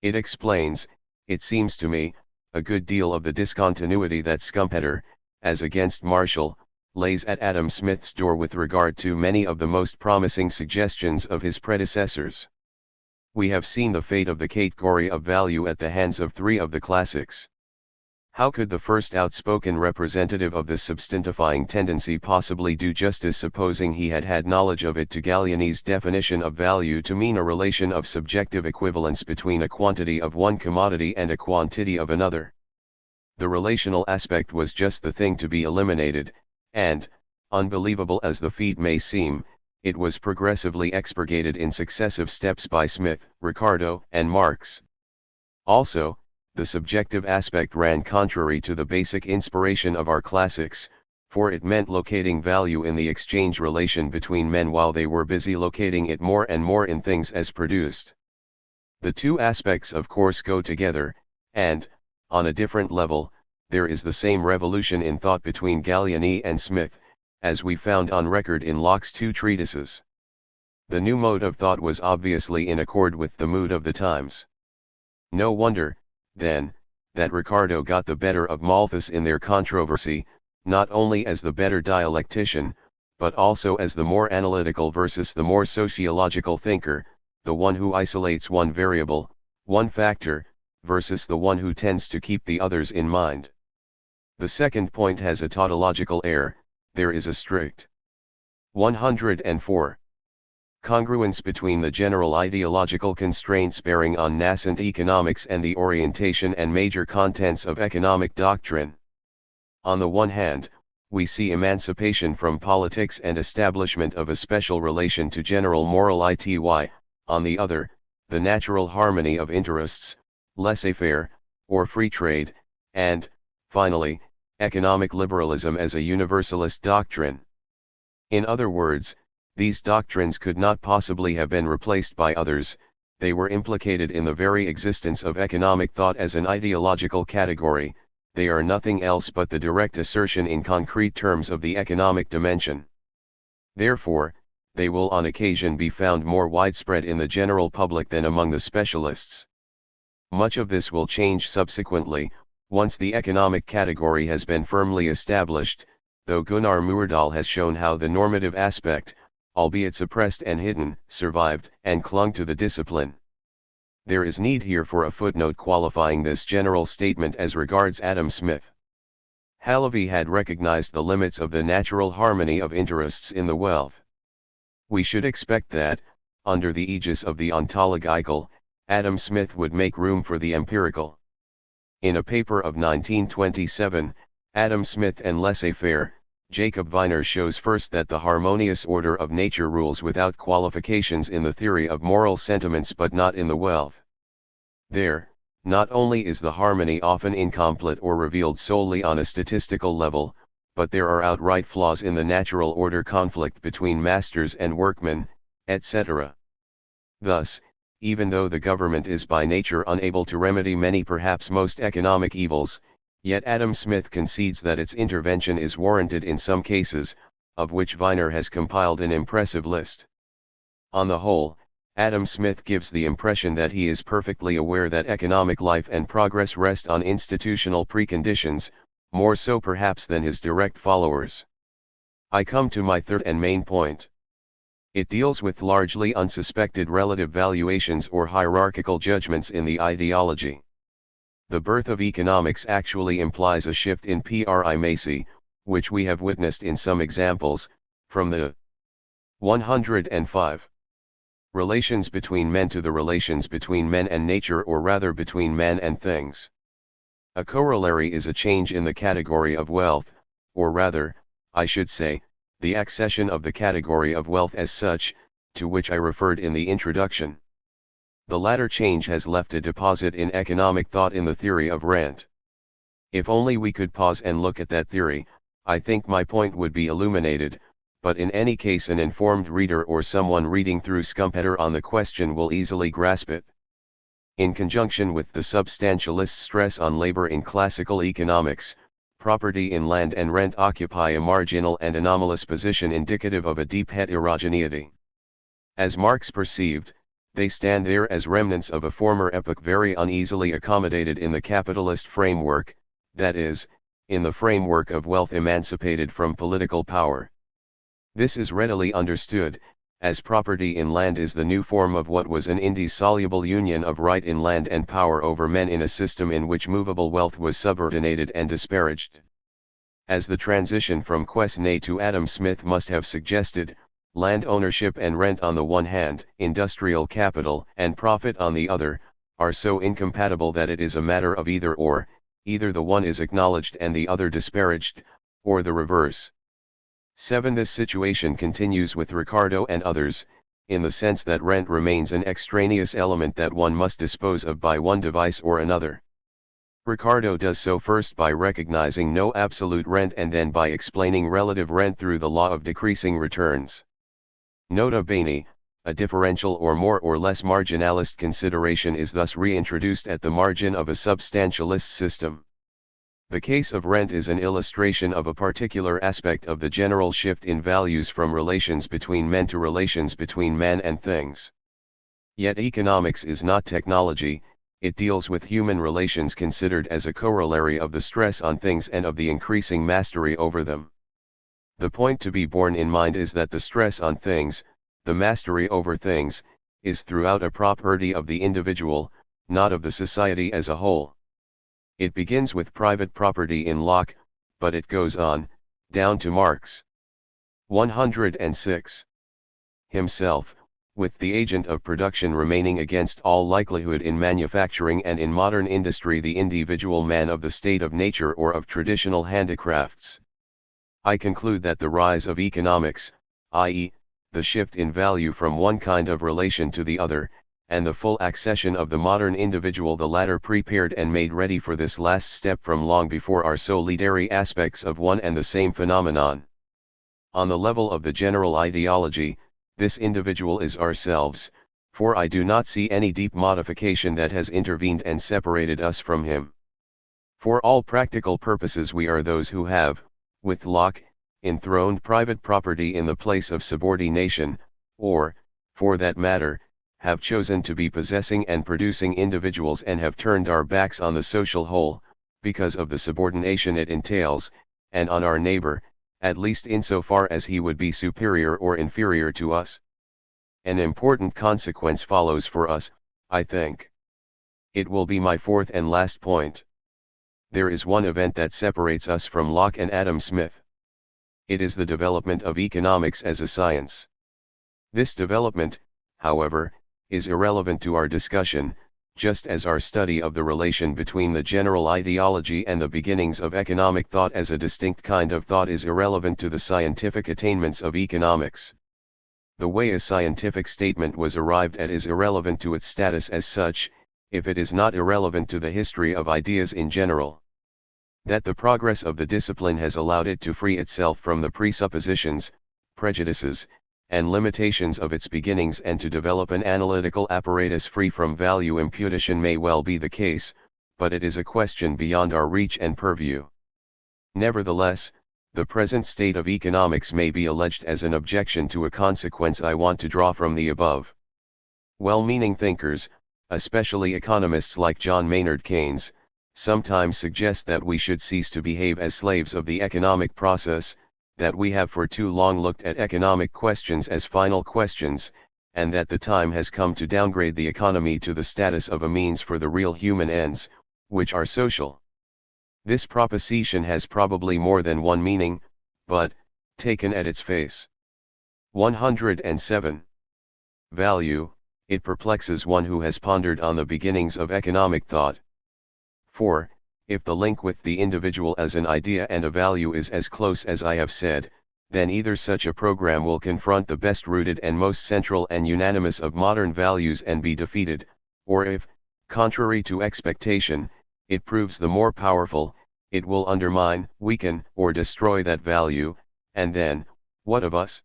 It explains, it seems to me, a good deal of the discontinuity that Schumpeter, as against Marshall, lays at Adam Smith's door with regard to many of the most promising suggestions of his predecessors. We have seen the fate of the category of value at the hands of three of the classics. How could the first outspoken representative of this substantifying tendency possibly do justice, supposing he had had knowledge of it, to Galliani's definition of value to mean a relation of subjective equivalence between a quantity of one commodity and a quantity of another? The relational aspect was just the thing to be eliminated, and, unbelievable as the feat may seem, it was progressively expurgated in successive steps by Smith, Ricardo, and Marx. Also, the subjective aspect ran contrary to the basic inspiration of our classics, for it meant locating value in the exchange relation between men while they were busy locating it more and more in things as produced. The two aspects of course go together, and, on a different level, there is the same revolution in thought between Galliani and Smith, as we found on record in Locke's two treatises. The new mode of thought was obviously in accord with the mood of the times. No wonder, then, that Ricardo got the better of Malthus in their controversy, not only as the better dialectician, but also as the more analytical versus the more sociological thinker, the one who isolates one variable, one factor, versus the one who tends to keep the others in mind. The second point has a tautological air. There is a strict 104. Congruence between the general ideological constraints bearing on nascent economics and the orientation and major contents of economic doctrine. On the one hand, we see emancipation from politics and establishment of a special relation to general moral ity, on the other, the natural harmony of interests, laissez-faire, or free trade, and, finally, economic liberalism as a universalist doctrine. In other words, These doctrines could not possibly have been replaced by others, they were implicated in the very existence of economic thought as an ideological category, they are nothing else but the direct assertion in concrete terms of the economic dimension. Therefore, they will on occasion be found more widespread in the general public than among the specialists. Much of this will change subsequently, once the economic category has been firmly established, though Gunnar Myrdal has shown how the normative aspect, albeit suppressed and hidden, survived and clung to the discipline. There is need here for a footnote qualifying this general statement as regards Adam Smith. Halevi had recognized the limits of the natural harmony of interests in the wealth. We should expect that, under the aegis of the ontological, Adam Smith would make room for the empirical. In a paper of 1927, Adam Smith and Laissez-faire, Jacob Viner shows first that the harmonious order of nature rules without qualifications in the theory of moral sentiments but not in the wealth. There, not only is the harmony often incomplete or revealed solely on a statistical level, but there are outright flaws in the natural order, conflict between masters and workmen, etc. Thus, even though the government is by nature unable to remedy many, perhaps most economic evils, yet Adam Smith concedes that its intervention is warranted in some cases, of which Viner has compiled an impressive list. On the whole, Adam Smith gives the impression that he is perfectly aware that economic life and progress rest on institutional preconditions, more so perhaps than his direct followers. I come to my third and main point. It deals with largely unsuspected relative valuations or hierarchical judgments in the ideology. The birth of economics actually implies a shift in primacy, which we have witnessed in some examples, from the 105 relations between men to the relations between men and nature, or rather between man and things. A corollary is a change in the category of wealth, or rather, I should say, the accession of the category of wealth as such, to which I referred in the introduction. The latter change has left a deposit in economic thought in the theory of rent. If only we could pause and look at that theory, I think my point would be illuminated, but in any case an informed reader or someone reading through Schumpeter on the question will easily grasp it. In conjunction with the substantialist stress on labor in classical economics, property in land and rent occupy a marginal and anomalous position indicative of a deep heterogeneity. As Marx perceived, they stand there as remnants of a former epoch very uneasily accommodated in the capitalist framework, that is, in the framework of wealth emancipated from political power. This is readily understood, as property in land is the new form of what was an indissoluble union of right in land and power over men in a system in which movable wealth was subordinated and disparaged. As the transition from Quesnay to Adam Smith must have suggested, land ownership and rent on the one hand, industrial capital and profit on the other, are so incompatible that it is a matter of either or, either the one is acknowledged and the other disparaged, or the reverse. 7. This situation continues with Ricardo and others, in the sense that rent remains an extraneous element that one must dispose of by one device or another. Ricardo does so first by recognizing no absolute rent and then by explaining relative rent through the law of decreasing returns. Nota bene, a differential or more or less marginalist consideration is thus reintroduced at the margin of a substantialist system. The case of rent is an illustration of a particular aspect of the general shift in values from relations between men to relations between man and things. Yet economics is not technology, it deals with human relations considered as a corollary of the stress on things and of the increasing mastery over them. The point to be borne in mind is that the stress on things, the mastery over things, is throughout a property of the individual, not of the society as a whole. It begins with private property in Locke, but it goes on, down to Marx. 106. Himself, with the agent of production remaining against all likelihood in manufacturing and in modern industry the individual man of the state of nature or of traditional handicrafts. I conclude that the rise of economics, i.e., the shift in value from one kind of relation to the other, and the full accession of the modern individual, the latter prepared and made ready for this last step from long before, are solidary aspects of one and the same phenomenon. On the level of the general ideology, This individual is ourselves, for I do not see any deep modification that has intervened and separated us from him. For all practical purposes we are those who have, with Locke, enthroned private property in the place of subordination, or, for that matter, have chosen to be possessing and producing individuals and have turned our backs on the social whole, because of the subordination it entails, and on our neighbor, at least insofar as he would be superior or inferior to us. An important consequence follows for us, I think. It will be my fourth and last point. There is one event that separates us from Locke and Adam Smith. It is the development of economics as a science. This development, however, is irrelevant to our discussion, just as our study of the relation between the general ideology and the beginnings of economic thought as a distinct kind of thought is irrelevant to the scientific attainments of economics. The way a scientific statement was arrived at is irrelevant to its status as such, if it is not irrelevant to the history of ideas in general. That the progress of the discipline has allowed it to free itself from the presuppositions, prejudices, and limitations of its beginnings and to develop an analytical apparatus free from value imputation may well be the case, but it is a question beyond our reach and purview. Nevertheless, the present state of economics may be alleged as an objection to a consequence I want to draw from the above. Well-meaning thinkers, especially economists like John Maynard Keynes, sometimes suggest that we should cease to behave as slaves of the economic process, that we have for too long looked at economic questions as final questions, and that the time has come to downgrade the economy to the status of a means for the real human ends, which are social. This proposition has probably more than one meaning, but, taken at its face. 107. Value, it perplexes one who has pondered on the beginnings of economic thought. For, if the link with the individual as an idea and a value is as close as I have said, then either such a program will confront the best-rooted and most central and unanimous of modern values and be defeated, or if, contrary to expectation, it proves the more powerful, it will undermine, weaken, or destroy that value, and then, what of us?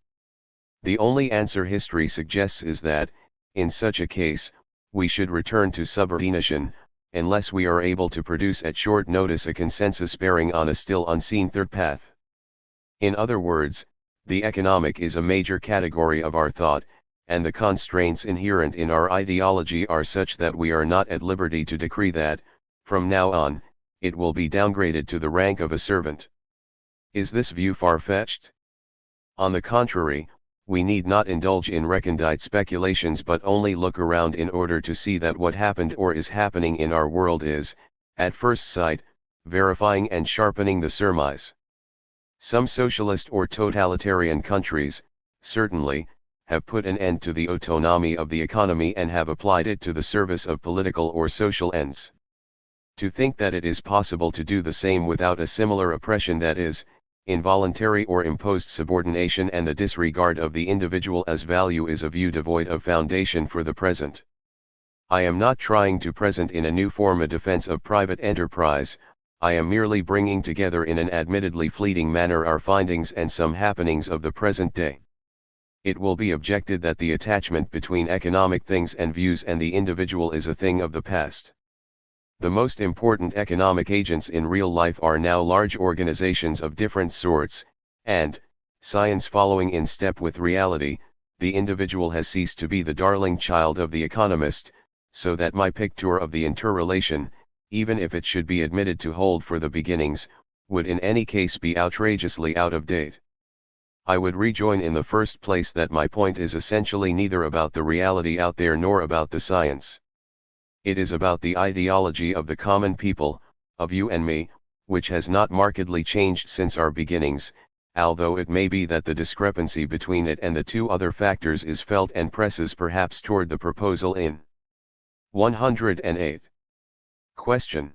The only answer history suggests is that, in such a case, we should return to subordination, unless we are able to produce at short notice a consensus bearing on a still unseen third path. In other words, the economic is a major category of our thought, and the constraints inherent in our ideology are such that we are not at liberty to decree that, from now on, it will be downgraded to the rank of a servant. Is this view far-fetched? On the contrary, we need not indulge in recondite speculations but only look around in order to see that what happened or is happening in our world is, at first sight, verifying and sharpening the surmise. Some socialist or totalitarian countries, certainly, have put an end to the autonomy of the economy and have applied it to the service of political or social ends. To think that it is possible to do the same without a similar oppression, that is, involuntary or imposed subordination and the disregard of the individual as value, is a view devoid of foundation for the present. I am not trying to present in a new form a defense of private enterprise, I am merely bringing together in an admittedly fleeting manner our findings and some happenings of the present day. It will be objected that the attachment between economic things and views and the individual is a thing of the past. The most important economic agents in real life are now large organizations of different sorts, and, science following in step with reality, the individual has ceased to be the darling child of the economist, so that my picture of the interrelation, even if it should be admitted to hold for the beginnings, would in any case be outrageously out of date. I would rejoin in the first place that my point is essentially neither about the reality out there nor about the science. It is about the ideology of the common people, of you and me, which has not markedly changed since our beginnings, although it may be that the discrepancy between it and the two other factors is felt and presses perhaps toward the proposal in 108. Question.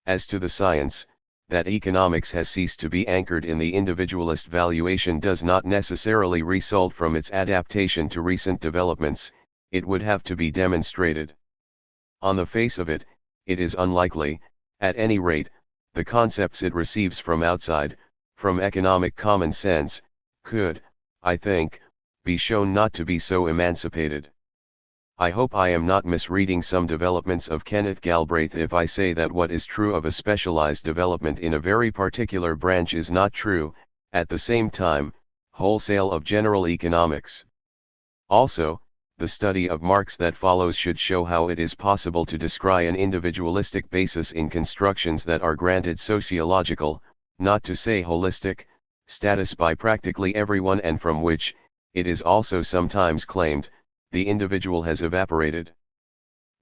As to the science, that economics has ceased to be anchored in the individualist valuation does not necessarily result from its adaptation to recent developments, it would have to be demonstrated. On the face of it, it is unlikely, at any rate, the concepts it receives from outside, from economic common sense, could, I think, be shown not to be so emancipated. I hope I am not misreading some developments of Kenneth Galbraith if I say that what is true of a specialized development in a very particular branch is not true, at the same time, wholesale of general economics. Also, the study of Marx that follows should show how it is possible to descry an individualistic basis in constructions that are granted sociological, not to say holistic, status by practically everyone, and from which, it is also sometimes claimed, the individual has evaporated.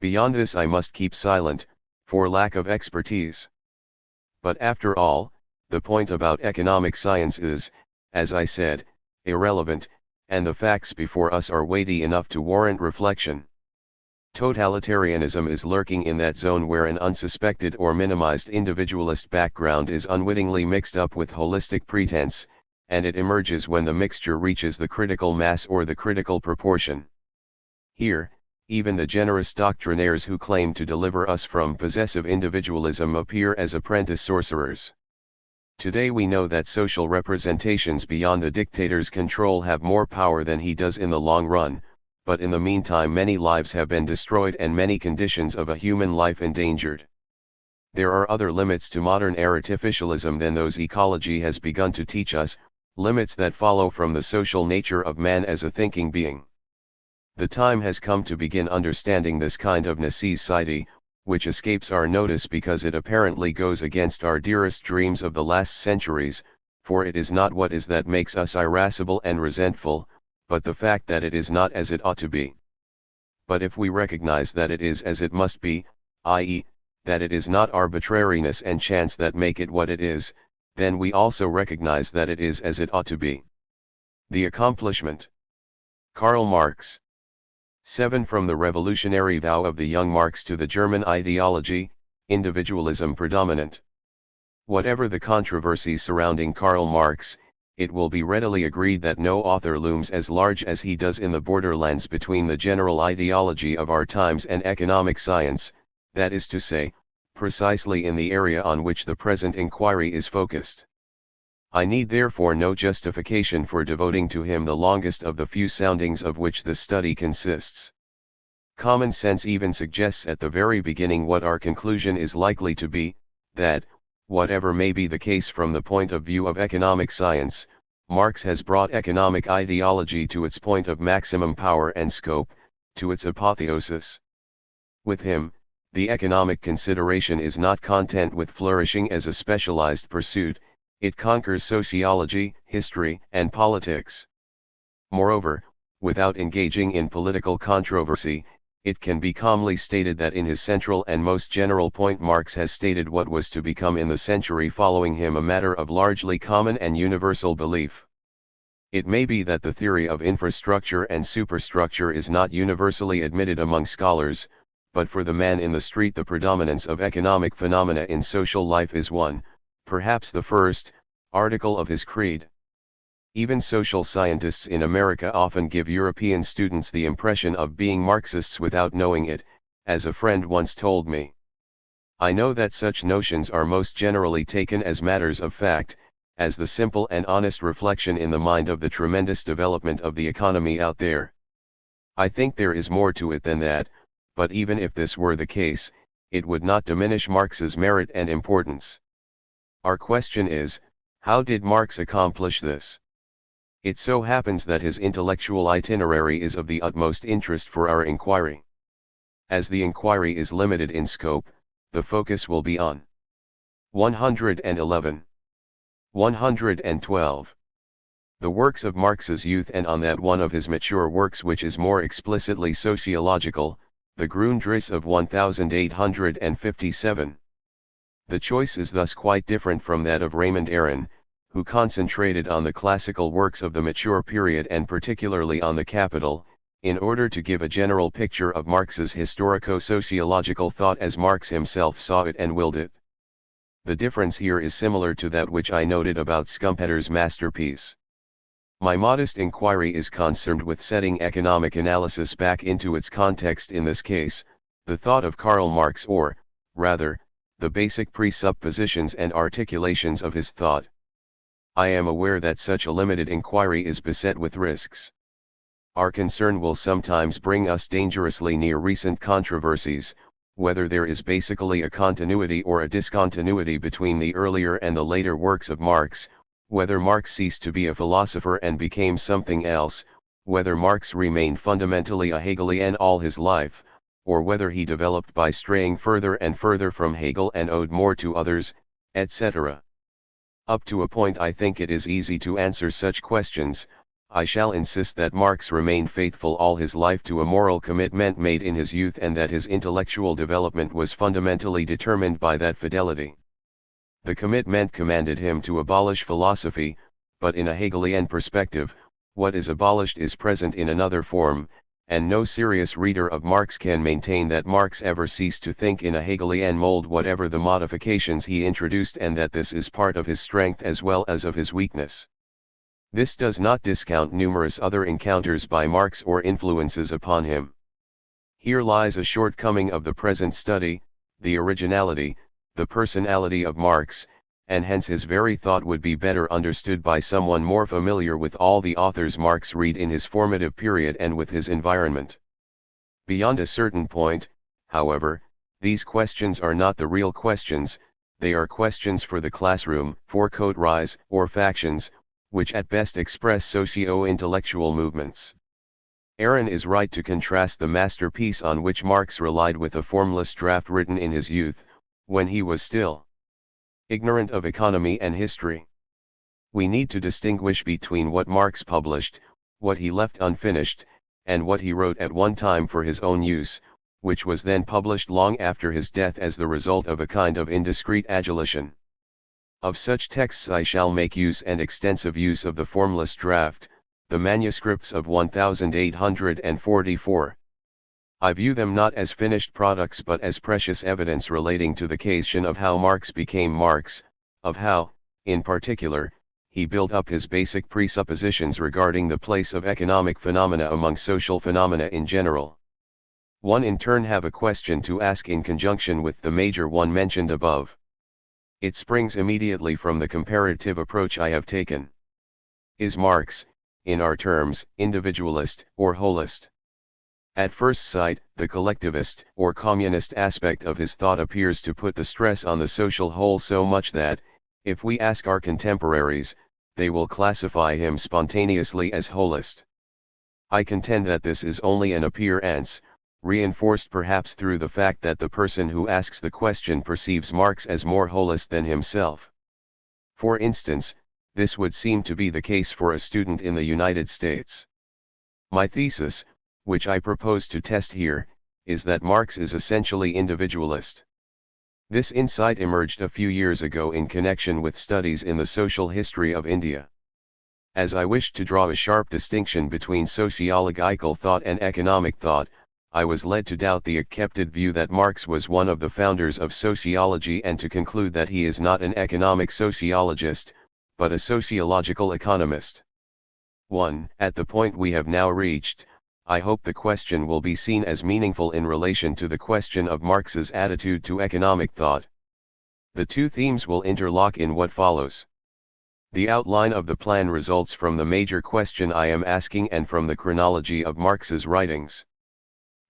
Beyond this I must keep silent, for lack of expertise. But after all, the point about economic science is, as I said, irrelevant, and the facts before us are weighty enough to warrant reflection. Totalitarianism is lurking in that zone where an unsuspected or minimized individualist background is unwittingly mixed up with holistic pretense, and it emerges when the mixture reaches the critical mass or the critical proportion. Here, even the generous doctrinaires who claim to deliver us from possessive individualism appear as apprentice sorcerers. Today we know that social representations beyond the dictator's control have more power than he does in the long run, but in the meantime many lives have been destroyed and many conditions of a human life endangered. There are other limits to modern artificialism than those ecology has begun to teach us, limits that follow from the social nature of man as a thinking being. The time has come to begin understanding this kind of necessity, which escapes our notice because it apparently goes against our dearest dreams of the last centuries, for it is not what is that makes us irascible and resentful, but the fact that it is not as it ought to be. But if we recognize that it is as it must be, i.e., that it is not arbitrariness and chance that make it what it is, then we also recognize that it is as it ought to be. The accomplishment. Karl Marx. 7. From the revolutionary vow of the young Marx to the German ideology, individualism predominant. Whatever the controversies surrounding Karl Marx, it will be readily agreed that no author looms as large as he does in the borderlands between the general ideology of our times and economic science, that is to say, precisely in the area on which the present inquiry is focused. I need therefore no justification for devoting to him the longest of the few soundings of which this study consists. Common sense even suggests at the very beginning what our conclusion is likely to be, that, whatever may be the case from the point of view of economic science, Marx has brought economic ideology to its point of maximum power and scope, to its apotheosis. With him, the economic consideration is not content with flourishing as a specialized pursuit, it conquers sociology, history, and politics. Moreover, without engaging in political controversy, it can be calmly stated that in his central and most general point Marx has stated what was to become in the century following him a matter of largely common and universal belief. It may be that the theory of infrastructure and superstructure is not universally admitted among scholars, but for the man in the street the predominance of economic phenomena in social life is one, perhaps the first, article of his creed. Even social scientists in America often give European students the impression of being Marxists without knowing it, as a friend once told me. I know that such notions are most generally taken as matters of fact, as the simple and honest reflection in the mind of the tremendous development of the economy out there. I think there is more to it than that, but even if this were the case, it would not diminish Marx's merit and importance. Our question is, how did Marx accomplish this? It so happens that his intellectual itinerary is of the utmost interest for our inquiry. As the inquiry is limited in scope, the focus will be on 111. 112. The works of Marx's youth and on that one of his mature works which is more explicitly sociological, the Grundrisse of 1857. The choice is thus quite different from that of Raymond Aron, who concentrated on the classical works of the mature period and particularly on the Capital, in order to give a general picture of Marx's historico-sociological thought as Marx himself saw it and willed it. The difference here is similar to that which I noted about Schumpeter's masterpiece. My modest inquiry is concerned with setting economic analysis back into its context, in this case, the thought of Karl Marx, or, rather, the basic presuppositions and articulations of his thought. I am aware that such a limited inquiry is beset with risks. Our concern will sometimes bring us dangerously near recent controversies, whether there is basically a continuity or a discontinuity between the earlier and the later works of Marx, whether Marx ceased to be a philosopher and became something else, whether Marx remained fundamentally a Hegelian all his life, or whether he developed by straying further and further from Hegel and owed more to others, etc. Up to a point I think it is easy to answer such questions. I shall insist that Marx remained faithful all his life to a moral commitment made in his youth and that his intellectual development was fundamentally determined by that fidelity. The commitment commanded him to abolish philosophy, but in a Hegelian perspective, what is abolished is present in another form, and no serious reader of Marx can maintain that Marx ever ceased to think in a Hegelian mold whatever the modifications he introduced, and that this is part of his strength as well as of his weakness. This does not discount numerous other encounters by Marx or influences upon him. Here lies a shortcoming of the present study, the originality, the personality of Marx, and hence his very thought would be better understood by someone more familiar with all the authors Marx read in his formative period and with his environment. Beyond a certain point, however, these questions are not the real questions, they are questions for the classroom, for coteries, or factions, which at best express socio-intellectual movements. Aaron is right to contrast the masterpiece on which Marx relied with a formless draft written in his youth, when he was still ignorant of economy and history. We need to distinguish between what Marx published, what he left unfinished, and what he wrote at one time for his own use, which was then published long after his death as the result of a kind of indiscreet adulation. Of such texts I shall make use, and extensive use, of the formless draft, the manuscripts of 1844. I view them not as finished products but as precious evidence relating to the question of how Marx became Marx, of how, in particular, he built up his basic presuppositions regarding the place of economic phenomena among social phenomena in general. One in turn have a question to ask in conjunction with the major one mentioned above. It springs immediately from the comparative approach I have taken. Is Marx, in our terms, individualist or holist? At first sight, the collectivist or communist aspect of his thought appears to put the stress on the social whole so much that, if we ask our contemporaries, they will classify him spontaneously as holist. I contend that this is only an appearance, reinforced perhaps through the fact that the person who asks the question perceives Marx as more holist than himself. For instance, this would seem to be the case for a student in the United States. My thesis, which I propose to test here, is that Marx is essentially individualist. This insight emerged a few years ago in connection with studies in the social history of India. As I wished to draw a sharp distinction between sociological thought and economic thought, I was led to doubt the accepted view that Marx was one of the founders of sociology and to conclude that he is not an economic sociologist, but a sociological economist. 1. At the point we have now reached, I hope the question will be seen as meaningful in relation to the question of Marx's attitude to economic thought. The two themes will interlock in what follows. The outline of the plan results from the major question I am asking and from the chronology of Marx's writings.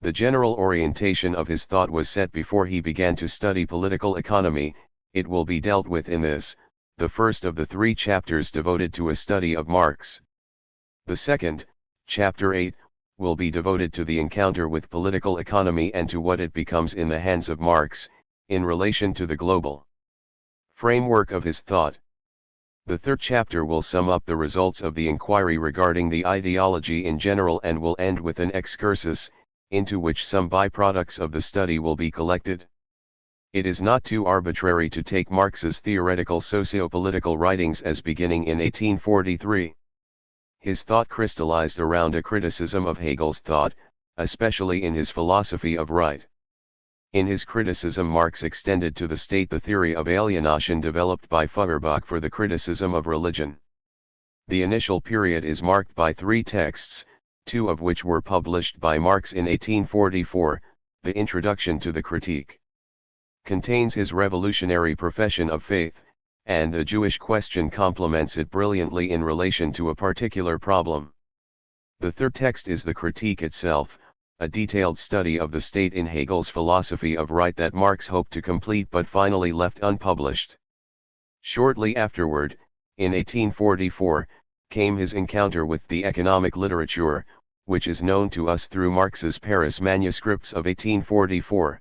The general orientation of his thought was set before he began to study political economy. It will be dealt with in this, the first of the 3 chapters devoted to a study of Marx. The second, chapter 8, will be devoted to the encounter with political economy and to what it becomes in the hands of Marx, in relation to the global framework of his thought. The third chapter will sum up the results of the inquiry regarding the ideology in general and will end with an excursus, into which some byproducts of the study will be collected. It is not too arbitrary to take Marx's theoretical socio-political writings as beginning in 1843. His thought crystallized around a criticism of Hegel's thought, especially in his philosophy of right. In his criticism Marx extended to the state the theory of alienation developed by Feuerbach for the criticism of religion. The initial period is marked by 3 texts, 2 of which were published by Marx in 1844, the Introduction to the Critique contains his revolutionary profession of faith, and the Jewish question complements it brilliantly in relation to a particular problem. The third text is the Critique itself, a detailed study of the state in Hegel's philosophy of right that Marx hoped to complete but finally left unpublished. Shortly afterward, in 1844, came his encounter with the economic literature, which is known to us through Marx's Paris manuscripts of 1844.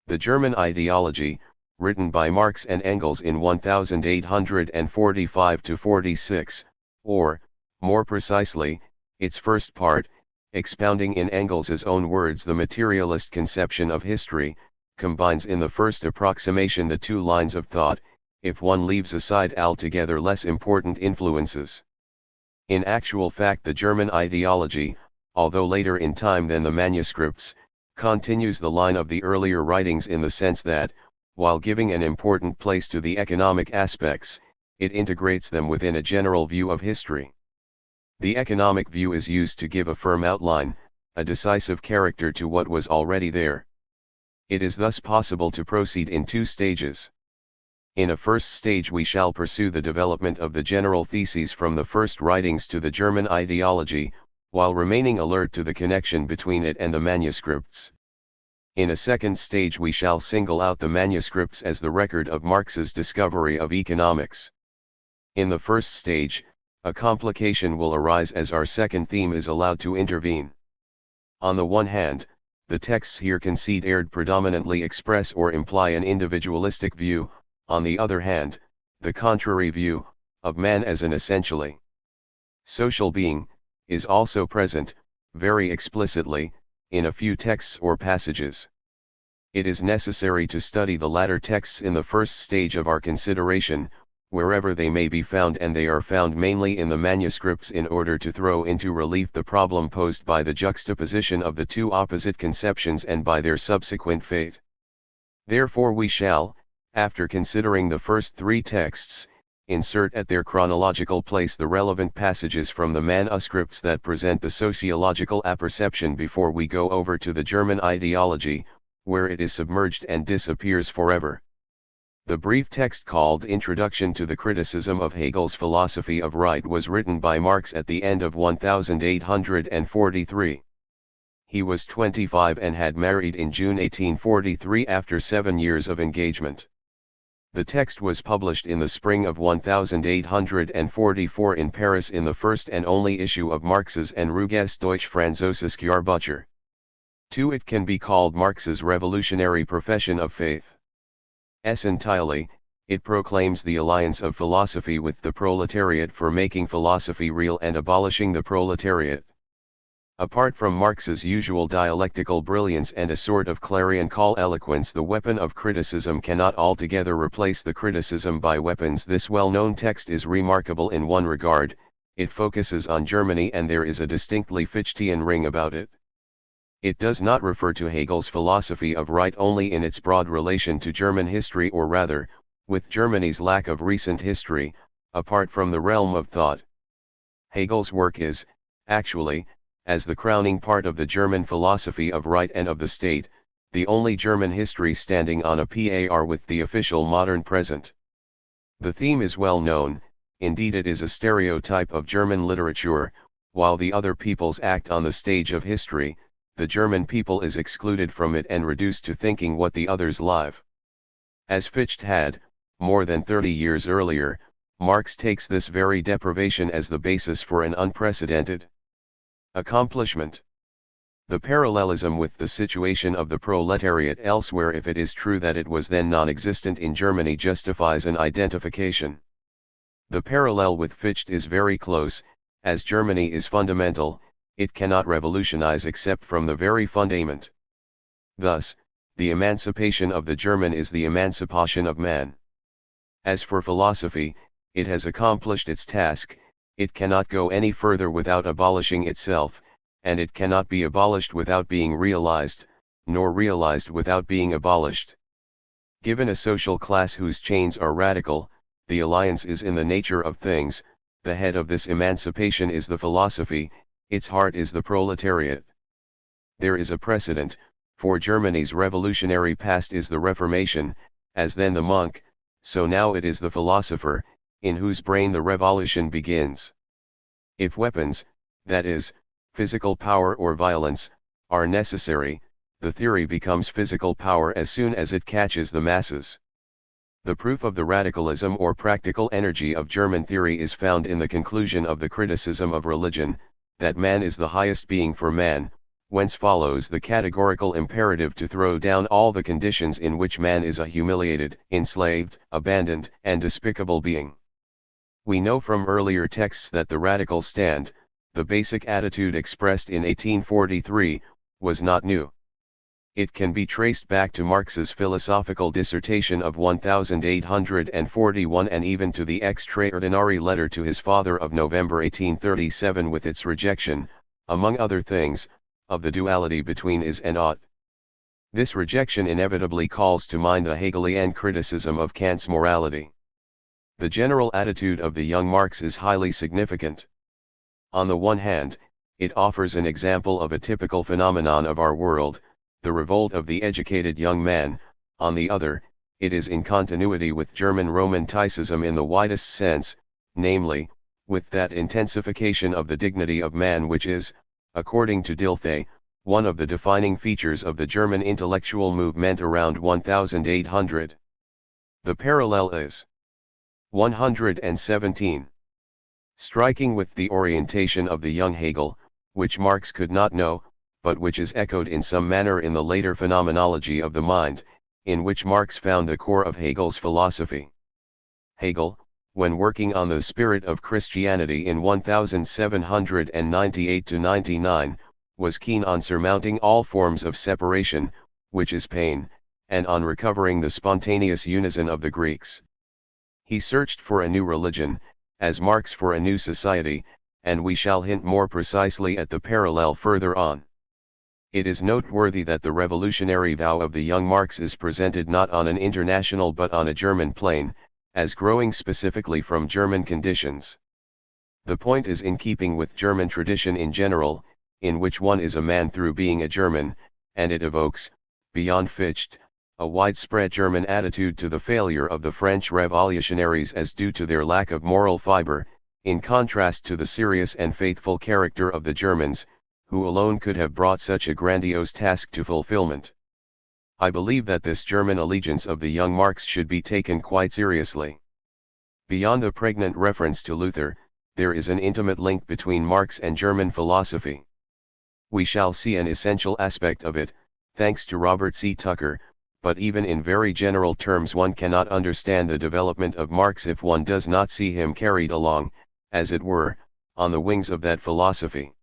The German ideology, written by Marx and Engels in 1845-46, or, more precisely, its first part, expounding in Engels's own words the materialist conception of history, combines in the first approximation the two lines of thought, if one leaves aside altogether less important influences. In actual fact, the German ideology, although later in time than the manuscripts, continues the line of the earlier writings in the sense that, while giving an important place to the economic aspects, it integrates them within a general view of history. The economic view is used to give a firm outline, a decisive character to what was already there. It is thus possible to proceed in two stages. In a first stage we shall pursue the development of the general theses from the first writings to the German ideology, while remaining alert to the connection between it and the manuscripts. In a second stage we shall single out the manuscripts as the record of Marx's discovery of economics. In the first stage, a complication will arise as our second theme is allowed to intervene. On the one hand, the texts here concede predominantly express or imply an individualistic view, on the other hand, the contrary view, of man as an essentially social being, is also present, very explicitly, in a few texts or passages. It is necessary to study the latter texts in the first stage of our consideration, wherever they may be found, and they are found mainly in the manuscripts, in order to throw into relief the problem posed by the juxtaposition of the two opposite conceptions and by their subsequent fate. Therefore we shall, after considering the first three texts, insert at their chronological place the relevant passages from the manuscripts that present the sociological apperception before we go over to the German ideology, where it is submerged and disappears forever. The brief text called Introduction to the Criticism of Hegel's Philosophy of Right was written by Marx at the end of 1843. He was 25 and had married in June 1843 after 7 years of engagement. The text was published in the spring of 1844 in Paris in the first and only issue of Marx's Enruges Deutsch-Französisches Jahrbuch. It can be called Marx's revolutionary profession of faith. Essentially, it proclaims the alliance of philosophy with the proletariat for making philosophy real and abolishing the proletariat. Apart from Marx's usual dialectical brilliance and a sort of clarion call eloquence, the weapon of criticism cannot altogether replace the criticism by weapons. This well-known text is remarkable in one regard: it focuses on Germany and there is a distinctly Fichtean ring about it. It does not refer to Hegel's philosophy of right only in its broad relation to German history, or rather, with Germany's lack of recent history, apart from the realm of thought. Hegel's work is, actually, as the crowning part of the German philosophy of right and of the state, the only German history standing on a par with the official modern present. The theme is well known, indeed it is a stereotype of German literature: while the other peoples act on the stage of history, the German people is excluded from it and reduced to thinking what the others live. As Fichte had, more than 30 years earlier, Marx takes this very deprivation as the basis for an unprecedented accomplishment. The parallelism with the situation of the proletariat elsewhere, if it is true that it was then non-existent in Germany, justifies an identification. The parallel with Fichte is very close: as Germany is fundamental, it cannot revolutionize except from the very fundament. Thus, the emancipation of the German is the emancipation of man. As for philosophy, it has accomplished its task: it cannot go any further without abolishing itself, and it cannot be abolished without being realized, nor realized without being abolished. Given a social class whose chains are radical, the alliance is in the nature of things: the head of this emancipation is the philosophy, its heart is the proletariat. There is a precedent, for Germany's revolutionary past is the Reformation: as then the monk, so now it is the philosopher, in whose brain the revolution begins. If weapons, that is, physical power or violence, are necessary, the theory becomes physical power as soon as it catches the masses. The proof of the radicalism or practical energy of German theory is found in the conclusion of the criticism of religion, that man is the highest being for man, whence follows the categorical imperative to throw down all the conditions in which man is a humiliated, enslaved, abandoned, and despicable being. We know from earlier texts that the radical stand, the basic attitude expressed in 1843, was not new. It can be traced back to Marx's philosophical dissertation of 1841 and even to the extraordinary letter to his father of November 1837 with its rejection, among other things, of the duality between is and ought. This rejection inevitably calls to mind the Hegelian criticism of Kant's morality. The general attitude of the young Marx is highly significant. On the one hand, it offers an example of a typical phenomenon of our world, the revolt of the educated young man. On the other, it is in continuity with German romanticism in the widest sense, namely, with that intensification of the dignity of man which is, according to Dilthey, one of the defining features of the German intellectual movement around 1800. The parallel is 117. Striking with the orientation of the young Hegel, which Marx could not know, but which is echoed in some manner in the later phenomenology of the mind, in which Marx found the core of Hegel's philosophy. Hegel, when working on the spirit of Christianity in 1798-99, was keen on surmounting all forms of separation, which is pain, and on recovering the spontaneous unison of the Greeks. He searched for a new religion, as Marx for a new society, and we shall hint more precisely at the parallel further on. It is noteworthy that the revolutionary vow of the young Marx is presented not on an international but on a German plane, as growing specifically from German conditions. The point is in keeping with German tradition in general, in which one is a man through being a German, and it evokes, beyond Fichte, a widespread German attitude to the failure of the French revolutionaries as due to their lack of moral fiber, in contrast to the serious and faithful character of the Germans, who alone could have brought such a grandiose task to fulfillment. I believe that this German allegiance of the young Marx should be taken quite seriously. Beyond the pregnant reference to Luther, there is an intimate link between Marx and German philosophy. We shall see an essential aspect of it, thanks to Robert C. Tucker, but even in very general terms one cannot understand the development of Marx if one does not see him carried along, as it were, on the wings of that philosophy.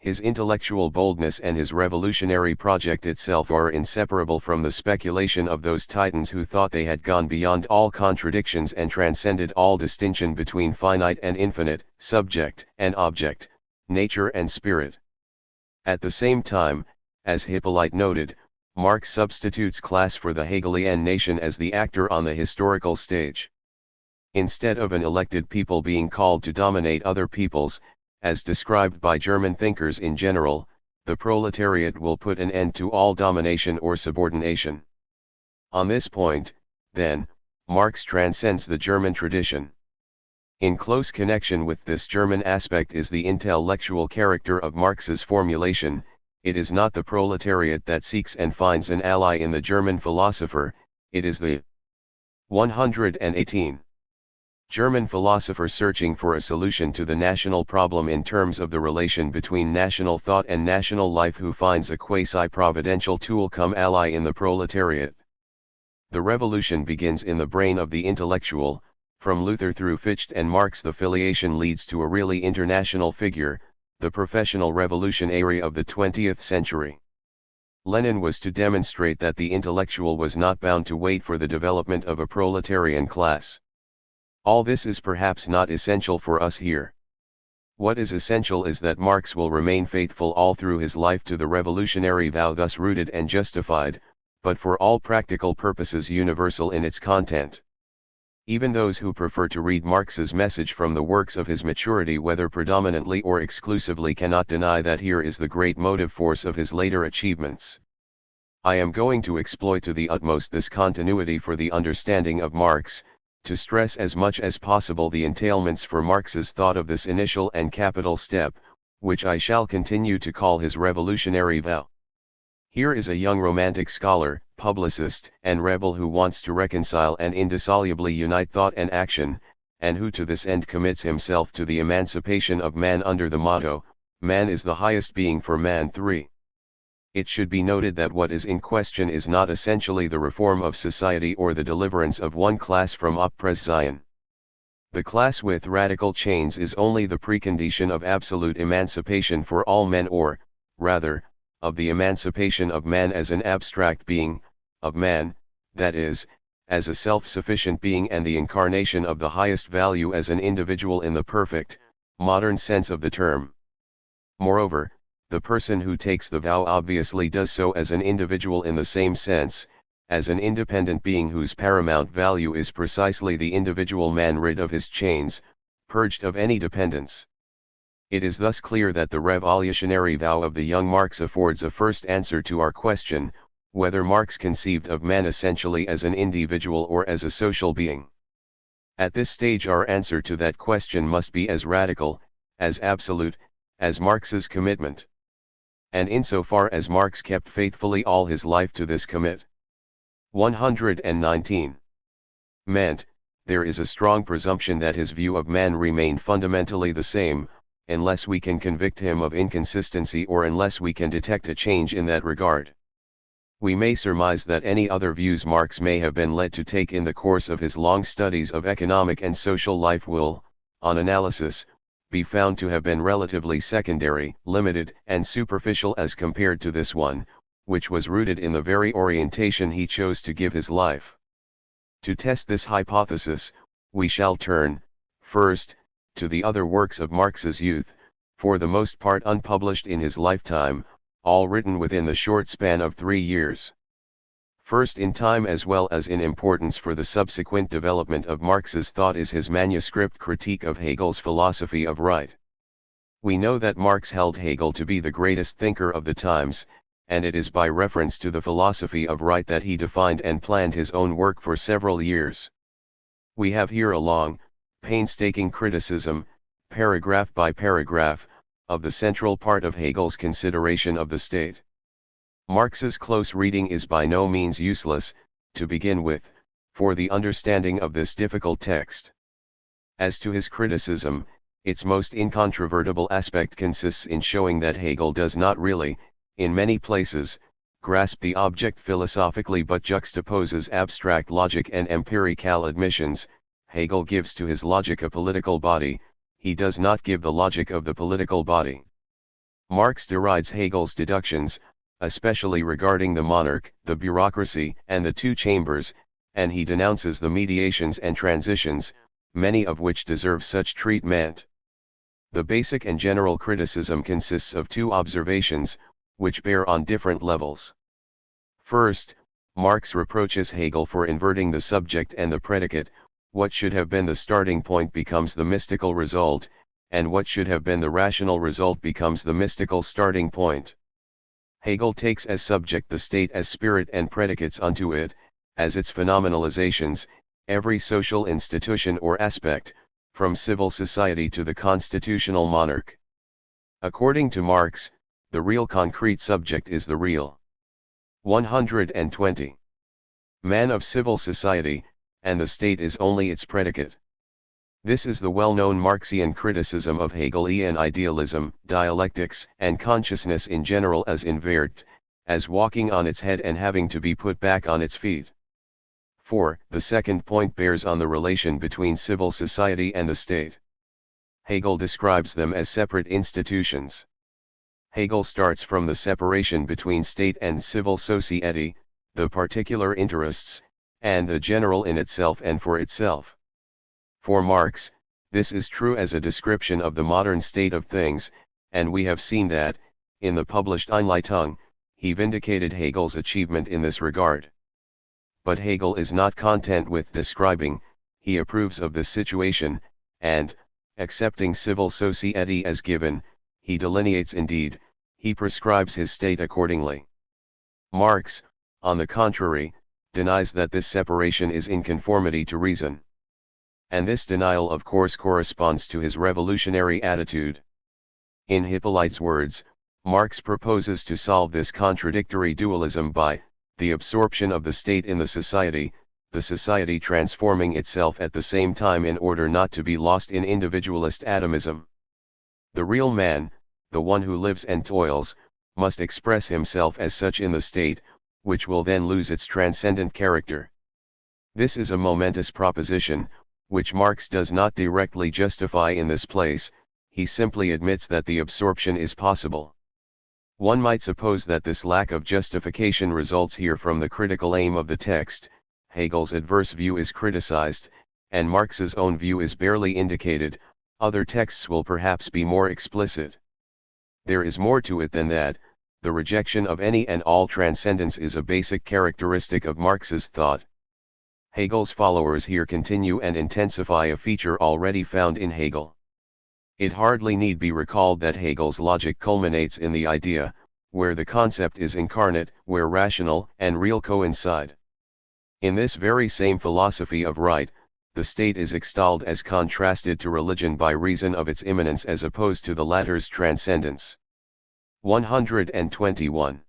His intellectual boldness and his revolutionary project itself are inseparable from the speculation of those titans who thought they had gone beyond all contradictions and transcended all distinction between finite and infinite, subject and object, nature and spirit. At the same time, as Hippolyte noted, Marx substitutes class for the Hegelian nation as the actor on the historical stage. Instead of an elected people being called to dominate other peoples, as described by German thinkers in general, the proletariat will put an end to all domination or subordination. On this point, then, Marx transcends the German tradition. In close connection with this German aspect is the intellectual character of Marx's formulation. It is not the proletariat that seeks and finds an ally in the German philosopher, it is the 118. German philosopher searching for a solution to the national problem in terms of the relation between national thought and national life who finds a quasi-providential tool come ally in the proletariat. The revolution begins in the brain of the intellectual. From Luther through Fichte and Marx the filiation leads to a really international figure, the professional revolutionary of the 20th century. Lenin was to demonstrate that the intellectual was not bound to wait for the development of a proletarian class. All this is perhaps not essential for us here. What is essential is that Marx will remain faithful all through his life to the revolutionary vow thus rooted and justified, but for all practical purposes universal in its content. Even those who prefer to read Marx's message from the works of his maturity whether predominantly or exclusively cannot deny that here is the great motive force of his later achievements. I am going to exploit to the utmost this continuity for the understanding of Marx, to stress as much as possible the entailments for Marx's thought of this initial and capital step, which I shall continue to call his revolutionary vow. Here is a young romantic scholar, publicist, and rebel who wants to reconcile and indissolubly unite thought and action, and who to this end commits himself to the emancipation of man under the motto, "Man is the highest being for man." 3. It should be noted that what is in question is not essentially the reform of society or the deliverance of one class from oppression. The class with radical chains is only the precondition of absolute emancipation for all men, or, rather, of the emancipation of man as an abstract being, of man, that is, as a self-sufficient being, and the incarnation of the highest value as an individual in the perfect, modern sense of the term. Moreover, the person who takes the vow obviously does so as an individual in the same sense, as an independent being whose paramount value is precisely the individual man rid of his chains, purged of any dependence. It is thus clear that the revolutionary vow of the young Marx affords a first answer to our question, whether Marx conceived of man essentially as an individual or as a social being. At this stage our answer to that question must be as radical, as absolute, as Marx's commitment. And insofar as Marx kept faithfully all his life to this commit. 119. Meant, there is a strong presumption that his view of man remained fundamentally the same, unless we can convict him of inconsistency or unless we can detect a change in that regard. We may surmise that any other views Marx may have been led to take in the course of his long studies of economic and social life will, on analysis, be found to have been relatively secondary, limited, and superficial as compared to this one, which was rooted in the very orientation he chose to give his life. To test this hypothesis, we shall turn, first, to the other works of Marx's youth, for the most part unpublished in his lifetime, all written within the short span of 3 years. First in time as well as in importance for the subsequent development of Marx's thought is his manuscript critique of Hegel's philosophy of right. We know that Marx held Hegel to be the greatest thinker of the times, and it is by reference to the philosophy of right that he defined and planned his own work for several years. We have here a long, painstaking criticism, paragraph by paragraph, of the central part of Hegel's consideration of the state. Marx's close reading is by no means useless, to begin with, for the understanding of this difficult text. As to his criticism, its most incontrovertible aspect consists in showing that Hegel does not really, in many places, grasp the object philosophically but juxtaposes abstract logic and empirical admissions. Hegel gives to his logic a political body, he does not give the logic of the political body. Marx derides Hegel's deductions, especially regarding the monarch, the bureaucracy, and the two chambers, and he denounces the mediations and transitions, many of which deserve such treatment. The basic and general criticism consists of two observations, which bear on different levels. First, Marx reproaches Hegel for inverting the subject and the predicate. What should have been the starting point becomes the mystical result, and what should have been the rational result becomes the mystical starting point. Hegel takes as subject the state as spirit and predicates unto it, as its phenomenalizations, every social institution or aspect, from civil society to the constitutional monarch. According to Marx, the real concrete subject is the real. 120. Man of civil society, and the state is only its predicate. This is the well-known Marxian criticism of Hegelian idealism, dialectics, and consciousness in general as invert, as walking on its head and having to be put back on its feet. 4. The second point bears on the relation between civil society and the state. Hegel describes them as separate institutions. Hegel starts from the separation between state and civil society, the particular interests, and the general in itself and for itself. For Marx, this is true as a description of the modern state of things, and we have seen that, in the published Einleitung, he vindicated Hegel's achievement in this regard. But Hegel is not content with describing, he approves of this situation, and, accepting civil society as given, he delineates indeed, he prescribes his state accordingly. Marx, on the contrary, denies that this separation is in conformity to reason. And this denial of course corresponds to his revolutionary attitude. In Hippolyte's words, Marx proposes to solve this contradictory dualism by the absorption of the state in the society transforming itself at the same time in order not to be lost in individualist atomism. The real man, the one who lives and toils, must express himself as such in the state, which will then lose its transcendent character. This is a momentous proposition, which Marx does not directly justify in this place. He simply admits that the absorption is possible. One might suppose that this lack of justification results here from the critical aim of the text. Hegel's adverse view is criticized, and Marx's own view is barely indicated. Other texts will perhaps be more explicit. There is more to it than that. The rejection of any and all transcendence is a basic characteristic of Marx's thought. Hegel's followers here continue and intensify a feature already found in Hegel. It hardly need be recalled that Hegel's logic culminates in the idea, where the concept is incarnate, where rational and real coincide. In this very same philosophy of right, the state is extolled as contrasted to religion by reason of its immanence as opposed to the latter's transcendence. 121.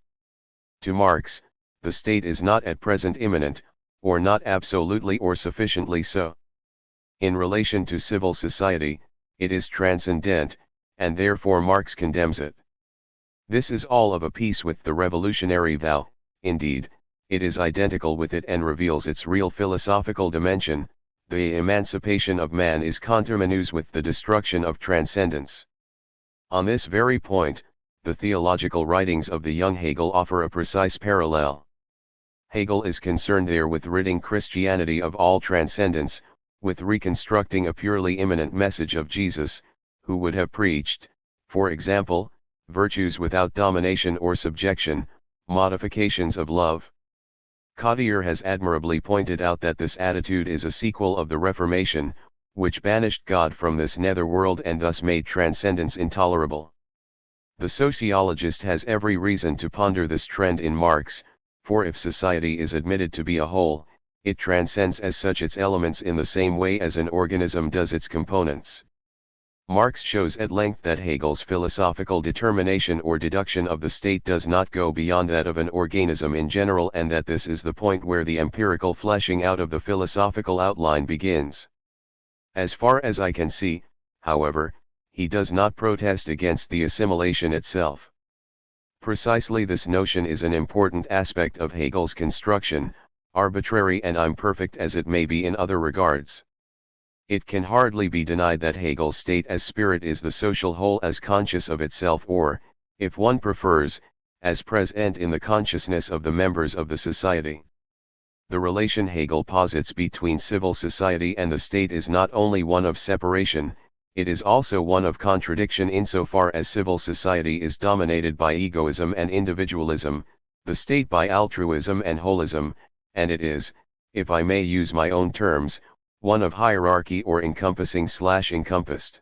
To Marx, the state is not at present immanent, or not absolutely or sufficiently so. In relation to civil society, it is transcendent, and therefore Marx condemns it. This is all of a piece with the revolutionary vow. Indeed, it is identical with it and reveals its real philosophical dimension. The emancipation of man is conterminous with the destruction of transcendence. On this very point, the theological writings of the young Hegel offer a precise parallel. Hegel is concerned there with ridding Christianity of all transcendence, with reconstructing a purely immanent message of Jesus, who would have preached, for example, virtues without domination or subjection, modifications of love. Cottier has admirably pointed out that this attitude is a sequel of the Reformation, which banished God from this netherworld and thus made transcendence intolerable. The sociologist has every reason to ponder this trend in Marx, for if society is admitted to be a whole, it transcends as such its elements in the same way as an organism does its components. Marx shows at length that Hegel's philosophical determination or deduction of the state does not go beyond that of an organism in general, and that this is the point where the empirical fleshing out of the philosophical outline begins. As far as I can see, however, he does not protest against the assimilation itself. Precisely this notion is an important aspect of Hegel's construction, arbitrary and imperfect as it may be in other regards. It can hardly be denied that Hegel's state as spirit is the social whole as conscious of itself, or, if one prefers, as present in the consciousness of the members of the society. The relation Hegel posits between civil society and the state is not only one of separation, it is also one of contradiction insofar as civil society is dominated by egoism and individualism, the state by altruism and holism, and it is, if I may use my own terms, one of hierarchy or encompassing/encompassed.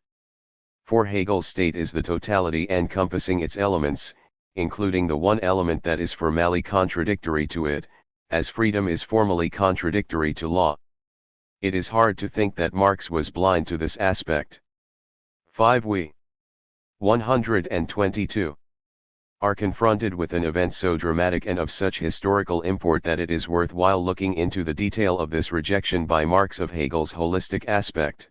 For Hegel's state is the totality encompassing its elements, including the one element that is formally contradictory to it, as freedom is formally contradictory to law. It is hard to think that Marx was blind to this aspect. 5. We 122. Are confronted with an event so dramatic and of such historical import that it is worthwhile looking into the detail of this rejection by Marx of Hegel's holistic aspect.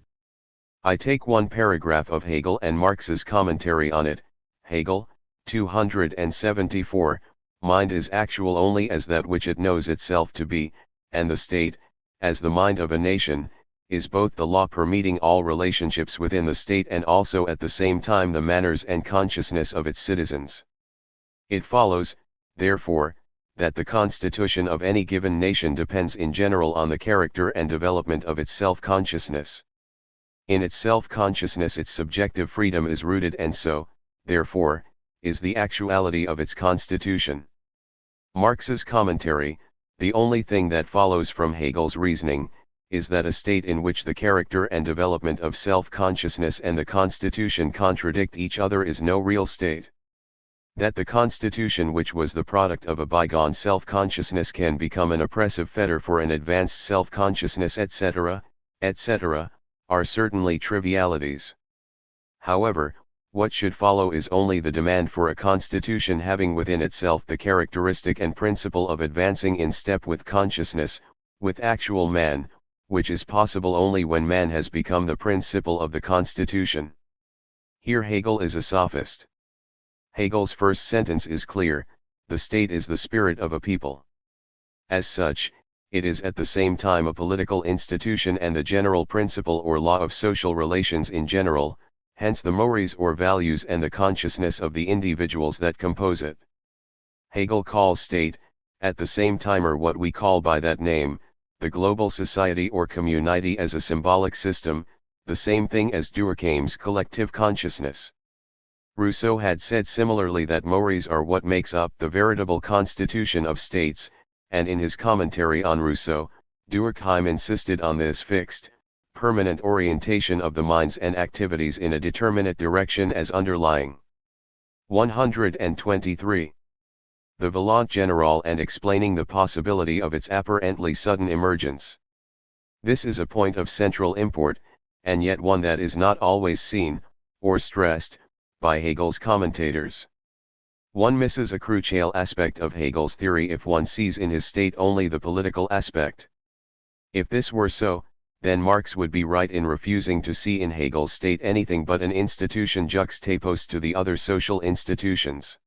I take one paragraph of Hegel and Marx's commentary on it. Hegel, 274, mind is actual only as that which it knows itself to be, and the state, as the mind of a nation, is both the law permeating all relationships within the state and also at the same time the manners and consciousness of its citizens. It follows, therefore, that the constitution of any given nation depends in general on the character and development of its self-consciousness. In its self-consciousness its subjective freedom is rooted, and so, therefore, is the actuality of its constitution. Marx's commentary, the only thing that follows from Hegel's reasoning, is that a state in which the character and development of self-consciousness and the constitution contradict each other is no real state. That the constitution which was the product of a bygone self-consciousness can become an oppressive fetter for an advanced self-consciousness, etc., etc., are certainly trivialities. However, What should follow is only the demand for a constitution having within itself the characteristic and principle of advancing in step with consciousness, with actual man, which is possible only when man has become the principle of the constitution. Here Hegel is a sophist. Hegel's first sentence is clear: the state is the spirit of a people. As such, it is at the same time a political institution and the general principle or law of social relations in general, hence the mores or values and the consciousness of the individuals that compose it. Hegel calls state, at the same time, or what we call by that name, the global society or community as a symbolic system, the same thing as Durkheim's collective consciousness. Rousseau had said similarly that mores are what makes up the veritable constitution of states, and in his commentary on Rousseau, Durkheim insisted on this fixed, permanent orientation of the minds and activities in a determinate direction as underlying. 123. The Volonté générale and explaining the possibility of its apparently sudden emergence. This is a point of central import, and yet one that is not always seen, or stressed, by Hegel's commentators. One misses a crucial aspect of Hegel's theory if one sees in his state only the political aspect. If this were so, then Marx would be right in refusing to see in Hegel's state anything but an institution juxtaposed to the other social institutions.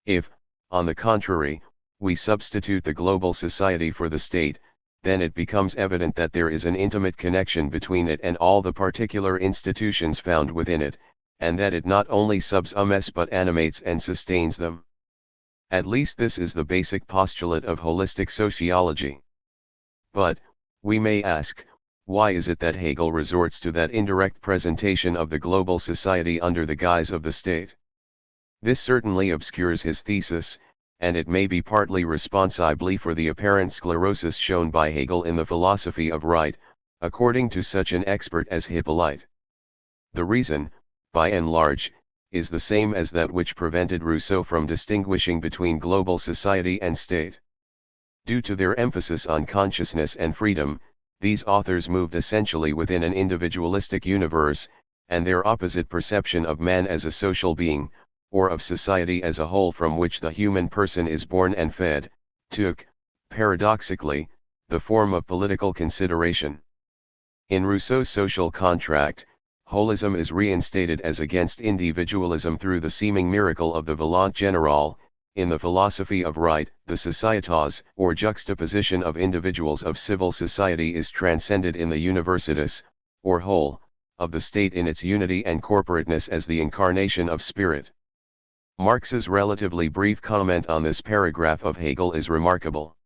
If, on the contrary, we substitute the global society for the state, then it becomes evident that there is an intimate connection between it and all the particular institutions found within it, and that it not only subsumes but animates and sustains them. At least this is the basic postulate of holistic sociology. But, we may ask, why is it that Hegel resorts to that indirect presentation of the global society under the guise of the state? This certainly obscures his thesis, and it may be partly responsible for the apparent sclerosis shown by Hegel in the philosophy of right, according to such an expert as Hippolyte. The reason, by and large, is the same as that which prevented Rousseau from distinguishing between global society and state. Due to their emphasis on consciousness and freedom, these authors moved essentially within an individualistic universe, and their opposite perception of man as a social being, or of society as a whole from which the human person is born and fed, took, paradoxically, the form of political consideration. In Rousseau's social contract, holism is reinstated as against individualism through the seeming miracle of the Volonté générale. In the philosophy of right, the societas, or juxtaposition of individuals of civil society, is transcended in the universitas, or whole, of the state in its unity and corporateness as the incarnation of spirit. Marx's relatively brief comment on this paragraph of Hegel is remarkable.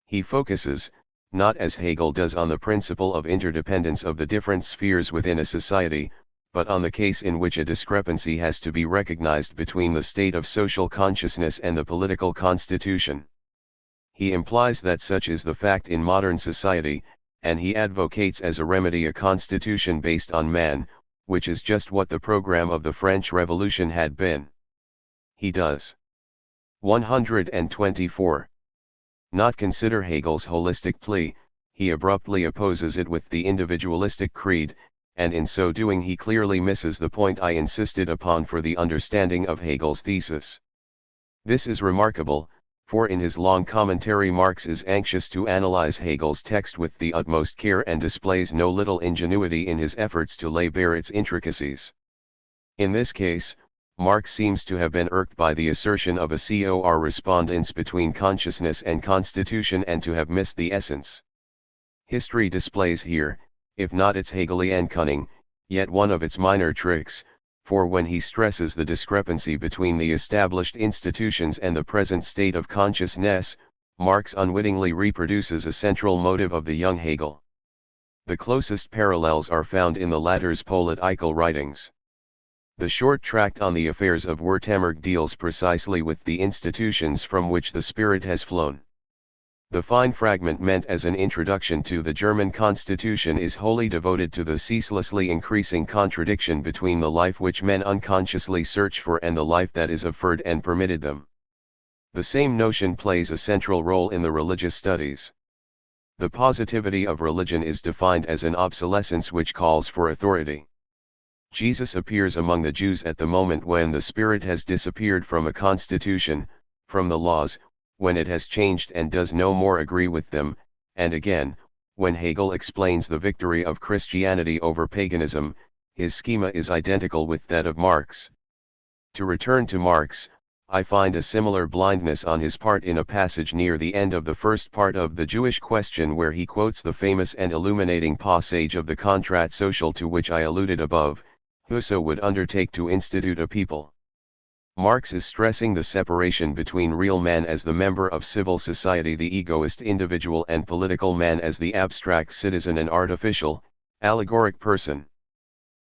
He focuses, not as Hegel does on the principle of interdependence of the different spheres within a society, but on the case in which a discrepancy has to be recognized between the state of social consciousness and the political constitution. He implies that such is the fact in modern society, and he advocates as a remedy a constitution based on man, which is just what the program of the French Revolution had been. He does. 124. Not consider Hegel's holistic plea, he abruptly opposes it with the individualistic creed, and in so doing he clearly misses the point I insisted upon for the understanding of Hegel's thesis. This is remarkable, for in his long commentary Marx is anxious to analyze Hegel's text with the utmost care and displays no little ingenuity in his efforts to lay bare its intricacies. In this case, Marx seems to have been irked by the assertion of a correspondence between consciousness and constitution and to have missed the essence. History displays here, if not its Hegelian cunning, yet one of its minor tricks, for when he stresses the discrepancy between the established institutions and the present state of consciousness, Marx unwittingly reproduces a central motive of the young Hegel. The closest parallels are found in the latter's political writings. The short tract on the affairs of Württemberg deals precisely with the institutions from which the spirit has flown. The fine fragment meant as an introduction to the German constitution is wholly devoted to the ceaselessly increasing contradiction between the life which men unconsciously search for and the life that is offered and permitted them. The same notion plays a central role in the religious studies. The positivity of religion is defined as an obsolescence which calls for authority. Jesus appears among the Jews at the moment when the Spirit has disappeared from a constitution, from the laws, when it has changed and does no more agree with them, and again, when Hegel explains the victory of Christianity over paganism, his schema is identical with that of Marx. To return to Marx, I find a similar blindness on his part in a passage near the end of the first part of The Jewish Question, where he quotes the famous and illuminating passage of the Contrat Social to which I alluded above: whoso would undertake to institute a people. Marx is stressing the separation between real man as the member of civil society, the egoist individual, and political man as the abstract citizen and artificial, allegoric person.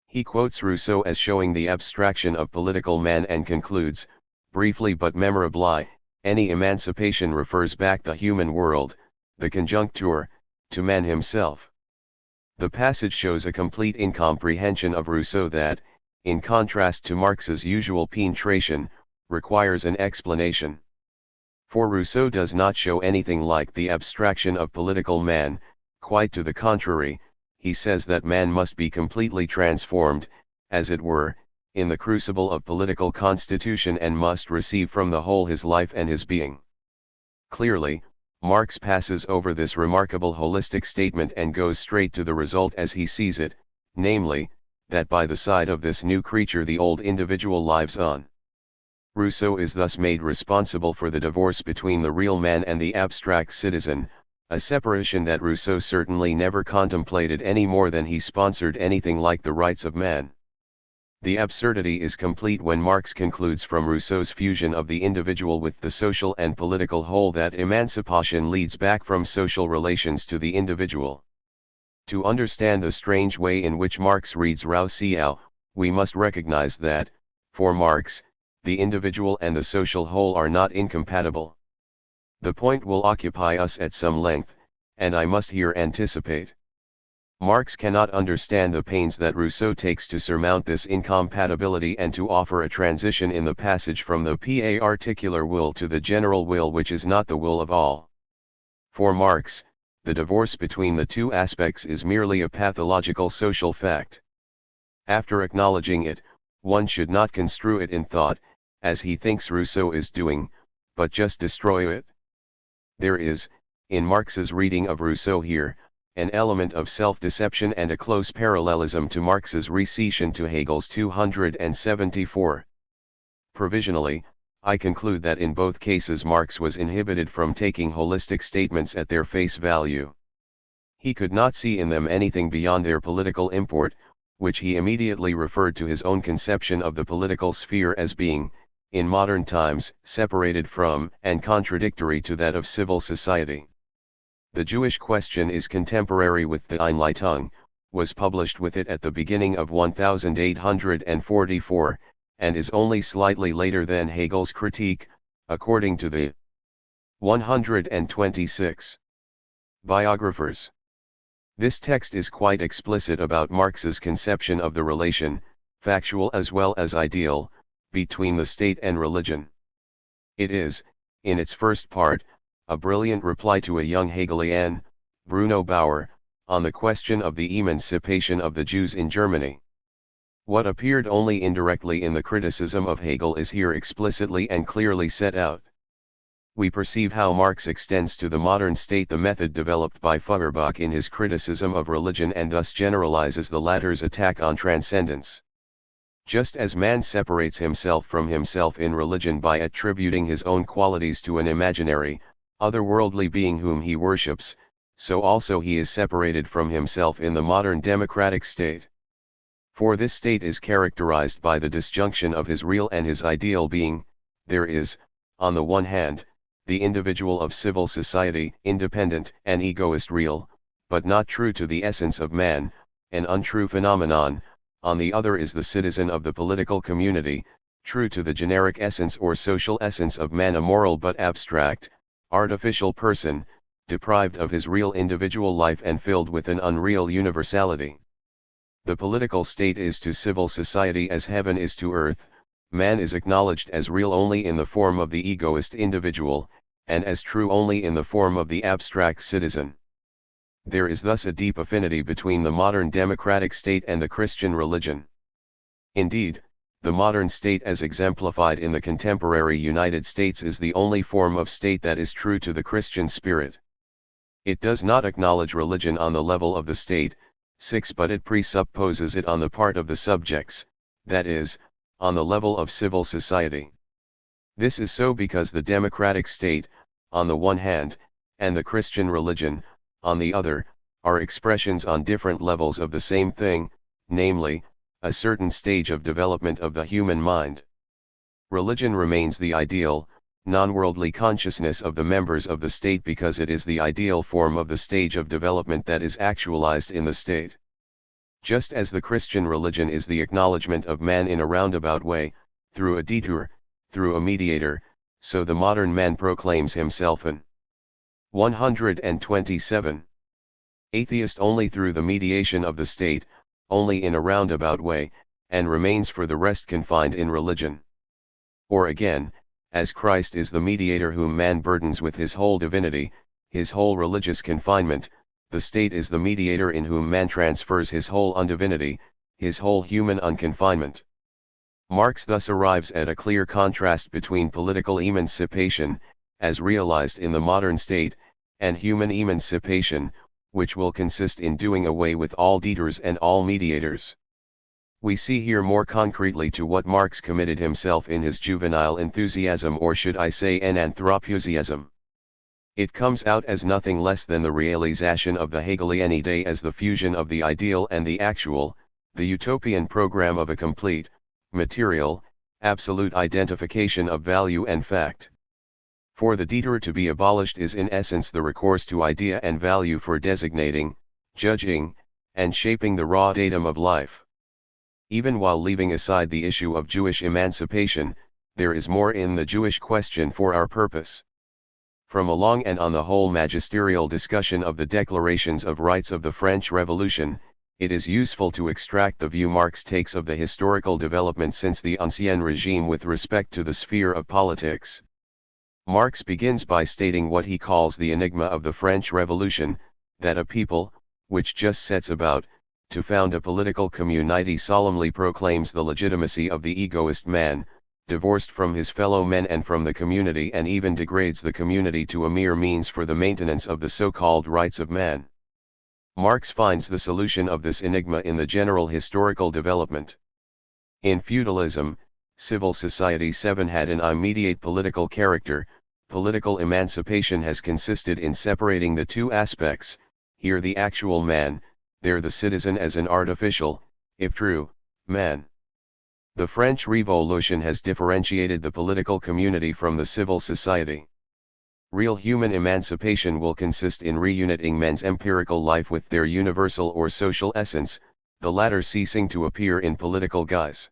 He quotes Rousseau as showing the abstraction of political man and concludes, briefly but memorably, any emancipation refers back the human world, the conjuncture, to man himself. The passage shows a complete incomprehension of Rousseau that, in contrast to Marx's usual penetration, requires an explanation. For Rousseau does not show anything like the abstraction of political man, quite to the contrary. He says that man must be completely transformed, as it were, in the crucible of political constitution, and must receive from the whole his life and his being. Clearly, Marx passes over this remarkable holistic statement and goes straight to the result as he sees it, namely, that by the side of this new creature the old individual lives on. Rousseau is thus made responsible for the divorce between the real man and the abstract citizen, a separation that Rousseau certainly never contemplated any more than he sponsored anything like the rights of man. The absurdity is complete when Marx concludes from Rousseau's fusion of the individual with the social and political whole that emancipation leads back from social relations to the individual. To understand the strange way in which Marx reads Rousseau, we must recognize that, for Marx, the individual and the social whole are not incompatible. The point will occupy us at some length, and I must here anticipate. Marx cannot understand the pains that Rousseau takes to surmount this incompatibility and to offer a transition in the passage from the particular will to the general will, which is not the will of all. For Marx, the divorce between the two aspects is merely a pathological social fact. After acknowledging it, one should not construe it in thought, as he thinks Rousseau is doing, but just destroy it. There is, in Marx's reading of Rousseau here, an element of self-deception and a close parallelism to Marx's recession to Hegel's 274. Provisionally, I conclude that in both cases Marx was inhibited from taking holistic statements at their face value. He could not see in them anything beyond their political import, which he immediately referred to his own conception of the political sphere as being, in modern times, separated from and contradictory to that of civil society. The Jewish Question is contemporary with the Einleitung, was published with it at the beginning of 1844, and is only slightly later than Hegel's Critique, according to the 126 biographers. This text is quite explicit about Marx's conception of the relation, factual as well as ideal, between the state and religion. It is, in its first part, a brilliant reply to a young Hegelian, Bruno Bauer, on the question of the emancipation of the Jews in Germany. What appeared only indirectly in the criticism of Hegel is here explicitly and clearly set out. We perceive how Marx extends to the modern state the method developed by Feuerbach in his criticism of religion, and thus generalizes the latter's attack on transcendence. Just as man separates himself from himself in religion by attributing his own qualities to an imaginary, otherworldly being whom he worships, so also he is separated from himself in the modern democratic state. For this state is characterized by the disjunction of his real and his ideal being. There is, on the one hand, the individual of civil society, independent and egoist, real, but not true to the essence of man, an untrue phenomenon. On the other is the citizen of the political community, true to the generic essence or social essence of man, a moral but abstract, artificial person, deprived of his real individual life and filled with an unreal universality. The political state is to civil society as heaven is to earth. Man is acknowledged as real only in the form of the egoist individual, and as true only in the form of the abstract citizen. There is thus a deep affinity between the modern democratic state and the Christian religion. Indeed, the modern state as exemplified in the contemporary United States is the only form of state that is true to the Christian spirit. It does not acknowledge religion on the level of the state, 6 but it presupposes it on the part of the subjects, that is, on the level of civil society. This is so because the democratic state, on the one hand, and the Christian religion, on the other, are expressions on different levels of the same thing, namely, a certain stage of development of the human mind. Religion remains the ideal, non-worldly consciousness of the members of the state because it is the ideal form of the stage of development that is actualized in the state. Just as the Christian religion is the acknowledgement of man in a roundabout way, through a detour, through a mediator, so the modern man proclaims himself an 127. Atheist only through the mediation of the state, only in a roundabout way, and remains for the rest confined in religion. Or again, as Christ is the mediator whom man burdens with his whole divinity, his whole religious confinement, the state is the mediator in whom man transfers his whole undivinity, his whole human unconfinement. Marx thus arrives at a clear contrast between political emancipation, as realized in the modern state, and human emancipation, which will consist in doing away with all debtors and all mediators. We see here more concretely to what Marx committed himself in his juvenile enthusiasm, or should I say an anthropoenthusiasm. It comes out as nothing less than the realization of the Hegelian idea as the fusion of the ideal and the actual, the utopian program of a complete, material, absolute identification of value and fact. For the debtor to be abolished is in essence the recourse to idea and value for designating, judging, and shaping the raw datum of life. Even while leaving aside the issue of Jewish emancipation, there is more in the Jewish question for our purpose. From a long and on the whole magisterial discussion of the declarations of rights of the French Revolution, it is useful to extract the view Marx takes of the historical development since the Ancien regime with respect to the sphere of politics. Marx begins by stating what he calls the enigma of the French Revolution, that a people, which just sets about, to found a political community solemnly proclaims the legitimacy of the egoist man, divorced from his fellow men and from the community, and even degrades the community to a mere means for the maintenance of the so-called rights of man. Marx finds the solution of this enigma in the general historical development. In feudalism, civil society 7 had an immediate political character. Political emancipation has consisted in separating the two aspects, here the actual man, there the citizen as an artificial, if true, man. The French Revolution has differentiated the political community from the civil society. Real human emancipation will consist in reuniting men's empirical life with their universal or social essence, the latter ceasing to appear in political guise.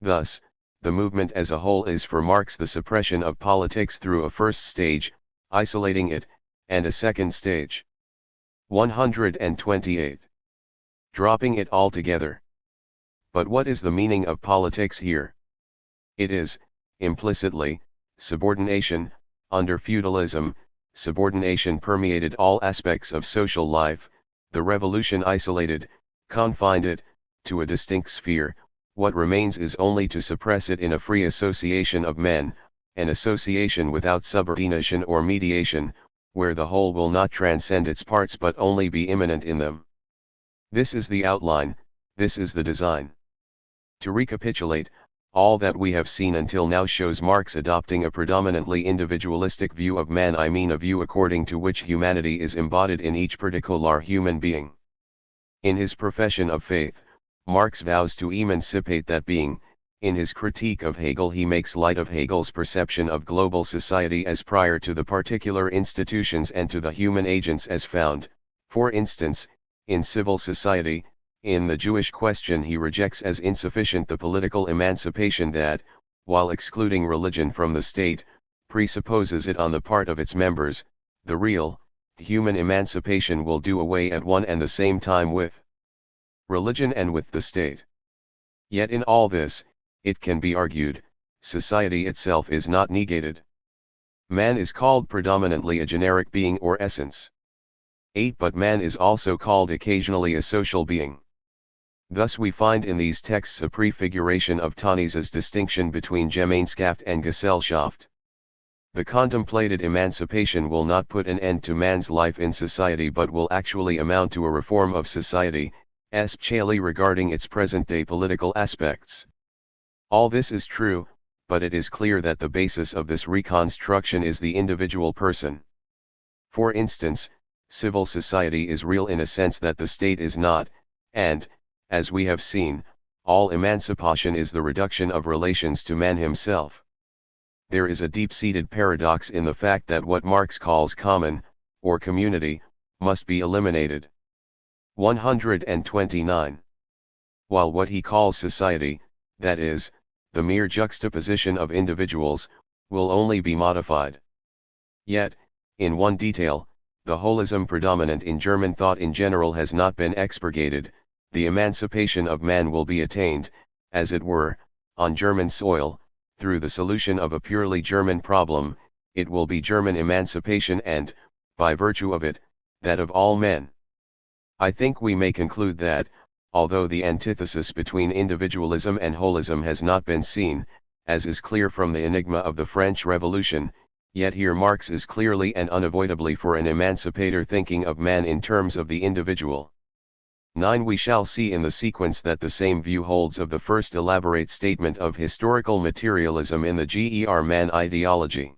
Thus, the movement as a whole is for Marx the suppression of politics through a first stage, isolating it, and a second stage. 128. Dropping it altogether. But what is the meaning of politics here? It is, implicitly, subordination. Under feudalism, subordination permeated all aspects of social life. The revolution isolated, confined it, to a distinct sphere. What remains is only to suppress it in a free association of men, an association without subordination or mediation, where the whole will not transcend its parts but only be immanent in them. This is the outline, this is the design. To recapitulate, all that we have seen until now shows Marx adopting a predominantly individualistic view of man, I mean a view according to which humanity is embodied in each particular human being. In his profession of faith, Marx vows to emancipate that being. In his critique of Hegel he makes light of Hegel's perception of global society as prior to the particular institutions and to the human agents as found, for instance, in civil society. In the Jewish question he rejects as insufficient the political emancipation that, while excluding religion from the state, presupposes it on the part of its members. The real, human emancipation will do away at one and the same time with religion and with the state. Yet in all this, it can be argued, society itself is not negated. Man is called predominantly a generic being or essence. 8 But man is also called occasionally a social being. Thus we find in these texts a prefiguration of Tönnies' distinction between Gemeinschaft and Gesellschaft. The contemplated emancipation will not put an end to man's life in society but will actually amount to a reform of society, especially regarding its present-day political aspects. All this is true, but it is clear that the basis of this reconstruction is the individual person. For instance, civil society is real in a sense that the state is not, and, as we have seen, all emancipation is the reduction of relations to man himself. There is a deep-seated paradox in the fact that what Marx calls common, or community, must be eliminated. 129. While what he calls society, that is, the mere juxtaposition of individuals, will only be modified. Yet, in one detail, the holism predominant in German thought in general has not been expurgated. The emancipation of man will be attained, as it were, on German soil, through the solution of a purely German problem. It will be German emancipation and, by virtue of it, that of all men. I think we may conclude that, although the antithesis between individualism and holism has not been seen, as is clear from the enigma of the French Revolution, yet here Marx is clearly and unavoidably for an emancipator thinking of man in terms of the individual. 9. We shall see in the sequence that the same view holds of the first elaborate statement of historical materialism in the Ger Man ideology.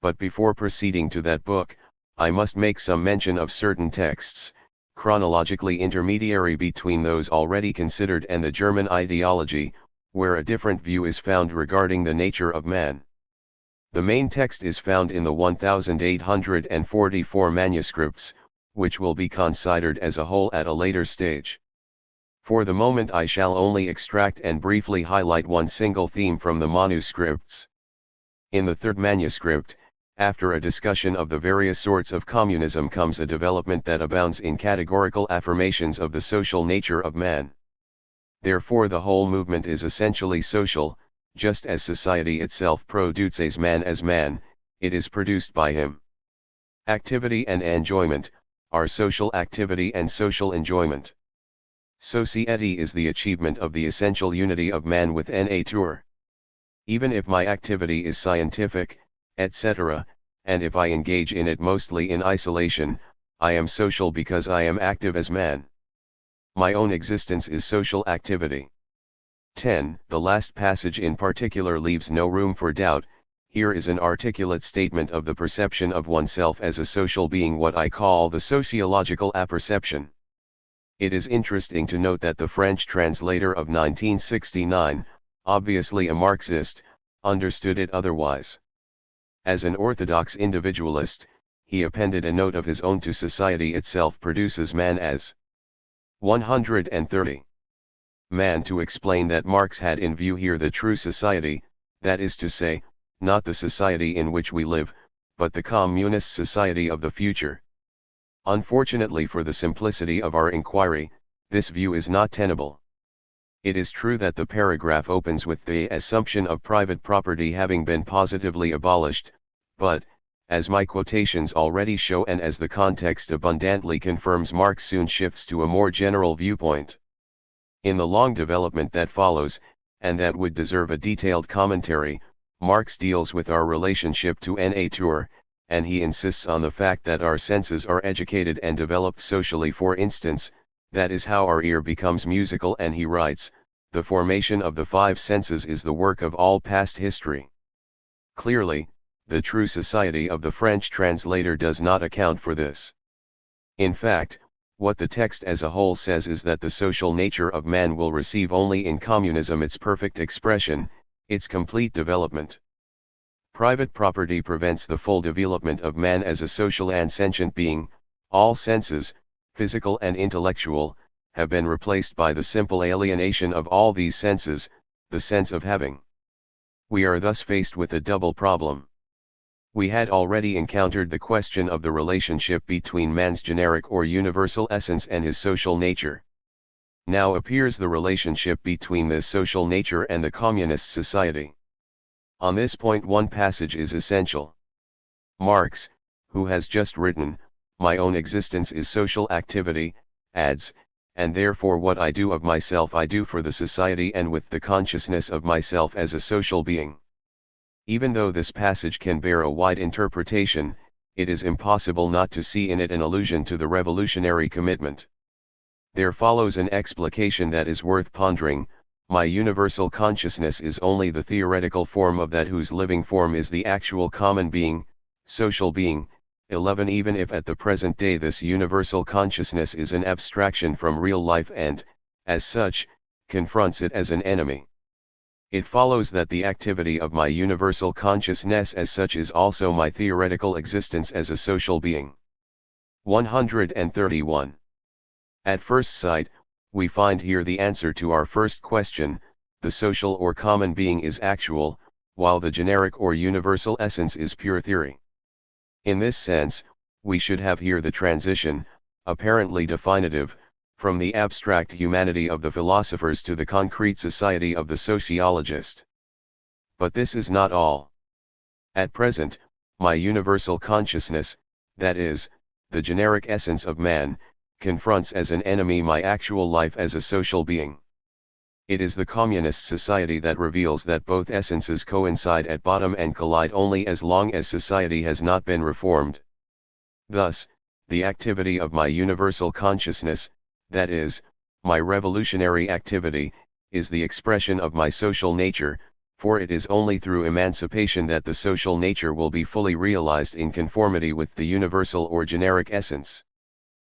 But before proceeding to that book, I must make some mention of certain texts, chronologically intermediary between those already considered and the German ideology, where a different view is found regarding the nature of man. The main text is found in the 1844 manuscripts, which will be considered as a whole at a later stage. For the moment I shall only extract and briefly highlight one single theme from the manuscripts. In the third manuscript, after a discussion of the various sorts of communism comes a development that abounds in categorical affirmations of the social nature of man. Therefore the whole movement is essentially social, just as society itself produces man as man, it is produced by him. Activity and enjoyment are social activity and social enjoyment. Society is the achievement of the essential unity of man with nature. Even if my activity is scientific, etc., and if I engage in it mostly in isolation, I am social because I am active as man. My own existence is social activity. 10. The last passage in particular leaves no room for doubt. Here is an articulate statement of the perception of oneself as a social being, what I call the sociological apperception. It is interesting to note that the French translator of 1969, obviously a Marxist, understood it otherwise. As an orthodox individualist, he appended a note of his own to society itself produces man as 130. Man to explain that Marx had in view here the true society, that is to say, not the society in which we live, but the communist society of the future. Unfortunately for the simplicity of our inquiry, this view is not tenable. It is true that the paragraph opens with the assumption of private property having been positively abolished, but, as my quotations already show and as the context abundantly confirms, Marx soon shifts to a more general viewpoint. In the long development that follows, and that would deserve a detailed commentary, Marx deals with our relationship to nature, and he insists on the fact that our senses are educated and developed socially. For instance, that is how our ear becomes musical, and he writes, the formation of the five senses is the work of all past history. Clearly, the true society of the French translator does not account for this. In fact, what the text as a whole says is that the social nature of man will receive only in communism its perfect expression, its complete development. Private property prevents the full development of man as a social and sentient being. All senses, physical and intellectual, have been replaced by the simple alienation of all these senses, the sense of having. We are thus faced with a double problem. We had already encountered the question of the relationship between man's generic or universal essence and his social nature. Now appears the relationship between this social nature and the communist society. On this point one passage is essential. Marx, who has just written, "My own existence is social activity," adds, and therefore what I do of myself I do for the society and with the consciousness of myself as a social being. Even though this passage can bear a wide interpretation, it is impossible not to see in it an allusion to the revolutionary commitment. There follows an explication that is worth pondering. My universal consciousness is only the theoretical form of that whose living form is the actual common being, social being. 11 Even if at the present day this universal consciousness is an abstraction from real life and, as such, confronts it as an enemy, it follows that the activity of my universal consciousness as such is also my theoretical existence as a social being. 131. At first sight, we find here the answer to our first question: the social or common being is actual, while the generic or universal essence is pure theory. In this sense, we should have here the transition, apparently definitive, from the abstract humanity of the philosophers to the concrete society of the sociologist. But this is not all. At present, my universal consciousness, that is, the generic essence of man, confronts as an enemy my actual life as a social being. It is the communist society that reveals that both essences coincide at bottom and collide only as long as society has not been reformed. Thus, the activity of my universal consciousness, that is, my revolutionary activity, is the expression of my social nature, for it is only through emancipation that the social nature will be fully realized in conformity with the universal or generic essence.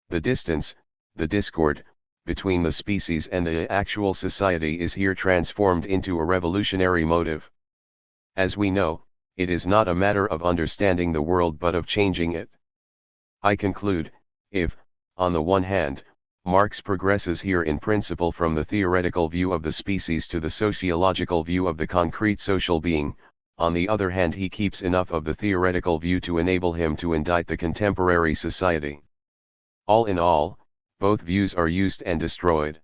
The distance, the discord, between the species and the actual society is here transformed into a revolutionary motive. As we know, it is not a matter of understanding the world but of changing it. I conclude, if, on the one hand, Marx progresses here in principle from the theoretical view of the species to the sociological view of the concrete social being, on the other hand he keeps enough of the theoretical view to enable him to indict the contemporary society. All in all, both views are used and destroyed.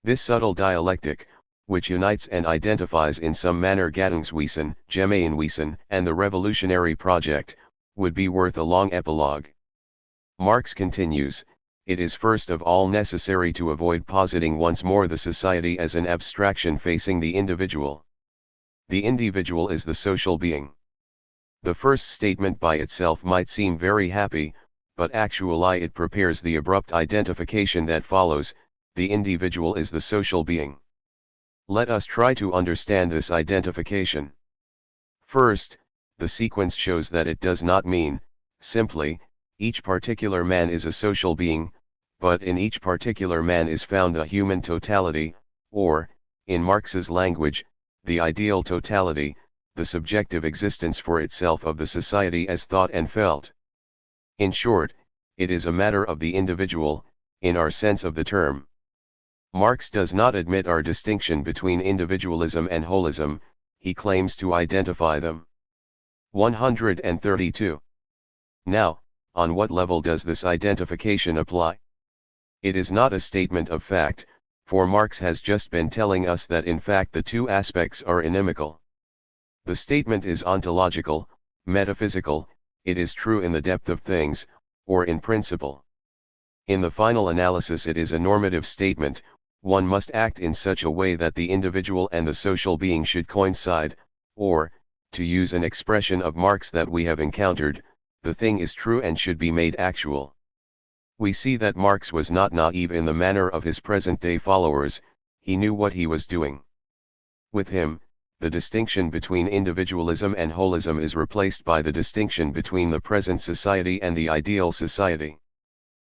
This subtle dialectic, which unites and identifies in some manner Gattungswesen, Gemeinwesen, and the revolutionary project, would be worth a long epilogue. Marx continues, it is first of all necessary to avoid positing once more the society as an abstraction facing the individual. The individual is the social being. The first statement by itself might seem very happy, but actually it prepares the abrupt identification that follows: the individual is the social being. Let us try to understand this identification. First, the sequence shows that it does not mean, simply, each particular man is a social being, but in each particular man is found the human totality, or, in Marx's language, the ideal totality, the subjective existence for itself of the society as thought and felt. In short, it is a matter of the individual, in our sense of the term. Marx does not admit our distinction between individualism and holism, he claims to identify them. 132. Now, on what level does this identification apply? It is not a statement of fact, for Marx has just been telling us that in fact the two aspects are inimical. The statement is ontological, metaphysical, it is true in the depth of things, or in principle. In the final analysis it is a normative statement. One must act in such a way that the individual and the social being should coincide, or, to use an expression of Marx that we have encountered, the thing is true and should be made actual. We see that Marx was not naive in the manner of his present-day followers, he knew what he was doing. With him, the distinction between individualism and holism is replaced by the distinction between the present society and the ideal society.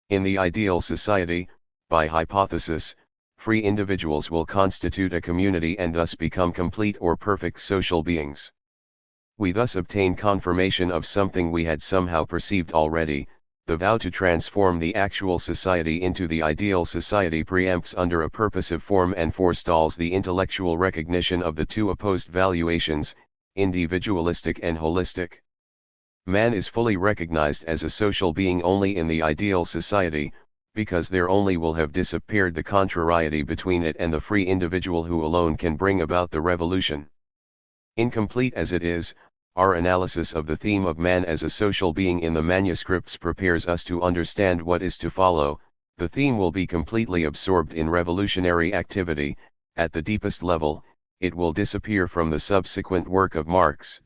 In the ideal society, by hypothesis, free individuals will constitute a community and thus become complete or perfect social beings. We thus obtain confirmation of something we had somehow perceived already: the vow to transform the actual society into the ideal society preempts under a purposive form and forestalls the intellectual recognition of the two opposed valuations, individualistic and holistic. Man is fully recognized as a social being only in the ideal society, because there only will have disappeared the contrariety between it and the free individual who alone can bring about the revolution. Incomplete as it is, our analysis of the theme of man as a social being in the manuscripts prepares us to understand what is to follow, The theme will be completely absorbed in revolutionary activity. At the deepest level, it will disappear from the subsequent work of Marx.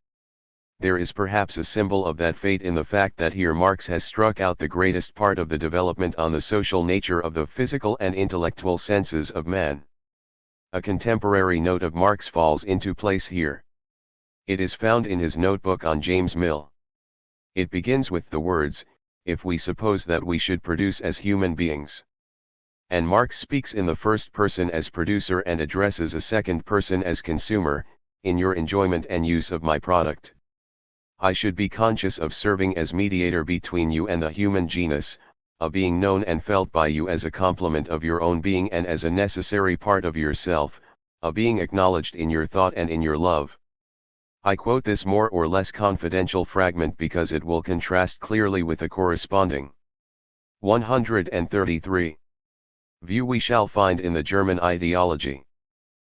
There is perhaps a symbol of that fate in the fact that here Marx has struck out the greatest part of the development on the social nature of the physical and intellectual senses of man. A contemporary note of Marx falls into place here. It is found in his notebook on James Mill. It begins with the words, "If we suppose that we should produce as human beings." And Marx speaks in the first person as producer and addresses a second person as consumer, "In your enjoyment and use of my product, I should be conscious of serving as mediator between you and the human genus, a being known and felt by you as a complement of your own being and as a necessary part of yourself, a being acknowledged in your thought and in your love." I quote this more or less confidential fragment because it will contrast clearly with the corresponding 133 view we shall find in the German ideology.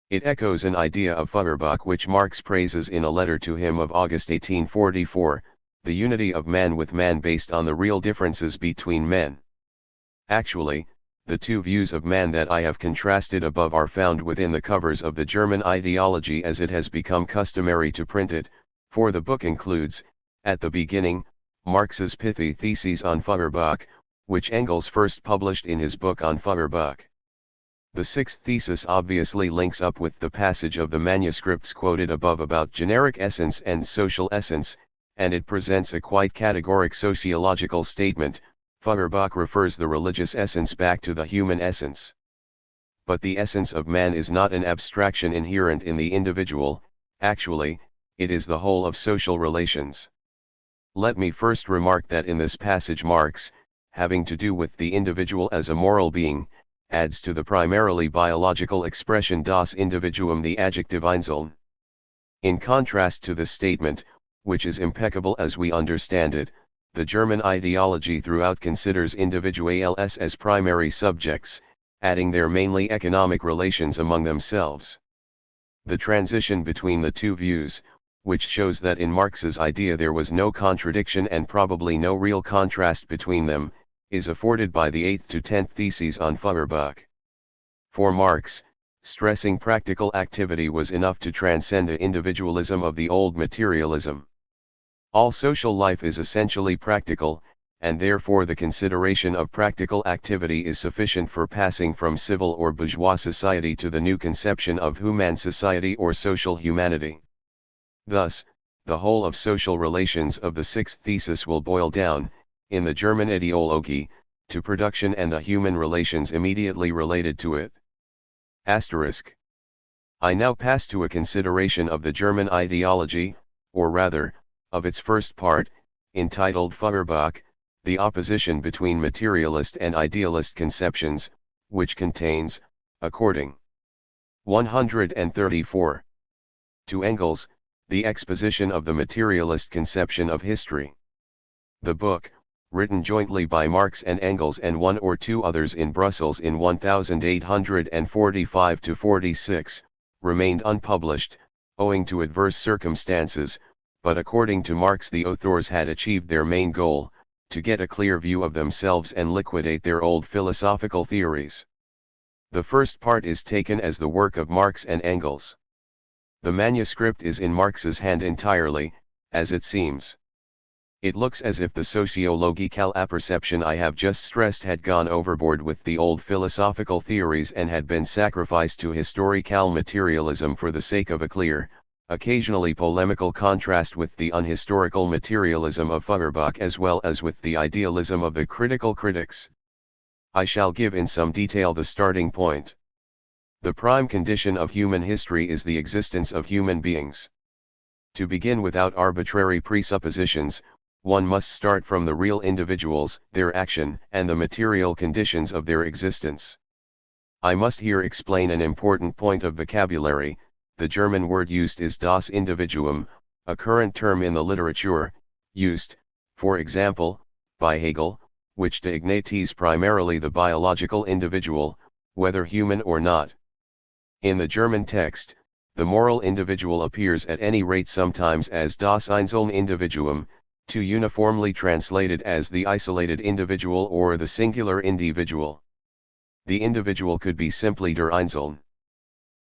It echoes an idea of Feuerbach which Marx praises in a letter to him of August 1844, the unity of man with man based on the real differences between men. Actually, the two views of man that I have contrasted above are found within the covers of the German ideology as it has become customary to print it, for the book includes, at the beginning, Marx's pithy theses on Feuerbach, which Engels first published in his book on Feuerbach. The sixth thesis obviously links up with the passage of the manuscripts quoted above about generic essence and social essence, and it presents a quite categoric sociological statement. Feuerbach refers the religious essence back to the human essence. But the essence of man is not an abstraction inherent in the individual, actually, it is the whole of social relations. Let me first remark that in this passage Marx, having to do with the individual as a moral being, adds to the primarily biological expression das Individuum the adjective Einzeln. In contrast to this statement, which is impeccable as we understand it, the German ideology throughout considers individuals as primary subjects, adding their mainly economic relations among themselves. The transition between the two views, which shows that in Marx's idea there was no contradiction and probably no real contrast between them, is afforded by the 8th to 10th theses on Feuerbach. For Marx, stressing practical activity was enough to transcend the individualism of the old materialism. All social life is essentially practical, and therefore the consideration of practical activity is sufficient for passing from civil or bourgeois society to the new conception of human society or social humanity. Thus, the whole of social relations of the sixth thesis will boil down, in the German ideology, to production and the human relations immediately related to it. Asterisk. I now pass to a consideration of the German ideology, or rather, of its first part, entitled Feuerbach, the opposition between materialist and idealist conceptions, which contains, according 134. To Engels, the exposition of the materialist conception of history. The book, written jointly by Marx and Engels and one or two others in Brussels in 1845-46, remained unpublished, owing to adverse circumstances, but according to Marx the authors had achieved their main goal, to get a clear view of themselves and liquidate their old philosophical theories. The first part is taken as the work of Marx and Engels. The manuscript is in Marx's hand entirely, as it seems. It looks as if the sociological apperception I have just stressed had gone overboard with the old philosophical theories and had been sacrificed to historical materialism for the sake of a clear, occasionally polemical contrast with the unhistorical materialism of Feuerbach as well as with the idealism of the critical critics. I shall give in some detail the starting point. The prime condition of human history is the existence of human beings. To begin without arbitrary presuppositions, one must start from the real individuals, their action, and the material conditions of their existence. I must here explain an important point of vocabulary. The German word used is das Individuum, a current term in the literature, used, for example, by Hegel, which designates primarily the biological individual, whether human or not. In the German text, the moral individual appears at any rate sometimes as das Einzelne Individuum, To uniformly translated as the isolated individual or the singular individual. The individual could be simply der Einzelne.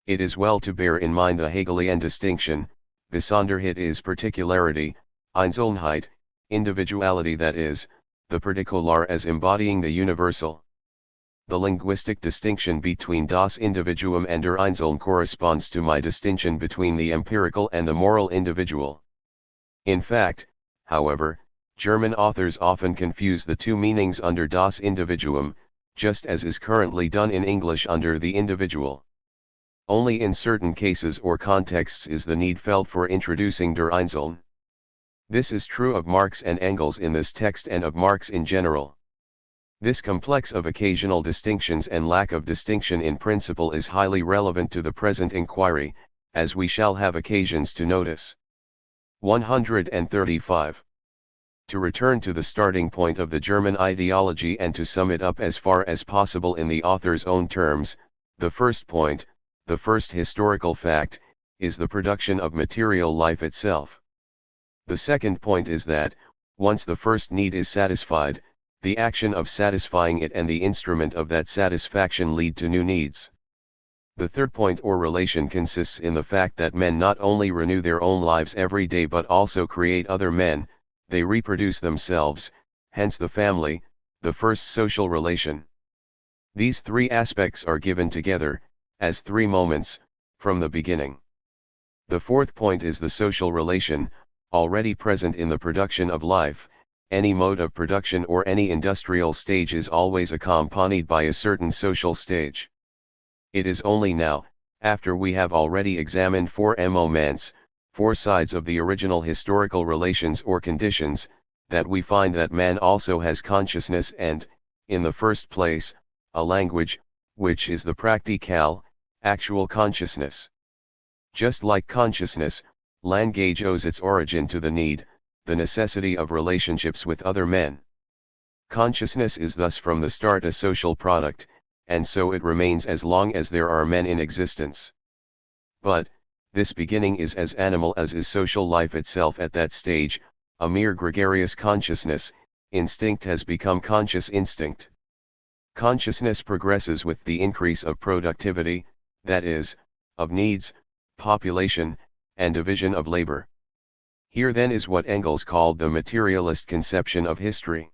It is well to bear in mind the Hegelian distinction, Besonderheit is particularity, Einzelnheit, individuality, that is, the particular as embodying the universal. The linguistic distinction between das Individuum and der Einzelne corresponds to my distinction between the empirical and the moral individual. In fact, however, German authors often confuse the two meanings under das Individuum, just as is currently done in English under the individual. Only in certain cases or contexts is the need felt for introducing der Einzelne. This is true of Marx and Engels in this text and of Marx in general. This complex of occasional distinctions and lack of distinction in principle is highly relevant to the present inquiry, as we shall have occasions to notice. 135. To return to the starting point of the German ideology and to sum it up as far as possible in the author's own terms, the first point, the first historical fact, is the production of material life itself. The second point is that, once the first need is satisfied, the action of satisfying it and the instrument of that satisfaction lead to new needs. The third point or relation consists in the fact that men not only renew their own lives every day but also create other men, they reproduce themselves, hence the family, the first social relation. These three aspects are given together, as three moments, from the beginning. The fourth point is the social relation, already present in the production of life. Any mode of production or any industrial stage is always accompanied by a certain social stage. It is only now, after we have already examined four moments, four sides of the original historical relations or conditions, that we find that man also has consciousness and, in the first place, a language, which is the practical, actual consciousness. Just like consciousness, language owes its origin to the need, the necessity of relationships with other men. Consciousness is thus from the start a social product, and so it remains as long as there are men in existence. But, this beginning is as animal as is social life itself at that stage, a mere gregarious consciousness. Instinct has become conscious instinct. Consciousness progresses with the increase of productivity, that is, of needs, population, and division of labor. Here then is what Engels called the materialist conception of history.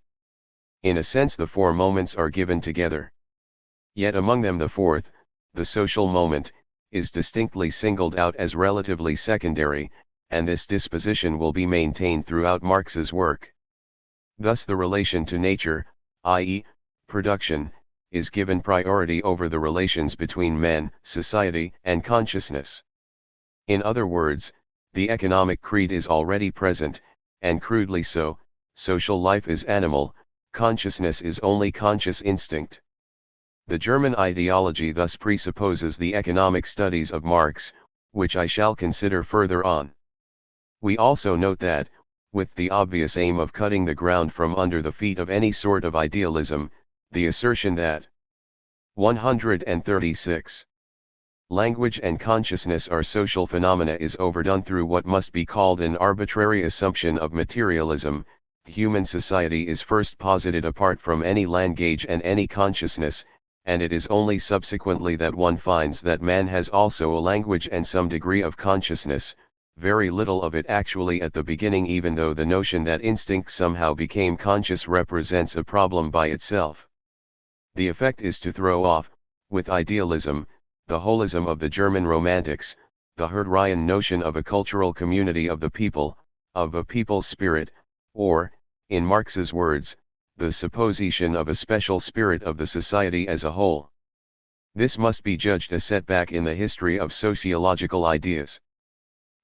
In a sense the four moments are given together. Yet among them the fourth, the social moment, is distinctly singled out as relatively secondary, and this disposition will be maintained throughout Marx's work. Thus the relation to nature, i.e., production, is given priority over the relations between men, society, and consciousness. In other words, the economic creed is already present, and crudely so, social life is animal, consciousness is only conscious instinct. The German ideology thus presupposes the economic studies of Marx, which I shall consider further on. We also note that, with the obvious aim of cutting the ground from under the feet of any sort of idealism, the assertion that 136. Language and consciousness are social phenomena is overdone through what must be called an arbitrary assumption of materialism. Human society is first posited apart from any language and any consciousness, and it is only subsequently that one finds that man has also a language and some degree of consciousness, very little of it actually at the beginning, even though the notion that instinct somehow became conscious represents a problem by itself. The effect is to throw off, with idealism, the holism of the German Romantics, the Herderian notion of a cultural community of the people, of a people's spirit, or, in Marx's words, the supposition of a special spirit of the society as a whole. This must be judged a setback in the history of sociological ideas.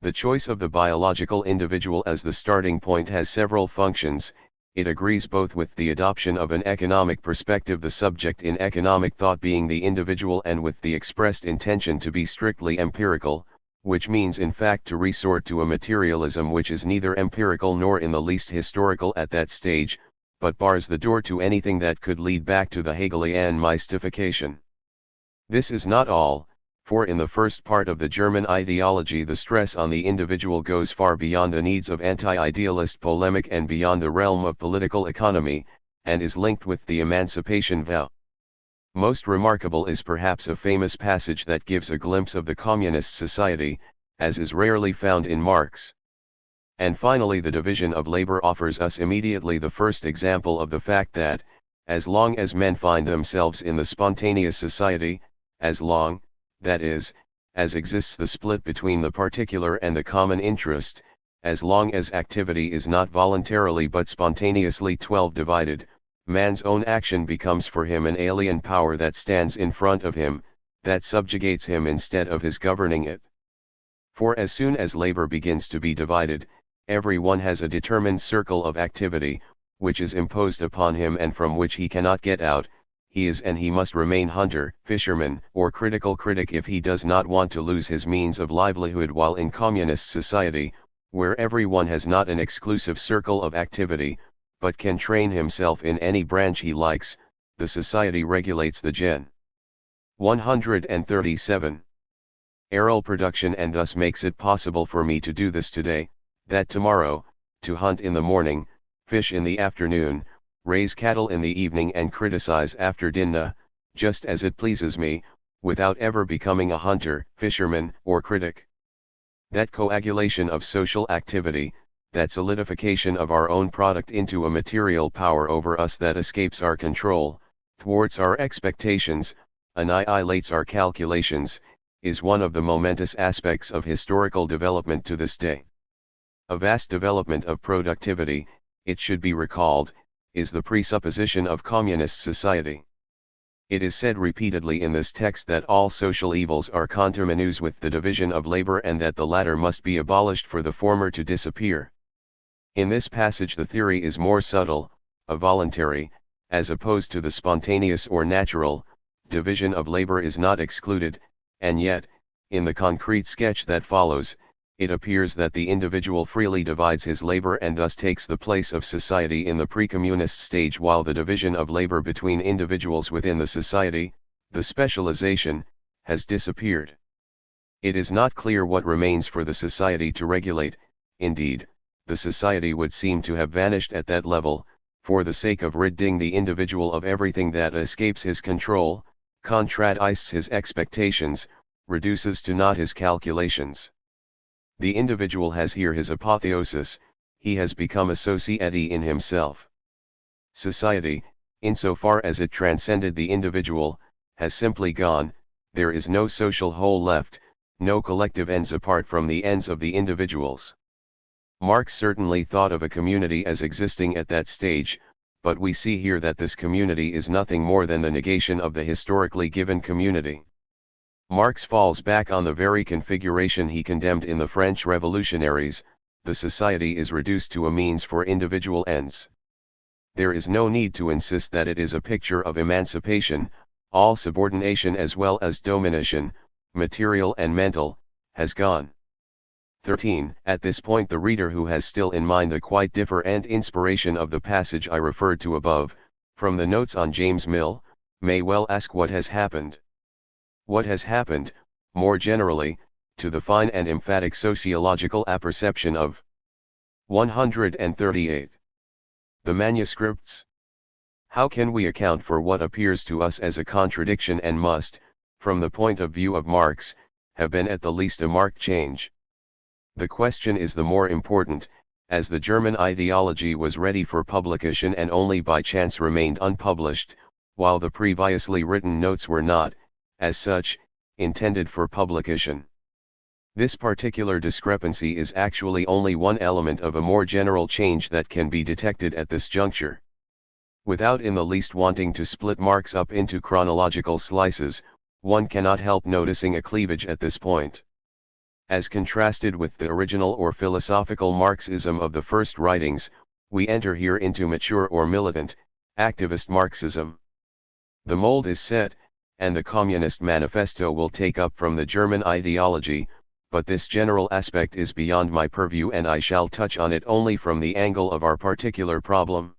The choice of the biological individual as the starting point has several functions. It agrees both with the adoption of an economic perspective, the subject in economic thought being the individual, and with the expressed intention to be strictly empirical, which means in fact to resort to a materialism which is neither empirical nor in the least historical at that stage, but bars the door to anything that could lead back to the Hegelian mystification. This is not all, For in the first part of the German ideology the stress on the individual goes far beyond the needs of anti-idealist polemic and beyond the realm of political economy, and is linked with the emancipation vow. Most remarkable is perhaps a famous passage that gives a glimpse of the communist society, as is rarely found in Marx. And finally the division of labor offers us immediately the first example of the fact that, as long as men find themselves in the spontaneous society, as long, that is, as exists the split between the particular and the common interest, as long as activity is not voluntarily but spontaneously divided, man's own action becomes for him an alien power that stands in front of him, that subjugates him instead of his governing it. For as soon as labor begins to be divided, every one has a determined circle of activity, which is imposed upon him and from which he cannot get out. He is and he must remain hunter, fisherman, or critical critic if he does not want to lose his means of livelihood, while in communist society, where everyone has not an exclusive circle of activity, but can train himself in any branch he likes, the society regulates the gen. 137. Aerial production, and thus makes it possible for me to do this today, that tomorrow, to hunt in the morning, fish in the afternoon, raise cattle in the evening and criticize after dinner, just as it pleases me, without ever becoming a hunter, fisherman, or critic. That coagulation of social activity, that solidification of our own product into a material power over us that escapes our control, thwarts our expectations, annihilates our calculations, is one of the momentous aspects of historical development to this day. A vast development of productivity, it should be recalled, is the presupposition of communist society. It is said repeatedly in this text that all social evils are conterminous with the division of labor and that the latter must be abolished for the former to disappear. In this passage the theory is more subtle, a voluntary, as opposed to the spontaneous or natural, division of labor is not excluded, and yet, in the concrete sketch that follows, it appears that the individual freely divides his labor and thus takes the place of society in the pre-communist stage, while the division of labor between individuals within the society, the specialization, has disappeared. It is not clear what remains for the society to regulate. Indeed, the society would seem to have vanished at that level, for the sake of ridding the individual of everything that escapes his control, contradicts his expectations, reduces to naught his calculations. The individual has here his apotheosis, he has become a society in himself. Society, insofar as it transcended the individual, has simply gone, there is no social whole left, no collective ends apart from the ends of the individuals. Marx certainly thought of a community as existing at that stage, but we see here that this community is nothing more than the negation of the historically given community. Marx falls back on the very configuration he condemned in the French revolutionaries. The society is reduced to a means for individual ends. There is no need to insist that it is a picture of emancipation. All subordination as well as domination, material and mental, has gone. 13. At this point the reader who has still in mind the quite different inspiration of the passage I referred to above, from the notes on James Mill, may well ask what has happened. What has happened, more generally, to the fine and emphatic sociological apperception of 138. The manuscripts. How can we account for what appears to us as a contradiction and must, from the point of view of Marx, have been at the least a marked change? The question is the more important, as the German ideology was ready for publication and only by chance remained unpublished, while the previously written notes were not, as such, intended for publication. This particular discrepancy is actually only one element of a more general change that can be detected at this juncture. Without in the least wanting to split Marx up into chronological slices, one cannot help noticing a cleavage at this point. As contrasted with the original or philosophical Marxism of the first writings, we enter here into mature or militant, activist Marxism. The mold is set, and the Communist Manifesto will take up from the German ideology, but this general aspect is beyond my purview and I shall touch on it only from the angle of our particular problem.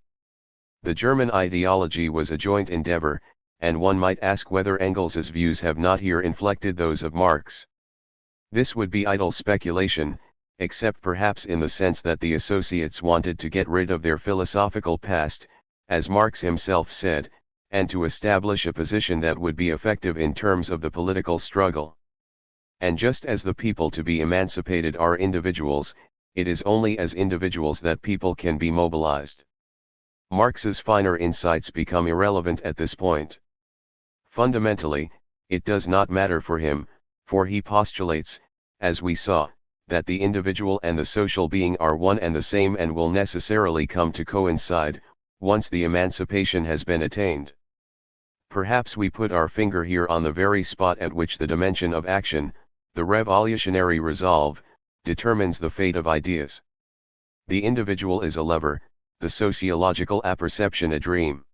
The German ideology was a joint endeavor, and one might ask whether Engels's views have not here inflected those of Marx. This would be idle speculation, except perhaps in the sense that the associates wanted to get rid of their philosophical past, as Marx himself said, and to establish a position that would be effective in terms of the political struggle. And just as the people to be emancipated are individuals, it is only as individuals that people can be mobilized. Marx's finer insights become irrelevant at this point. Fundamentally, it does not matter for him, for he postulates, as we saw, that the individual and the social being are one and the same and will necessarily come to coincide, once the emancipation has been attained. Perhaps we put our finger here on the very spot at which the dimension of action, the revolutionary resolve, determines the fate of ideas. The individual is a lever, the sociological apperception a dream.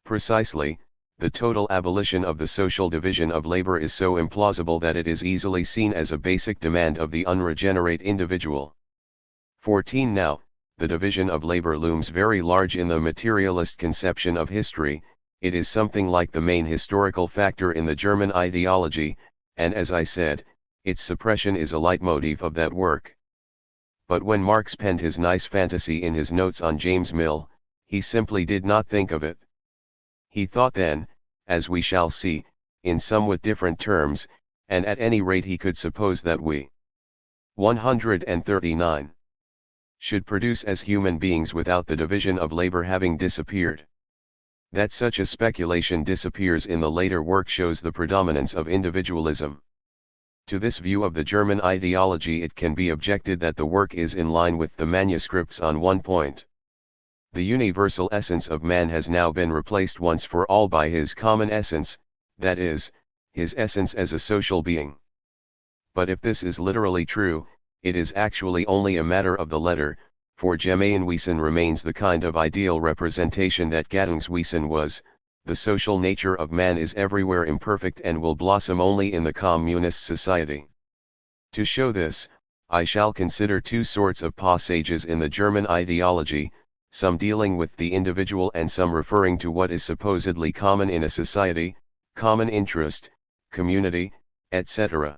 Precisely, the total abolition of the social division of labor is so implausible that it is easily seen as a basic demand of the unregenerate individual. 14 Now, the division of labor looms very large in the materialist conception of history. It is something like the main historical factor in the German ideology, and as I said, its suppression is a leitmotif of that work. But when Marx penned his nice fantasy in his notes on James Mill, he simply did not think of it. He thought then, as we shall see, in somewhat different terms, and at any rate he could suppose that we 139 should produce as human beings without the division of labor having disappeared. That such a speculation disappears in the later work shows the predominance of individualism. To this view of the German ideology it can be objected that the work is in line with the manuscripts on one point. The universal essence of man has now been replaced once for all by his common essence, that is, his essence as a social being. But if this is literally true, it is actually only a matter of the letter, for Gemeinwesen remains the kind of ideal representation that Gattungswesen was. The social nature of man is everywhere imperfect and will blossom only in the communist society. To show this, I shall consider two sorts of passages in the German ideology, some dealing with the individual and some referring to what is supposedly common in a society, common interest, community, etc.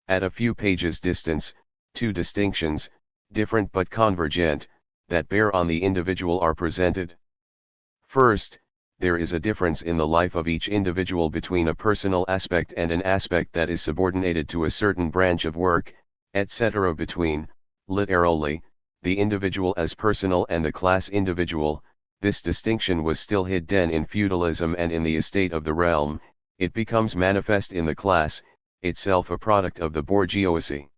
At a few pages distance, two distinctions, different but convergent, that bear on the individual are presented. First, there is a difference in the life of each individual between a personal aspect and an aspect that is subordinated to a certain branch of work, etc. between, literally, the individual as personal and the class individual. This distinction was still hidden in feudalism and in the estate of the realm. It becomes manifest in the class, itself a product of the bourgeoisie.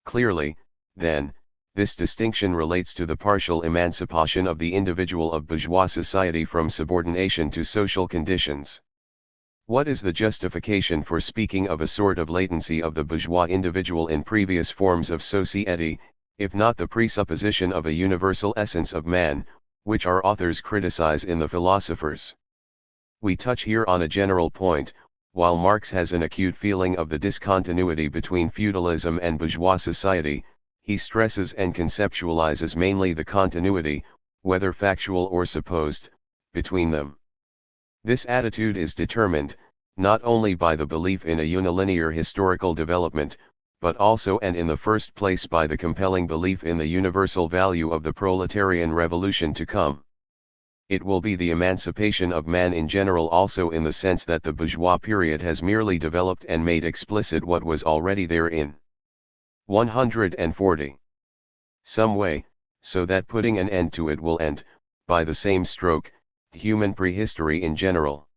Clearly, then, this distinction relates to the partial emancipation of the individual of bourgeois society from subordination to social conditions. What is the justification for speaking of a sort of latency of the bourgeois individual in previous forms of society, if not the presupposition of a universal essence of man, which our authors criticize in the philosophers? We touch here on a general point. While Marx has an acute feeling of the discontinuity between feudalism and bourgeois society, he stresses and conceptualizes mainly the continuity, whether factual or supposed, between them. This attitude is determined, not only by the belief in a unilinear historical development, but also and in the first place by the compelling belief in the universal value of the proletarian revolution to come. It will be the emancipation of man in general also in the sense that the bourgeois period has merely developed and made explicit what was already therein. 140. Some way, so that putting an end to it will end, by the same stroke, human prehistory in general.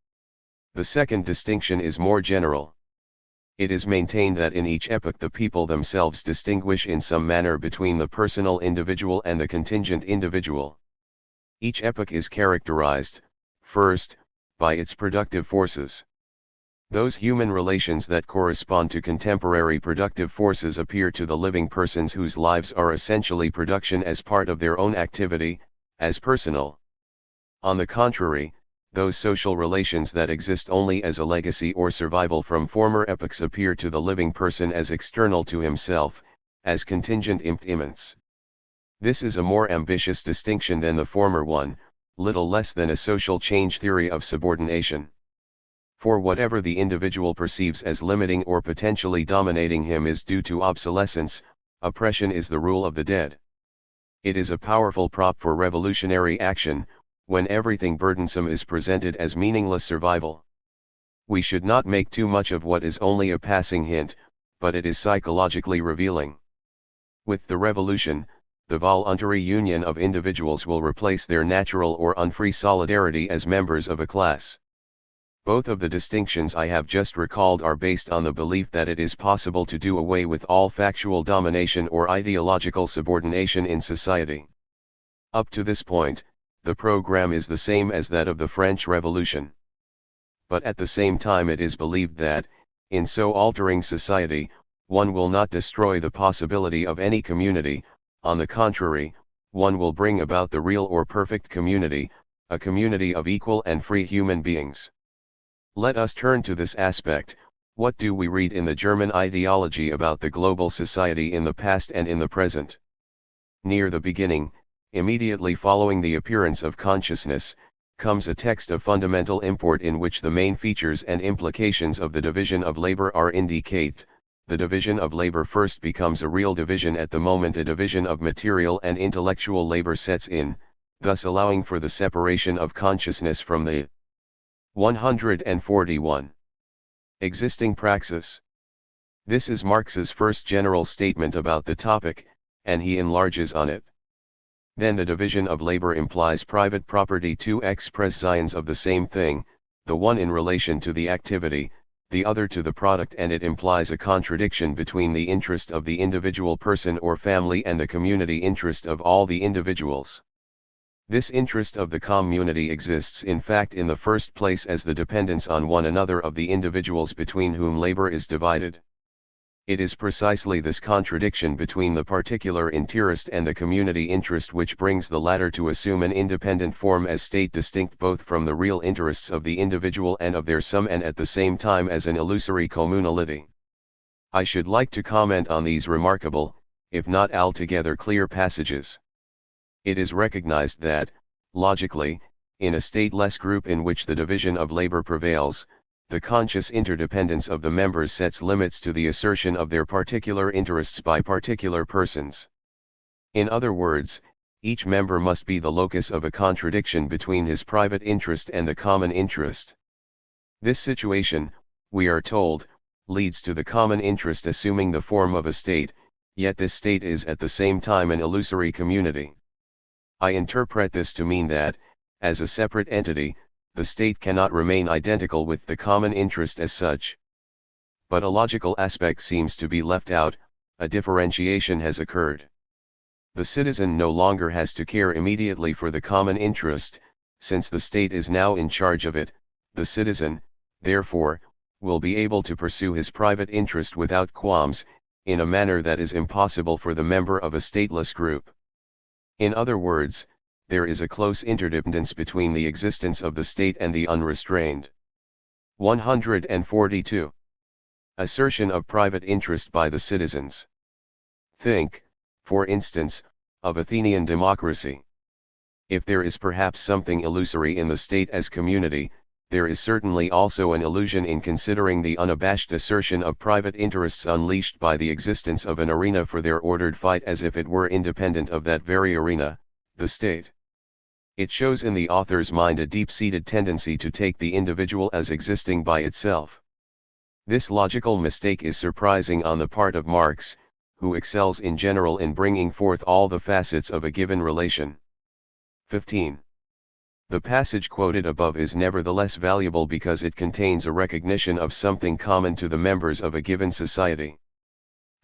The second distinction is more general. It is maintained that in each epoch the people themselves distinguish in some manner between the personal individual and the contingent individual. Each epoch is characterized, first, by its productive forces. Those human relations that correspond to contemporary productive forces appear to the living persons whose lives are essentially production as part of their own activity, as personal. On the contrary, those social relations that exist only as a legacy or survival from former epochs appear to the living person as external to himself, as contingent immanence. This is a more ambitious distinction than the former one, little less than a social change theory of subordination. For whatever the individual perceives as limiting or potentially dominating him is due to obsolescence, oppression is the rule of the dead. It is a powerful prop for revolutionary action, when everything burdensome is presented as meaningless survival. We should not make too much of what is only a passing hint, but it is psychologically revealing. With the revolution, the voluntary union of individuals will replace their natural or unfree solidarity as members of a class. Both of the distinctions I have just recalled are based on the belief that it is possible to do away with all factual domination or ideological subordination in society. Up to this point, the program is the same as that of the French Revolution. But at the same time it is believed that, in so altering society, one will not destroy the possibility of any community. On the contrary, one will bring about the real or perfect community, a community of equal and free human beings. Let us turn to this aspect. What do we read in the German ideology about the global society in the past and in the present? Near the beginning, immediately following the appearance of consciousness, comes a text of fundamental import in which the main features and implications of the division of labor are indicated. The division of labor first becomes a real division at the moment a division of material and intellectual labor sets in, thus allowing for the separation of consciousness from the 141. Existing praxis. This is Marx's first general statement about the topic, and he enlarges on it. Then the division of labor implies private property, two expressions of the same thing, the one in relation to the activity, the other to the product, and it implies a contradiction between the interest of the individual person or family and the community interest of all the individuals. This interest of the community exists in fact in the first place as the dependence on one another of the individuals between whom labor is divided. It is precisely this contradiction between the particular interest and the community interest which brings the latter to assume an independent form as state, distinct both from the real interests of the individual and of their sum, and at the same time as an illusory communality. I should like to comment on these remarkable, if not altogether clear passages. It is recognized that, logically, in a stateless group in which the division of labor prevails, the conscious interdependence of the members sets limits to the assertion of their particular interests by particular persons. In other words, each member must be the locus of a contradiction between his private interest and the common interest. This situation, we are told, leads to the common interest assuming the form of a state, yet this state is at the same time an illusory community. I interpret this to mean that, as a separate entity, the state cannot remain identical with the common interest as such. But a logical aspect seems to be left out, a differentiation has occurred. The citizen no longer has to care immediately for the common interest, since the state is now in charge of it. The citizen, therefore, will be able to pursue his private interest without qualms, in a manner that is impossible for the member of a stateless group. In other words, there is a close interdependence between the existence of the state and the unrestrained. 142. Assertion of private interest by the citizens. Think, for instance, of Athenian democracy. If there is perhaps something illusory in the state as community, there is certainly also an illusion in considering the unabashed assertion of private interests unleashed by the existence of an arena for their ordered fight as if it were independent of that very arena, the state. It shows in the author's mind a deep-seated tendency to take the individual as existing by itself. This logical mistake is surprising on the part of Marx, who excels in general in bringing forth all the facets of a given relation. 15. The passage quoted above is nevertheless valuable because it contains a recognition of something common to the members of a given society.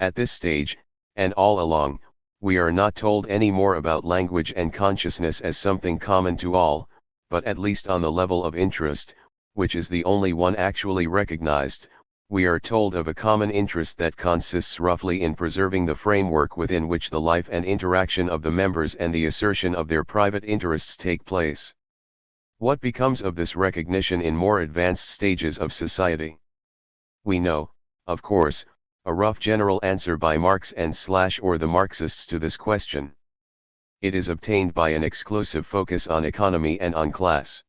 At this stage, and all along, we are not told any more about language and consciousness as something common to all, but at least on the level of interest, which is the only one actually recognized, we are told of a common interest that consists roughly in preserving the framework within which the life and interaction of the members and the assertion of their private interests take place. What becomes of this recognition in more advanced stages of society? We know, of course, a rough general answer by Marx and/or the Marxists to this question. it is obtained by an exclusive focus on economy and on class.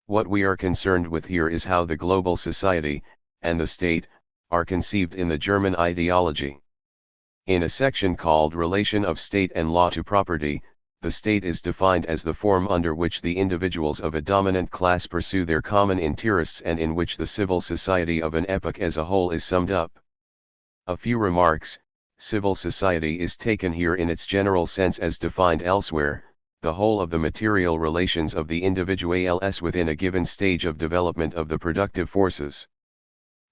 What we are concerned with here is how the global society, and the state, are conceived in the German ideology. In a section called Relation of State and Law to Property, the state is defined as the form under which the individuals of a dominant class pursue their common interests and in which the civil society of an epoch as a whole is summed up. A few remarks. Civil society is taken here in its general sense as defined elsewhere, the whole of the material relations of the individuals within a given stage of development of the productive forces.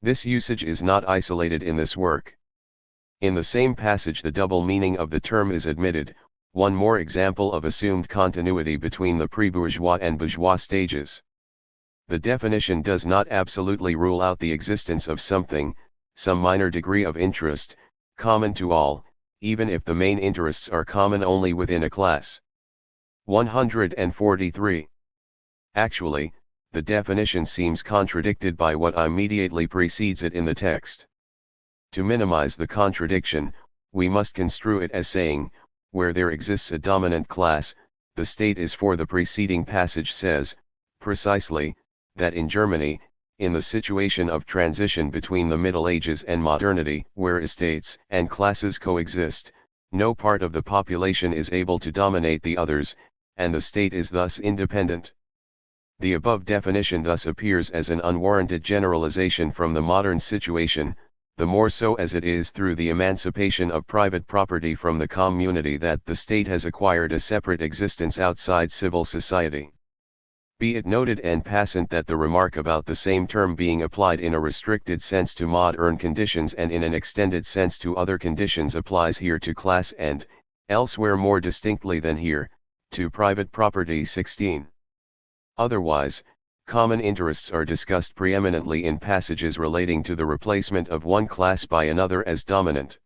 This usage is not isolated in this work. In the same passage the double meaning of the term is admitted, one more example of assumed continuity between the pre-bourgeois and bourgeois stages. The definition does not absolutely rule out the existence of something, some minor degree of interest, common to all, even if the main interests are common only within a class. 143. Actually, the definition seems contradicted by what immediately precedes it in the text. To minimize the contradiction, we must construe it as saying, where there exists a dominant class, the state is, for the preceding passage says, precisely, that in Germany, in the situation of transition between the Middle Ages and modernity, where estates and classes coexist, no part of the population is able to dominate the others, and the state is thus independent. The above definition thus appears as an unwarranted generalization from the modern situation, the more so as it is through the emancipation of private property from the community that the state has acquired a separate existence outside civil society. Be it noted en passant that the remark about the same term being applied in a restricted sense to modern conditions and in an extended sense to other conditions applies here to class and, elsewhere more distinctly than here, to private property. 16. Otherwise, common interests are discussed preeminently in passages relating to the replacement of one class by another as dominant.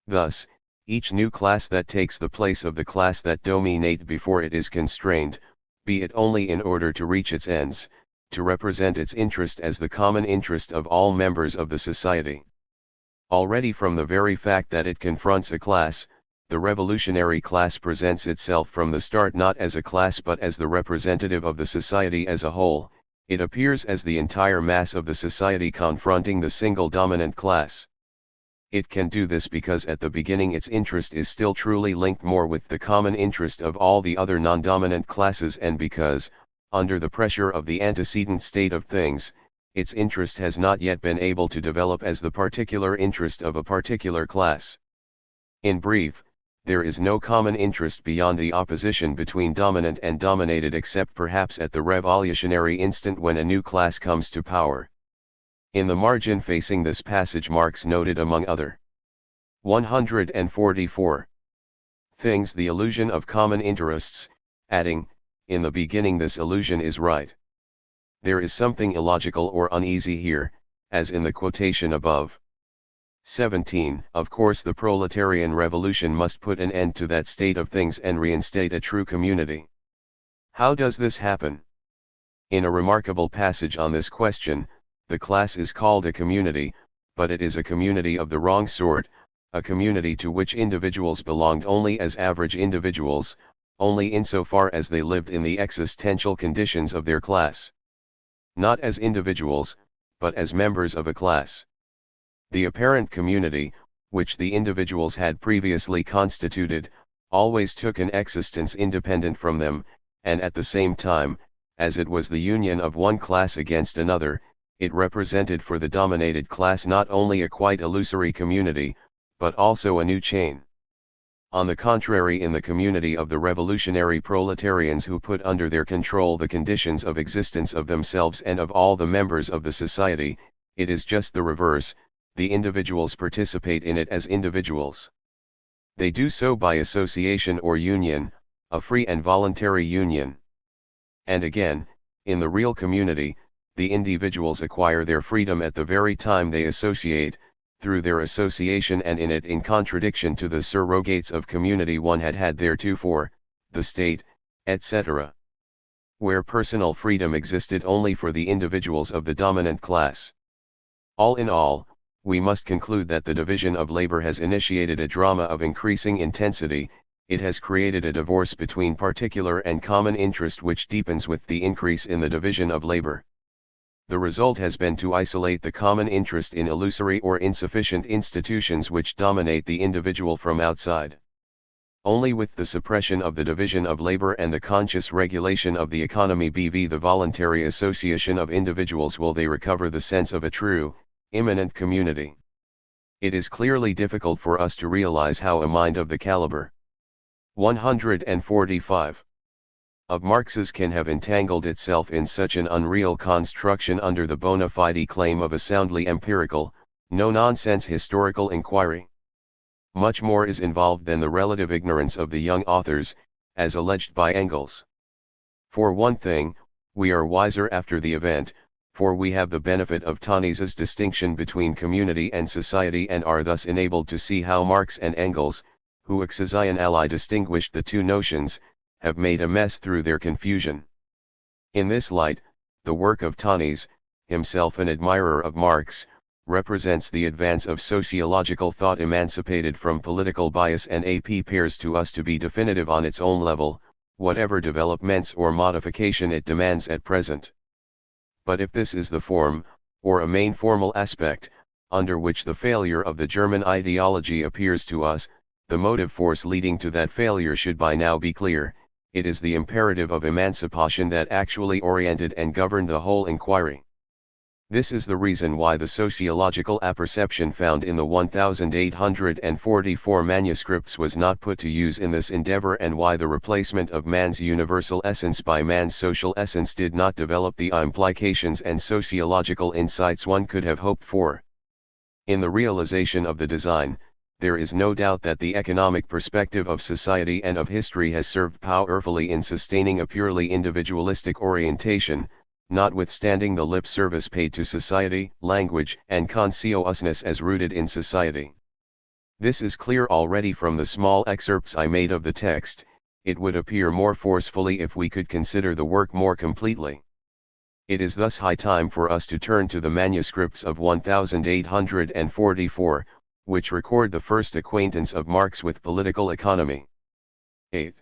Thus, each new class that takes the place of the class that dominate before it is constrained, be it only in order to reach its ends, to represent its interest as the common interest of all members of the society. Already from the very fact that it confronts a class, the revolutionary class presents itself from the start not as a class but as the representative of the society as a whole, it appears as the entire mass of the society confronting the single dominant class. It can do this because at the beginning its interest is still truly linked more with the common interest of all the other non-dominant classes and because, under the pressure of the antecedent state of things, its interest has not yet been able to develop as the particular interest of a particular class. In brief, there is no common interest beyond the opposition between dominant and dominated except perhaps at the revolutionary instant when a new class comes to power. In the margin facing this passage Marx noted among other 144 things the illusion of common interests, adding, in the beginning this illusion is right. There is something illogical or uneasy here, as in the quotation above. 17. Of course the proletarian revolution must put an end to that state of things and reinstate a true community. How does this happen? In a remarkable passage on this question, the class is called a community, but it is a community of the wrong sort, a community to which individuals belonged only as average individuals, only insofar as they lived in the existential conditions of their class. Not as individuals, but as members of a class. The apparent community, which the individuals had previously constituted, always took an existence independent from them, and at the same time, as it was the union of one class against another, it represented for the dominated class not only a quite illusory community, but also a new chain. On the contrary, in the community of the revolutionary proletarians who put under their control the conditions of existence of themselves and of all the members of the society, it is just the reverse, the individuals participate in it as individuals. They do so by association or union, a free and voluntary union. And again, in the real community, the individuals acquire their freedom at the very time they associate, through their association and in it in contradiction to the surrogates of community one had had theretofore, the state, etc. Where personal freedom existed only for the individuals of the dominant class. All in all, we must conclude that the division of labor has initiated a drama of increasing intensity, it has created a divorce between particular and common interest which deepens with the increase in the division of labor. The result has been to isolate the common interest in illusory or insufficient institutions which dominate the individual from outside. Only with the suppression of the division of labor and the conscious regulation of the economy bv the voluntary association of individuals will they recover the sense of a true, immanent community. It is clearly difficult for us to realize how a mind of the caliber 145 of Marx's can have entangled itself in such an unreal construction under the bona fide claim of a soundly empirical, no-nonsense historical inquiry. Much more is involved than the relative ignorance of the young authors, as alleged by Engels. For one thing, we are wiser after the event, for we have the benefit of Tönnies's distinction between community and society and are thus enabled to see how Marx and Engels, who Axisian ally distinguished the two notions, have made a mess through their confusion. In this light, the work of Tönnies, himself an admirer of Marx, represents the advance of sociological thought emancipated from political bias and appears to us to be definitive on its own level, whatever developments or modification it demands at present. But if this is the form, or a main formal aspect, under which the failure of the German ideology appears to us, the motive force leading to that failure should by now be clear. It is the imperative of emancipation that actually oriented and governed the whole inquiry. This is the reason why the sociological apperception found in the 1844 manuscripts was not put to use in this endeavor and why the replacement of man's universal essence by man's social essence did not develop the implications and sociological insights one could have hoped for. In the realization of the design, there is no doubt that the economic perspective of society and of history has served powerfully in sustaining a purely individualistic orientation, notwithstanding the lip service paid to society, language, and consciousness as rooted in society. This is clear already from the small excerpts I made of the text. It would appear more forcefully if we could consider the work more completely. It is thus high time for us to turn to the manuscripts of 1844, which record the first acquaintance of Marx with political economy. 8.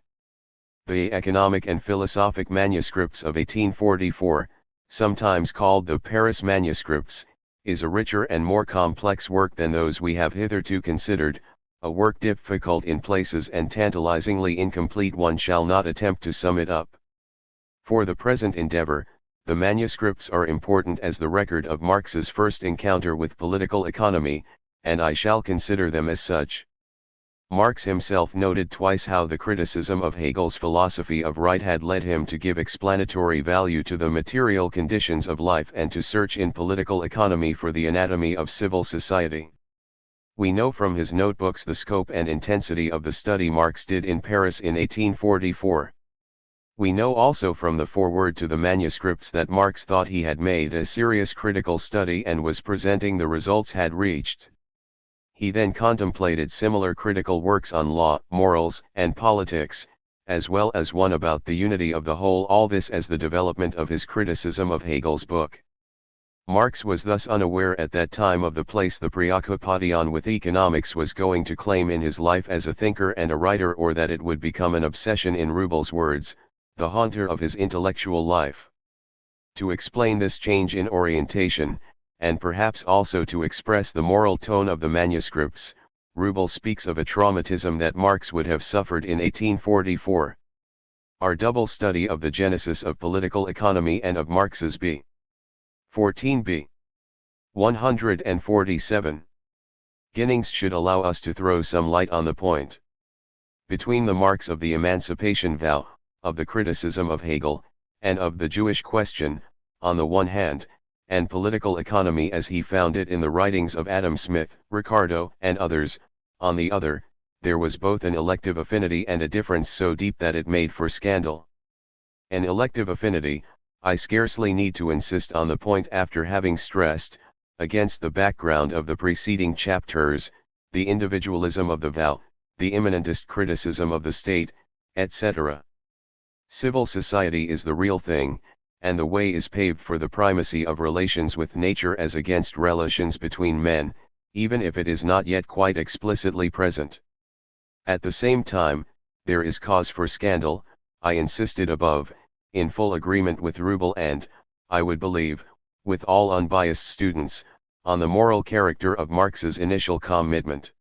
The Economic and Philosophic Manuscripts of 1844, sometimes called the Paris Manuscripts, is a richer and more complex work than those we have hitherto considered, a work difficult in places and tantalizingly incomplete. One shall not attempt to sum it up. For the present endeavor, the manuscripts are important as the record of Marx's first encounter with political economy, and I shall consider them as such. Marx himself noted twice how the criticism of Hegel's philosophy of right had led him to give explanatory value to the material conditions of life and to search in political economy for the anatomy of civil society. We know from his notebooks the scope and intensity of the study Marx did in Paris in 1844. We know also from the foreword to the manuscripts that Marx thought he had made a serious critical study and was presenting the results had reached. He then contemplated similar critical works on law, morals, and politics, as well as one about the unity of the whole, all this as the development of his criticism of Hegel's book. Marx was thus unaware at that time of the place the preoccupation with economics was going to claim in his life as a thinker and a writer, or that it would become an obsession, in Rubel's words, the haunter of his intellectual life. To explain this change in orientation, and perhaps also to express the moral tone of the manuscripts, Rubel speaks of a traumatism that Marx would have suffered in 1844. Our double study of the genesis of political economy and of Marx's b. 14b. 147. Beginnings should allow us to throw some light on the point. Between the Marx of the emancipation vow, of the criticism of Hegel, and of the Jewish question, on the one hand, and political economy as he found it in the writings of Adam Smith, Ricardo, and others, on the other, there was both an elective affinity and a difference so deep that it made for scandal. An elective affinity, I scarcely need to insist on the point after having stressed, against the background of the preceding chapters, the individualism of the vow, the immanentist criticism of the state, etc. Civil society is the real thing, and the way is paved for the primacy of relations with nature as against relations between men, even if it is not yet quite explicitly present. At the same time, there is cause for scandal, I insisted above, in full agreement with Rubel and, I would believe, with all unbiased students, on the moral character of Marx's initial commitment.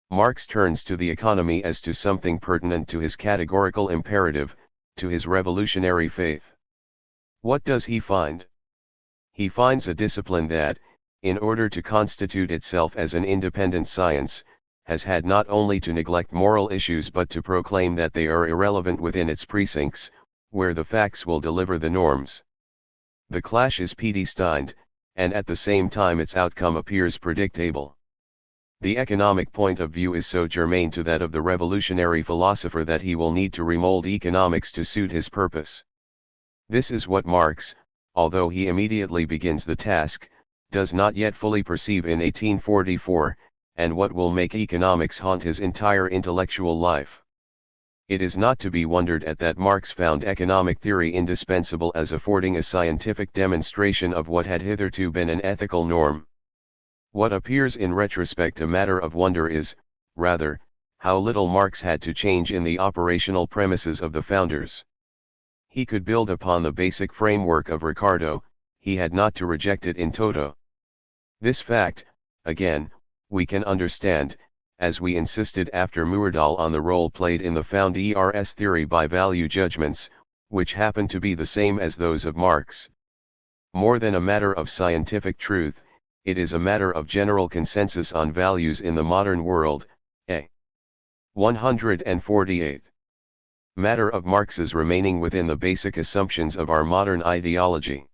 Marx turns to the economy as to something pertinent to his categorical imperative, to his revolutionary faith. What does he find? He finds a discipline that, in order to constitute itself as an independent science, has had not only to neglect moral issues but to proclaim that they are irrelevant within its precincts, where the facts will deliver the norms. The clash is predestined, and at the same time its outcome appears predictable. The economic point of view is so germane to that of the revolutionary philosopher that he will need to remold economics to suit his purpose. This is what Marx, although he immediately begins the task, does not yet fully perceive in 1844, and what will make economics haunt his entire intellectual life. It is not to be wondered at that Marx found economic theory indispensable as affording a scientific demonstration of what had hitherto been an ethical norm. What appears in retrospect a matter of wonder is, rather, how little Marx had to change in the operational premises of the founders. He could build upon the basic framework of Ricardo, he had not to reject it in toto. This fact, again, we can understand, as we insisted after Muradal on the role played in the founders' theory by value judgments, which happen to be the same as those of Marx. More than a matter of scientific truth, it is a matter of general consensus on values in the modern world. A. 148. Matter of Marx's remaining within the basic assumptions of our modern ideology.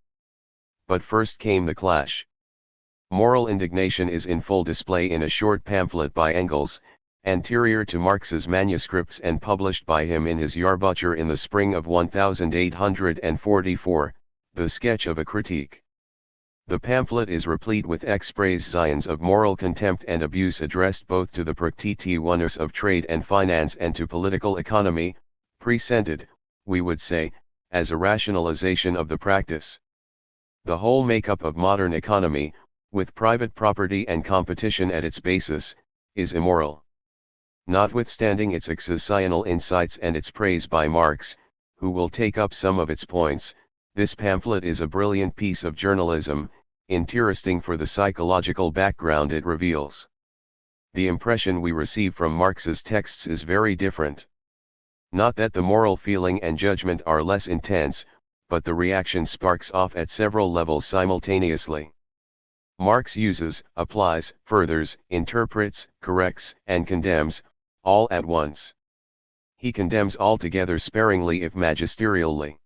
But first came the clash. Moral indignation is in full display in a short pamphlet by Engels, anterior to Marx's manuscripts and published by him in his Jahrbucher in the spring of 1844, The Sketch of a Critique. The pamphlet is replete with expressions of moral contempt and abuse addressed both to the practitioners of trade and finance and to political economy, presented, we would say, as a rationalization of the practice. The whole makeup of modern economy, with private property and competition at its basis, is immoral. Notwithstanding its exceptional insights and its praise by Marx, who will take up some of its points, this pamphlet is a brilliant piece of journalism, interesting for the psychological background it reveals. The impression we receive from Marx's texts is very different. Not that the moral feeling and judgment are less intense, but the reaction sparks off at several levels simultaneously. Marx uses, applies, furthers, interprets, corrects, and condemns, all at once. He condemns altogether sparingly if magisterially.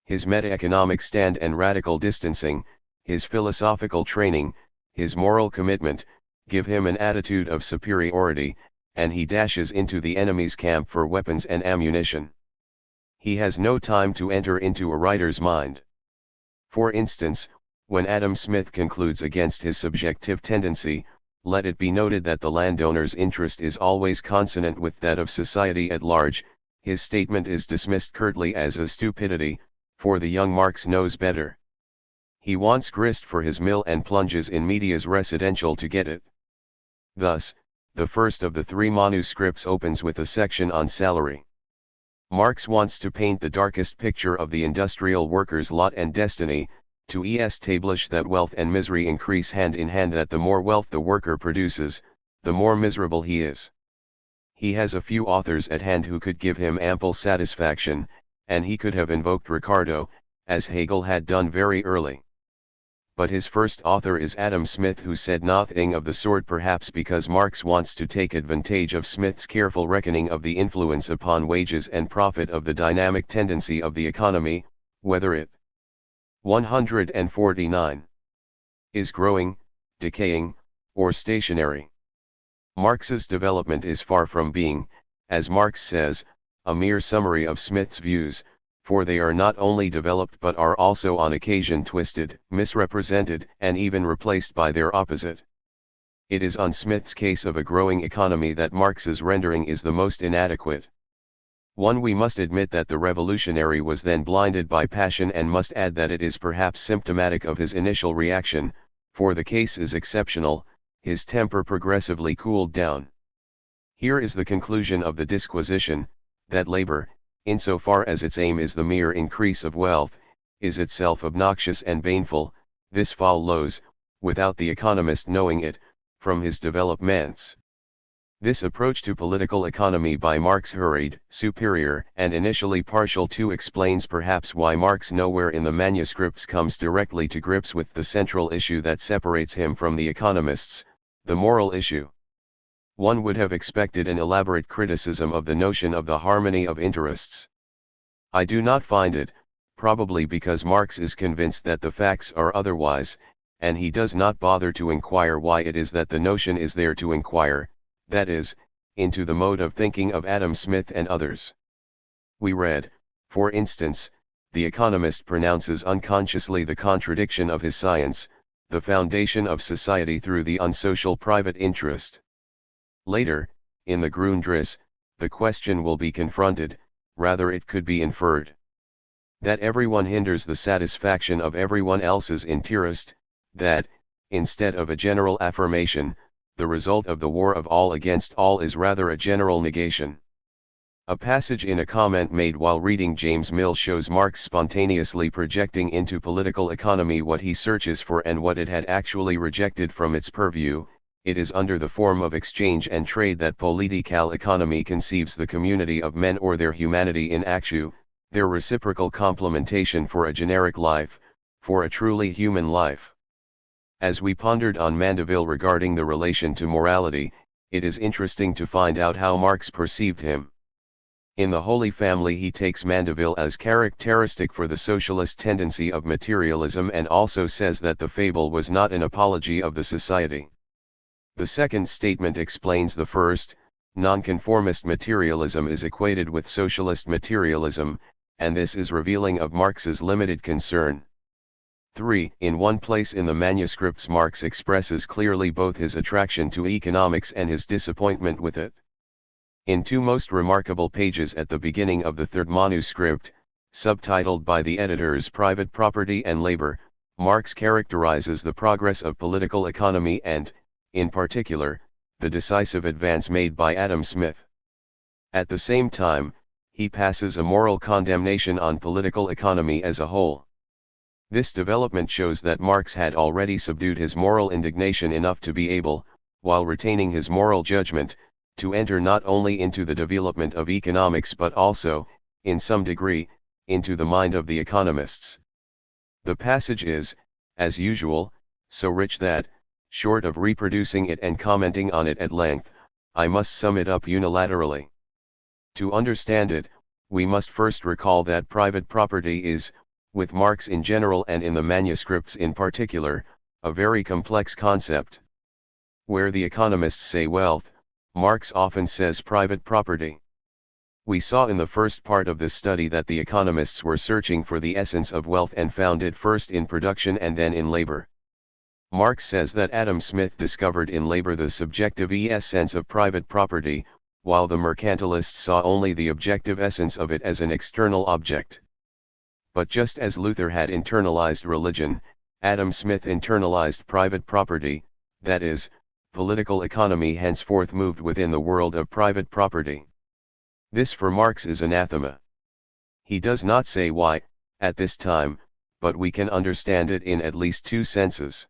His meta-economic stand and radical distancing, his philosophical training, his moral commitment, give him an attitude of superiority, and he dashes into the enemy's camp for weapons and ammunition. He has no time to enter into a writer's mind. For instance, when Adam Smith concludes against his subjective tendency, let it be noted that the landowner's interest is always consonant with that of society at large, his statement is dismissed curtly as a stupidity, for the young Marx knows better. He wants grist for his mill and plunges in medias residential to get it. Thus, the first of the three manuscripts opens with a section on salary. Marx wants to paint the darkest picture of the industrial worker's lot and destiny, to establish that wealth and misery increase hand in hand, that the more wealth the worker produces, the more miserable he is. He has a few authors at hand who could give him ample satisfaction, and he could have invoked Ricardo, as Hegel had done very early. But his first author is Adam Smith, who said nothing of the sort, perhaps because Marx wants to take advantage of Smith's careful reckoning of the influence upon wages and profit of the dynamic tendency of the economy, whether it 149 is growing, decaying, or stationary. Marx's development is far from being, as Marx says, a mere summary of Smith's views, for they are not only developed but are also on occasion twisted, misrepresented, and even replaced by their opposite. It is on Smith's case of a growing economy that Marx's rendering is the most inadequate. We must admit that the revolutionary was then blinded by passion, and must add that it is perhaps symptomatic of his initial reaction, for the case is exceptional, his temper progressively cooled down. Here is the conclusion of the disquisition, that labor, insofar as its aim is the mere increase of wealth, is itself obnoxious and baneful. This follows, without the economist knowing it, from his developments. This approach to political economy by Marx, hurried, superior, and initially partial too, explains perhaps why Marx nowhere in the manuscripts comes directly to grips with the central issue that separates him from the economists, the moral issue. One would have expected an elaborate criticism of the notion of the harmony of interests. I do not find it, probably because Marx is convinced that the facts are otherwise, and he does not bother to inquire why it is that the notion is there to inquire, that is, into the mode of thinking of Adam Smith and others. We read, for instance, the economist pronounces unconsciously the contradiction of his science, the foundation of society through the unsocial private interest. Later, in the Grundriss, the question will be confronted, rather it could be inferred, that everyone hinders the satisfaction of everyone else's interest, that, instead of a general affirmation, the result of the war of all against all is rather a general negation. A passage in a comment made while reading James Mill shows Marx spontaneously projecting into political economy what he searches for and what it had actually rejected from its purview. It is under the form of exchange and trade that political economy conceives the community of men or their humanity in actu, their reciprocal complementation for a generic life, for a truly human life. As we pondered on Mandeville regarding the relation to morality, it is interesting to find out how Marx perceived him. In the Holy Family he takes Mandeville as characteristic for the socialist tendency of materialism and also says that the fable was not an apology of the society. The second statement explains the first. Nonconformist materialism is equated with socialist materialism, and this is revealing of Marx's limited concern. 3. In one place in the manuscripts Marx expresses clearly both his attraction to economics and his disappointment with it. In two most remarkable pages at the beginning of the third manuscript, subtitled by the editors Private Property and Labor, Marx characterizes the progress of political economy and, in particular, the decisive advance made by Adam Smith. At the same time, he passes a moral condemnation on political economy as a whole. This development shows that Marx had already subdued his moral indignation enough to be able, while retaining his moral judgment, to enter not only into the development of economics but also, in some degree, into the mind of the economists. The passage is, as usual, so rich that, short of reproducing it and commenting on it at length, I must sum it up unilaterally. To understand it, we must first recall that private property is, with Marx in general and in the manuscripts in particular, a very complex concept. Where the economists say wealth, Marx often says private property. We saw in the first part of this study that the economists were searching for the essence of wealth and found it first in production and then in labor. Marx says that Adam Smith discovered in labor the subjective essence of private property, while the mercantilists saw only the objective essence of it as an external object. But just as Luther had internalized religion, Adam Smith internalized private property, that is, political economy henceforth moved within the world of private property. This for Marx is anathema. He does not say why, at this time, but we can understand it in at least two senses.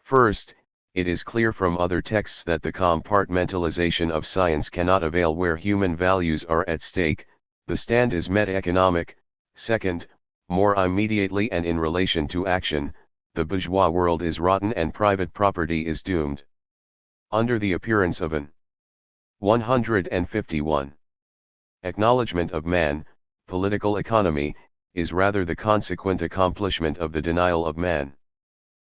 First, it is clear from other texts that the compartmentalization of science cannot avail where human values are at stake. The stand is meta-economic. Second, more immediately and in relation to action, the bourgeois world is rotten and private property is doomed. Under the appearance of an 151. Acknowledgement of man, political economy, is rather the consequent accomplishment of the denial of man.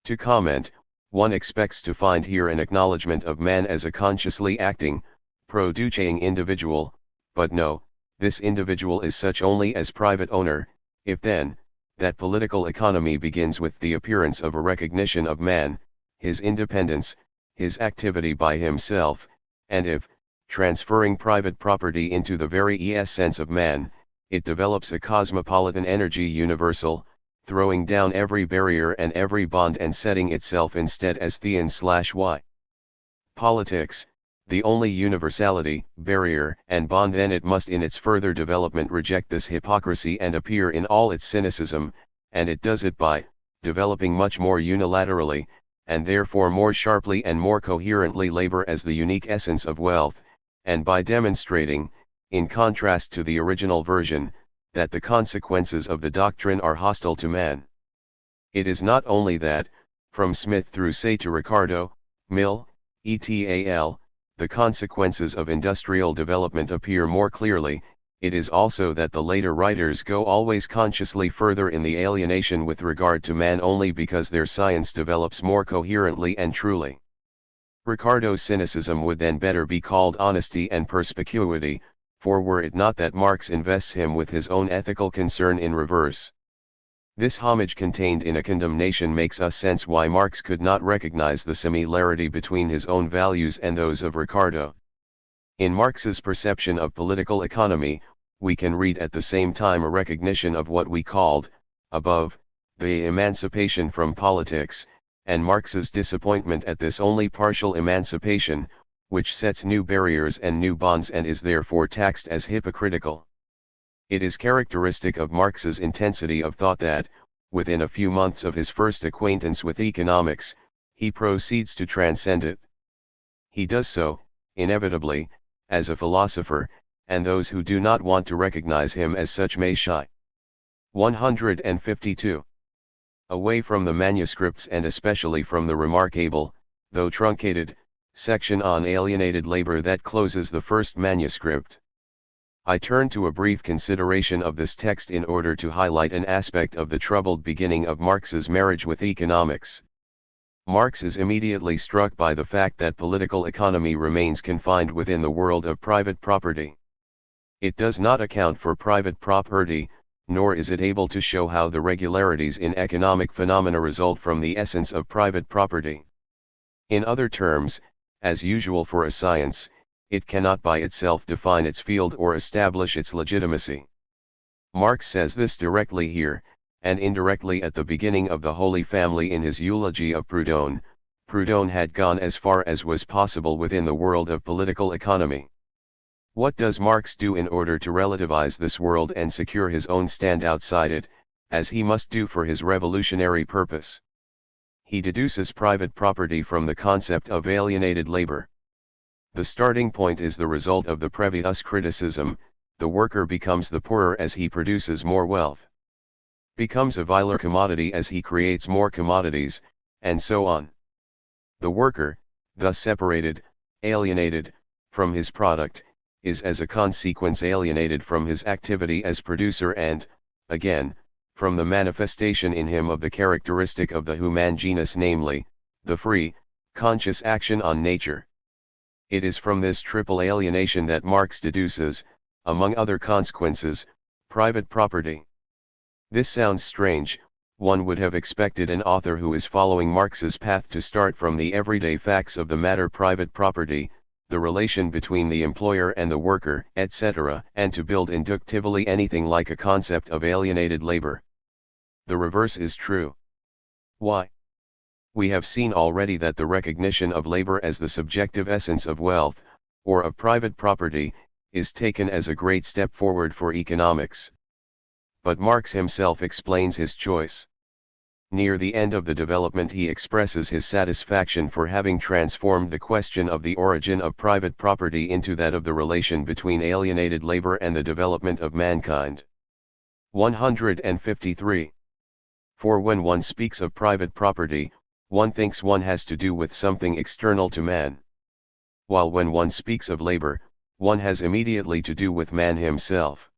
To comment, one expects to find here an acknowledgement of man as a consciously acting, producing individual, but no, this individual is such only as private owner. If then, that political economy begins with the appearance of a recognition of man, his independence, his activity by himself, and if, transferring private property into the very essence of man, it develops a cosmopolitan energy universal, throwing down every barrier and every bond and setting itself instead as the and/y. Politics, the only universality, barrier, and bond, then it must in its further development reject this hypocrisy and appear in all its cynicism, and it does it by developing much more unilaterally, and therefore more sharply and more coherently, labor as the unique essence of wealth, and by demonstrating, in contrast to the original version, that the consequences of the doctrine are hostile to man. It is not only that, from Smith through Say to Ricardo, Mill, et.al., the consequences of industrial development appear more clearly, it is also that the later writers go always consciously further in the alienation with regard to man only because their science develops more coherently and truly. Ricardo's cynicism would then better be called honesty and perspicuity, for were it not that Marx invests him with his own ethical concern in reverse. This homage contained in a condemnation makes us sense why Marx could not recognize the similarity between his own values and those of Ricardo. In Marx's perception of political economy, we can read at the same time a recognition of what we called, above, the emancipation from politics, and Marx's disappointment at this only partial emancipation, which sets new barriers and new bonds and is therefore taxed as hypocritical. It is characteristic of Marx's intensity of thought that, within a few months of his first acquaintance with economics, he proceeds to transcend it. He does so, inevitably, as a philosopher, and those who do not want to recognize him as such may shy. 152. Away from the manuscripts and especially from the remarkable, though truncated, section on alienated labor that closes the first manuscript, I turn to a brief consideration of this text in order to highlight an aspect of the troubled beginning of Marx's marriage with economics. Marx is immediately struck by the fact that political economy remains confined within the world of private property. It does not account for private property, nor is it able to show how the regularities in economic phenomena result from the essence of private property. In other terms, as usual for a science, it cannot by itself define its field or establish its legitimacy. Marx says this directly here, and indirectly at the beginning of the Holy Family in his eulogy of Proudhon. Proudhon had gone as far as was possible within the world of political economy. What does Marx do in order to relativize this world and secure his own stand outside it, as he must do for his revolutionary purpose? He deduces private property from the concept of alienated labor. The starting point is the result of the previous criticism: the worker becomes the poorer as he produces more wealth, becomes a viler commodity as he creates more commodities, and so on. The worker, thus separated, alienated, from his product, is as a consequence alienated from his activity as producer and, again, from the manifestation in him of the characteristic of the human genus, namely, the free, conscious action on nature. It is from this triple alienation that Marx deduces, among other consequences, private property. This sounds strange. One would have expected an author who is following Marx's path to start from the everyday facts of the matter: private property, the relation between the employer and the worker, etc., and to build inductively anything like a concept of alienated labor. The reverse is true. Why? We have seen already that the recognition of labor as the subjective essence of wealth, or of private property, is taken as a great step forward for economics. But Marx himself explains his choice. Near the end of the development he expresses his satisfaction for having transformed the question of the origin of private property into that of the relation between alienated labor and the development of mankind. 153. For when one speaks of private property, one thinks one has to do with something external to man. While when one speaks of labor, one has immediately to do with man himself.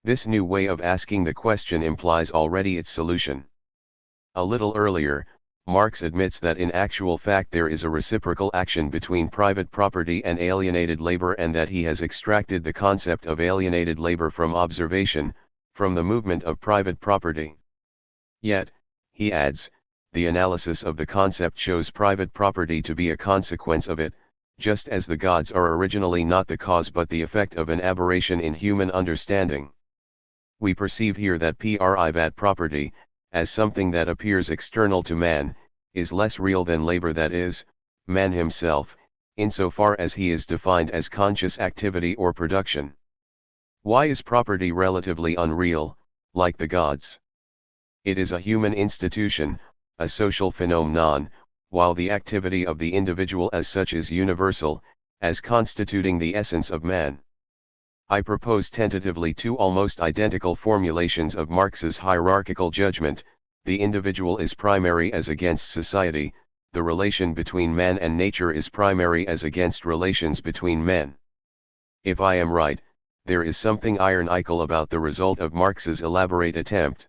This new way of asking the question implies already its solution. A little earlier, Marx admits that in actual fact there is a reciprocal action between private property and alienated labor, and that he has extracted the concept of alienated labor from observation, from the movement of private property. Yet, he adds, the analysis of the concept shows private property to be a consequence of it, just as the gods are originally not the cause but the effect of an aberration in human understanding. We perceive here that private property, as something that appears external to man, is less real than labor, that is, man himself, insofar as he is defined as conscious activity or production. Why is property relatively unreal, like the gods? It is a human institution, a social phenomenon, while the activity of the individual as such is universal, as constituting the essence of man. I propose tentatively two almost identical formulations of Marx's hierarchical judgment: the individual is primary as against society, the relation between man and nature is primary as against relations between men. If I am right, there is something ironical about the result of Marx's elaborate attempt.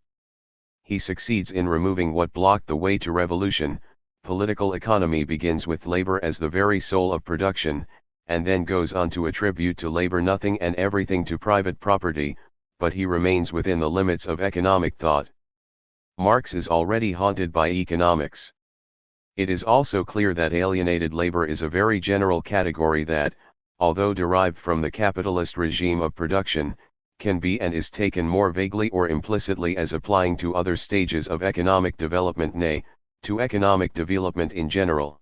He succeeds in removing what blocked the way to revolution. Political economy begins with labor as the very soul of production, and then goes on to attribute to labor nothing and everything to private property, but he remains within the limits of economic thought. Marx is already haunted by economics. It is also clear that alienated labor is a very general category that, although derived from the capitalist regime of production, can be and is taken more vaguely or implicitly as applying to other stages of economic development, nay, to economic development in general.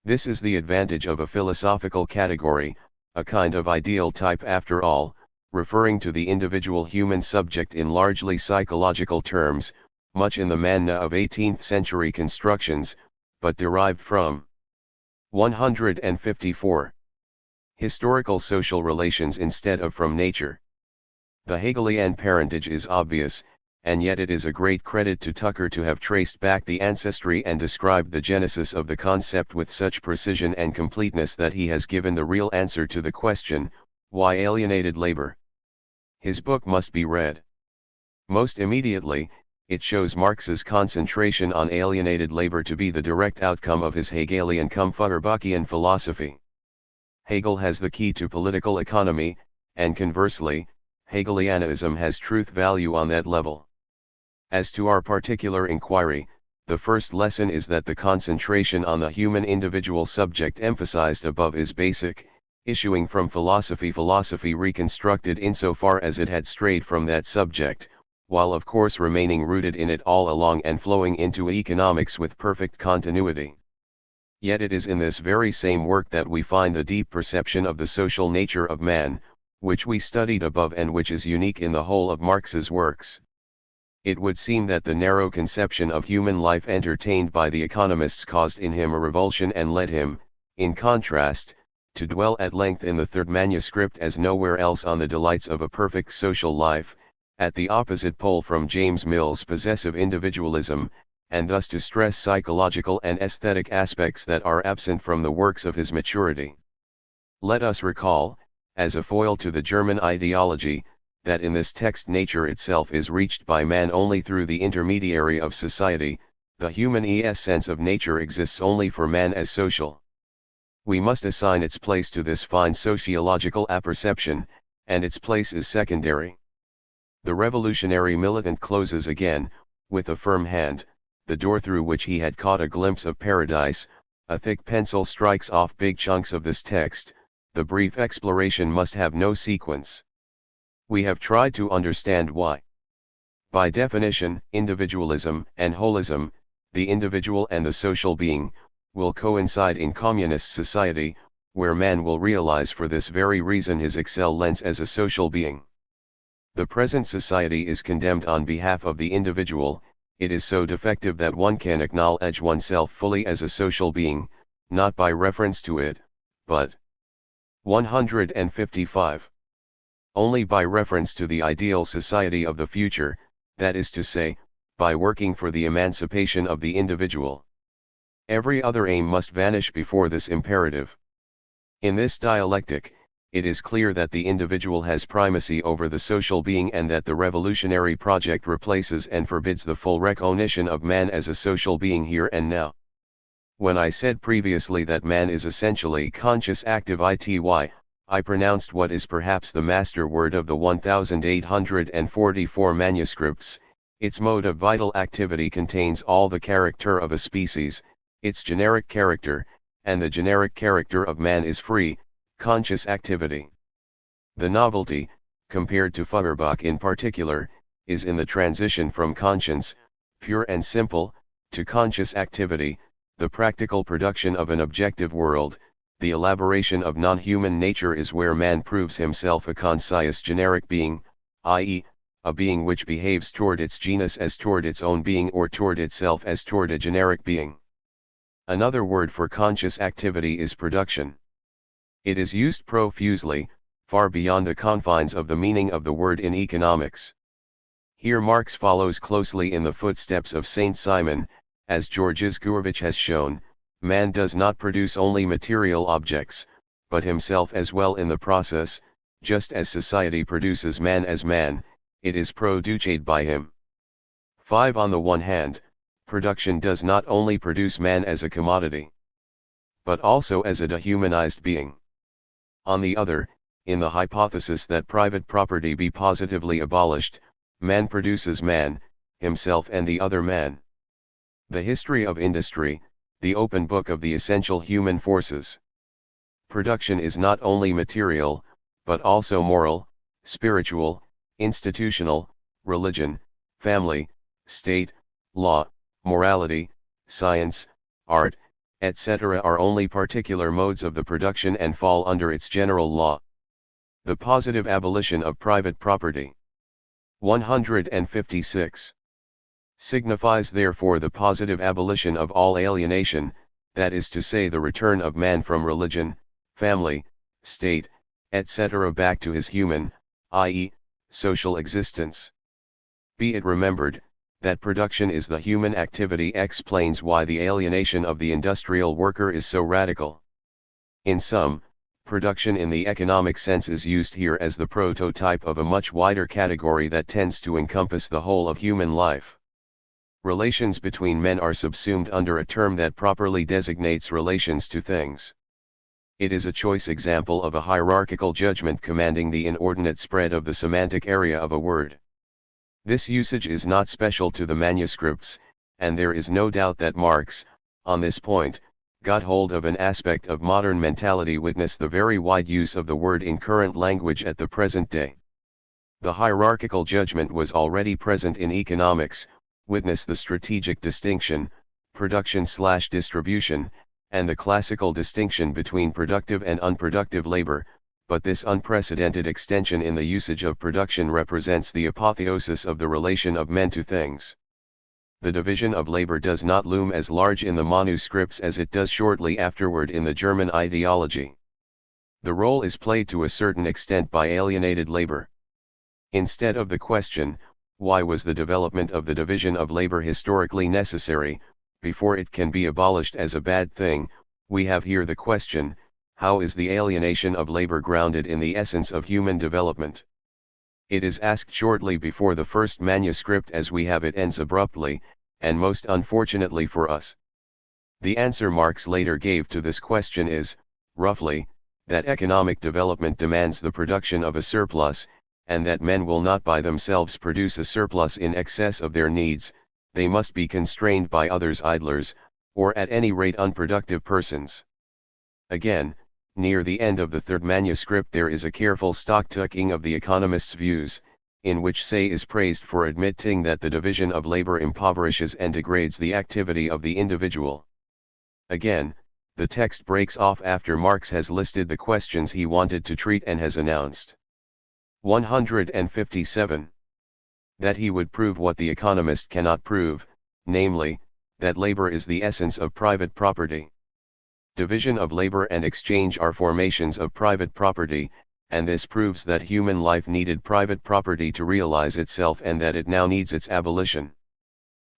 This is the advantage of a philosophical category, a kind of ideal type after all, referring to the individual human subject in largely psychological terms, much in the manner of 18th century constructions, but derived from 154. Historical social relations instead of from nature. The Hegelian parentage is obvious, and yet it is a great credit to Tucker to have traced back the ancestry and described the genesis of the concept with such precision and completeness that he has given the real answer to the question, why alienated labor? His book must be read. Most immediately, it shows Marx's concentration on alienated labor to be the direct outcome of his Hegelian cum Feuerbachian philosophy. Hegel has the key to political economy, and conversely, Hegelianism has truth value on that level. As to our particular inquiry, the first lesson is that the concentration on the human individual subject emphasized above is basic, issuing from philosophy reconstructed insofar as it had strayed from that subject, while of course remaining rooted in it all along and flowing into economics with perfect continuity. Yet it is in this very same work that we find the deep perception of the social nature of man, which we studied above and which is unique in the whole of Marx's works. It would seem that the narrow conception of human life entertained by the economists caused in him a revulsion and led him, in contrast, to dwell at length in the third manuscript as nowhere else on the delights of a perfect social life, at the opposite pole from James Mill's possessive individualism, and thus to stress psychological and aesthetic aspects that are absent from the works of his maturity. Let us recall, as a foil to the German ideology, that in this text nature itself is reached by man only through the intermediary of society. The human sense of nature exists only for man as social. We must assign its place to this fine sociological apperception, and its place is secondary. The revolutionary militant closes again, with a firm hand, the door through which he had caught a glimpse of paradise. A thick pencil strikes off big chunks of this text. The brief exploration must have no sequence. We have tried to understand why. By definition, individualism and holism, the individual and the social being, will coincide in communist society, where man will realize for this very reason his excellence as a social being. The present society is condemned on behalf of the individual. It is so defective that one can acknowledge oneself fully as a social being, not by reference to it, but 155. Only by reference to the ideal society of the future, that is to say, by working for the emancipation of the individual. Every other aim must vanish before this imperative. In this dialectic, it is clear that the individual has primacy over the social being and that the revolutionary project replaces and forbids the full recognition of man as a social being here and now. When I said previously that man is essentially conscious active ity, I pronounced what is perhaps the master word of the 1844 manuscripts. Its mode of vital activity contains all the character of a species, its generic character, and the generic character of man is free, conscious activity. The novelty, compared to Feuerbach in particular, is in the transition from conscience, pure and simple, to conscious activity, the practical production of an objective world, the elaboration of non-human nature is where man proves himself a conscious generic being, i.e., a being which behaves toward its genus as toward its own being or toward itself as toward a generic being. Another word for conscious activity is production. It is used profusely, far beyond the confines of the meaning of the word in economics. Here Marx follows closely in the footsteps of Saint Simon, as Georges Gurevich has shown. Man does not produce only material objects, but himself as well in the process, just as society produces man as man, it is produced by him. 5. On the one hand, production does not only produce man as a commodity, but also as a dehumanized being. On the other, in the hypothesis that private property be positively abolished, man produces man, himself and the other man. The history of industry, the open book of the essential human forces. Production is not only material, but also moral, spiritual, institutional, religion, family, state, law, morality, science, art, etc. are only particular modes of the production and fall under its general law. The positive abolition of private property. 156. Signifies therefore the positive abolition of all alienation, that is to say the return of man from religion, family, state, etc. back to his human, i.e., social existence. Be it remembered, that production is the human activity explains why the alienation of the industrial worker is so radical. In sum, production in the economic sense is used here as the prototype of a much wider category that tends to encompass the whole of human life. Relations between men are subsumed under a term that properly designates relations to things. It is a choice example of a hierarchical judgment commanding the inordinate spread of the semantic area of a word. This usage is not special to the manuscripts, and there is no doubt that Marx, on this point, got hold of an aspect of modern mentality. Witness the very wide use of the word in current language at the present day. The hierarchical judgment was already present in economics. Witness the strategic distinction, production/distribution, and the classical distinction between productive and unproductive labor, but this unprecedented extension in the usage of production represents the apotheosis of the relation of men to things. The division of labor does not loom as large in the manuscripts as it does shortly afterward in the German ideology. The role is played to a certain extent by alienated labor. Instead of the question, why was the development of the division of labor historically necessary, before it can be abolished as a bad thing, we have here the question, how is the alienation of labor grounded in the essence of human development? It is asked shortly before the first manuscript as we have it ends abruptly, and most unfortunately for us. The answer Marx later gave to this question is, roughly, that economic development demands the production of a surplus, and that men will not by themselves produce a surplus in excess of their needs, they must be constrained by others idlers, or at any rate unproductive persons. Again, near the end of the third manuscript there is a careful stock-taking of the economist's views, in which Say is praised for admitting that the division of labor impoverishes and degrades the activity of the individual. Again, the text breaks off after Marx has listed the questions he wanted to treat and has announced. 157. That he would prove what the economist cannot prove, namely, that labor is the essence of private property. Division of labor and exchange are formations of private property, and this proves that human life needed private property to realize itself and that it now needs its abolition.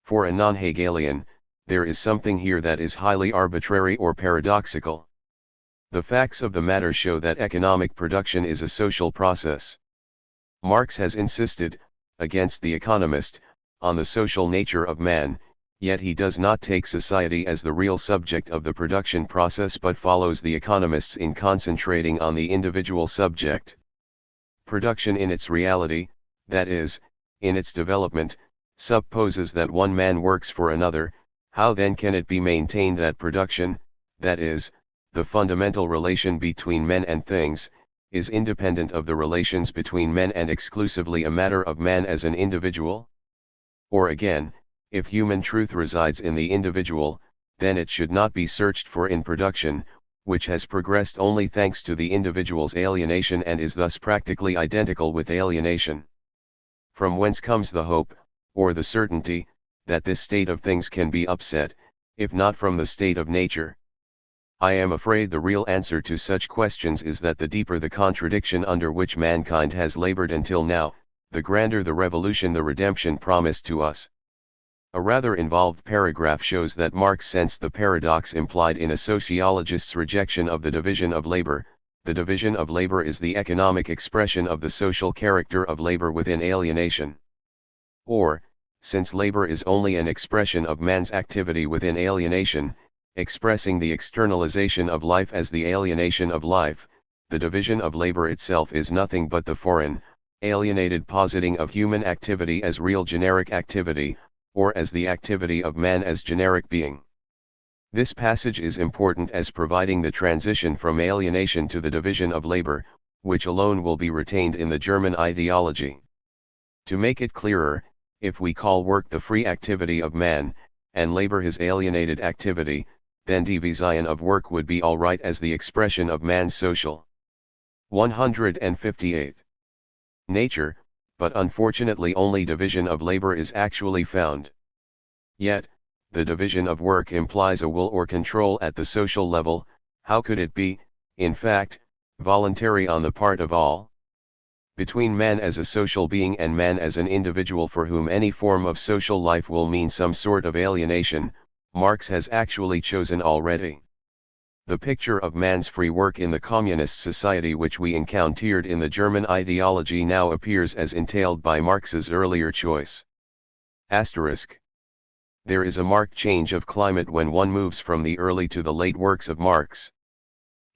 For a non-Hegelian, there is something here that is highly arbitrary or paradoxical. The facts of the matter show that economic production is a social process. Marx has insisted, against the economist, on the social nature of man, yet he does not take society as the real subject of the production process but follows the economists in concentrating on the individual subject. Production in its reality, that is, in its development, supposes that one man works for another. How then can it be maintained that production, that is, the fundamental relation between men and things, is independent of the relations between men and exclusively a matter of man as an individual? Or again, if human truth resides in the individual, then it should not be searched for in production, which has progressed only thanks to the individual's alienation and is thus practically identical with alienation. From whence comes the hope, or the certainty, that this state of things can be upset, if not from the state of nature? I am afraid the real answer to such questions is that the deeper the contradiction under which mankind has labored until now, the grander the revolution the redemption promised to us. A rather involved paragraph shows that Marx sensed the paradox implied in a sociologist's rejection of the division of labor. The division of labor is the economic expression of the social character of labor within alienation. Or, since labor is only an expression of man's activity within alienation, expressing the externalization of life as the alienation of life, the division of labor itself is nothing but the foreign, alienated positing of human activity as real generic activity, or as the activity of man as generic being. This passage is important as providing the transition from alienation to the division of labor, which alone will be retained in the German ideology. To make it clearer, if we call work the free activity of man, and labor his alienated activity, then division of work would be all right as the expression of man's social. 158. Nature, but unfortunately only division of labor is actually found. Yet, the division of work implies a will or control at the social level. How could it be, in fact, voluntary on the part of all? Between man as a social being and man as an individual for whom any form of social life will mean some sort of alienation, Marx has actually chosen already. The picture of man's free work in the communist society which we encountered in the German ideology now appears as entailed by Marx's earlier choice. Asterisk. There is a marked change of climate when one moves from the early to the late works of Marx.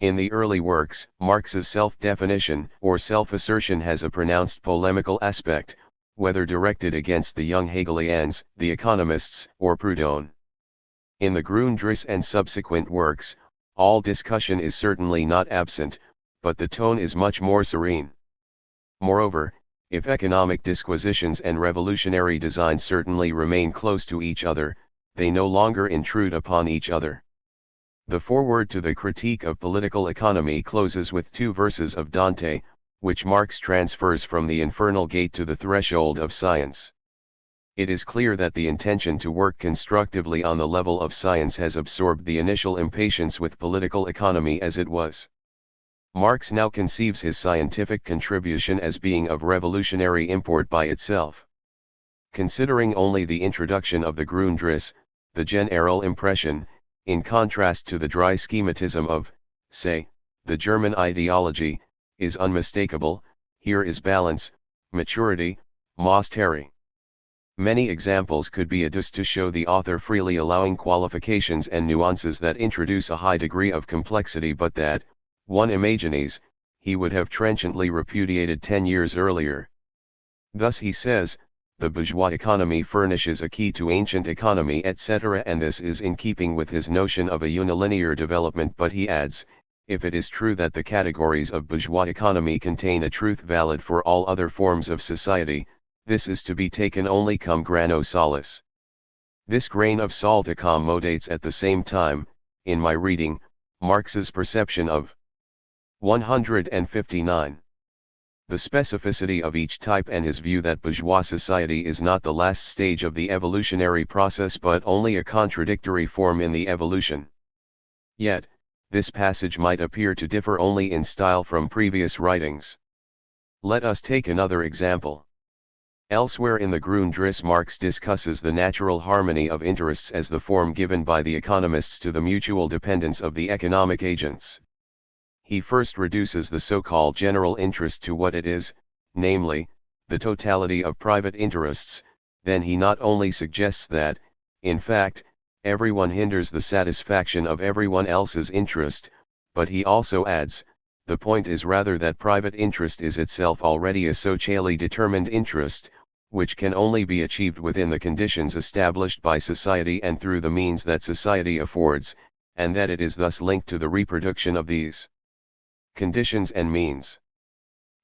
In the early works, Marx's self-definition or self-assertion has a pronounced polemical aspect, whether directed against the young Hegelians, the economists, or Proudhon. In the Grundrisse and subsequent works, all discussion is certainly not absent, but the tone is much more serene. Moreover, if economic disquisitions and revolutionary design certainly remain close to each other, they no longer intrude upon each other. The foreword to the Critique of Political Economy closes with 2 verses of Dante, which Marx transfers from the infernal gate to the threshold of science. It is clear that the intention to work constructively on the level of science has absorbed the initial impatience with political economy as it was. Marx now conceives his scientific contribution as being of revolutionary import by itself. Considering only the introduction of the Grundrisse, the general impression, in contrast to the dry schematism of, say, the German ideology, is unmistakable. Here is balance, maturity, mastery. Many examples could be adduced to show the author freely allowing qualifications and nuances that introduce a high degree of complexity but that, one imagines, he would have trenchantly repudiated 10 years earlier. Thus he says, the bourgeois economy furnishes a key to ancient economy etc. and this is in keeping with his notion of a unilinear development, but he adds, if it is true that the categories of bourgeois economy contain a truth valid for all other forms of society, this is to be taken only cum grano salis. This grain of salt accommodates at the same time, in my reading, Marx's perception of 159. The specificity of each type and his view that bourgeois society is not the last stage of the evolutionary process but only a contradictory form in the evolution. Yet, this passage might appear to differ only in style from previous writings. Let us take another example. Elsewhere in the Grundrisse Marx discusses the natural harmony of interests as the form given by the economists to the mutual dependence of the economic agents. He first reduces the so-called general interest to what it is, namely, the totality of private interests. Then he not only suggests that, in fact, everyone hinders the satisfaction of everyone else's interest, but he also adds, the point is rather that private interest is itself already a socially determined interest, which can only be achieved within the conditions established by society and through the means that society affords, and that it is thus linked to the reproduction of these conditions and means.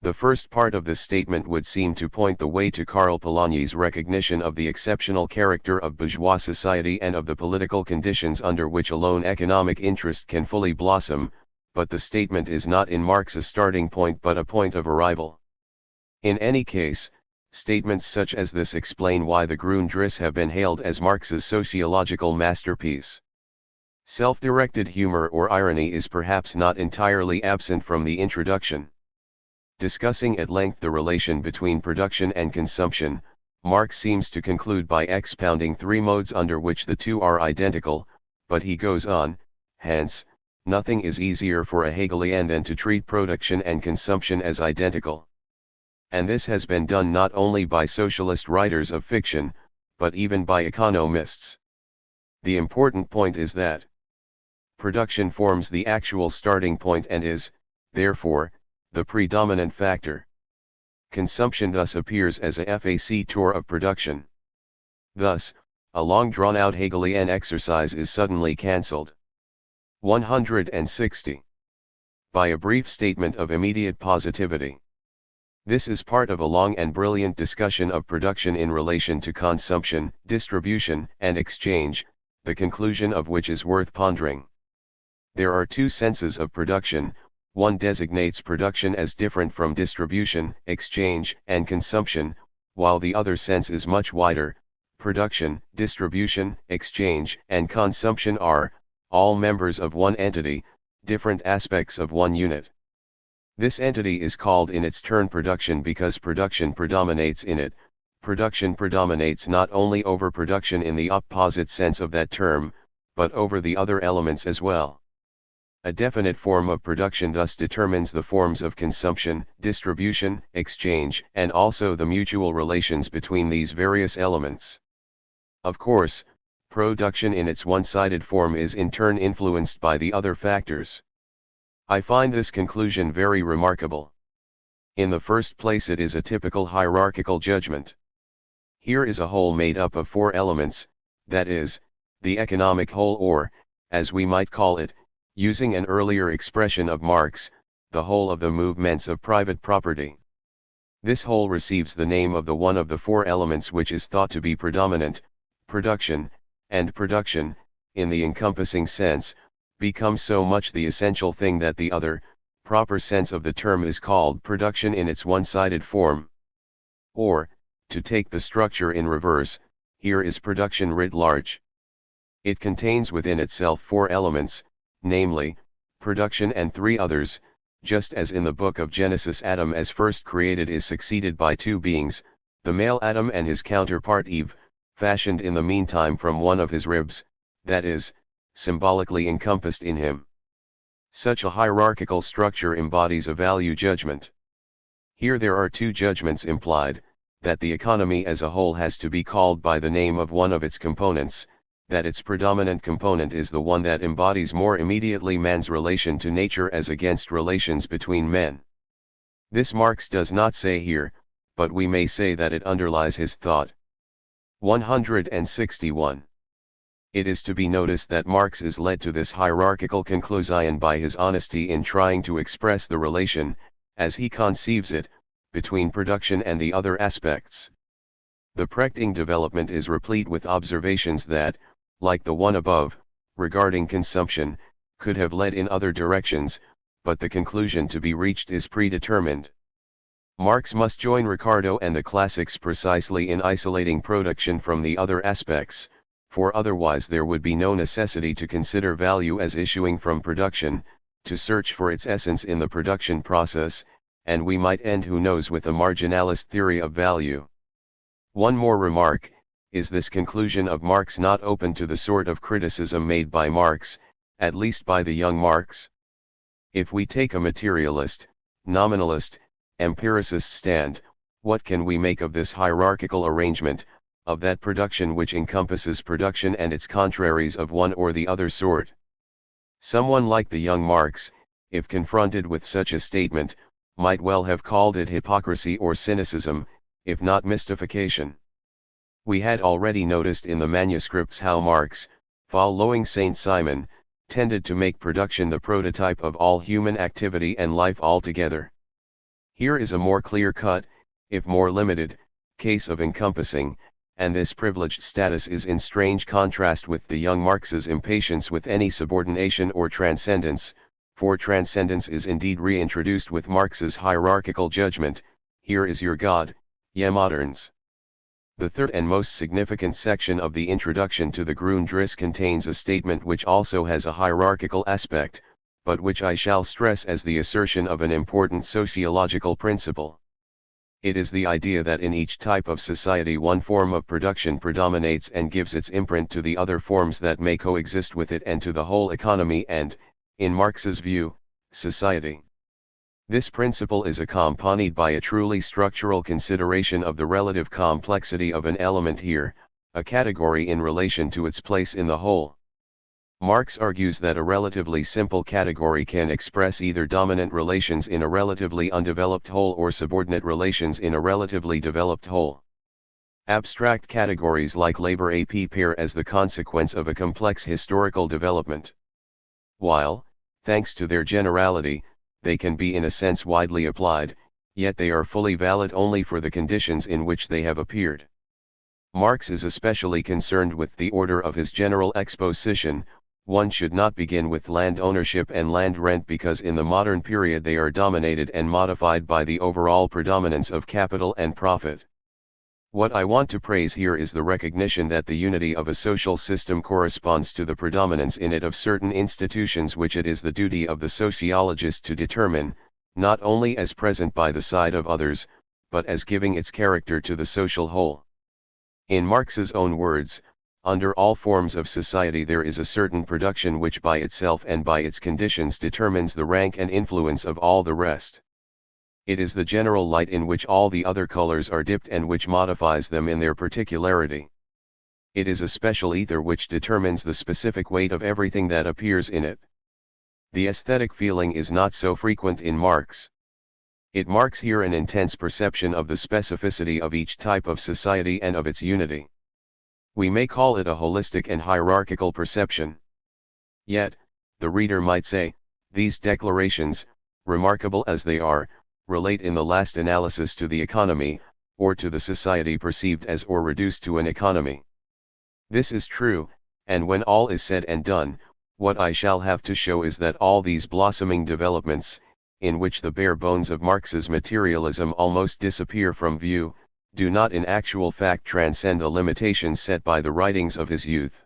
The first part of this statement would seem to point the way to Karl Polanyi's recognition of the exceptional character of bourgeois society and of the political conditions under which alone economic interest can fully blossom, but the statement is not in Marx's starting point but a point of arrival. In any case, statements such as this explain why the Grundrisse have been hailed as Marx's sociological masterpiece. Self-directed humor or irony is perhaps not entirely absent from the introduction. Discussing at length the relation between production and consumption, Marx seems to conclude by expounding three modes under which the two are identical, but he goes on, hence, nothing is easier for a Hegelian than to treat production and consumption as identical. And this has been done not only by socialist writers of fiction, but even by economists. The important point is that production forms the actual starting point and is, therefore, the predominant factor. Consumption thus appears as a factor of production. Thus, a long drawn-out Hegelian exercise is suddenly cancelled. 160. By a brief statement of immediate positivity. This is part of a long and brilliant discussion of production in relation to consumption, distribution, and exchange, the conclusion of which is worth pondering. There are two senses of production. One designates production as different from distribution, exchange, and consumption, while the other sense is much wider. Production, distribution, exchange, and consumption are, all members of one entity, different aspects of one unit. This entity is called in its turn production because production predominates in it. Production predominates not only over production in the opposite sense of that term, but over the other elements as well. A definite form of production thus determines the forms of consumption, distribution, exchange, and also the mutual relations between these various elements. Of course, production in its one-sided form is in turn influenced by the other factors. I find this conclusion very remarkable. In the first place, it is a typical hierarchical judgment. Here is a whole made up of four elements, that is, the economic whole or, as we might call it, using an earlier expression of Marx, the whole of the movements of private property. This whole receives the name of the one of the four elements which is thought to be predominant, production, and production, in the encompassing sense, becomes so much the essential thing that the other, proper sense of the term is called production in its one-sided form. Or, to take the structure in reverse, here is production writ large. It contains within itself four elements, namely, production and three others, just as in the book of Genesis Adam as first created is succeeded by two beings, the male Adam and his counterpart Eve, fashioned in the meantime from one of his ribs, that is, symbolically encompassed in him. Such a hierarchical structure embodies a value judgment. Here there are two judgments implied, that the economy as a whole has to be called by the name of one of its components, that its predominant component is the one that embodies more immediately man's relation to nature as against relations between men. This Marx does not say here, but we may say that it underlies his thought. 161. It is to be noticed that Marx is led to this hierarchical conclusion by his honesty in trying to express the relation, as he conceives it, between production and the other aspects. The Prechting development is replete with observations that, like the one above, regarding consumption, could have led in other directions, but the conclusion to be reached is predetermined. Marx must join Ricardo and the classics precisely in isolating production from the other aspects, for otherwise there would be no necessity to consider value as issuing from production, to search for its essence in the production process, and we might end who knows with a marginalist theory of value. One more remark, is this conclusion of Marx not open to the sort of criticism made by Marx, at least by the young Marx? If we take a materialist, nominalist, empiricist stand, what can we make of this hierarchical arrangement, of that production which encompasses production and its contraries of one or the other sort? Someone like the young Marx, if confronted with such a statement, might well have called it hypocrisy or cynicism, if not mystification. We had already noticed in the manuscripts how Marx, following Saint Simon, tended to make production the prototype of all human activity and life altogether. Here is a more clear-cut, if more limited, case of encompassing, and this privileged status is in strange contrast with the young Marx's impatience with any subordination or transcendence, for transcendence is indeed reintroduced with Marx's hierarchical judgment: here is your God, ye moderns. The third and most significant section of the introduction to the Grundrisse contains a statement which also has a hierarchical aspect, but which I shall stress as the assertion of an important sociological principle. It is the idea that in each type of society one form of production predominates and gives its imprint to the other forms that may coexist with it and to the whole economy and, in Marx's view, society. This principle is accompanied by a truly structural consideration of the relative complexity of an element here, a category in relation to its place in the whole. Marx argues that a relatively simple category can express either dominant relations in a relatively undeveloped whole or subordinate relations in a relatively developed whole. Abstract categories like labor appear as the consequence of a complex historical development. While, thanks to their generality, they can be in a sense widely applied, yet they are fully valid only for the conditions in which they have appeared. Marx is especially concerned with the order of his general exposition. One should not begin with land ownership and land rent because in the modern period they are dominated and modified by the overall predominance of capital and profit. What I want to praise here is the recognition that the unity of a social system corresponds to the predominance in it of certain institutions which it is the duty of the sociologist to determine, not only as present by the side of others, but as giving its character to the social whole. In Marx's own words, under all forms of society there is a certain production which by itself and by its conditions determines the rank and influence of all the rest. It is the general light in which all the other colors are dipped and which modifies them in their particularity. It is a special ether which determines the specific weight of everything that appears in it. The aesthetic feeling is not so frequent in Marx. It marks here an intense perception of the specificity of each type of society and of its unity. We may call it a holistic and hierarchical perception. Yet, the reader might say, these declarations, remarkable as they are, relate in the last analysis to the economy, or to the society perceived as or reduced to an economy. This is true, and when all is said and done, what I shall have to show is that all these blossoming developments, in which the bare bones of Marx's materialism almost disappear from view, do not in actual fact transcend the limitations set by the writings of his youth.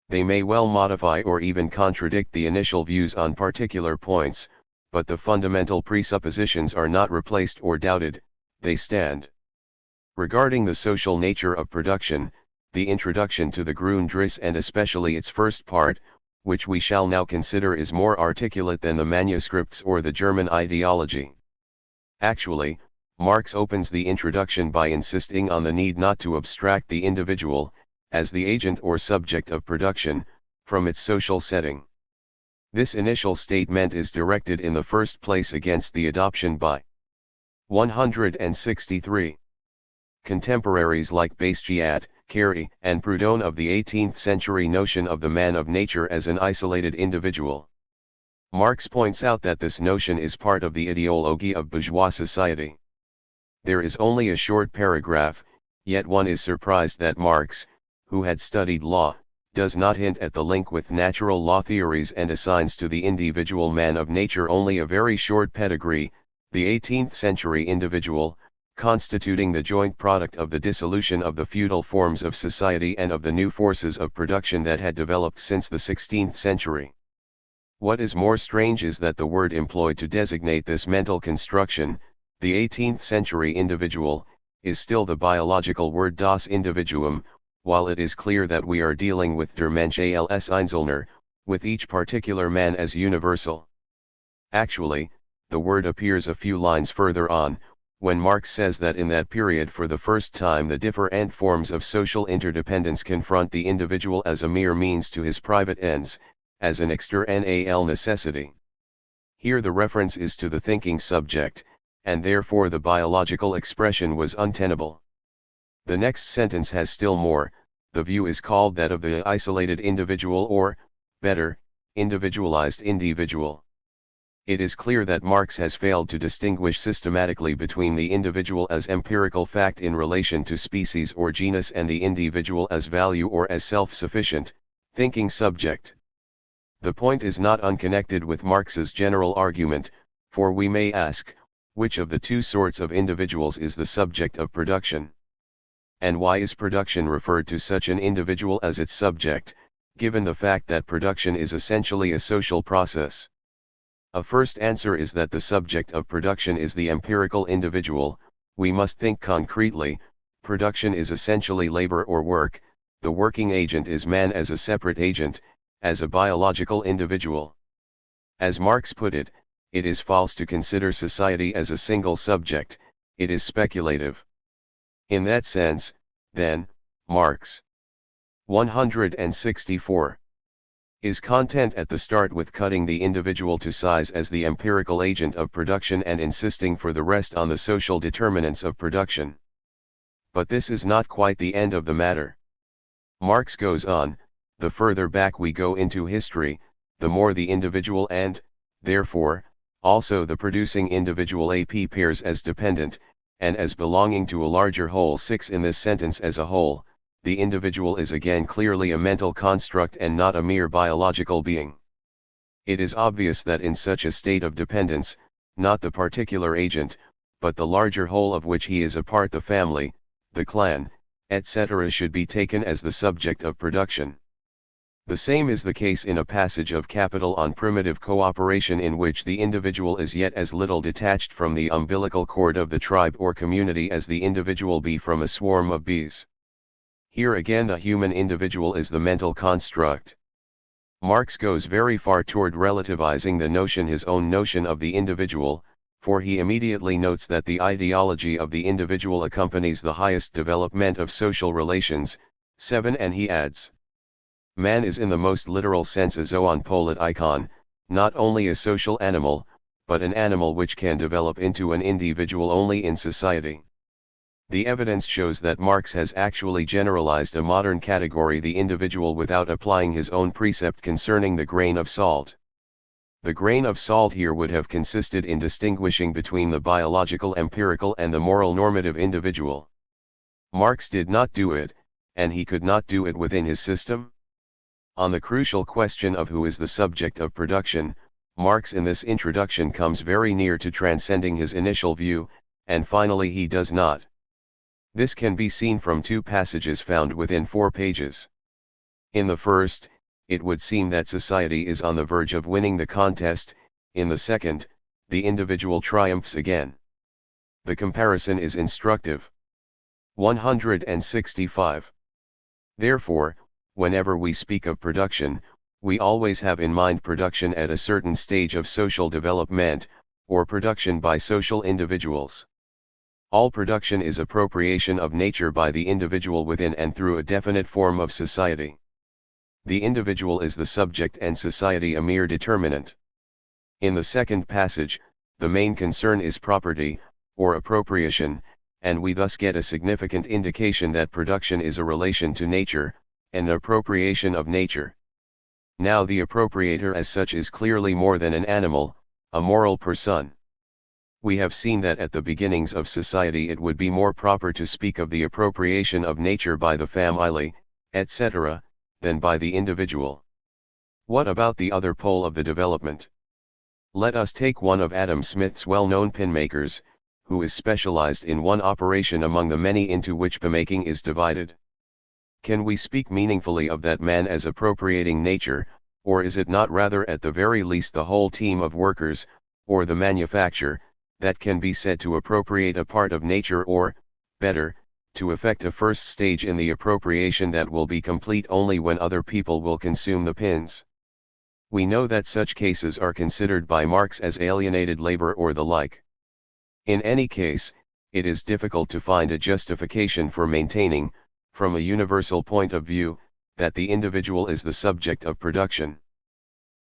They may well modify or even contradict the initial views on particular points, but the fundamental presuppositions are not replaced or doubted, they stand. Regarding the social nature of production, the introduction to the Grundrisse and especially its first part, which we shall now consider, is more articulate than the manuscripts or the German ideology. Actually, Marx opens the introduction by insisting on the need not to abstract the individual, as the agent or subject of production, from its social setting. This initial statement is directed in the first place against the adoption by 163 contemporaries like Bastiat, Carey, and Proudhon of the 18th century notion of the man of nature as an isolated individual. Marx points out that this notion is part of the ideology of bourgeois society. There is only a short paragraph, yet one is surprised that Marx, who had studied law, does not hint at the link with natural law theories and assigns to the individual man of nature only a very short pedigree, the 18th century individual, constituting the joint product of the dissolution of the feudal forms of society and of the new forces of production that had developed since the 16th century. What is more strange is that the word employed to designate this mental construction, the 18th century individual, is still the biological word das Individuum, while it is clear that we are dealing with der Mensch als Einzelner, with each particular man as universal. Actually, the word appears a few lines further on, when Marx says that in that period for the first time the different forms of social interdependence confront the individual as a mere means to his private ends, as an external necessity. Here the reference is to the thinking subject, and therefore the biological expression was untenable. The next sentence has still more. The view is called that of the isolated individual or, better, individualized individual. it is clear that Marx has failed to distinguish systematically between the individual as empirical fact in relation to species or genus and the individual as value or as self-sufficient, thinking subject. The point is not unconnected with Marx's general argument, for we may ask, which of the two sorts of individuals is the subject of production? And why is production referred to such an individual as its subject, given the fact that production is essentially a social process? A first answer is that the subject of production is the empirical individual. We must think concretely. Production is essentially labor or work. The working agent is man as a separate agent, as a biological individual. As Marx put it, it is false to consider society as a single subject, it is speculative. In that sense, then, Marx 164 is content at the start with cutting the individual to size as the empirical agent of production and insisting for the rest on the social determinants of production. But this is not quite the end of the matter. Marx goes on, the further back we go into history, the more the individual and, therefore, also the producing individual appears as dependent, and as belonging to a larger whole. 6 In this sentence as a whole, the individual is again clearly a mental construct and not a mere biological being. It is obvious that in such a state of dependence, not the particular agent, but the larger whole of which he is a part, the family, the clan, etc., should be taken as the subject of production. The same is the case in a passage of Capital on primitive cooperation in which the individual is yet as little detached from the umbilical cord of the tribe or community as the individual bee from a swarm of bees. Here again the human individual is the mental construct. Marx goes very far toward relativizing the notion, his own notion of the individual, for he immediately notes that the ideology of the individual accompanies the highest development of social relations. 7 And he adds, man is in the most literal sense a zoon politikon, not only a social animal, but an animal which can develop into an individual only in society. The evidence shows that Marx has actually generalized a modern category, the individual, without applying his own precept concerning the grain of salt. The grain of salt here would have consisted in distinguishing between the biological empirical and the moral normative individual. Marx did not do it, and he could not do it within his system. On the crucial question of who is the subject of production, Marx in this introduction comes very near to transcending his initial view, and finally he does not. This can be seen from 2 passages found within 4 pages. In the first, it would seem that society is on the verge of winning the contest. In the second, the individual triumphs again. The comparison is instructive. 165. Therefore, whenever we speak of production, we always have in mind production at a certain stage of social development, or production by social individuals. All production is appropriation of nature by the individual within and through a definite form of society. The individual is the subject and society a mere determinant. In the second passage, the main concern is property, or appropriation, and we thus get a significant indication that production is a relation to nature, an appropriation of nature. Now the appropriator as such is clearly more than an animal, a moral person. We have seen that at the beginnings of society it would be more proper to speak of the appropriation of nature by the family, etc., than by the individual. What about the other pole of the development? Let us take one of Adam Smith's well-known pinmakers, who is specialized in one operation among the many into which pinmaking is divided. Can we speak meaningfully of that man as appropriating nature, or is it not rather at the very least the whole team of workers, or the manufacture, that can be said to appropriate a part of nature, or, better, to effect a first stage in the appropriation that will be complete only when other people will consume the pins? We know that such cases are considered by Marx as alienated labor or the like. In any case, it is difficult to find a justification for maintaining, from a universal point of view, that the individual is the subject of production.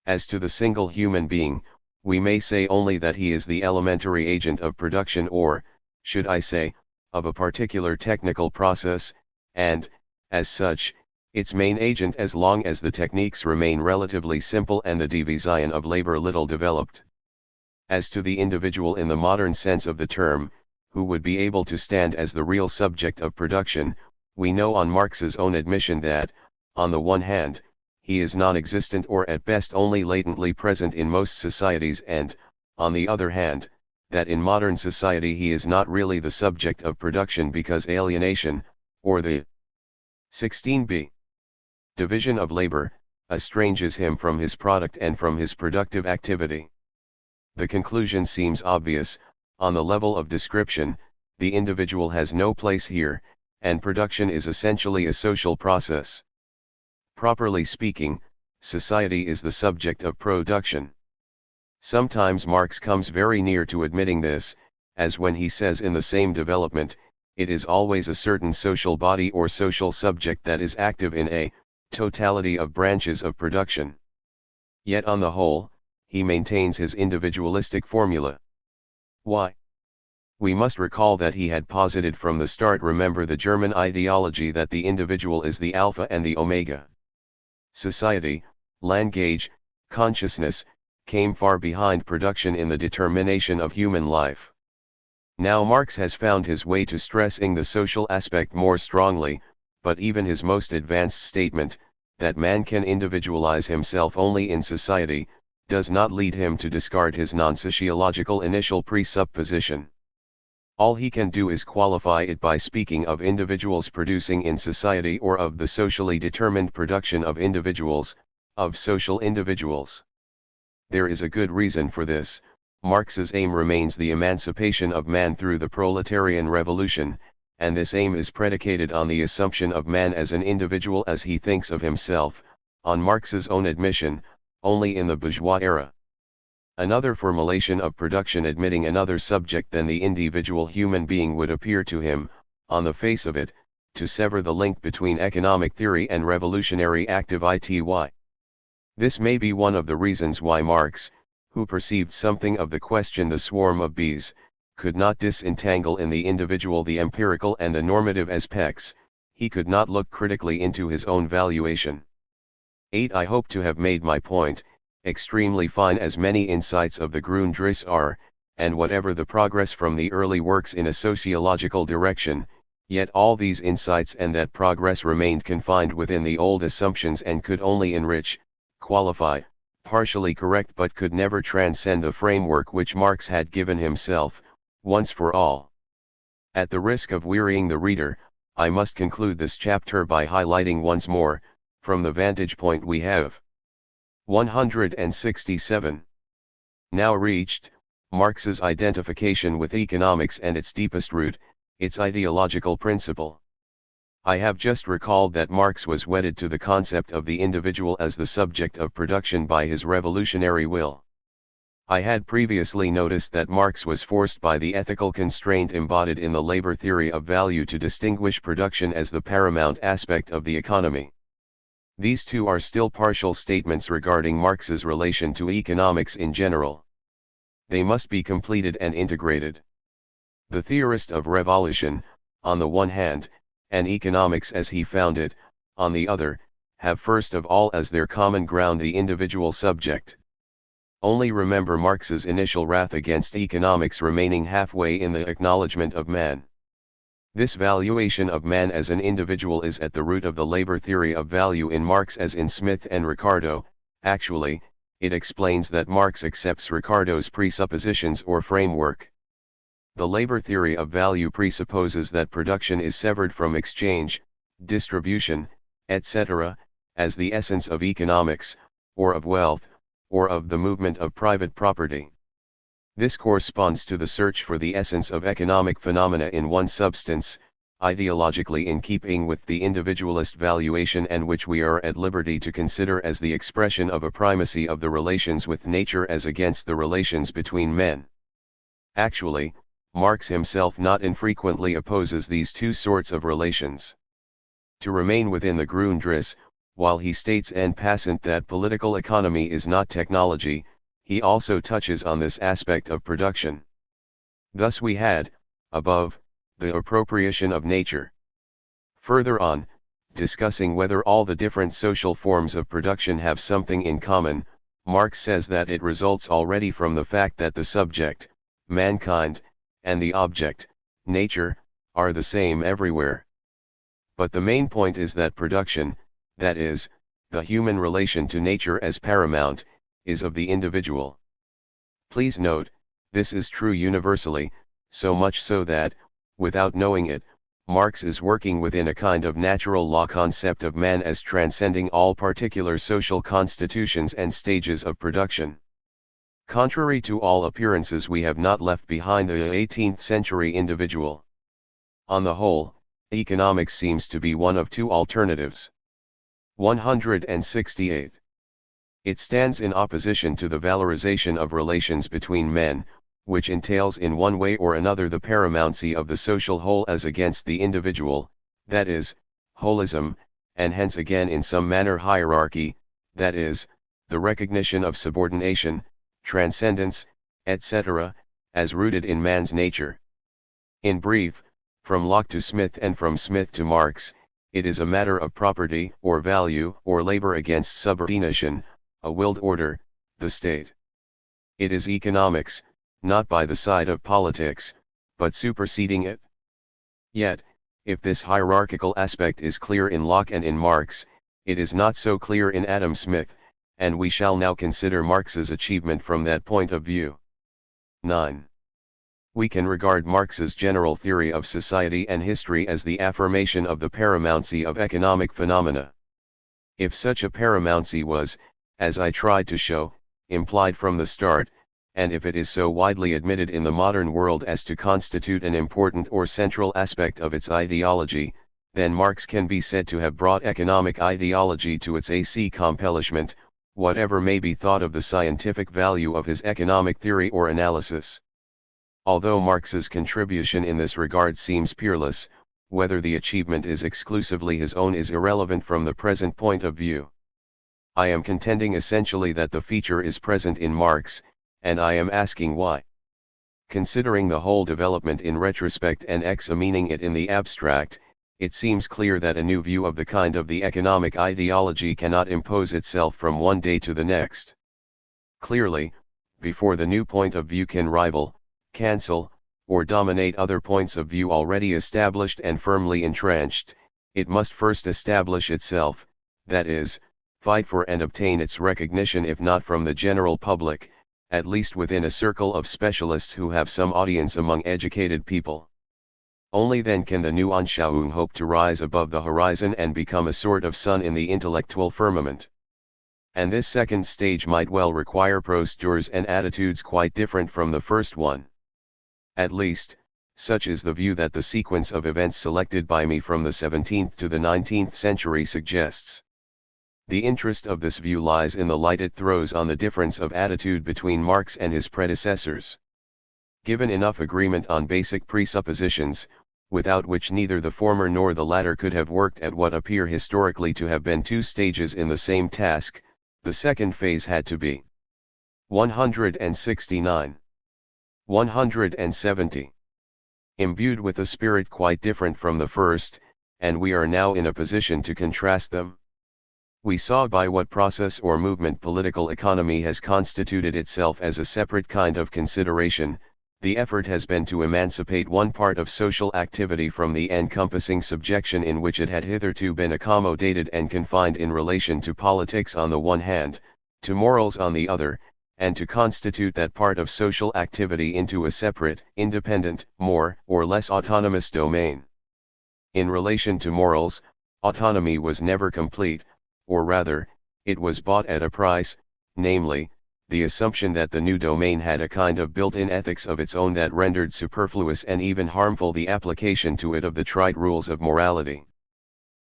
As to the single human being, we may say only that he is the elementary agent of production, or, should I say, of a particular technical process, and, as such, its main agent as long as the techniques remain relatively simple and the division of labor little developed. As to the individual in the modern sense of the term, who would be able to stand as the real subject of production, we know on Marx's own admission that, on the one hand, he is non-existent or at best only latently present in most societies and, on the other hand, that in modern society he is not really the subject of production because alienation, or the 16b division of labor, estranges him from his product and from his productive activity. The conclusion seems obvious. On the level of description, the individual has no place here, and production is essentially a social process. Properly speaking, society is the subject of production. Sometimes Marx comes very near to admitting this, as when he says in the same development, it is always a certain social body or social subject that is active in a totality of branches of production. Yet on the whole, he maintains his individualistic formula. Why? We must recall that he had posited from the start, remember, the German ideology that the individual is the alpha and the omega. Society, language, consciousness, came far behind production in the determination of human life. Now Marx has found his way to stressing the social aspect more strongly, but even his most advanced statement, that man can individualize himself only in society, does not lead him to discard his non-sociological initial presupposition. All he can do is qualify it by speaking of individuals producing in society or of the socially determined production of individuals, of social individuals. There is a good reason for this. Marx's aim remains the emancipation of man through the proletarian revolution, and this aim is predicated on the assumption of man as an individual as he thinks of himself, on Marx's own admission, only in the bourgeois era. Another formulation of production admitting another subject than the individual human being would appear to him, on the face of it, to sever the link between economic theory and revolutionary active ity. This may be one of the reasons why Marx, who perceived something of the question the swarm of bees, could not disentangle in the individual the empirical and the normative aspects. He could not look critically into his own valuation. 8. I hope to have made my point, extremely fine as many insights of the Grundrisse are, and whatever the progress from the early works in a sociological direction, yet all these insights and that progress remained confined within the old assumptions and could only enrich, qualify, partially correct, but could never transcend the framework which Marx had given himself, once for all. At the risk of wearying the reader, I must conclude this chapter by highlighting once more, from the vantage point we have 167 now reached, Marx's identification with economics and its deepest root, its ideological principle. I have just recalled that Marx was wedded to the concept of the individual as the subject of production by his revolutionary will. I had previously noticed that Marx was forced by the ethical constraint embodied in the labor theory of value to distinguish production as the paramount aspect of the economy. These two are still partial statements regarding Marx's relation to economics in general. They must be completed and integrated. The theorist of revolution, on the one hand, and economics as he found it, on the other, have first of all as their common ground the individual subject. Only remember Marx's initial wrath against economics remaining halfway in the acknowledgement of man. This valuation of man as an individual is at the root of the labor theory of value in Marx as in Smith and Ricardo. Actually, it explains that Marx accepts Ricardo's presuppositions or framework. The labor theory of value presupposes that production is severed from exchange, distribution, etc., as the essence of economics, or of wealth, or of the movement of private property. This corresponds to the search for the essence of economic phenomena in one substance, ideologically in keeping with the individualist valuation, and which we are at liberty to consider as the expression of a primacy of the relations with nature as against the relations between men. Actually, Marx himself not infrequently opposes these two sorts of relations. To remain within the Grundrisse, while he states en passant that political economy is not technology, he also touches on this aspect of production. Thus we had, above, the appropriation of nature. Further on, discussing whether all the different social forms of production have something in common, Marx says that it results already from the fact that the subject, mankind, and the object, nature, are the same everywhere. But the main point is that production, that is, the human relation to nature as paramount, is of the individual. Please note, this is true universally, so much so that, without knowing it, Marx is working within a kind of natural law concept of man as transcending all particular social constitutions and stages of production. Contrary to all appearances, we have not left behind the 18th century individual. On the whole, economics seems to be one of two alternatives. 168. It stands in opposition to the valorization of relations between men, which entails in one way or another the paramountcy of the social whole as against the individual, that is, holism, and hence again in some manner hierarchy, that is, the recognition of subordination, transcendence, etc., as rooted in man's nature. In brief, from Locke to Smith and from Smith to Marx, it is a matter of property or value or labor against subordination, a willed order, the state. It is economics, not by the side of politics, but superseding it. Yet, if this hierarchical aspect is clear in Locke and in Marx, it is not so clear in Adam Smith, and we shall now consider Marx's achievement from that point of view. 9. We can regard Marx's general theory of society and history as the affirmation of the paramountcy of economic phenomena. If such a paramountcy was, as I tried to show, implied from the start, and if it is so widely admitted in the modern world as to constitute an important or central aspect of its ideology, then Marx can be said to have brought economic ideology to its accomplishment, whatever may be thought of the scientific value of his economic theory or analysis. Although Marx's contribution in this regard seems peerless, whether the achievement is exclusively his own is irrelevant from the present point of view. I am contending essentially that the feature is present in Marx, and I am asking why. Considering the whole development in retrospect and examining it in the abstract, it seems clear that a new view of the kind of the economic ideology cannot impose itself from one day to the next. Clearly, before the new point of view can rival, cancel, or dominate other points of view already established and firmly entrenched, it must first establish itself, that is, fight for and obtain its recognition if not from the general public, at least within a circle of specialists who have some audience among educated people. Only then can the new Anschauung hope to rise above the horizon and become a sort of sun in the intellectual firmament. And this second stage might well require postures and attitudes quite different from the first one. At least, such is the view that the sequence of events selected by me from the 17th to the 19th century suggests. The interest of this view lies in the light it throws on the difference of attitude between Marx and his predecessors. Given enough agreement on basic presuppositions, without which neither the former nor the latter could have worked at what appear historically to have been two stages in the same task, the second phase had to be. 169. 170. Imbued with a spirit quite different from the first, and we are now in a position to contrast them. We saw by what process or movement political economy has constituted itself as a separate kind of consideration. The effort has been to emancipate one part of social activity from the encompassing subjection in which it had hitherto been accommodated and confined in relation to politics on the one hand, to morals on the other, and to constitute that part of social activity into a separate, independent, more or less autonomous domain. In relation to morals, autonomy was never complete, or rather, it was bought at a price, namely, the assumption that the new domain had a kind of built-in ethics of its own that rendered superfluous and even harmful the application to it of the trite rules of morality.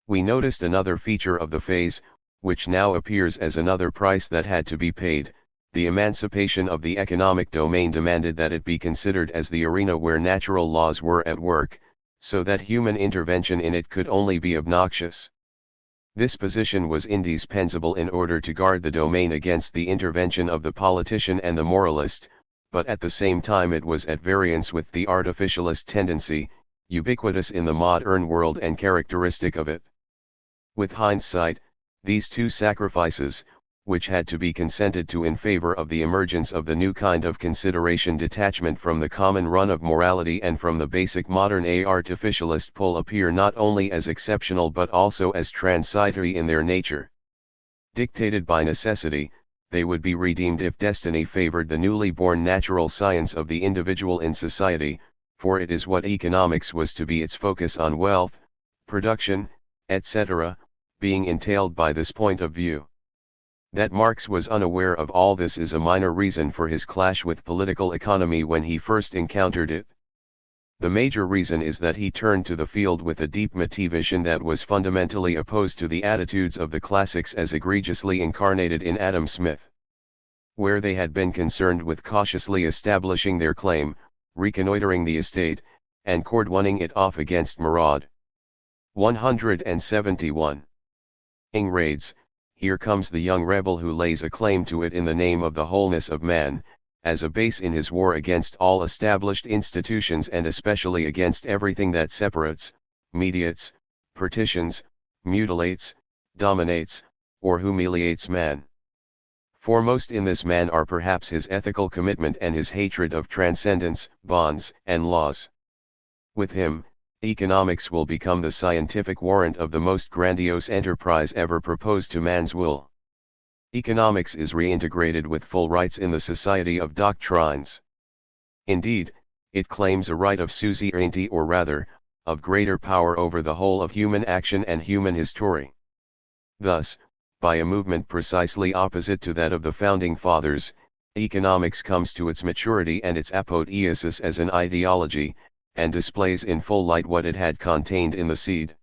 We noticed another feature of the phase, which now appears as another price that had to be paid. The emancipation of the economic domain demanded that it be considered as the arena where natural laws were at work, so that human intervention in it could only be obnoxious. This position was indispensable in order to guard the domain against the intervention of the politician and the moralist, but at the same time it was at variance with the artificialist tendency, ubiquitous in the modern world and characteristic of it. With hindsight, these two sacrifices, which had to be consented to in favor of the emergence of the new kind of consideration detachment from the common run of morality and from the basic modern artificialist pull, appear not only as exceptional but also as transitory in their nature. Dictated by necessity, they would be redeemed if destiny favored the newly born natural science of the individual in society, for it is what economics was to be, its focus on wealth, production, etc., being entailed by this point of view. That Marx was unaware of all this is a minor reason for his clash with political economy when he first encountered it. The major reason is that he turned to the field with a deep motivation that was fundamentally opposed to the attitudes of the classics as egregiously incarnated in Adam Smith. Where they had been concerned with cautiously establishing their claim, reconnoitering the estate, and cordwoning it off against maraud. 171. Ing raids, here comes the young rebel who lays a claim to it in the name of the wholeness of man, as a base in his war against all established institutions and especially against everything that separates, mediates, partitions, mutilates, dominates, or humiliates man. Foremost in this man are perhaps his ethical commitment and his hatred of transcendence, bonds, and laws. With him, economics will become the scientific warrant of the most grandiose enterprise ever proposed to man's will. Economics is reintegrated with full rights in the society of doctrines. Indeed, it claims a right of suzerainty, or rather, of greater power over the whole of human action and human history. Thus, by a movement precisely opposite to that of the Founding Fathers, economics comes to its maturity and its apotheosis as an ideology, and displays in full light what it had contained in the seed.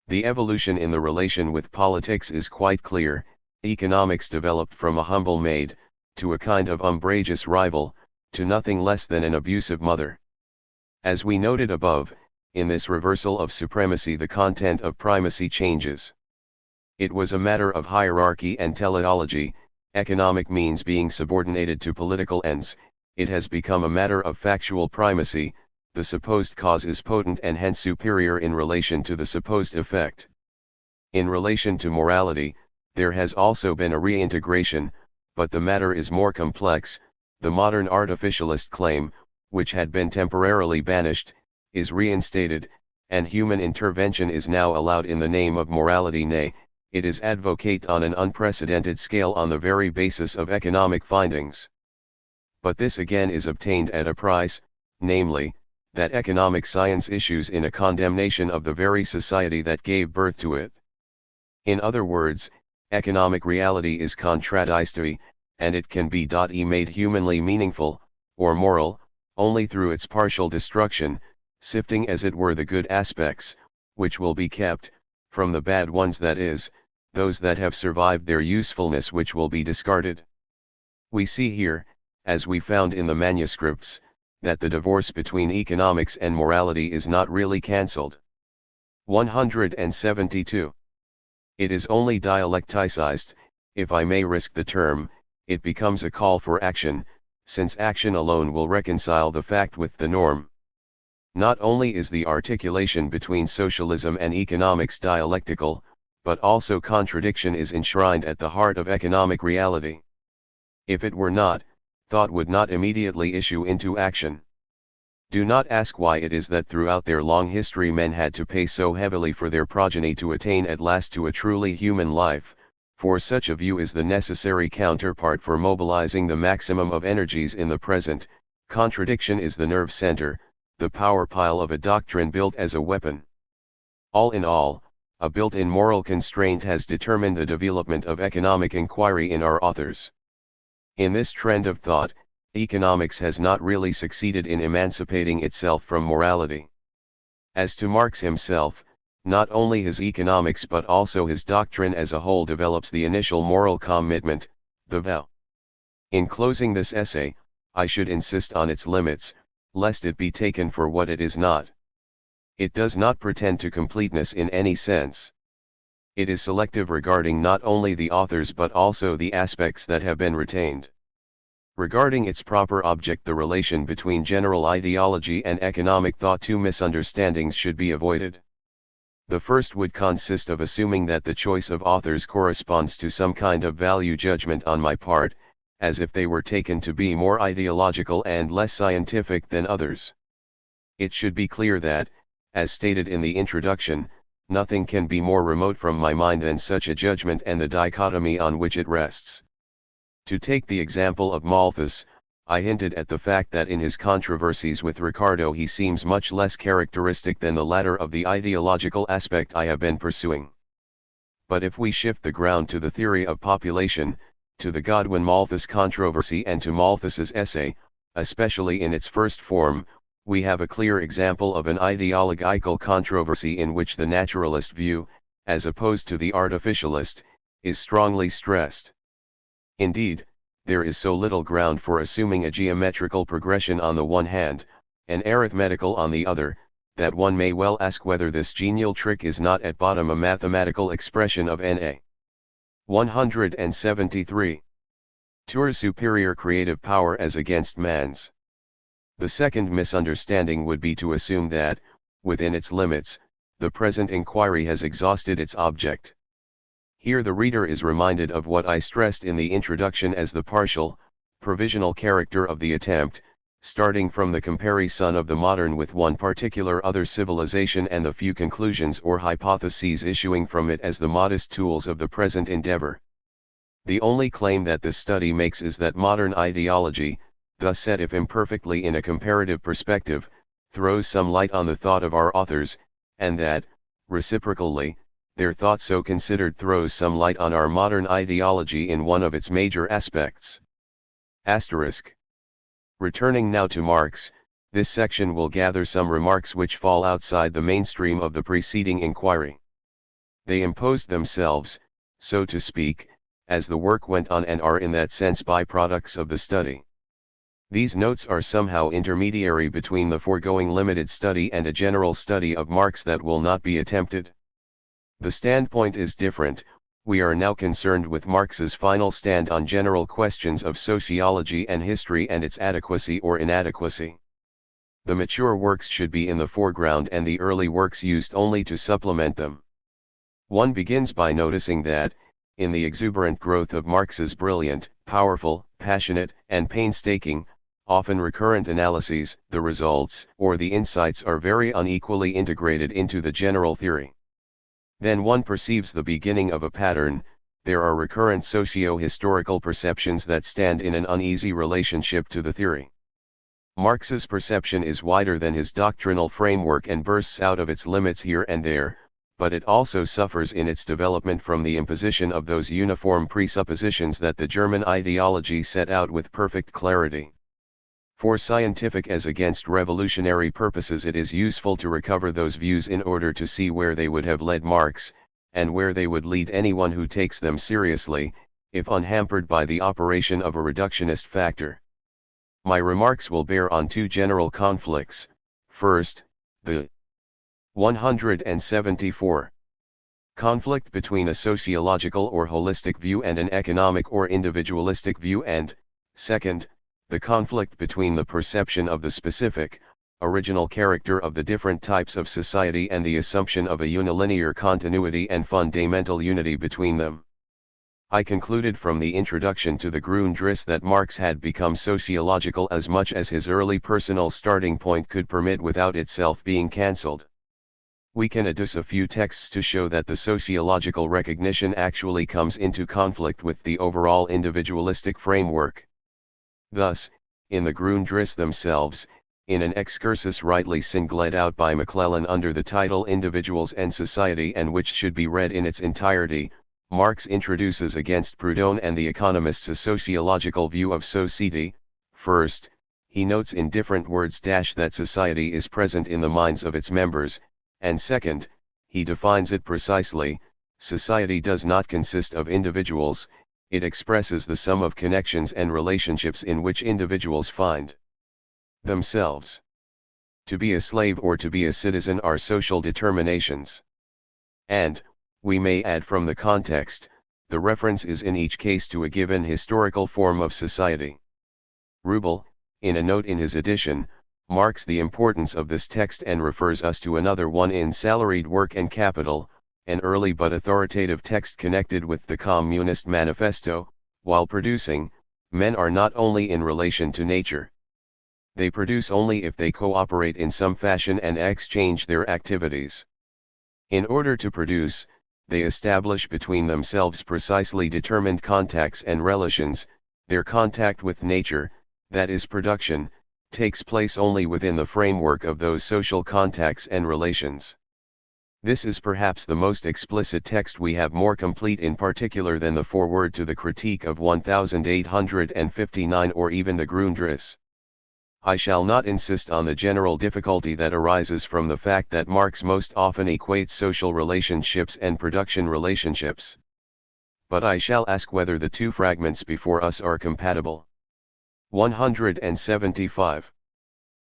The evolution in the relation with politics is quite clear. Economics developed from a humble maid, to a kind of umbrageous rival, to nothing less than an abusive mother. As we noted above, in this reversal of supremacy the content of primacy changes. It was a matter of hierarchy and teleology, economic means being subordinated to political ends. It has become a matter of factual primacy, the supposed cause is potent and hence superior in relation to the supposed effect. In relation to morality, there has also been a reintegration, but the matter is more complex. The modern artificialist claim, which had been temporarily banished, is reinstated, and human intervention is now allowed in the name of morality, nay, it is advocate on an unprecedented scale on the very basis of economic findings. But this again is obtained at a price, namely, that economic science issues in a condemnation of the very society that gave birth to it. In other words, economic reality is contradictory, and it can be made humanly meaningful, or moral, only through its partial destruction, sifting as it were the good aspects, which will be kept, from the bad ones, that is, those that have survived their usefulness which will be discarded. We see here, as we found in the manuscripts, that the divorce between economics and morality is not really cancelled. 172. It is only dialecticized, if I may risk the term. It becomes a call for action, since action alone will reconcile the fact with the norm. Not only is the articulation between socialism and economics dialectical, but also contradiction is enshrined at the heart of economic reality. If it were not, thought would not immediately issue into action. Do not ask why it is that throughout their long history men had to pay so heavily for their progeny to attain at last to a truly human life, for such a view is the necessary counterpart for mobilizing the maximum of energies in the present. Contradiction is the nerve center, the power pile of a doctrine built as a weapon. All in all, a built-in moral constraint has determined the development of economic inquiry in our authors. In this trend of thought, economics has not really succeeded in emancipating itself from morality. As to Marx himself, not only his economics but also his doctrine as a whole develops the initial moral commitment, the vow. In closing this essay, I should insist on its limits, lest it be taken for what it is not. It does not pretend to completeness in any sense. It is selective regarding not only the authors but also the aspects that have been retained. Regarding its proper object, the relation between general ideology and economic thought, two misunderstandings should be avoided. The first would consist of assuming that the choice of authors corresponds to some kind of value judgment on my part, as if they were taken to be more ideological and less scientific than others. It should be clear that, as stated in the introduction, nothing can be more remote from my mind than such a judgment and the dichotomy on which it rests. To take the example of Malthus, I hinted at the fact that in his controversies with Ricardo he seems much less characteristic than the latter of the ideological aspect I have been pursuing. But if we shift the ground to the theory of population, to the Godwin-Malthus controversy and to Malthus's essay, especially in its first form, we have a clear example of an ideological controversy in which the naturalist view, as opposed to the artificialist, is strongly stressed. Indeed, there is so little ground for assuming a geometrical progression on the one hand, and arithmetical on the other, that one may well ask whether this genial trick is not at bottom a mathematical expression of Na. 173. Tour's superior creative power as against man's. The second misunderstanding would be to assume that, within its limits, the present inquiry has exhausted its object. Here the reader is reminded of what I stressed in the introduction as the partial, provisional character of the attempt, starting from the comparison of the modern with one particular other civilization and the few conclusions or hypotheses issuing from it as the modest tools of the present endeavor. The only claim that this study makes is that modern ideology, thus set if imperfectly in a comparative perspective, throws some light on the thought of our authors, and that, reciprocally, their thought so considered throws some light on our modern ideology in one of its major aspects. Asterisk. Returning now to Marx, this section will gather some remarks which fall outside the mainstream of the preceding inquiry. They imposed themselves, so to speak, as the work went on and are in that sense byproducts of the study. These notes are somehow intermediary between the foregoing limited study and a general study of Marx that will not be attempted. The standpoint is different. We are now concerned with Marx's final stand on general questions of sociology and history and its adequacy or inadequacy. The mature works should be in the foreground and the early works used only to supplement them. One begins by noticing that, in the exuberant growth of Marx's brilliant, powerful, passionate, and painstaking, often recurrent analyses, the results or the insights are very unequally integrated into the general theory. Then one perceives the beginning of a pattern. There are recurrent socio-historical perceptions that stand in an uneasy relationship to the theory. Marx's perception is wider than his doctrinal framework and bursts out of its limits here and there, but it also suffers in its development from the imposition of those uniform presuppositions that the German ideology set out with perfect clarity. For scientific as against revolutionary purposes it is useful to recover those views in order to see where they would have led Marx, and where they would lead anyone who takes them seriously, if unhampered by the operation of a reductionist factor. My remarks will bear on two general conflicts. First, the 174. Conflict between a sociological or holistic view and an economic or individualistic view, and, second, the conflict between the perception of the specific, original character of the different types of society and the assumption of a unilinear continuity and fundamental unity between them. I concluded from the introduction to the Grundriss that Marx had become sociological as much as his early personal starting point could permit without itself being cancelled. We can adduce a few texts to show that the sociological recognition actually comes into conflict with the overall individualistic framework. Thus, in the Grundriss themselves, in an excursus rightly singled out by McClellan under the title Individuals and Society and which should be read in its entirety, Marx introduces against Proudhon and the economists a sociological view of society. First, he notes in different words that society is present in the minds of its members, and second, he defines it precisely. Society does not consist of individuals, it expresses the sum of connections and relationships in which individuals find themselves. To be a slave or to be a citizen are social determinations. And, we may add from the context, the reference is in each case to a given historical form of society. Rubel, in a note in his edition, marks the importance of this text and refers us to another one in Salaried Work and Capital, an early but authoritative text connected with the Communist Manifesto. While producing, men are not only in relation to nature. They produce only if they cooperate in some fashion and exchange their activities. In order to produce, they establish between themselves precisely determined contacts and relations. Their contact with nature, that is production, takes place only within the framework of those social contacts and relations. This is perhaps the most explicit text we have, more complete in particular than the foreword to the Critique of 1859 or even the Grundriss. I shall not insist on the general difficulty that arises from the fact that Marx most often equates social relationships and production relationships. But I shall ask whether the two fragments before us are compatible. 175.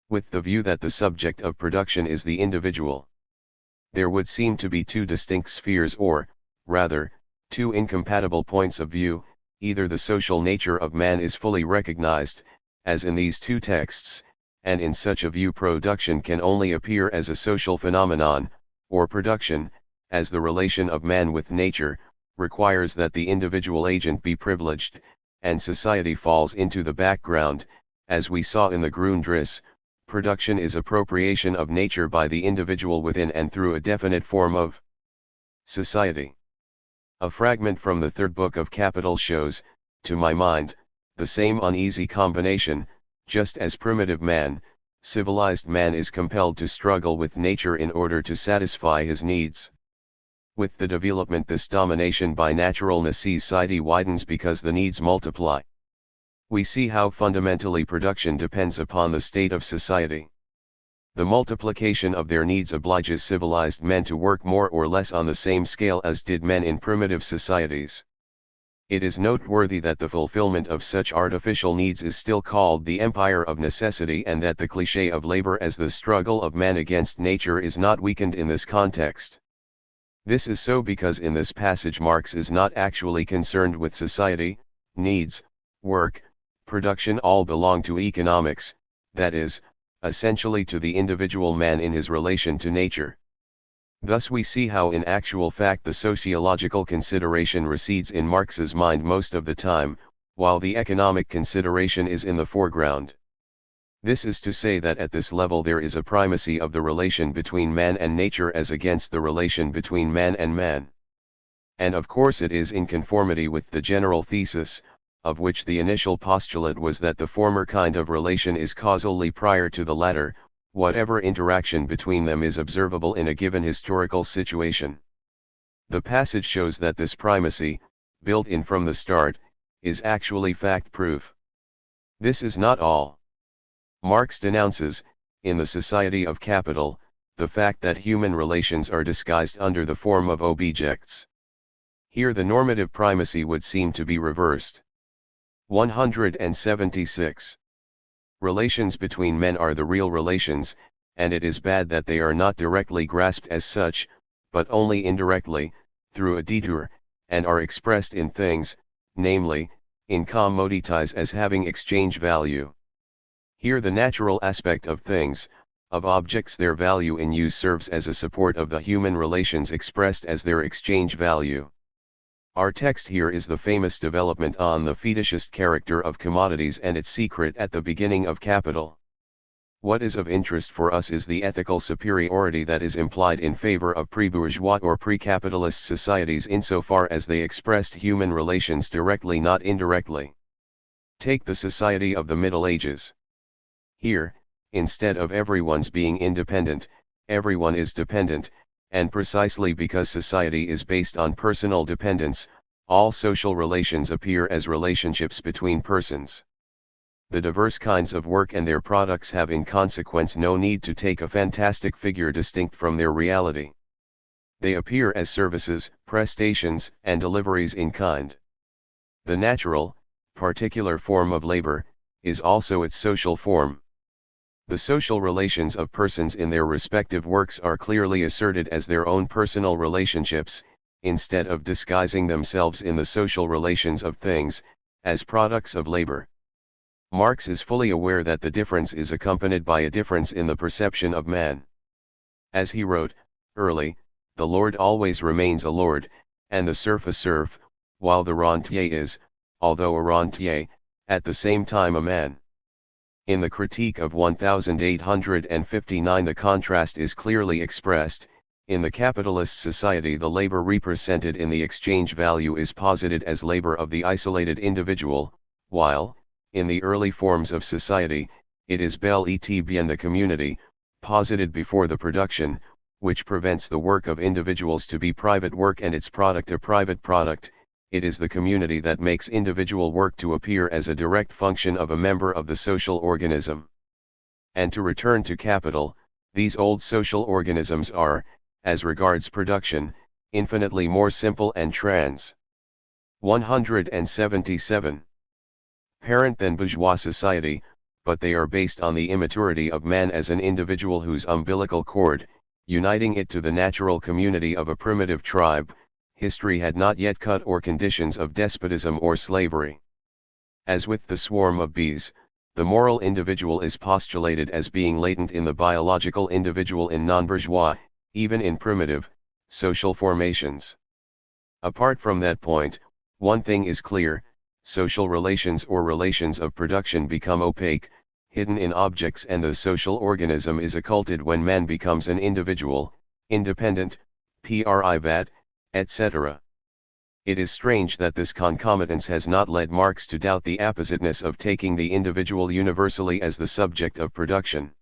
With the view that the subject of production is the individual. There would seem to be two distinct spheres, or, rather, two incompatible points of view. Either the social nature of man is fully recognized, as in these two texts, and in such a view production can only appear as a social phenomenon, or production, as the relation of man with nature, requires that the individual agent be privileged, and society falls into the background. As we saw in the Grundriss, production is appropriation of nature by the individual within and through a definite form of society. A fragment from the third book of Capital shows, to my mind, the same uneasy combination. Just as primitive man, civilized man is compelled to struggle with nature in order to satisfy his needs. With the development, this domination by natural necessity widens because the needs multiply. We see how fundamentally production depends upon the state of society. The multiplication of their needs obliges civilized men to work more or less on the same scale as did men in primitive societies. It is noteworthy that the fulfillment of such artificial needs is still called the empire of necessity, and that the cliché of labor as the struggle of man against nature is not weakened in this context. This is so because in this passage Marx is not actually concerned with society, needs, work, production all belong to economics, that is, essentially to the individual man in his relation to nature. Thus we see how in actual fact the sociological consideration recedes in Marx's mind most of the time, while the economic consideration is in the foreground. This is to say that at this level there is a primacy of the relation between man and nature as against the relation between man and man. And of course it is in conformity with the general thesis, of which the initial postulate was that the former kind of relation is causally prior to the latter, whatever interaction between them is observable in a given historical situation. The passage shows that this primacy, built in from the start, is actually fact-proof. This is not all. Marx denounces, in the Society of Capital, the fact that human relations are disguised under the form of objects. Here the normative primacy would seem to be reversed. 176. Relations between men are the real relations, and it is bad that they are not directly grasped as such, but only indirectly, through a detour, and are expressed in things, namely, in commodities as having exchange value. Here the natural aspect of things, of objects, their value in use, serves as a support of the human relations expressed as their exchange value. Our text here is the famous development on the fetishist character of commodities and its secret at the beginning of Capital. What is of interest for us is the ethical superiority that is implied in favor of pre-bourgeois or pre-capitalist societies insofar as they expressed human relations directly, not indirectly. Take the society of the Middle Ages. Here, instead of everyone's being independent, everyone is dependent, and precisely because society is based on personal dependence, all social relations appear as relationships between persons. The diverse kinds of work and their products have in consequence no need to take a fantastic figure distinct from their reality. They appear as services, prestations, and deliveries in kind. The natural, particular form of labor, is also its social form. The social relations of persons in their respective works are clearly asserted as their own personal relationships, instead of disguising themselves in the social relations of things, as products of labor. Marx is fully aware that the difference is accompanied by a difference in the perception of man. As he wrote, early, the lord always remains a lord, and the serf a serf, while the rentier is, although a rentier, at the same time a man. In the Critique of 1859 the contrast is clearly expressed. In the capitalist society the labor represented in the exchange value is posited as labor of the isolated individual, while, in the early forms of society, it is bel et bien the community, posited before the production, which prevents the work of individuals to be private work and its product a private product. It is the community that makes individual work to appear as a direct function of a member of the social organism. And to return to capital, these old social organisms are, as regards production, infinitely more simple and 177 parent than bourgeois society, but they are based on the immaturity of man as an individual whose umbilical cord, uniting it to the natural community of a primitive tribe, history had not yet cut or conditions of despotism or slavery. As with the swarm of bees, the moral individual is postulated as being latent in the biological individual in non-bourgeois, even in primitive, social formations. Apart from that point, one thing is clear: social relations or relations of production become opaque, hidden in objects, and the social organism is occulted when man becomes an individual, independent, privat, etc. It is strange that this concomitance has not led Marx to doubt the appositeness of taking the individual universally as the subject of production.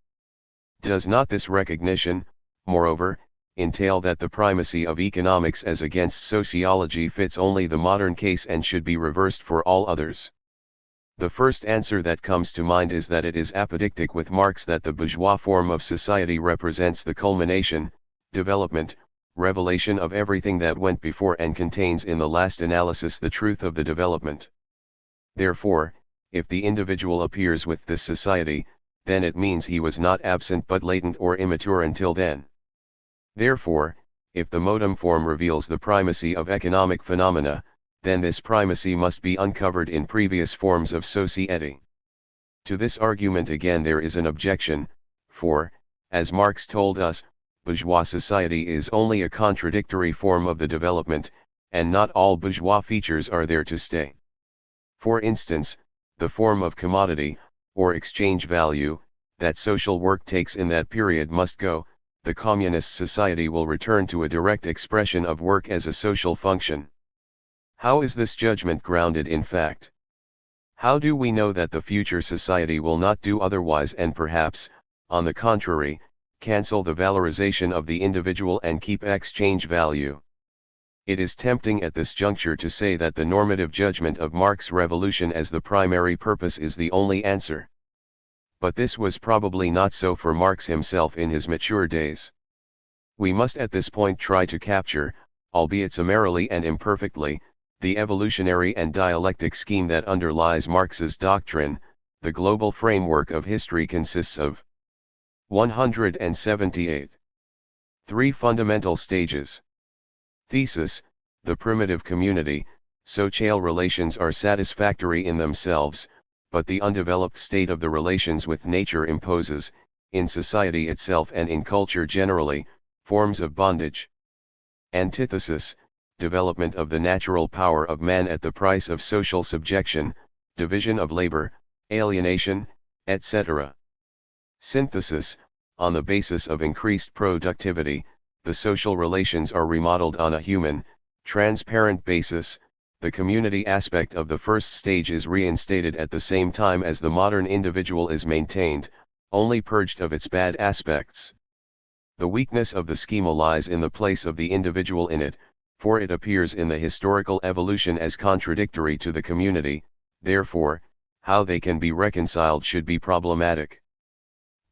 Does not this recognition, moreover, entail that the primacy of economics as against sociology fits only the modern case and should be reversed for all others? The first answer that comes to mind is that it is apodictic with Marx that the bourgeois form of society represents the culmination, development, revelation of everything that went before and contains in the last analysis the truth of the development. Therefore, if the individual appears with this society, then it means he was not absent but latent or immature until then. Therefore, if the modem form reveals the primacy of economic phenomena, then this primacy must be uncovered in previous forms of society. To this argument again there is an objection, for, as Marx told us, bourgeois society is only a contradictory form of the development, and not all bourgeois features are there to stay. For instance, the form of commodity, or exchange value, that social work takes in that period must go. The communist society will return to a direct expression of work as a social function. How is this judgment grounded in fact? How do we know that the future society will not do otherwise and perhaps, on the contrary, cancel the valorization of the individual and keep exchange value? It is tempting at this juncture to say that the normative judgment of Marx's revolution as the primary purpose is the only answer. But this was probably not so for Marx himself in his mature days. We must at this point try to capture, albeit summarily and imperfectly, the evolutionary and dialectic scheme that underlies Marx's doctrine. The global framework of history consists of 178. 3 fundamental stages. Thesis: the primitive community, social relations are satisfactory in themselves, but the undeveloped state of the relations with nature imposes, in society itself and in culture generally, forms of bondage. Antithesis: development of the natural power of man at the price of social subjection, division of labor, alienation, etc. Synthesis: on the basis of increased productivity, the social relations are remodeled on a human, transparent basis. The community aspect of the first stage is reinstated at the same time as the modern individual is maintained, only purged of its bad aspects. The weakness of the schema lies in the place of the individual in it, for it appears in the historical evolution as contradictory to the community. Therefore, how they can be reconciled should be problematic.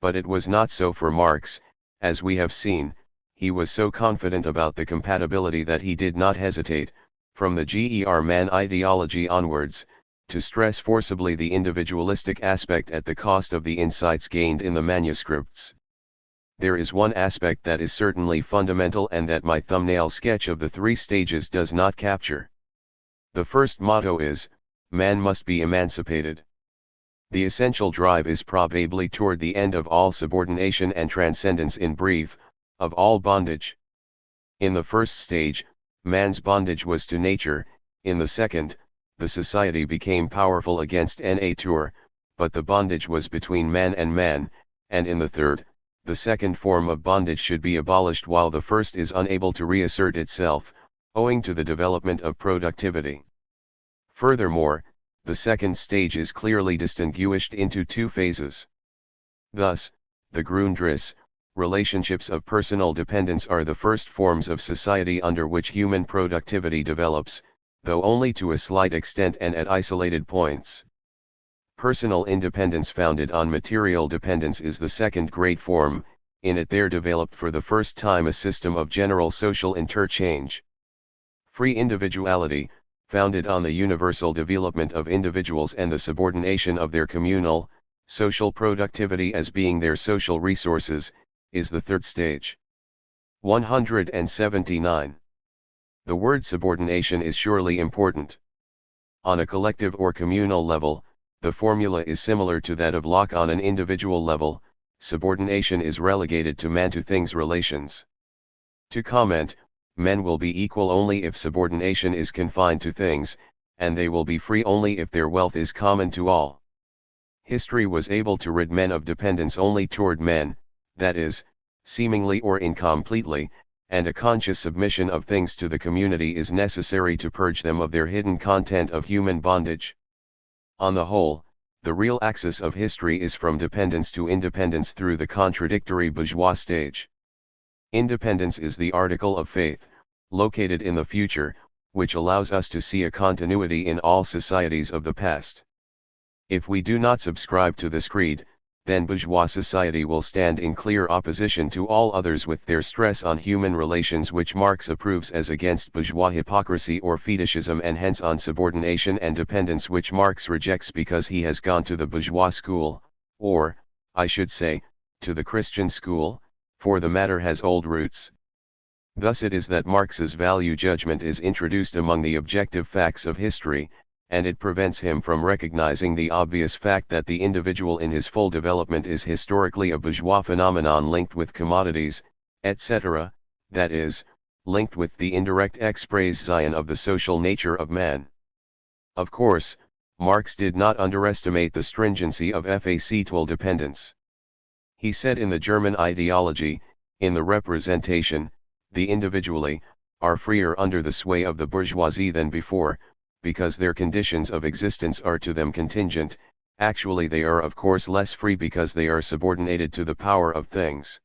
But it was not so for Marx. As we have seen, he was so confident about the compatibility that he did not hesitate, from the GER-man ideology onwards, to stress forcibly the individualistic aspect at the cost of the insights gained in the manuscripts. There is one aspect that is certainly fundamental and that my thumbnail sketch of the 3 stages does not capture. The first motto is, man must be emancipated. The essential drive is probably toward the end of all subordination and transcendence, in brief, of all bondage. In the first stage, man's bondage was to nature; in the second, the society became powerful against nature, but the bondage was between man; and in the third, the second form of bondage should be abolished while the first is unable to reassert itself, owing to the development of productivity. Furthermore, the second stage is clearly distinguished into two phases. Thus, the Grundriss, relationships of personal dependence, are the first forms of society under which human productivity develops, though only to a slight extent and at isolated points. Personal independence founded on material dependence is the second great form. In it there developed for the first time a system of general social interchange. Free individuality, founded on the universal development of individuals and the subordination of their communal, social productivity as being their social resources, is the third stage. 179. The word subordination is surely important. On a collective or communal level, the formula is similar to that of Locke. On an individual level, subordination is relegated to man-to-things relations. To comment, men will be equal only if subordination is confined to things, and they will be free only if their wealth is common to all. History was able to rid men of dependence only toward men, that is, seemingly or incompletely, and a conscious submission of things to the community is necessary to purge them of their hidden content of human bondage. On the whole, the real axis of history is from dependence to independence through the contradictory bourgeois stage. Independence is the article of faith, located in the future, which allows us to see a continuity in all societies of the past. If we do not subscribe to this creed, then bourgeois society will stand in clear opposition to all others, with their stress on human relations, which Marx approves as against bourgeois hypocrisy or fetishism, and hence on subordination and dependence, which Marx rejects because he has gone to the bourgeois school, or, I should say, to the Christian school, for the matter has old roots. Thus it is that Marx's value judgment is introduced among the objective facts of history, and it prevents him from recognizing the obvious fact that the individual in his full development is historically a bourgeois phenomenon linked with commodities, etc., that is, linked with the indirect expression of the social nature of man. Of course, Marx did not underestimate the stringency of factual dependence. He said in the German ideology, in the representation, the individually, are freer under the sway of the bourgeoisie than before, because their conditions of existence are to them contingent. Actually they are of course less free because they are subordinated to the power of things.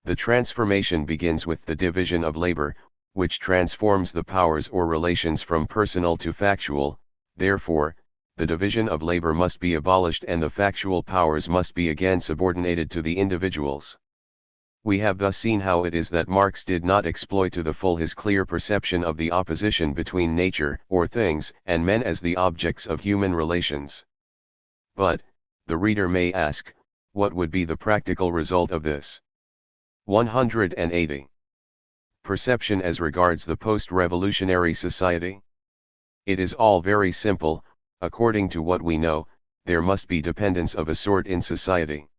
The transformation begins with the division of labor, which transforms the powers or relations from personal to factual. Therefore, the division of labor must be abolished and the factual powers must be again subordinated to the individuals. We have thus seen how it is that Marx did not exploit to the full his clear perception of the opposition between nature, or things, and men as the objects of human relations. But, the reader may ask, what would be the practical result of this? 180. Perception as regards the post-revolutionary society. It is all very simple. According to what we know, there must be dependence of a sort in society.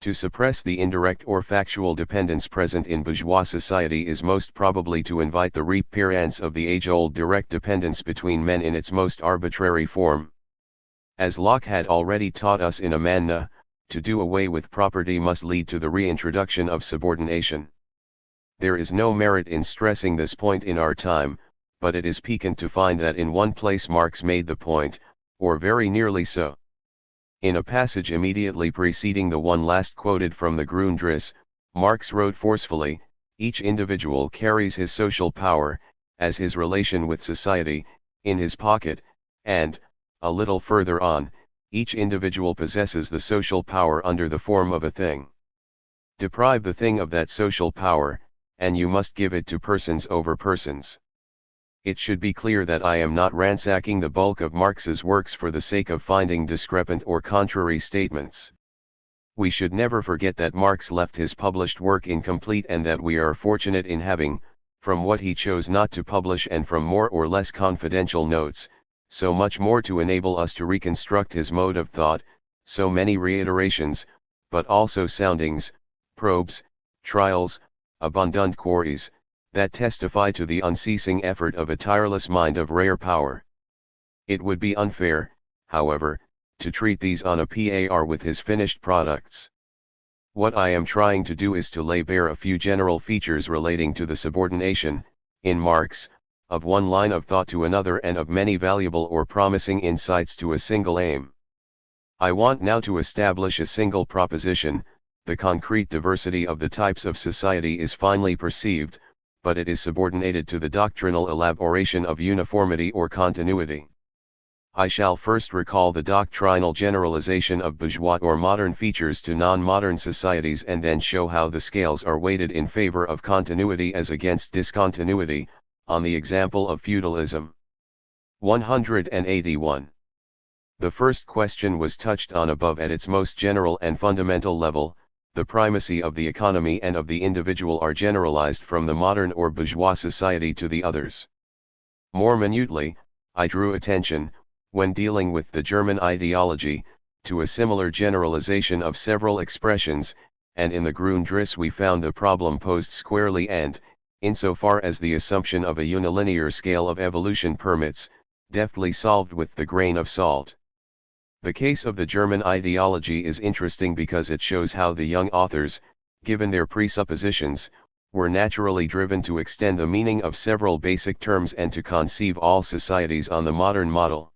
To suppress the indirect or factual dependence present in bourgeois society is most probably to invite the reappearance of the age-old direct dependence between men in its most arbitrary form. As Locke had already taught us in Amanda, to do away with property must lead to the reintroduction of subordination. There is no merit in stressing this point in our time, but it is piquant to find that in one place Marx made the point, or very nearly so. In a passage immediately preceding the one last quoted from the Grundriss, Marx wrote forcefully, each individual carries his social power, as his relation with society, in his pocket, and, a little further on, each individual possesses the social power under the form of a thing. Deprive the thing of that social power, and you must give it to persons over persons. It should be clear that I am not ransacking the bulk of Marx's works for the sake of finding discrepant or contrary statements. We should never forget that Marx left his published work incomplete, and that we are fortunate in having, from what he chose not to publish and from more or less confidential notes, so much more to enable us to reconstruct his mode of thought, so many reiterations, but also soundings, probes, trials, abundant queries, that testify to the unceasing effort of a tireless mind of rare power. It would be unfair, however, to treat these on a par with his finished products. What I am trying to do is to lay bare a few general features relating to the subordination, in Marx, of one line of thought to another and of many valuable or promising insights to a single aim. I want now to establish a single proposition: the concrete diversity of the types of society is finely perceived, but it is subordinated to the doctrinal elaboration of uniformity or continuity. I shall first recall the doctrinal generalization of bourgeois or modern features to non-modern societies, and then show how the scales are weighted in favor of continuity as against discontinuity, on the example of feudalism. 181. The first question was touched on above at its most general and fundamental level. The primacy of the economy and of the individual are generalized from the modern or bourgeois society to the others. More minutely, I drew attention, when dealing with the German ideology, to a similar generalization of several expressions, and in the Grundriss we found the problem posed squarely and, insofar as the assumption of a unilinear scale of evolution permits, deftly solved with the grain of salt. The case of the German ideology is interesting because it shows how the young authors, given their presuppositions, were naturally driven to extend the meaning of several basic terms and to conceive all societies on the modern model.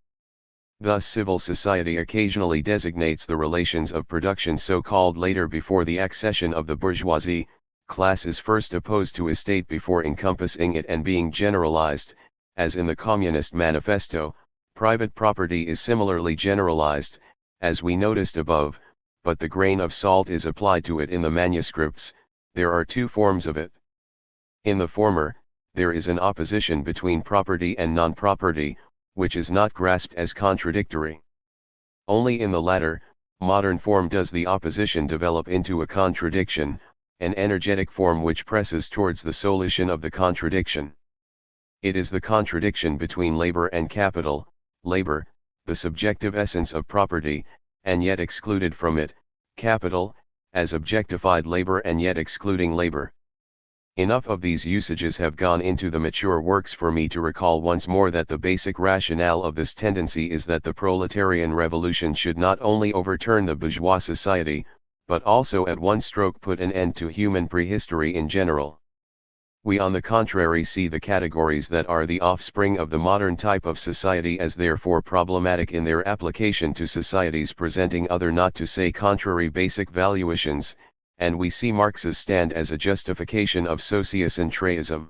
Thus civil society occasionally designates the relations of production so called later before the accession of the bourgeoisie. Class is first opposed to estate before encompassing it and being generalized, as in the Communist Manifesto. Private property is similarly generalized, as we noticed above, but the grain of salt is applied to it in the manuscripts. There are two forms of it. In the former, there is an opposition between property and non-property, which is not grasped as contradictory. Only in the latter, modern form does the opposition develop into a contradiction, an energetic form which presses towards the solution of the contradiction. It is the contradiction between labor and capital, labor, the subjective essence of property, and yet excluded from it, capital, as objectified labor and yet excluding labor. Enough of these usages have gone into the mature works for me to recall once more that the basic rationale of this tendency is that the proletarian revolution should not only overturn the bourgeois society, but also at one stroke put an end to human prehistory in general. We on the contrary see the categories that are the offspring of the modern type of society as therefore problematic in their application to societies presenting other, not to say contrary, basic valuations, and we see Marx's stand as a justification of sociocentrism.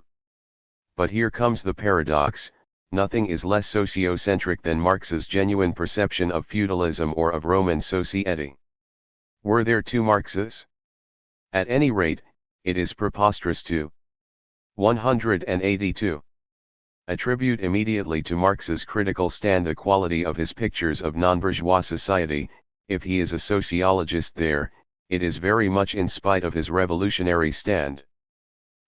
But here comes the paradox: nothing is less sociocentric than Marx's genuine perception of feudalism or of Roman society. Were there two Marxes? At any rate, it is preposterous to 182. Attribute immediately to Marx's critical stand the quality of his pictures of non-bourgeois society. If he is a sociologist there, it is very much in spite of his revolutionary stand.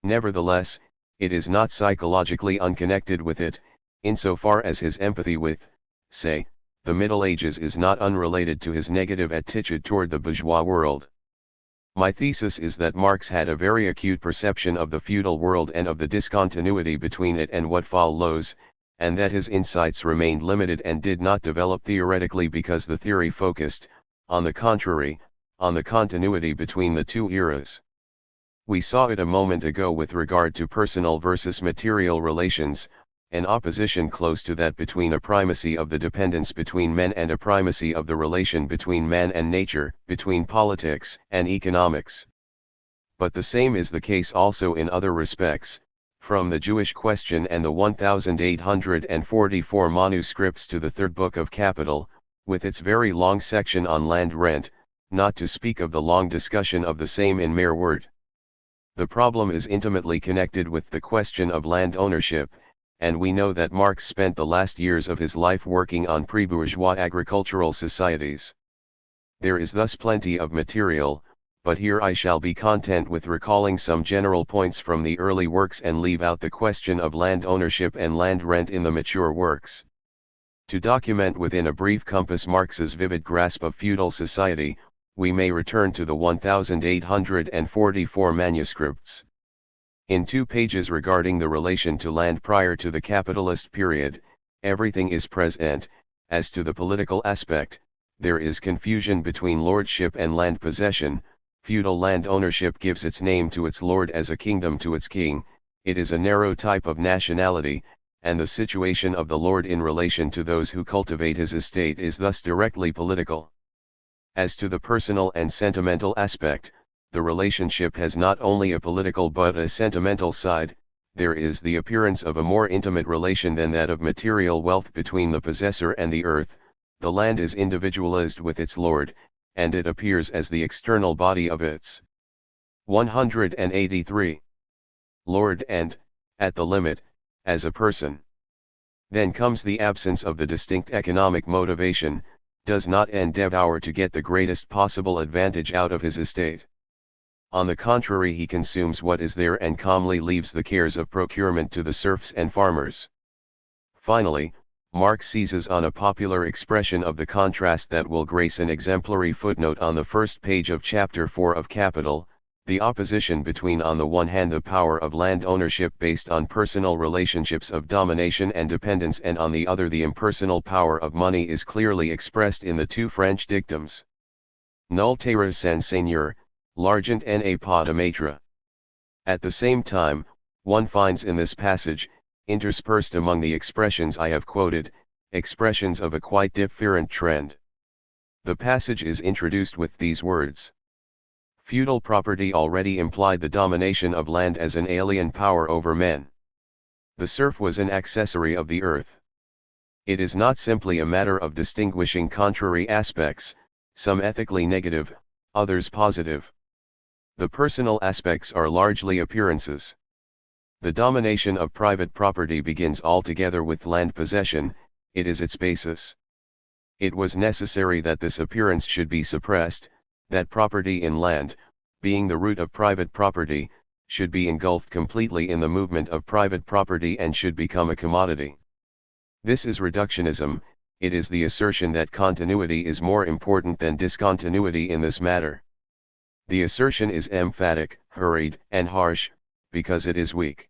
Nevertheless, it is not psychologically unconnected with it, insofar as his empathy with, say, the Middle Ages is not unrelated to his negative attitude toward the bourgeois world. My thesis is that Marx had a very acute perception of the feudal world and of the discontinuity between it and what follows, and that his insights remained limited and did not develop theoretically because the theory focused, on the contrary, on the continuity between the two eras. We saw it a moment ago with regard to personal versus material relations, an opposition close to that between a primacy of the dependence between men and a primacy of the relation between man and nature, between politics and economics. But the same is the case also in other respects, from the Jewish question and the 1844 manuscripts to the third book of Capital, with its very long section on land rent, not to speak of the long discussion of the same in Mere Word. The problem is intimately connected with the question of land ownership, and we know that Marx spent the last years of his life working on pre-bourgeois agricultural societies. There is thus plenty of material, but here I shall be content with recalling some general points from the early works and leave out the question of land ownership and land rent in the mature works. To document within a brief compass Marx's vivid grasp of feudal society, we may return to the 1844 manuscripts. In 2 pages regarding the relation to land prior to the capitalist period, everything is present. As to the political aspect, there is confusion between lordship and land possession. Feudal land ownership gives its name to its lord as a kingdom to its king. It is a narrow type of nationality, and the situation of the lord in relation to those who cultivate his estate is thus directly political. As to the personal and sentimental aspect, the relationship has not only a political but a sentimental side. There is the appearance of a more intimate relation than that of material wealth between the possessor and the earth. The land is individualized with its lord, and it appears as the external body of its 183 lord and, at the limit, as a person. Then comes the absence of the distinct economic motivation. Does not endeavor to get the greatest possible advantage out of his estate. On the contrary, he consumes what is there and calmly leaves the cares of procurement to the serfs and farmers. Finally, Marx seizes on a popular expression of the contrast that will grace an exemplary footnote on the first page of chapter 4 of Capital, the opposition between on the one hand the power of land ownership based on personal relationships of domination and dependence, and on the other the impersonal power of money, is clearly expressed in the 2 French dictums. Nul terra sans seigneur, l'argent n'est pas de maître. At the same time, one finds in this passage, interspersed among the expressions I have quoted, expressions of a quite different trend. The passage is introduced with these words. Feudal property already implied the domination of land as an alien power over men. The serf was an accessory of the earth. It is not simply a matter of distinguishing contrary aspects, some ethically negative, others positive. The personal aspects are largely appearances. The domination of private property begins altogether with land possession. It is its basis. It was necessary that this appearance should be suppressed, that property in land, being the root of private property, should be engulfed completely in the movement of private property and should become a commodity. This is reductionism. It is the assertion that continuity is more important than discontinuity in this matter. The assertion is emphatic, hurried, and harsh, because it is weak.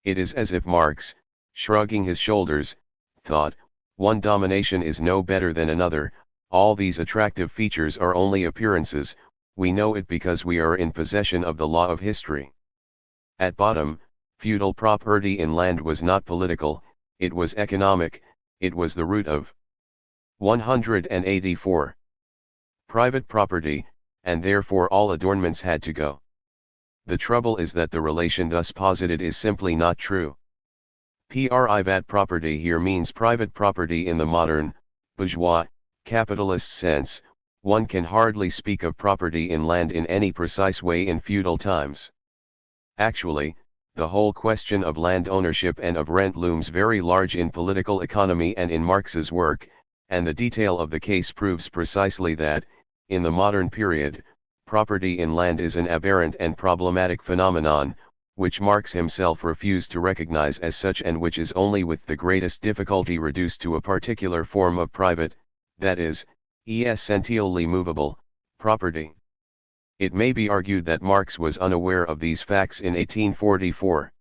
It is as if Marx, shrugging his shoulders, thought, one domination is no better than another. All these attractive features are only appearances. We know it because we are in possession of the law of history. At bottom, feudal property in land was not political, it was economic. It was the root of 184 private property, and therefore all adornments had to go. The trouble is that the relation thus posited is simply not true. Privat property here means private property in the modern, bourgeois, capitalist sense. One can hardly speak of property in land in any precise way in feudal times. Actually, the whole question of land ownership and of rent looms very large in political economy and in Marx's work, and the detail of the case proves precisely that, in the modern period, property in land is an aberrant and problematic phenomenon, which Marx himself refused to recognize as such and which is only with the greatest difficulty reduced to a particular form of private, that is, essentially movable, property. It may be argued that Marx was unaware of these facts in 1844.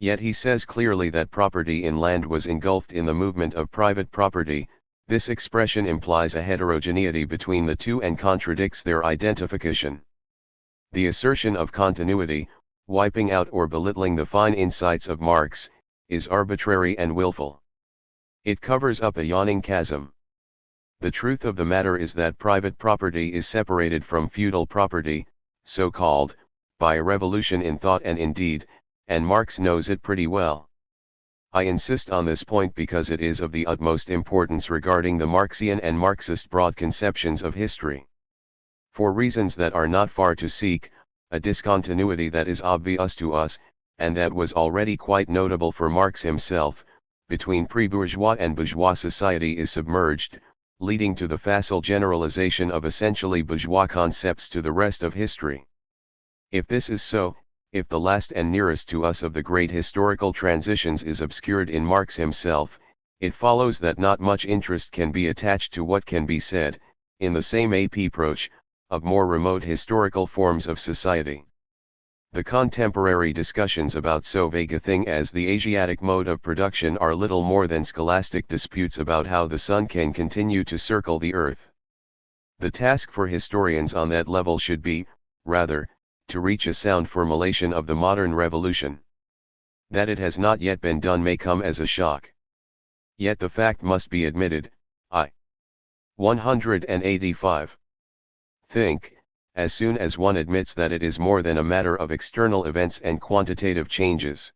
Yet he says clearly that property in land was engulfed in the movement of private property. This expression implies a heterogeneity between the two and contradicts their identification. The assertion of continuity, wiping out or belittling the fine insights of Marx, is arbitrary and willful. It covers up a yawning chasm. The truth of the matter is that private property is separated from feudal property, so called, by a revolution in thought and in deed, and Marx knows it pretty well. I insist on this point because it is of the utmost importance regarding the Marxian and Marxist broad conceptions of history. For reasons that are not far to seek, a discontinuity that is obvious to us, and that was already quite notable for Marx himself, between pre-bourgeois and bourgeois society is submerged, leading to the facile generalization of essentially bourgeois concepts to the rest of history. If this is so, if the last and nearest to us of the great historical transitions is obscured in Marx himself, It follows that not much interest can be attached to what can be said, in the same approach, of more remote historical forms of society. The contemporary discussions about so vague a thing as the Asiatic mode of production are little more than scholastic disputes about how the sun can continue to circle the earth. The task for historians on that level should be, rather, to reach a sound formulation of the modern revolution. That it has not yet been done may come as a shock. Yet the fact must be admitted. 185. Think, as soon as one admits that it is more than a matter of external events and quantitative changes.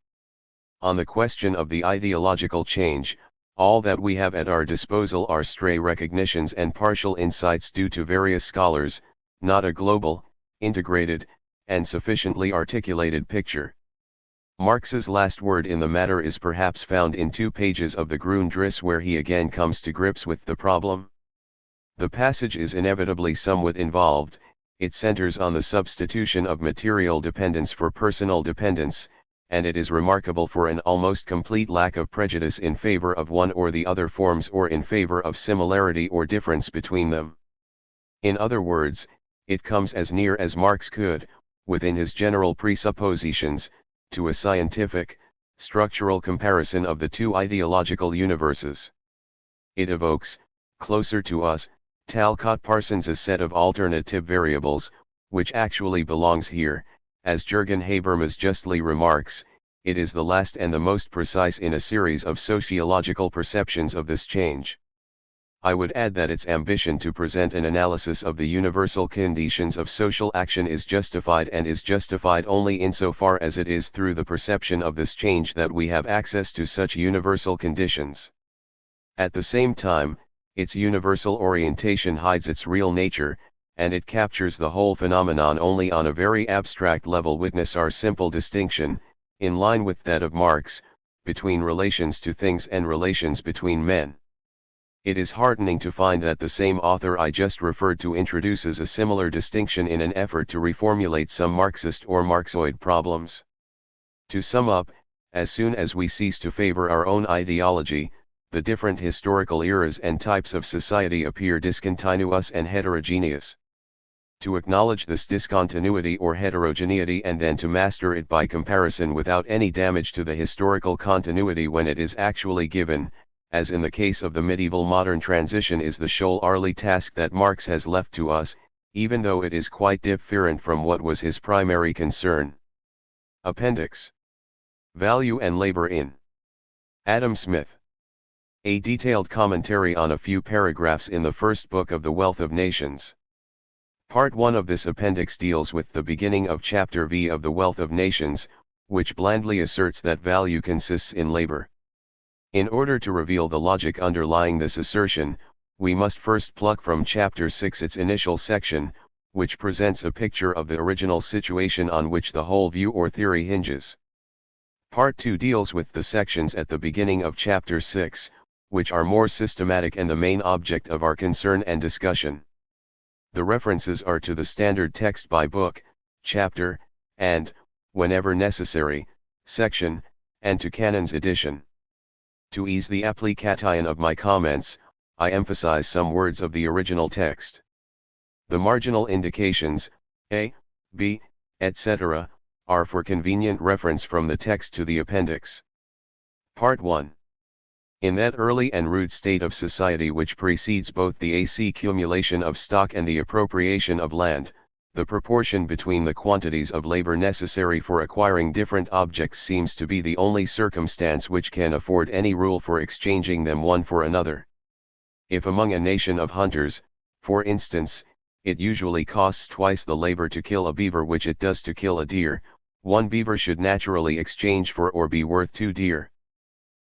On the question of the ideological change, all that we have at our disposal are stray recognitions and partial insights due to various scholars, not a global, integrated, and sufficiently articulated picture. Marx's last word in the matter is perhaps found in 2 pages of the Grundrisse, where he again comes to grips with the problem. The passage is inevitably somewhat involved. It centers on the substitution of material dependence for personal dependence, and it is remarkable for an almost complete lack of prejudice in favor of one or the other forms or in favor of similarity or difference between them. In other words, it comes as near as Marx could, within his general presuppositions, to a scientific, structural comparison of the 2 ideological universes. It evokes, closer to us, Talcott Parsons' set of alternative variables, which actually belongs here. As Jürgen Habermas justly remarks, it is the last and the most precise in a series of sociological perceptions of this change. I would add that its ambition to present an analysis of the universal conditions of social action is justified, and is justified only insofar as it is through the perception of this change that we have access to such universal conditions. At the same time, its universal orientation hides its real nature, and it captures the whole phenomenon only on a very abstract level. Witness our simple distinction, in line with that of Marx, between relations to things and relations between men. It is heartening to find that the same author I just referred to introduces a similar distinction in an effort to reformulate some Marxist or Marxoid problems. To sum up, as soon as we cease to favor our own ideology, the different historical eras and types of society appear discontinuous and heterogeneous. To acknowledge this discontinuity or heterogeneity and then to master it by comparison without any damage to the historical continuity when it is actually given, as in the case of the medieval-modern transition, is the shoal-early task that Marx has left to us, even though it is quite different from what was his primary concern. Appendix. Value and Labor in Adam Smith. A detailed commentary on a few paragraphs in the first book of The Wealth of Nations. Part 1 of this appendix deals with the beginning of Chapter V of The Wealth of Nations, which blandly asserts that value consists in labor. In order to reveal the logic underlying this assertion, we must first pluck from Chapter 6 its initial section, which presents a picture of the original situation on which the whole view or theory hinges. Part 2 deals with the sections at the beginning of Chapter 6, which are more systematic and the main object of our concern and discussion. The references are to the standard text by book, chapter, and, whenever necessary, section, and to Cannon's edition. To ease the application of my comments, I emphasize some words of the original text. The marginal indications, A, B, etc., are for convenient reference from the text to the appendix. Part 1. In that early and rude state of society which precedes both the accumulation of stock and the appropriation of land, the proportion between the quantities of labor necessary for acquiring different objects seems to be the only circumstance which can afford any rule for exchanging them one for another. If among a nation of hunters, for instance, it usually costs twice the labor to kill a beaver which it does to kill a deer, one beaver should naturally exchange for or be worth 2 deer.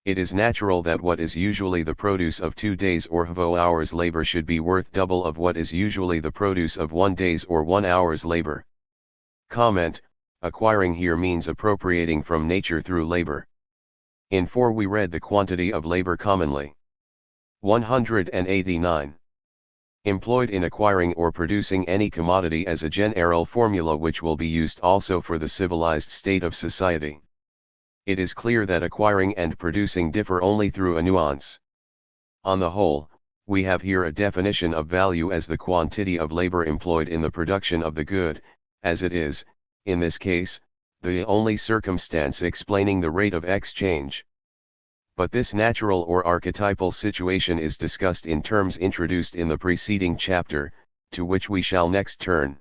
It is natural that what is usually the produce of 2 days or 2 hours labor should be worth double of what is usually the produce of 1 day's or 1 hour's labor. Comment: acquiring here means appropriating from nature through labor. In 4 we read the quantity of labor commonly 189 employed in acquiring or producing any commodity as a general formula which will be used also for the civilized state of society. it is clear that acquiring and producing differ only through a nuance. On the whole, we have here a definition of value as the quantity of labor employed in the production of the good, as it is, in this case, the only circumstance explaining the rate of exchange. But this natural or archetypal situation is discussed in terms introduced in the preceding chapter, to which we shall next turn.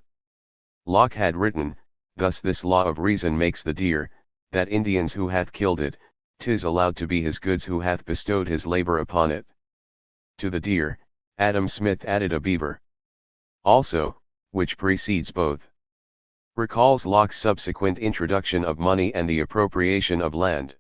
Locke had written, "Thus this law of reason makes the deer, that Indians who hath killed it, 'tis allowed to be his goods who hath bestowed his labor upon it." To the deer, Adam Smith added a beaver. Also, which precedes both. Recalls Locke's subsequent introduction of money and the appropriation of land.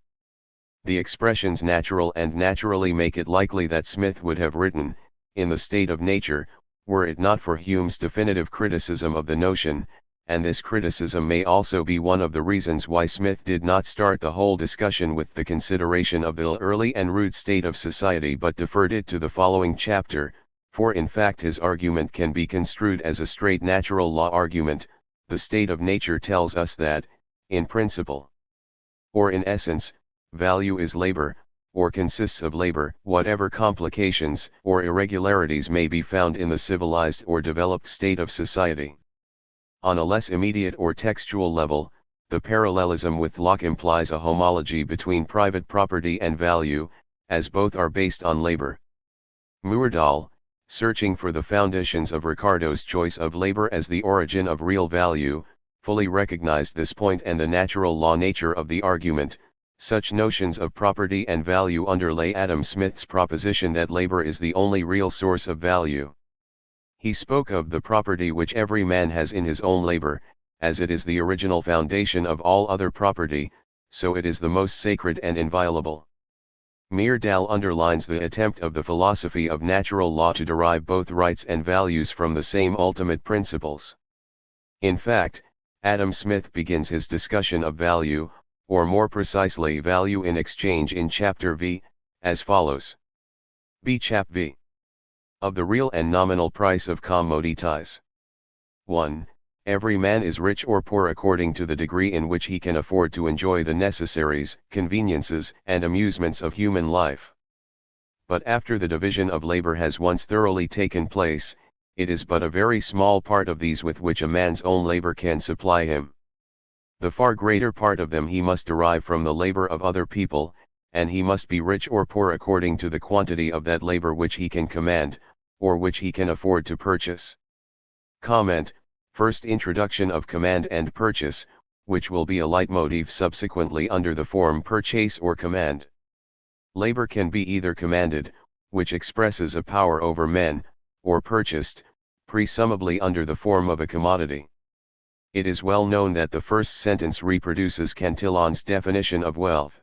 The expressions natural and naturally make it likely that Smith would have written, in the state of nature, were it not for Hume's definitive criticism of the notion, and this criticism may also be one of the reasons why Smith did not start the whole discussion with the consideration of the early and rude state of society but deferred it to the following chapter, for in fact his argument can be construed as a straight natural law argument. The state of nature tells us that, in principle, or in essence, value is labor, or consists of labor, whatever complications or irregularities may be found in the civilized or developed state of society. On a less immediate or textual level, the parallelism with Locke implies a homology between private property and value, as both are based on labor. Myrdal, searching for the foundations of Ricardo's choice of labor as the origin of real value, fully recognized this point and the natural law nature of the argument. Such notions of property and value underlay Adam Smith's proposition that labor is the only real source of value. He spoke of the property which every man has in his own labor, as it is the original foundation of all other property, so it is the most sacred and inviolable. Myrdal underlines the attempt of the philosophy of natural law to derive both rights and values from the same ultimate principles. In fact, Adam Smith begins his discussion of value, or more precisely value in exchange in Chapter V, as follows. B. Chap V. Of the real and nominal price of commodities. 1. Every man is rich or poor according to the degree in which he can afford to enjoy the necessaries, conveniences, and amusements of human life. But after the division of labor has once thoroughly taken place, it is but a very small part of these with which a man's own labor can supply him. The far greater part of them he must derive from the labor of other people, and he must be rich or poor according to the quantity of that labor which he can command, or which he can afford to purchase. Comment: First introduction of command and purchase, which will be a leitmotif subsequently under the form purchase or command. Labor can be either commanded, which expresses a power over men, or purchased, presumably under the form of a commodity. It is well known that the first sentence reproduces Cantillon's definition of wealth.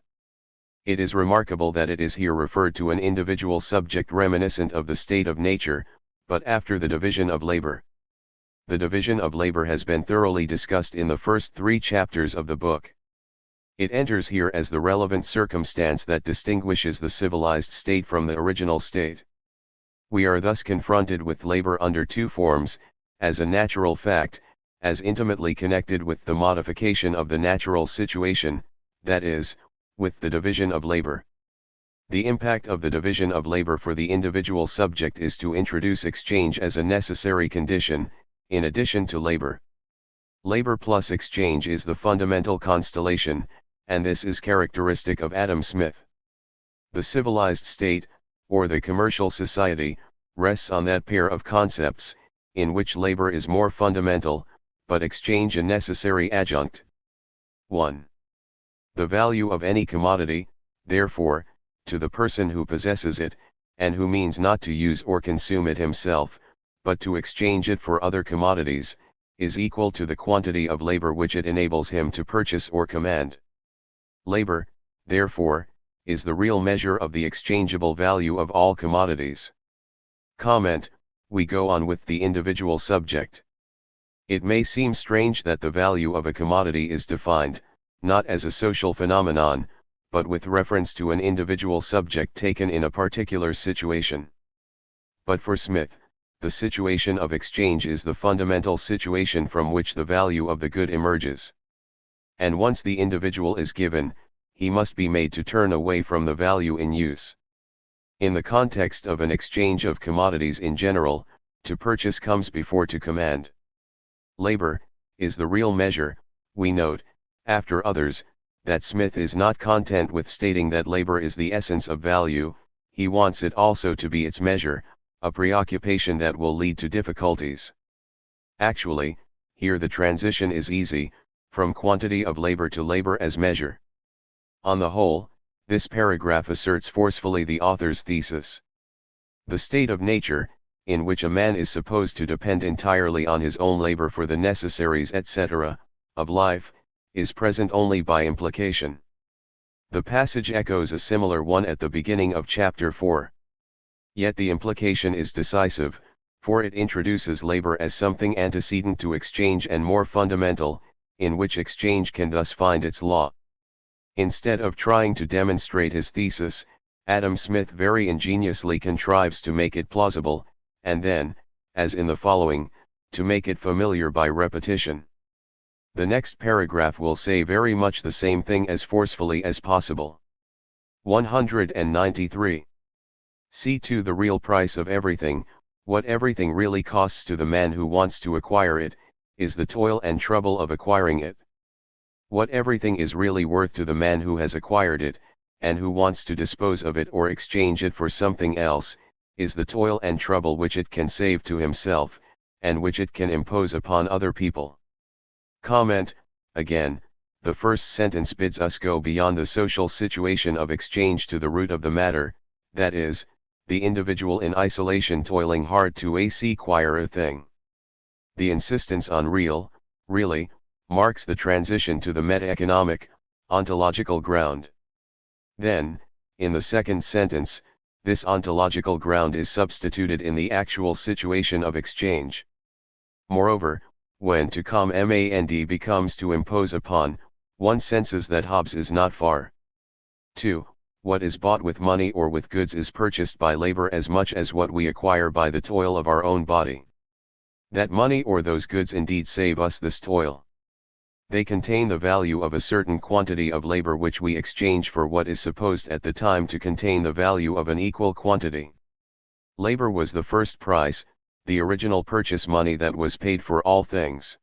It is remarkable that it is here referred to an individual subject reminiscent of the state of nature, but after the division of labor. The division of labor has been thoroughly discussed in the first 3 chapters of the book. It enters here as the relevant circumstance that distinguishes the civilized state from the original state. We are thus confronted with labor under 2 forms, as a natural fact, as intimately connected with the modification of the natural situation, that is, with the division of labor. The impact of the division of labor for the individual subject is to introduce exchange as a necessary condition, in addition to labor. Labor plus exchange is the fundamental constellation, and this is characteristic of Adam Smith. The civilized state, or the commercial society, rests on that pair of concepts, in which labor is more fundamental, but exchange a necessary adjunct. 1. The value of any commodity, therefore, to the person who possesses it, and who means not to use or consume it himself, but to exchange it for other commodities, is equal to the quantity of labor which it enables him to purchase or command. Labor, therefore, is the real measure of the exchangeable value of all commodities. Comment: We go on with the individual subject. It may seem strange that the value of a commodity is defined, not as a social phenomenon, but with reference to an individual subject taken in a particular situation. But for Smith, the situation of exchange is the fundamental situation from which the value of the good emerges. And once the individual is given, he must be made to turn away from the value in use. In the context of an exchange of commodities in general, to purchase comes before to command. Labor is the real measure. We note, after others, that Smith is not content with stating that labor is the essence of value, he wants it also to be its measure, a preoccupation that will lead to difficulties. Actually, here the transition is easy, from quantity of labor to labor as measure. On the whole, this paragraph asserts forcefully the author's thesis. The state of nature, in which a man is supposed to depend entirely on his own labor for the necessaries etc., of life, is present only by implication. The passage echoes a similar one at the beginning of chapter 4. Yet the implication is decisive, for it introduces labor as something antecedent to exchange and more fundamental, in which exchange can thus find its law. Instead of trying to demonstrate his thesis, Adam Smith very ingeniously contrives to make it plausible, and then, as in the following, to make it familiar by repetition. The next paragraph will say very much the same thing as forcefully as possible. 193. See to the real price of everything. What everything really costs to the man who wants to acquire it, is the toil and trouble of acquiring it. What everything is really worth to the man who has acquired it, and who wants to dispose of it or exchange it for something else, is the toil and trouble which it can save to himself, and which it can impose upon other people. Comment, again, the first sentence bids us go beyond the social situation of exchange to the root of the matter, that is, the individual in isolation toiling hard to acquire a thing. The insistence on really, marks the transition to the meta-economic, ontological ground. Then, in the second sentence, this ontological ground is substituted in the actual situation of exchange. Moreover, when to command becomes to impose upon, one senses that Hobbes is not far. 2. What is bought with money or with goods is purchased by labor as much as what we acquire by the toil of our own body. That money or those goods indeed save us this toil. They contain the value of a certain quantity of labor which we exchange for what is supposed at the time to contain the value of an equal quantity. Labor was the first price, the original purchase money that was paid for all things.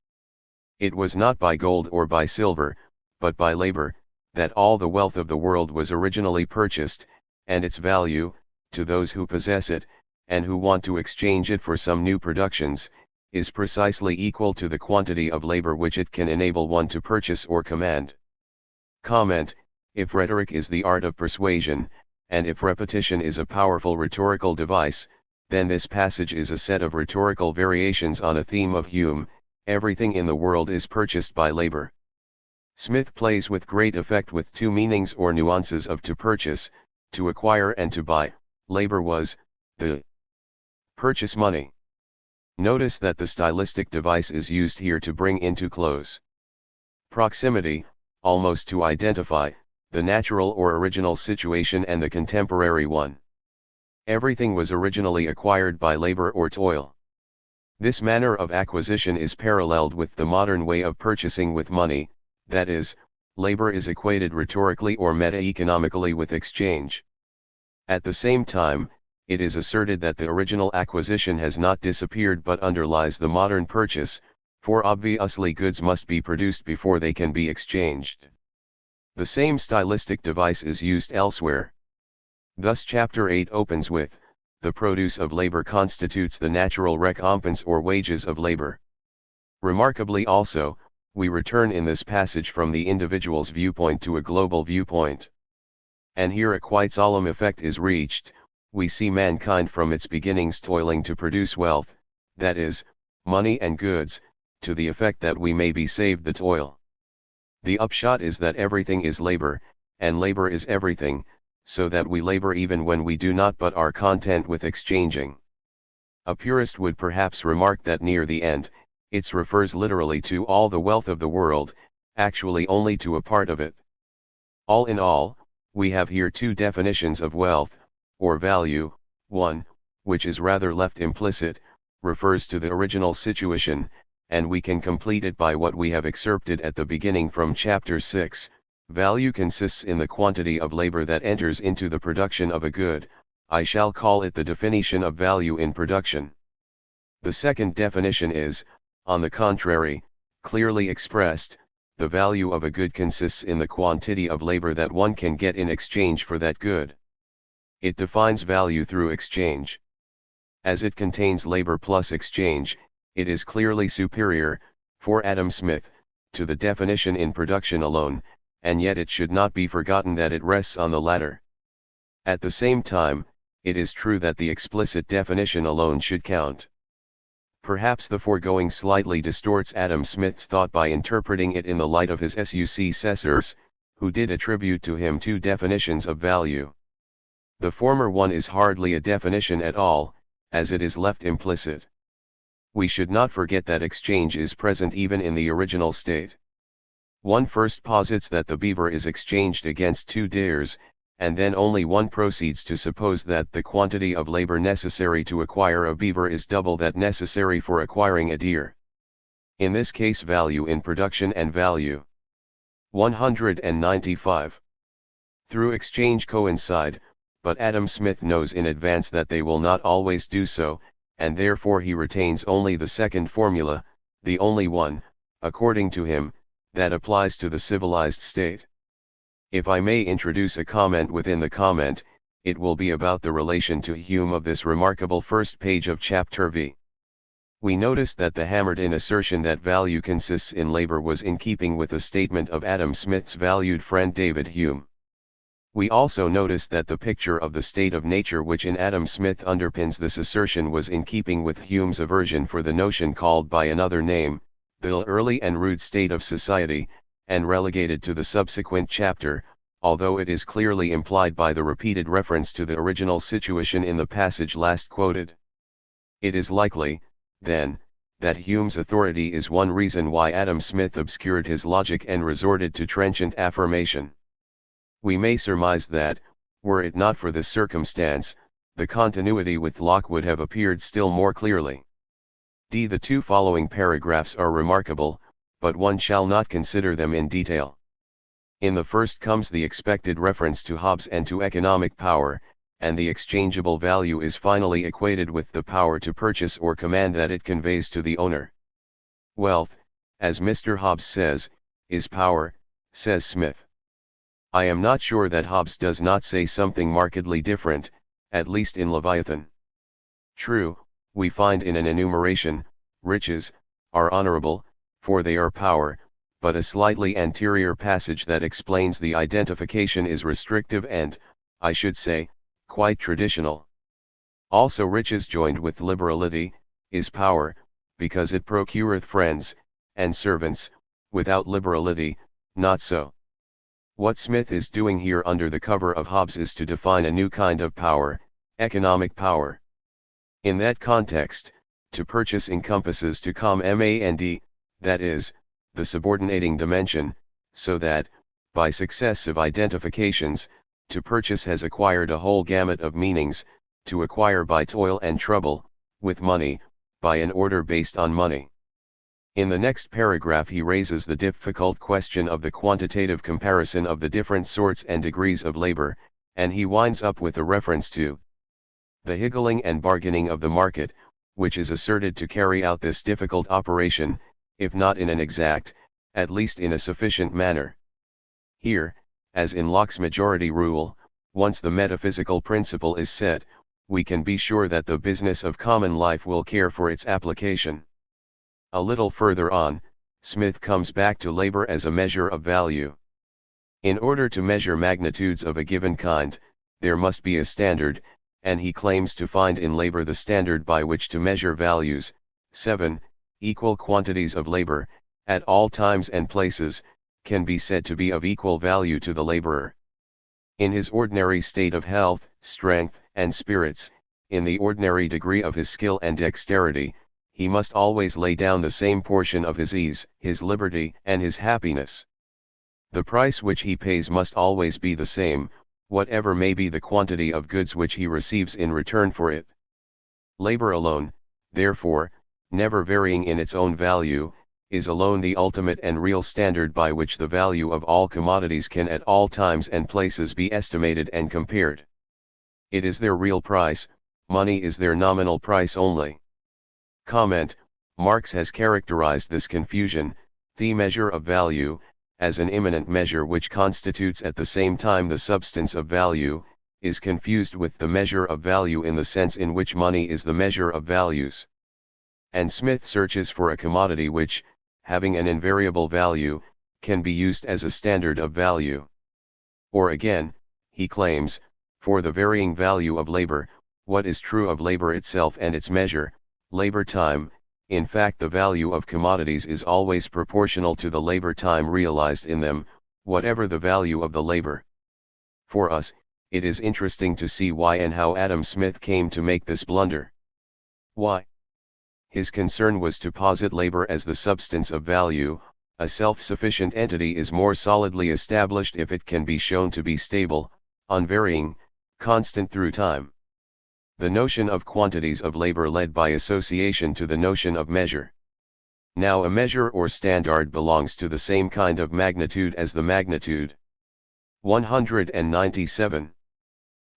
It was not by gold or by silver, but by labor, that all the wealth of the world was originally purchased, and its value, to those who possess it, and who want to exchange it for some new productions, is precisely equal to the quantity of labor which it can enable one to purchase or command. Comment, if rhetoric is the art of persuasion, and if repetition is a powerful rhetorical device, then this passage is a set of rhetorical variations on a theme of Hume: everything in the world is purchased by labor. Smith plays with great effect with two meanings or nuances of to purchase, to acquire and to buy. Labor was the purchase money. Notice that the stylistic device is used here to bring into close proximity, almost to identify, the natural or original situation and the contemporary one. Everything was originally acquired by labor or toil. This manner of acquisition is paralleled with the modern way of purchasing with money, that is, labor is equated rhetorically or meta-economically with exchange. At the same time, it is asserted that the original acquisition has not disappeared but underlies the modern purchase, for obviously goods must be produced before they can be exchanged. The same stylistic device is used elsewhere. Thus chapter 8 opens with, the produce of labor constitutes the natural recompense or wages of labor. Remarkably also, we return in this passage from the individual's viewpoint to a global viewpoint. And here a quite solemn effect is reached: we see mankind from its beginnings toiling to produce wealth, that is, money and goods, to the effect that we may be saved the toil. The upshot is that everything is labor, and labor is everything, so that we labor even when we do not but are content with exchanging. A purist would perhaps remark that near the end, it refers literally to all the wealth of the world, actually only to a part of it. All in all, we have here two definitions of wealth, or value. One, which is rather left implicit, refers to the original situation, and we can complete it by what we have excerpted at the beginning from chapter 6, Value consists in the quantity of labor that enters into the production of a good. I shall call it the definition of value in production. The second definition is, on the contrary, clearly expressed: the value of a good consists in the quantity of labor that one can get in exchange for that good. It defines value through exchange. As it contains labor plus exchange, it is clearly superior, for Adam Smith, to the definition in production alone, and yet it should not be forgotten that it rests on the latter. At the same time, it is true that the explicit definition alone should count. Perhaps the foregoing slightly distorts Adam Smith's thought by interpreting it in the light of his successors, who did attribute to him two definitions of value. The former one is hardly a definition at all, as it is left implicit. We should not forget that exchange is present even in the original state. One first posits that the beaver is exchanged against 2 deers, and then only one proceeds to suppose that the quantity of labor necessary to acquire a beaver is double that necessary for acquiring a deer. In this case, value in production and value 195 through exchange coincide, but Adam Smith knows in advance that they will not always do so, and therefore he retains only the second formula, the only one, according to him, that applies to the civilized state. If I may introduce a comment within the comment, it will be about the relation to Hume of this remarkable first page of Chapter V. We noticed that the hammered-in assertion that value consists in labor was in keeping with the statement of Adam Smith's valued friend David Hume. We also noticed that the picture of the state of nature which in Adam Smith underpins this assertion was in keeping with Hume's aversion for the notion called by another name, the early and rude state of society, and relegated to the subsequent chapter, although it is clearly implied by the repeated reference to the original situation in the passage last quoted. It is likely, then, that Hume's authority is one reason why Adam Smith obscured his logic and resorted to trenchant affirmation. We may surmise that, were it not for this circumstance, the continuity with Locke would have appeared still more clearly. The 2 following paragraphs are remarkable, but one shall not consider them in detail. In the first comes the expected reference to Hobbes and to economic power, and the exchangeable value is finally equated with the power to purchase or command that it conveys to the owner. Wealth, as Mr. Hobbes says, is power, says Smith. I am not sure that Hobbes does not say something markedly different, at least in Leviathan. True, we find in an enumeration, riches are honorable, for they are power, but a slightly anterior passage that explains the identification is restrictive and, I should say, quite traditional. Also riches joined with liberality, is power, because it procureth friends, and servants; without liberality, not so. What Smith is doing here under the cover of Hobbes is to define a new kind of power, economic power. In that context, to purchase encompasses to command, that is, the subordinating dimension, so that, by successive identifications, to purchase has acquired a whole gamut of meanings: to acquire by toil and trouble, with money, by an order based on money. In the next paragraph he raises the difficult question of the quantitative comparison of the different sorts and degrees of labor, and he winds up with a reference to the higgling and bargaining of the market, which is asserted to carry out this difficult operation, if not in an exact, at least in a sufficient manner. Here, as in Locke's majority rule, once the metaphysical principle is set, we can be sure that the business of common life will care for its application. A little further on, Smith comes back to labor as a measure of value. In order to measure magnitudes of a given kind, there must be a standard, and he claims to find in labor the standard by which to measure values. 7. Equal quantities of labor, at all times and places, can be said to be of equal value to the laborer. In his ordinary state of health, strength, and spirits, in the ordinary degree of his skill and dexterity, he must always lay down the same portion of his ease, his liberty, and his happiness. The price which he pays must always be the same, whatever may be the quantity of goods which he receives in return for it. Labor alone, therefore, never varying in its own value, is alone the ultimate and real standard by which the value of all commodities can at all times and places be estimated and compared. It is their real price, money is their nominal price only. Comment: Marx has characterized this confusion, the measure of value, as an immanent measure which constitutes at the same time the substance of value, is confused with the measure of value in the sense in which money is the measure of values. And Smith searches for a commodity which, having an invariable value, can be used as a standard of value. Or again, he claims, for the varying value of labor, what is true of labor itself and its measure, labor time. In fact, the value of commodities is always proportional to the labor time realized in them, whatever the value of the labor. For us, it is interesting to see why and how Adam Smith came to make this blunder. Why? His concern was to posit labor as the substance of value. A self-sufficient entity is more solidly established if it can be shown to be stable, unvarying, constant through time. The notion of quantities of labor led by association to the notion of measure. Now a measure or standard belongs to the same kind of magnitude as the magnitude. 197.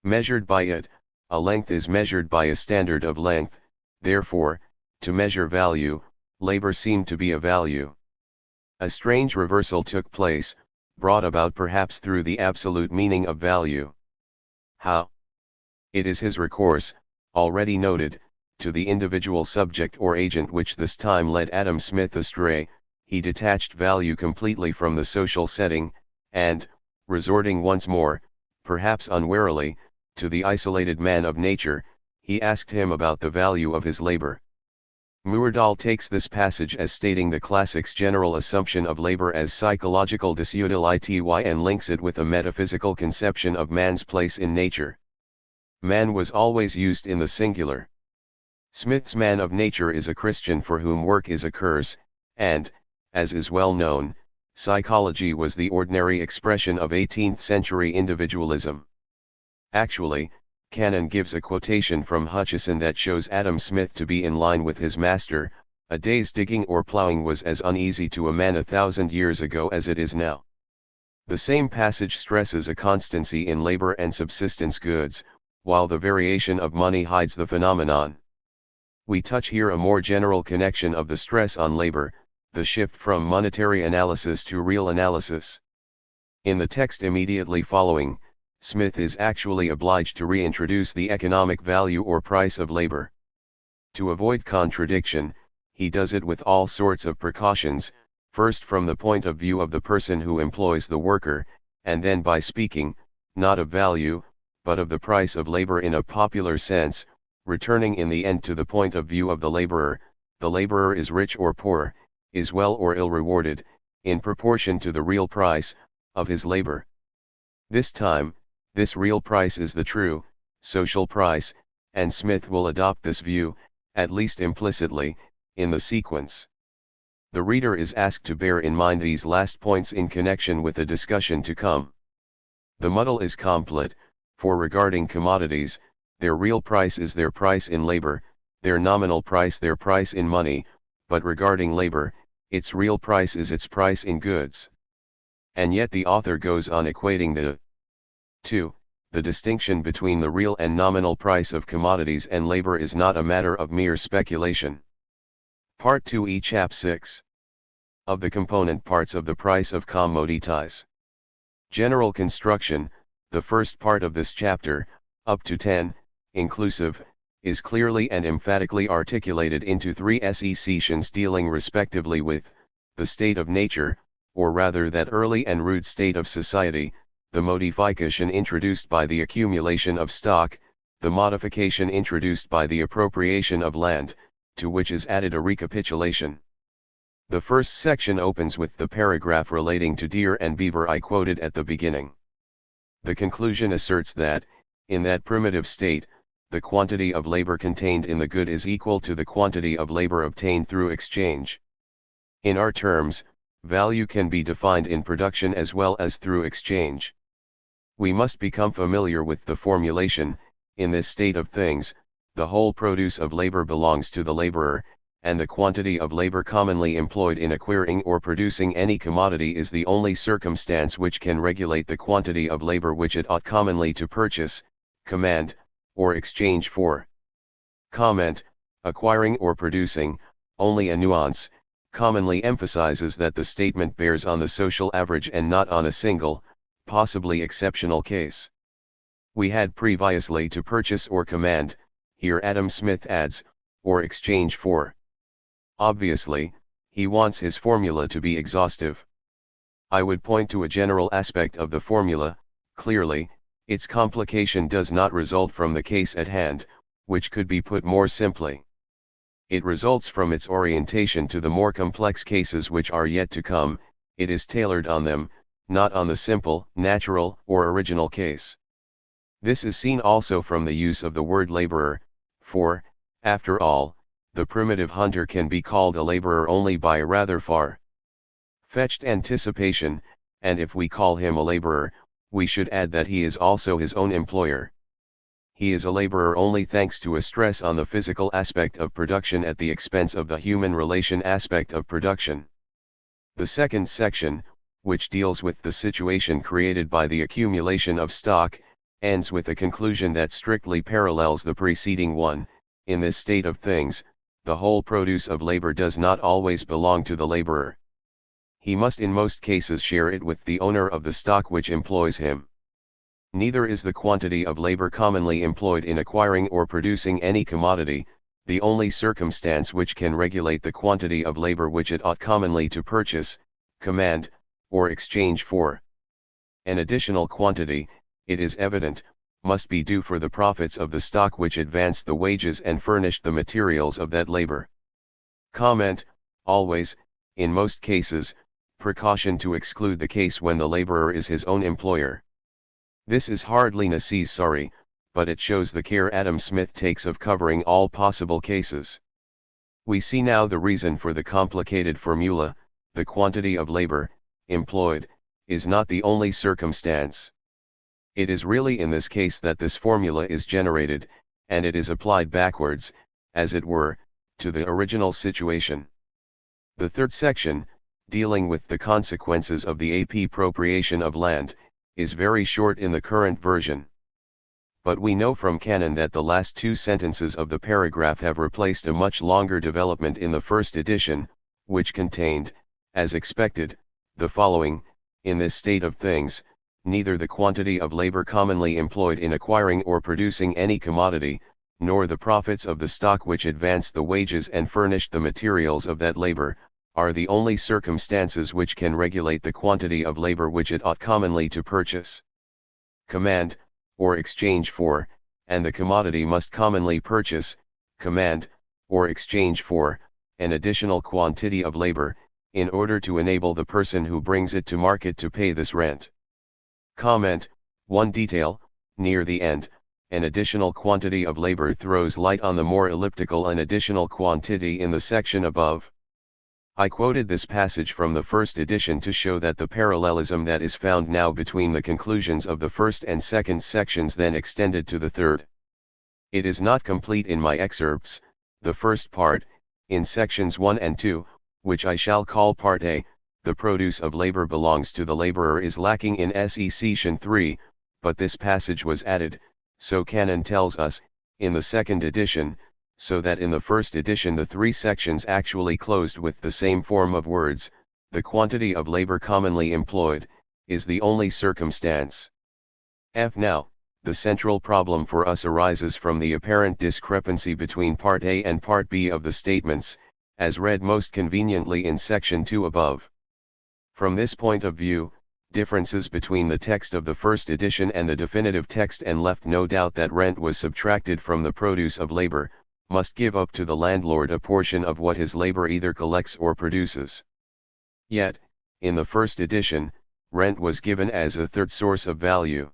Measured by it, a length is measured by a standard of length, therefore, to measure value, labor seemed to be a value. A strange reversal took place, brought about perhaps through the absolute meaning of value. How? It is his recourse, already noted, to the individual subject or agent which this time led Adam Smith astray. He detached value completely from the social setting, and, resorting once more, perhaps unwarily, to the isolated man of nature, he asked him about the value of his labor. Myrdal takes this passage as stating the classics' general assumption of labor as psychological disutility and links it with a metaphysical conception of man's place in nature. Man was always used in the singular. Smith's man of nature is a Christian for whom work is a curse, and, as is well known, psychology was the ordinary expression of 18th-century individualism. Actually, Cannon gives a quotation from Hutcheson that shows Adam Smith to be in line with his master. A day's digging or plowing was as uneasy to a man 1,000 years ago as it is now. The same passage stresses a constancy in labor and subsistence goods, while the variation of money hides the phenomenon. We touch here a more general connection of the stress on labor, the shift from monetary analysis to real analysis. In the text immediately following, Smith is actually obliged to reintroduce the economic value or price of labor. To avoid contradiction, he does it with all sorts of precautions, first from the point of view of the person who employs the worker, and then by speaking, not of value, but of the price of labor in a popular sense, returning in the end to the point of view of the laborer. The laborer is rich or poor, is well or ill rewarded, in proportion to the real price of his labor. This time, this real price is the true, social price, and Smith will adopt this view, at least implicitly, in the sequence. The reader is asked to bear in mind these last points in connection with the discussion to come. The muddle is complete, for regarding commodities, their real price is their price in labor, their nominal price their price in money, but regarding labor, its real price is its price in goods. And yet the author goes on equating the 2. The distinction between the real and nominal price of commodities and labor is not a matter of mere speculation. Part 2e Chap 6. Of the component parts of the price of commodities. General construction. The first part of this chapter, up to 10, inclusive, is clearly and emphatically articulated into 3 sections dealing respectively with the state of nature, or rather that early and rude state of society, the modification introduced by the accumulation of stock, the modification introduced by the appropriation of land, to which is added a recapitulation. The first section opens with the paragraph relating to deer and beaver I quoted at the beginning. The conclusion asserts that, in that primitive state, the quantity of labor contained in the good is equal to the quantity of labor obtained through exchange. In our terms, value can be defined in production as well as through exchange. We must become familiar with the formulation, in this state of things, the whole produce of labor belongs to the laborer, and the quantity of labor commonly employed in acquiring or producing any commodity is the only circumstance which can regulate the quantity of labor which it ought commonly to purchase, command, or exchange for. Comment: acquiring or producing, only a nuance, commonly emphasizes that the statement bears on the social average and not on a single, possibly exceptional case. We had previously to purchase or command, here Adam Smith adds, or exchange for. Obviously, he wants his formula to be exhaustive. I would point to a general aspect of the formula. Clearly, its complication does not result from the case at hand, which could be put more simply. It results from its orientation to the more complex cases which are yet to come. It is tailored on them, not on the simple, natural, or original case. This is seen also from the use of the word laborer, for, after all, the primitive hunter can be called a laborer only by a rather far-fetched anticipation, and if we call him a laborer, we should add that he is also his own employer. He is a laborer only thanks to a stress on the physical aspect of production at the expense of the human relation aspect of production. The second section, which deals with the situation created by the accumulation of stock, ends with a conclusion that strictly parallels the preceding one. In this state of things, the whole produce of labor does not always belong to the laborer. He must in most cases share it with the owner of the stock which employs him. Neither is the quantity of labor commonly employed in acquiring or producing any commodity, the only circumstance which can regulate the quantity of labor which it ought commonly to purchase, command, or exchange for. An additional quantity, it is evident, must be due for the profits of the stock which advanced the wages and furnished the materials of that labor. Comment: always, in most cases, precaution to exclude the case when the laborer is his own employer. This is hardly necessary, but it shows the care Adam Smith takes of covering all possible cases. We see now the reason for the complicated formula. The quantity of labor employed is not the only circumstance. It is really in this case that this formula is generated, and it is applied backwards, as it were, to the original situation. The third section, dealing with the consequences of the appropriation of land, is very short in the current version. But we know from canon that the last two sentences of the paragraph have replaced a much longer development in the first edition, which contained, as expected, the following: in this state of things, neither the quantity of labor commonly employed in acquiring or producing any commodity, nor the profits of the stock which advanced the wages and furnished the materials of that labor, are the only circumstances which can regulate the quantity of labor which it ought commonly to purchase, command, or exchange for, and the commodity must commonly purchase, command, or exchange for, an additional quantity of labor, in order to enable the person who brings it to market to pay this rent. Comment: one detail, near the end, an additional quantity of labor throws light on the more elliptical an additional quantity in the section above. I quoted this passage from the first edition to show that the parallelism that is found now between the conclusions of the first and second sections then extended to the third. It is not complete in my excerpts. The first part, in sections 1 and 2, which I shall call Part A, the produce of labor belongs to the laborer, is lacking in section 3, but this passage was added, so canon tells us, in the second edition, so that in the first edition the three sections actually closed with the same form of words. The quantity of labor commonly employed is the only circumstance. Now, the central problem for us arises from the apparent discrepancy between Part A and Part B of the statements, as read most conveniently in section 2 above. From this point of view, differences between the text of the first edition and the definitive text and left no doubt that rent was subtracted from the produce of labor, must give up to the landlord a portion of what his labor either collects or produces. Yet, in the first edition, rent was given as a third source of value.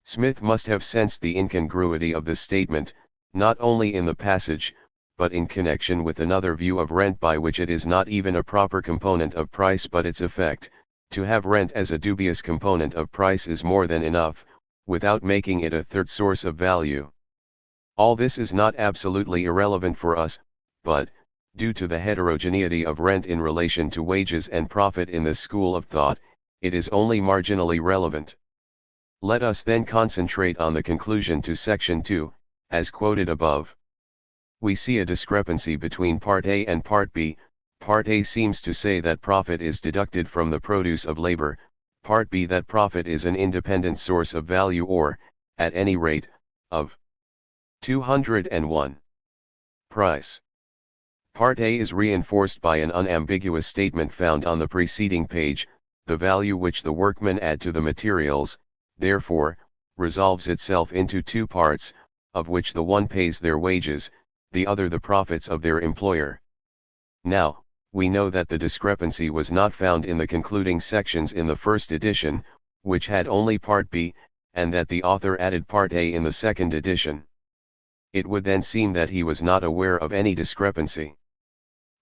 Smith must have sensed the incongruity of this statement, not only in the passage, but in connection with another view of rent by which it is not even a proper component of price but its effect. To have rent as a dubious component of price is more than enough, without making it a third source of value. All this is not absolutely irrelevant for us, but, Due to the heterogeneity of rent in relation to wages and profit in this school of thought, it is only marginally relevant. Let us then concentrate on the conclusion to section 2, as quoted above. We see a discrepancy between Part A and Part B. Part A seems to say that profit is deducted from the produce of labor, Part B that profit is an independent source of value or, at any rate, of 201. Price. Part A is reinforced by an unambiguous statement found on the preceding page: the value which the workmen add to the materials, therefore, resolves itself into two parts, of which the one pays their wages, the other the profits of their employer. Now, we know that the discrepancy was not found in the concluding sections in the first edition, which had only Part B, and that the author added Part A in the second edition. It would then seem that he was not aware of any discrepancy.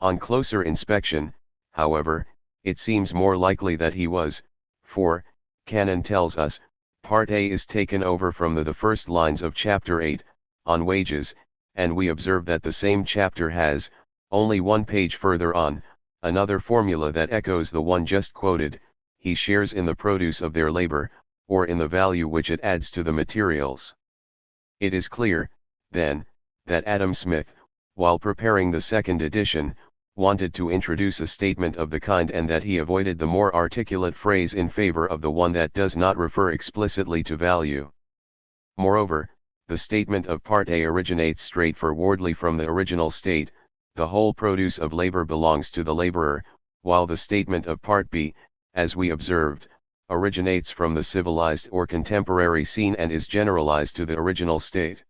On closer inspection, however, it seems more likely that he was, for, Canon tells us, Part A is taken over from the first lines of Chapter 8, on wages, and we observe that the same chapter has, only one page further on, another formula that echoes the one just quoted: he shares in the produce of their labor, or in the value which it adds to the materials. It is clear, then, that Adam Smith, while preparing the second edition, wanted to introduce a statement of the kind, and that he avoided the more articulate phrase in favor of the one that does not refer explicitly to value. Moreover, the statement of Part A originates straightforwardly from the original state: the whole produce of labor belongs to the laborer, while the statement of Part B, as we observed, originates from the civilized or contemporary scene and is generalized to the original state.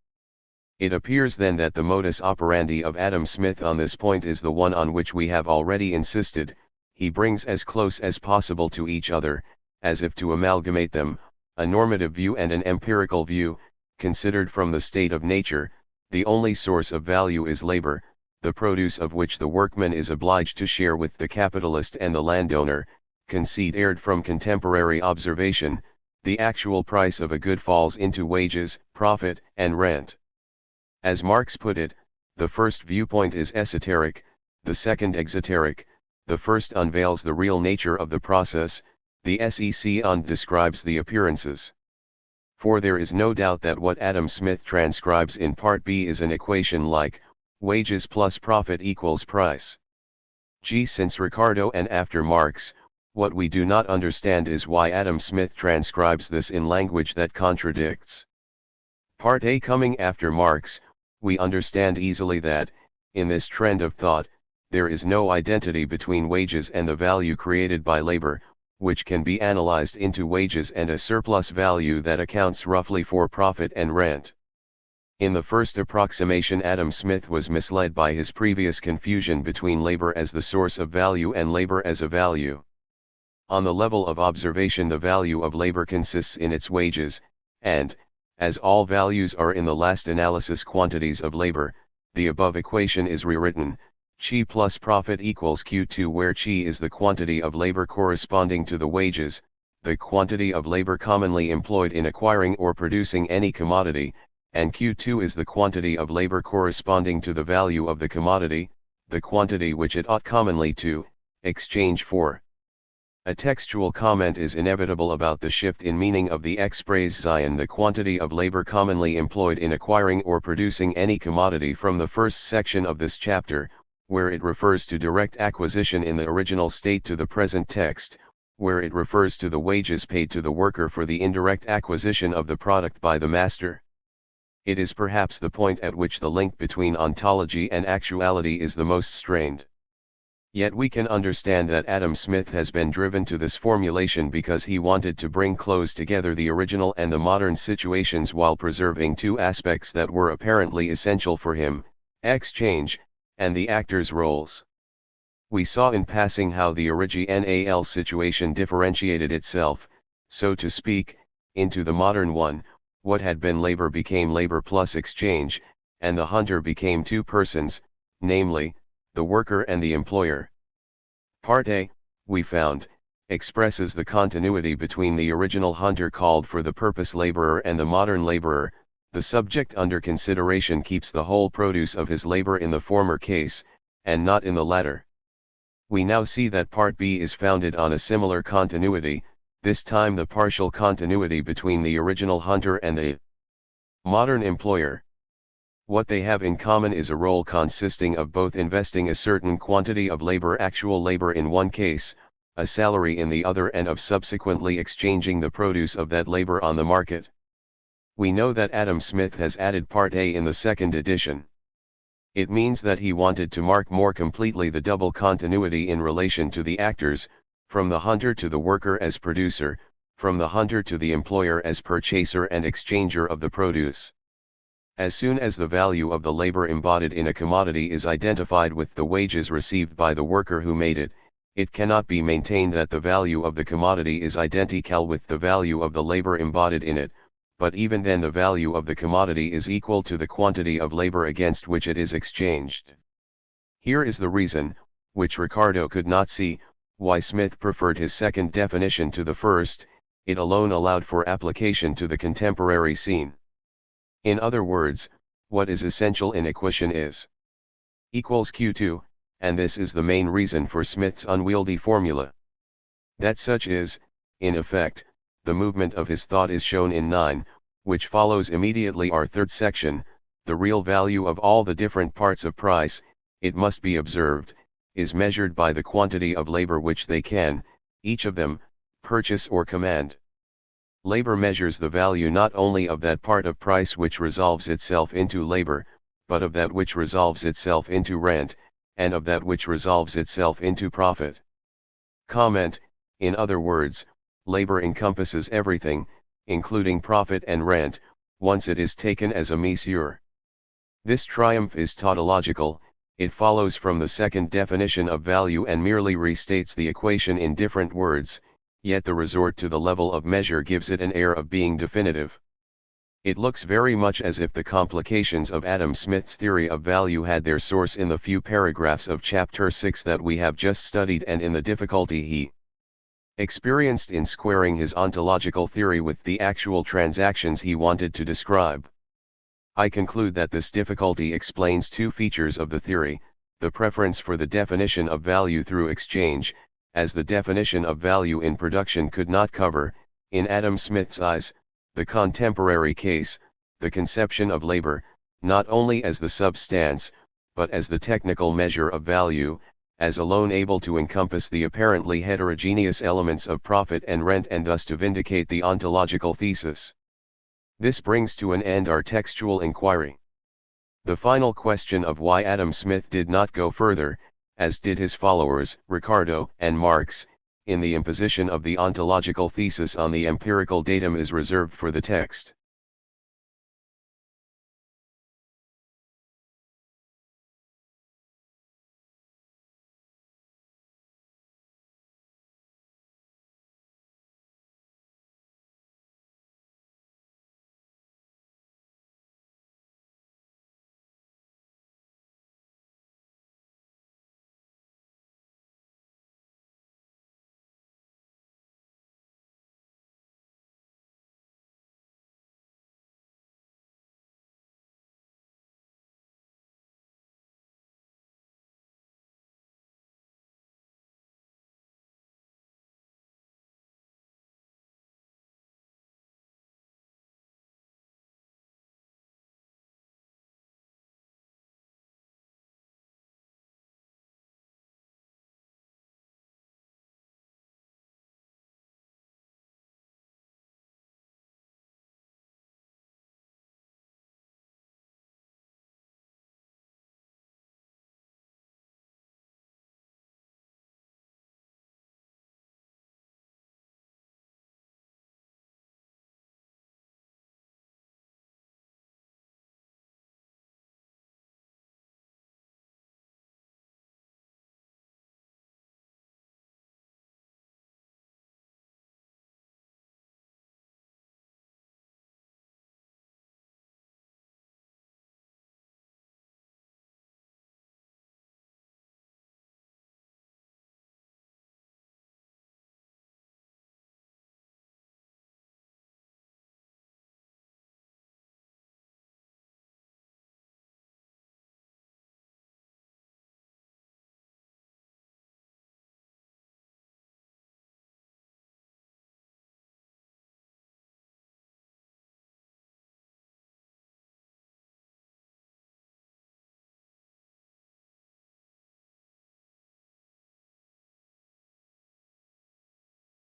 It appears then that the modus operandi of Adam Smith on this point is the one on which we have already insisted: he brings as close as possible to each other, as if to amalgamate them, a normative view and an empirical view. Considered from the state of nature, the only source of value is labor, the produce of which the workman is obliged to share with the capitalist and the landowner. Considered from contemporary observation, the actual price of a good falls into wages, profit, and rent. As Marx put it, the first viewpoint is esoteric, the second exoteric. The first unveils the real nature of the process, the second describes the appearances. For there is no doubt that what Adam Smith transcribes in Part B is an equation like, wages plus profit equals price. Since Ricardo and after Marx, what we do not understand is why Adam Smith transcribes this in language that contradicts Part A coming after Marx. We understand easily that, in this trend of thought, there is no identity between wages and the value created by labor, which can be analyzed into wages and a surplus value that accounts roughly for profit and rent. In the first approximation, Adam Smith was misled by his previous confusion between labor as the source of value and labor as a value. On the level of observation, the value of labor consists in its wages, and, as all values are in the last analysis quantities of labor, the above equation is rewritten: Chi plus profit equals Q2, where Chi is the quantity of labor corresponding to the wages, the quantity of labor commonly employed in acquiring or producing any commodity, and Q2 is the quantity of labor corresponding to the value of the commodity, the quantity which it ought commonly to exchange for. A textual comment is inevitable about the shift in meaning of the expression the quantity of labor commonly employed in acquiring or producing any commodity from the first section of this chapter, where it refers to direct acquisition in the original state, to the present text, where it refers to the wages paid to the worker for the indirect acquisition of the product by the master. It is perhaps the point at which the link between ontology and actuality is the most strained. Yet we can understand that Adam Smith has been driven to this formulation because he wanted to bring close together the original and the modern situations while preserving two aspects that were apparently essential for him: exchange, and the actors' roles. We saw in passing how the original situation differentiated itself, so to speak, into the modern one. What had been labor became labor plus exchange, and the hunter became two persons, namely, the worker and the employer. Part A, we found, expresses the continuity between the original hunter called for the purpose laborer and the modern laborer. The subject under consideration keeps the whole produce of his labor in the former case, and not in the latter. We now see that Part B is founded on a similar continuity, this time the partial continuity between the original hunter and the modern employer. What they have in common is a role consisting of both investing a certain quantity of labor, actual labor in one case, a salary in the other, and of subsequently exchanging the produce of that labor on the market. We know that Adam Smith has added Part A in the second edition. It means that he wanted to mark more completely the double continuity in relation to the actors, from the hunter to the worker as producer, from the hunter to the employer as purchaser and exchanger of the produce. As soon as the value of the labor embodied in a commodity is identified with the wages received by the worker who made it, it cannot be maintained that the value of the commodity is identical with the value of the labor embodied in it, but even then the value of the commodity is equal to the quantity of labor against which it is exchanged. Here is the reason, which Ricardo could not see, why Smith preferred his second definition to the first. It alone allowed for application to the contemporary scene. In other words, what is essential in equation is equals Q2, and this is the main reason for Smith's unwieldy formula. That such is, in effect, the movement of his thought is shown in 9, which follows immediately our third section. The real value of all the different parts of price, it must be observed, is measured by the quantity of labor which they can, each of them, purchase or command. Labor measures the value not only of that part of price which resolves itself into labor, but of that which resolves itself into rent, and of that which resolves itself into profit. Comment: in other words, labor encompasses everything, including profit and rent, once it is taken as a measure. This triumph is tautological. It follows from the second definition of value and merely restates the equation in different words, yet the resort to the level of measure gives it an air of being definitive. It looks very much as if the complications of Adam Smith's theory of value had their source in the few paragraphs of Chapter 6 that we have just studied and in the difficulty he experienced in squaring his ontological theory with the actual transactions he wanted to describe. I conclude that this difficulty explains two features of the theory: the preference for the definition of value through exchange, as the definition of value in production could not cover, in Adam Smith's eyes, the contemporary case, the conception of labor, not only as the substance, but as the technical measure of value, as alone able to encompass the apparently heterogeneous elements of profit and rent and thus to vindicate the ontological thesis. This brings to an end our textual inquiry. The final question of why Adam Smith did not go further, as did his followers, Ricardo and Marx, in the imposition of the ontological thesis on the empirical datum is reserved for the text.